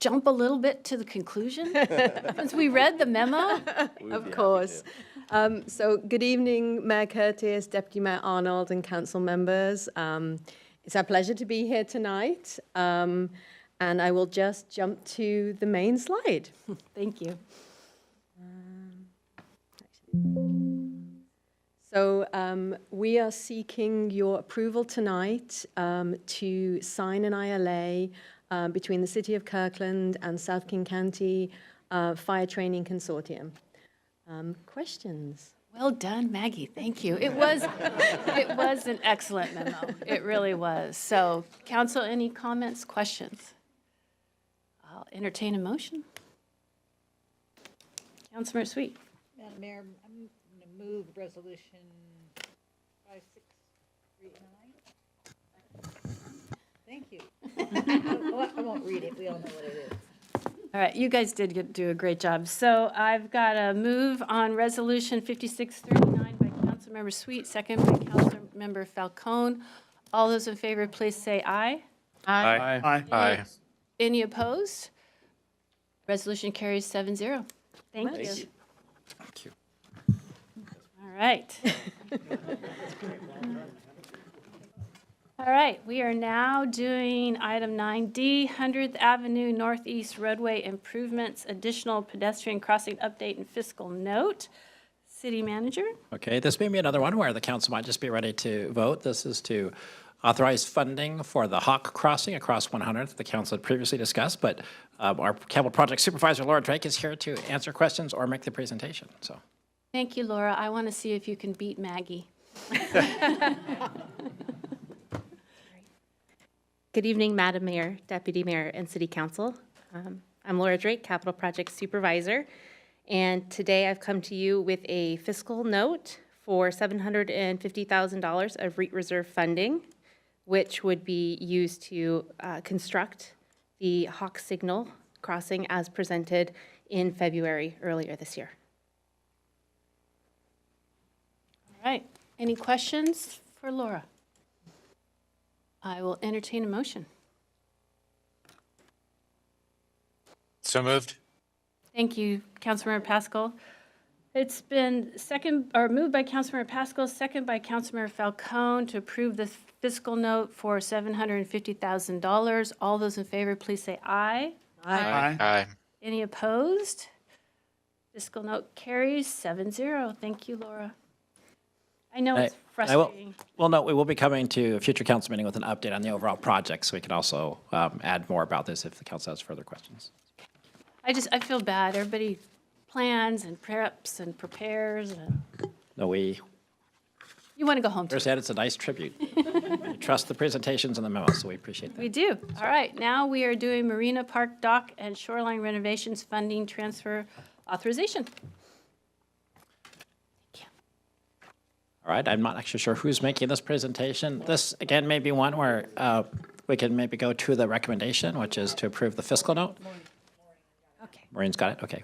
jump a little bit to the conclusion, since we read the memo. Of course. So good evening, Mayor Curtis, Deputy Mayor Arnold, and council members. It's our pleasure to be here tonight. And I will just jump to the main slide. Thank you. So we are seeking your approval tonight to sign an ILA between the City of Kirkland and South King County Fire Training Consortium. Questions? Well done, Maggie. Thank you. It was an excellent memo. It really was. So, council, any comments, questions? I'll entertain a motion. Councilmember Sweet. Madam Mayor, I'm going to move resolution 5639. Thank you. I won't read it. We all know what it is. All right, you guys did do a great job. So I've got a move on Resolution 5639 by Councilmember Sweet, second by Councilmember Falcone. All those in favor, please say aye. Aye. Aye. Any opposed? Resolution carries 7-0. Thank you. Thank you. All right. All right, we are now doing item 9D, 100th Avenue Northeast roadway improvements, additional pedestrian crossing update and fiscal note. City Manager? Okay, this may be another one where the council might just be ready to vote. This is to authorize funding for the Hawk Crossing across 100th, the council had previously discussed, but our capital project supervisor, Laura Drake, is here to answer questions or make the presentation, so. Thank you, Laura. I want to see if you can beat Maggie. Good evening, Madam Mayor, Deputy Mayor, and City Council. I'm Laura Drake, Capital Project Supervisor, and today I've come to you with a fiscal note for $750,000 of REIT reserve funding, which would be used to construct the Hawk Signal crossing as presented in February earlier this year. All right, any questions for Laura? I will entertain a motion. So moved. Thank you, Councilmember Pascal. It's been moved by Councilmember Pascal, second by Councilmember Falcone to approve the fiscal note for $750,000. All those in favor, please say aye. Aye. Any opposed? Fiscal note carries 7-0. Thank you, Laura. I know it's frustrating. Well, no, we will be coming to a future council meeting with an update on the overall project, so we can also add more about this if the council has further questions. I feel bad. Everybody plans and preps and prepares. And No, you want to go home. First, it's a nice tribute. We trust the presentations and the memos, so we appreciate that. We do. All right, now we are doing Marina Park Dock and Shoreline Renovations Funding Transfer Authorization. All right, I'm not actually sure who's making this presentation. This, again, may be one where we can maybe go to the recommendation, which is to approve the fiscal note. Okay. Maureen's got it, okay.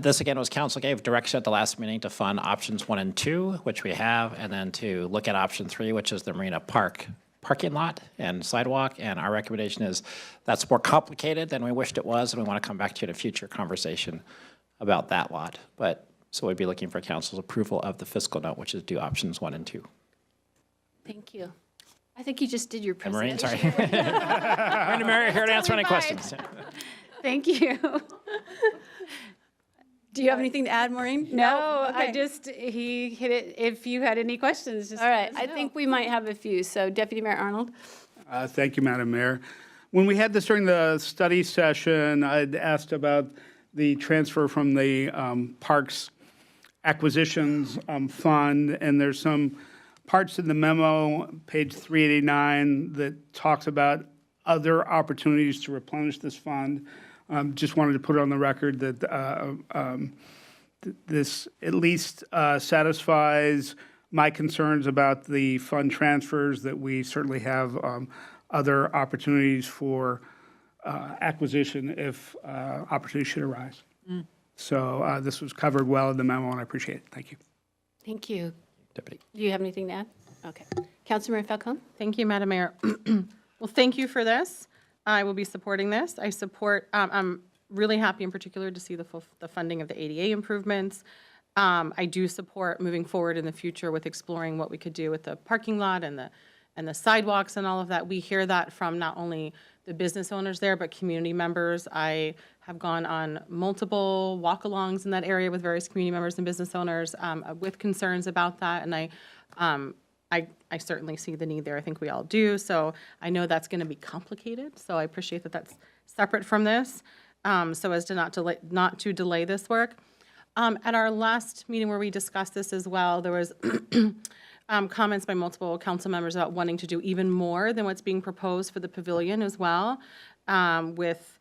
This, again, was council gave direction at the last meeting to fund options 1 and 2, which we have, and then to look at option 3, which is the Marina Park parking lot and sidewalk. And our recommendation is that's more complicated than we wished it was, and we want to come back to you in a future conversation about that lot. So we'd be looking for council's approval of the fiscal note, which is do options 1 and 2. Thank you. I think you just did your And Maureen, presentation. sorry. Maureen and Mary are here to answer any Totally questions. Thank you. Do you have anything to add, Maureen? No, Okay. he hit it. If you had any questions, just All right, let us I know. think we might have a few. So Deputy Mayor Arnold? Thank you, Madam Mayor. When we had this during the study session, I'd asked about the transfer from the Parks Acquisitions Fund, and there's some parts in the memo, page 389, that talks about other opportunities to replenish this fund. Just wanted to put it on the record that this at least satisfies my concerns about the fund transfers, that we certainly have other opportunities for acquisition if opportunities should arise. So this was covered well in the memo, and I appreciate it. Thank you. Thank you. Deputy. Do you have anything to add? Okay. Councilmember Falcone? Thank you, Madam Mayor. Well, thank you for this. I will be supporting this. I'm really happy in particular to see the funding of the ADA improvements. I do support moving forward in the future with exploring what we could do with the parking lot and the sidewalks and all of that. We hear that from not only the business owners there, but community members. I have gone on multiple walk-alongs in that area with various community members and business owners with concerns about that, and I certainly see the need there. I think we all do. So I know that's going to be complicated. So I appreciate that that's separate from this, so as to not to delay this work. At our last meeting where we discussed this as well, there was comments by multiple council members about wanting to do even more than what's being proposed for the pavilion as well, with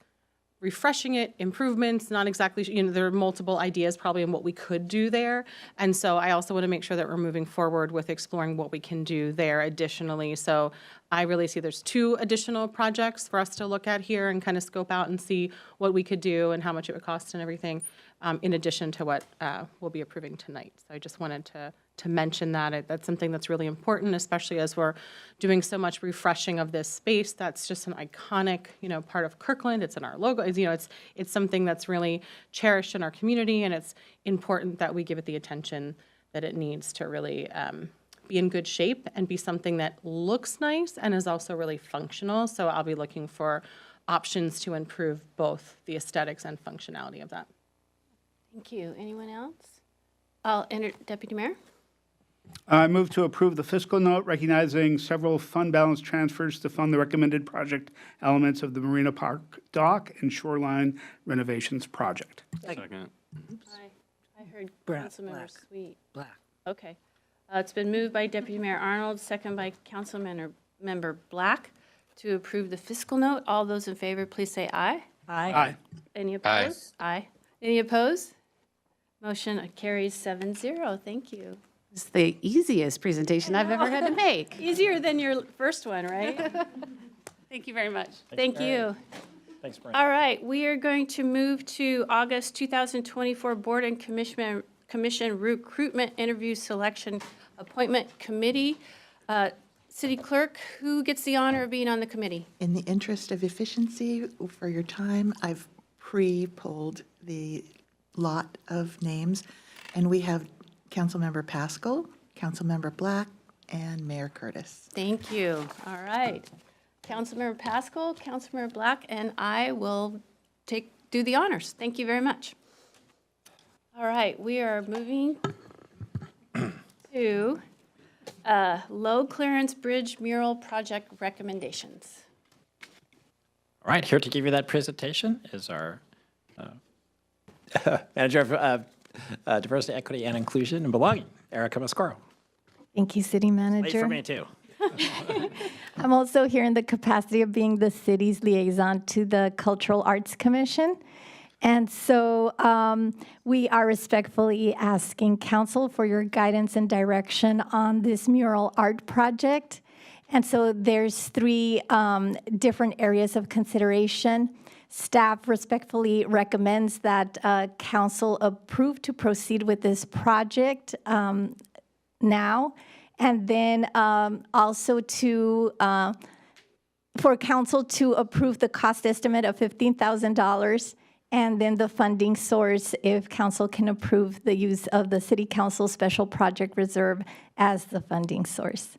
refreshing it, improvements, not exactly, there are multiple ideas probably on what we could do there. And so I also want to make sure that we're moving forward with exploring what we can do there additionally. So I really see there's 2 additional projects for us to look at here and kind of scope out and see what we could do and how much it would cost and everything, in addition to what we'll be approving tonight. So I just wanted to mention that. That's something that's really important, especially as we're doing so much refreshing of this space. That's just an iconic, part of Kirkland. It's in our logo. It's something that's really cherished in our community, and it's important that we give it the attention that it needs to really be in good shape and be something that looks nice and is also really functional. So I'll be looking for options to improve both the aesthetics and functionality of that. Thank you. Anyone else? I'll enter Deputy Mayor. I move to approve the fiscal note recognizing several fund balance transfers to fund the recommended project elements of the Marina Park Dock and Shoreline Renovations Project. Second. I heard Black. Councilmember Sweet. Black. Okay. It's been moved by Deputy Mayor Arnold, second by Councilmember Black to approve the fiscal note. All those in favor, please say aye. Aye. Any opposed? Aye. Any opposed? Motion carries 7-0. Thank you. It's the easiest presentation I've ever had to make. Easier than your first one, right? Thank you very much. Thank you. Thanks, Brent. All right, we are going to move to August 2024 Board and Commission Recruitment Interview Selection Appointment Committee. City Clerk, who gets the honor of being on the committee? In the interest of efficiency for your time, I've pre-pulled the lot of names, and we have Councilmember Pascal, Councilmember Black, and Mayor Curtis. Thank you. All right. Councilmember Pascal, Councilmember Black, and I will do the honors. Thank you very much. All right, we are moving to low clearance bridge mural project recommendations. All right, here to give you that presentation is our Manager of Diversity, Equity, and Inclusion and Belonging, Erica Mascaro. Thank you, City Manager. Late for me, too. I'm also here in the capacity of being the city's liaison to the Cultural Arts Commission. And so we are respectfully asking council for your guidance and direction on this mural art project. And so there's 3 different areas of consideration. Staff respectfully recommends that council approve to proceed with this project now. And then also for council to approve the cost estimate of $15,000, and then the funding source if council can approve the use of the City Council Special Project Reserve as the funding source.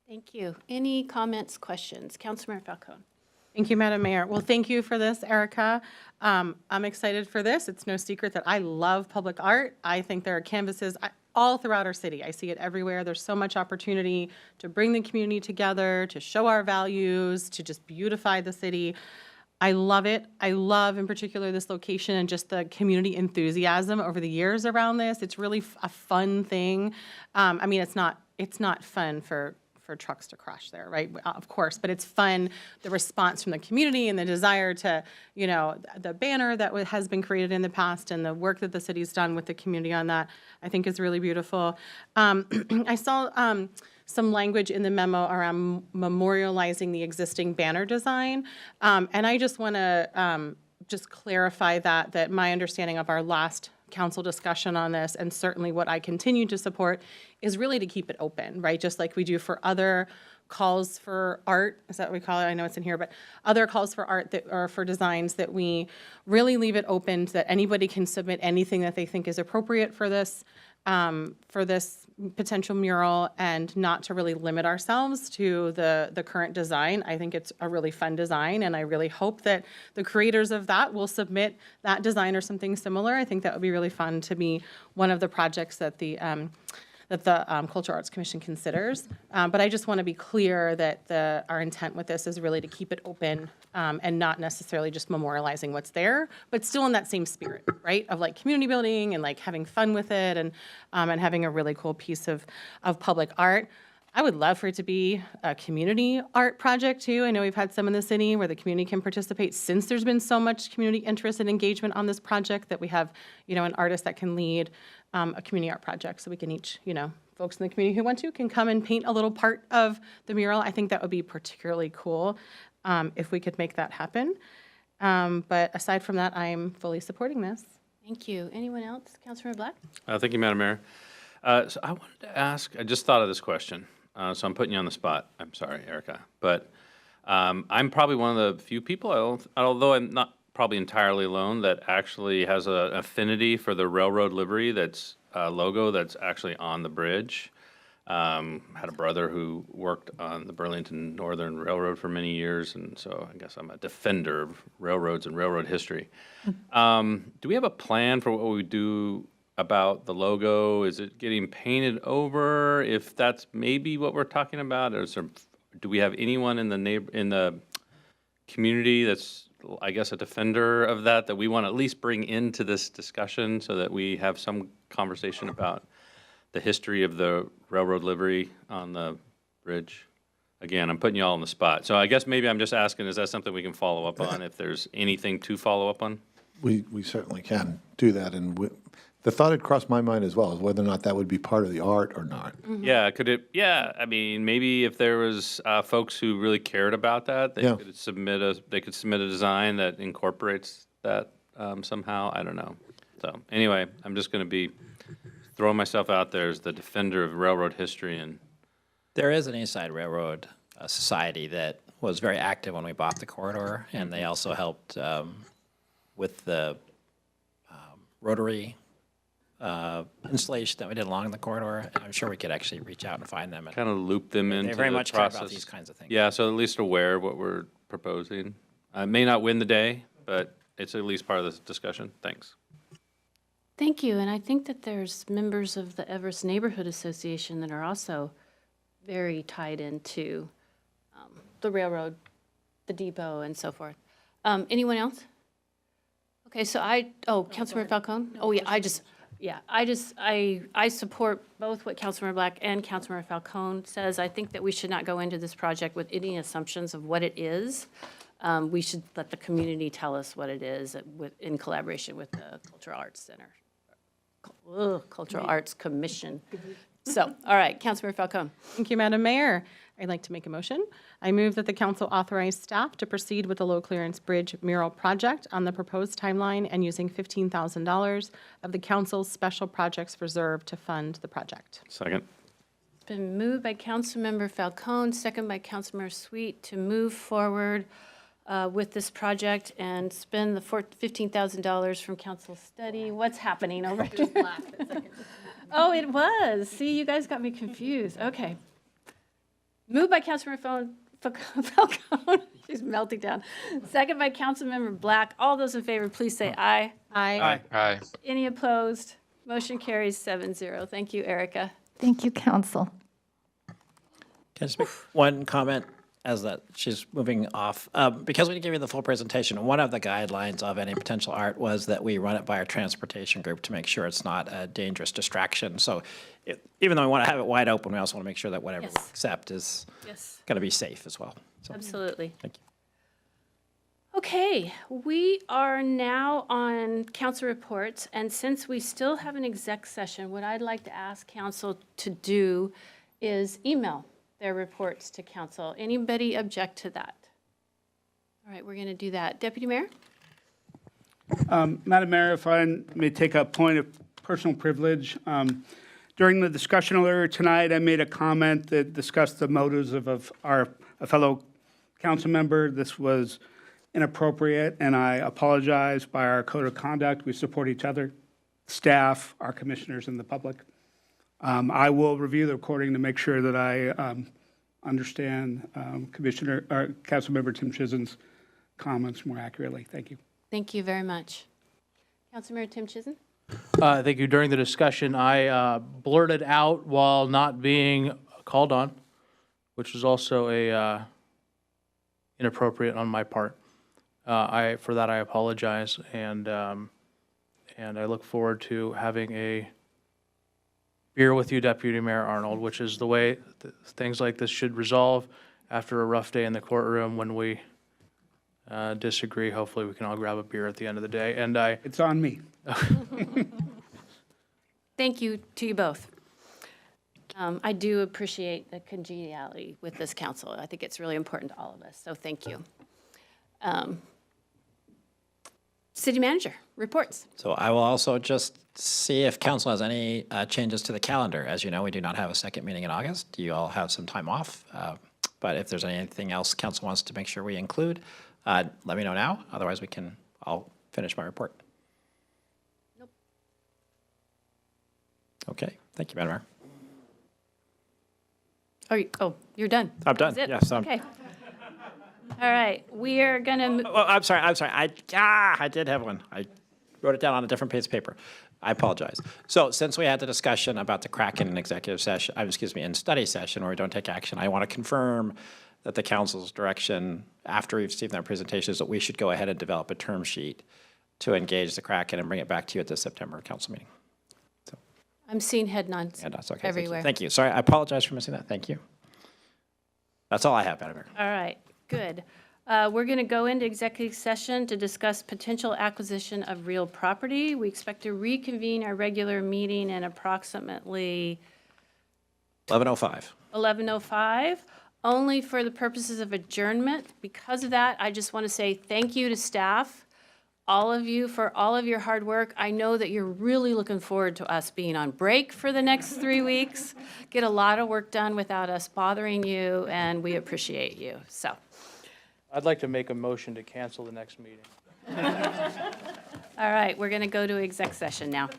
Thank you. Any comments, questions? Councilmember Falcone. Thank you, Madam Mayor. Well, thank you for this, Erica. I'm excited for this. It's no secret that I love public art. I think there are canvases all throughout our city. I see it everywhere. There's so much opportunity to bring the community together, to show our values, to just beautify the city. I love it. I love, in particular, this location and just the community enthusiasm over the years around this. It's really a fun thing. I mean, it's not fun for trucks to crash there, right? Of course, but it's fun, the response from the community and the desire to, the banner that has been created in the past and the work that the city's done with the community on that, I think is really beautiful. I saw some language in the memo around memorializing the existing banner design, and I just want to just clarify that my understanding of our last council discussion on this, and certainly what I continue to support, is really to keep it open, right? Just like we do for other calls for art, is that what we call it? I know it's in here, but other calls for art that are for designs, that we really leave it open so that anybody can submit anything that they think is appropriate for this potential mural, and not to really limit ourselves to the current design. I think it's a really fun design, and I really hope that the creators of that will submit that design or something similar. I think that would be really fun to be one of the projects that the Cultural Arts Commission considers. But I just want to be clear that our intent with this is really to keep it open and not necessarily just memorializing what's there, but still in that same spirit, right? Of like community building and like having fun with it, and having a really cool piece of public art. I would love for it to be a community art project too. I know we've had some in the city where the community can participate since there's been so much community interest and engagement on this project that we have, an artist that can lead a community art project. So we can each, folks in the community who want to can come and paint a little part of the mural. I think that would be particularly cool if we could make that happen. But aside from that, I'm fully supporting this. Thank you. Anyone else? Councilmember Black? Thank you, Madam Mayor. So I wanted to ask, I just thought of this question, so I'm putting you on the spot. I'm sorry, Erica. But I'm probably one of the few people, although I'm not probably entirely alone, that actually has an affinity for the railroad livery that's logo that's actually on the bridge. Had a brother who worked on the Burlington Northern Railroad for many years, and so I guess I'm a defender of railroads and railroad history. Do we have a plan for what we do about the logo? Is it getting painted over? If that's maybe what we're talking about, do we have anyone in the community that's, I guess, a defender of that we want to at least bring into this discussion so that we have some conversation about the history of the railroad livery on the bridge? Again, I'm putting you all on the spot. So I guess maybe I'm just asking, is that something we can follow up on if there's anything to follow up on? We certainly can do that. And the thought had crossed my mind as well, is whether or not that would be part of the art or not. Yeah, I mean, maybe if there was folks who really cared about that, they could submit a design that incorporates that somehow. I don't know. So anyway, I'm just going to be throwing myself out there as the defender of railroad history. And There is an East Side Railroad Society that was very active when we bought the corridor, and they also helped with the rotary installation that we did along the corridor. I'm sure we could actually reach out and find them. And kind of loop them into they very the much care process. about these kinds of things. Yeah, so at least aware of what we're proposing. I may not win the day, but it's at least part of this discussion. Thanks. Thank you. And I think that there's members of the Everest Neighborhood Association that are also very tied into the railroad, the depot, and so forth. Anyone else? Okay, so Councilmember Falcone? Oh, yeah, I support both what Councilmember Black and Councilmember Falcone says. I think that we should not go into this project with any assumptions of what it is. We should let the community tell us what it is in collaboration with the Cultural Arts Center. Cultural Arts Commission. So, all right, Councilmember Falcone. Thank you, Madam Mayor. I'd like to make a motion. I move that the council authorize staff to proceed with the low clearance bridge mural project on the proposed timeline and using $15,000 of the council's special projects reserve to fund the project. Second. It's been moved by Councilmember Falcone, second by Councilmember Sweet to move forward with this project and spend the $15,000 from council study. What's happening over here? Oh, it was. See, you guys got me confused. Okay. Moved by Councilmember Falcone. She's melting down. Second by Councilmember Black. All those in favor, please say aye. Aye. Aye. Any opposed? Motion carries 7-0. Thank you, Erica. Thank you, council. Can I just make one comment as that she's moving off? Because we didn't give you the full presentation, one of the guidelines of any potential art was that we run it by our transportation group to make sure it's not a dangerous distraction. So even though we want to have it wide open, we also want to make sure that whatever we accept is going to be safe as well. So, Absolutely. thank you. Okay, we are now on council reports, and since we still have an exec session, what I'd like to ask council to do is email their reports to council. Anybody object to that? All right, we're going to do that. Deputy Mayor? Madam Mayor, if I may take a point of personal privilege. During the discussion earlier tonight, I made a comment that discussed the motives of a fellow council member. This was inappropriate, and I apologize. By our code of conduct, we support each other, staff, our commissioners, and the public. I will review the recording to make sure that I understand Councilmember Tim Chisen's comments more accurately. Thank you. Thank you very much. Councilmember Tim Chisen? Thank you. During the discussion, I blurted out while not being called on, which was also inappropriate on my part. For that, I apologize, and I look forward to having a beer with you, Deputy Mayor Arnold, which is the way things like this should resolve after a rough day in the courtroom. When we disagree, hopefully we can all grab a beer at the end of the day. And It's on me. Thank you to you both. I do appreciate the congeniality with this council. I think it's really important to all of us, so thank you. City manager, reports. So I will also just see if council has any changes to the calendar. As you know, we do not have a second meeting in August. You all have some time off. But if there's anything else council wants to make sure we include, let me know now. Otherwise, I'll finish my report. Nope. Okay, thank you, Madam Mayor. You're done. I'm done. That's it? Yes, Okay. All right, we are gonna. Oh, I'm sorry. I did have one. I wrote it down on a different piece of paper. I apologize. So since we had the discussion about the Kraken in executive session, in study session where we don't take action, I want to confirm that the council's direction after we've received that presentation is that we should go ahead and develop a term sheet to engage the Kraken and bring it back to you at the September council meeting. I'm seeing head nods Yeah, that's okay. everywhere. Thank you. Sorry, I apologize for missing that. Thank you. That's all I have, Madam Mayor. All right, good. We're going to go into executive session to discuss potential acquisition of real property. We expect to reconvene our regular meeting in approximately 11:05. 11:05, only for the purposes of adjournment. Because of that, I just want to say thank you to staff, all of you, for all of your hard work. I know that you're really looking forward to us being on break for the next 3 weeks. Get a lot of work done without us bothering you, and we appreciate you. So, I'd like to make a motion to cancel the next meeting. all right, we're going to go to exec session now.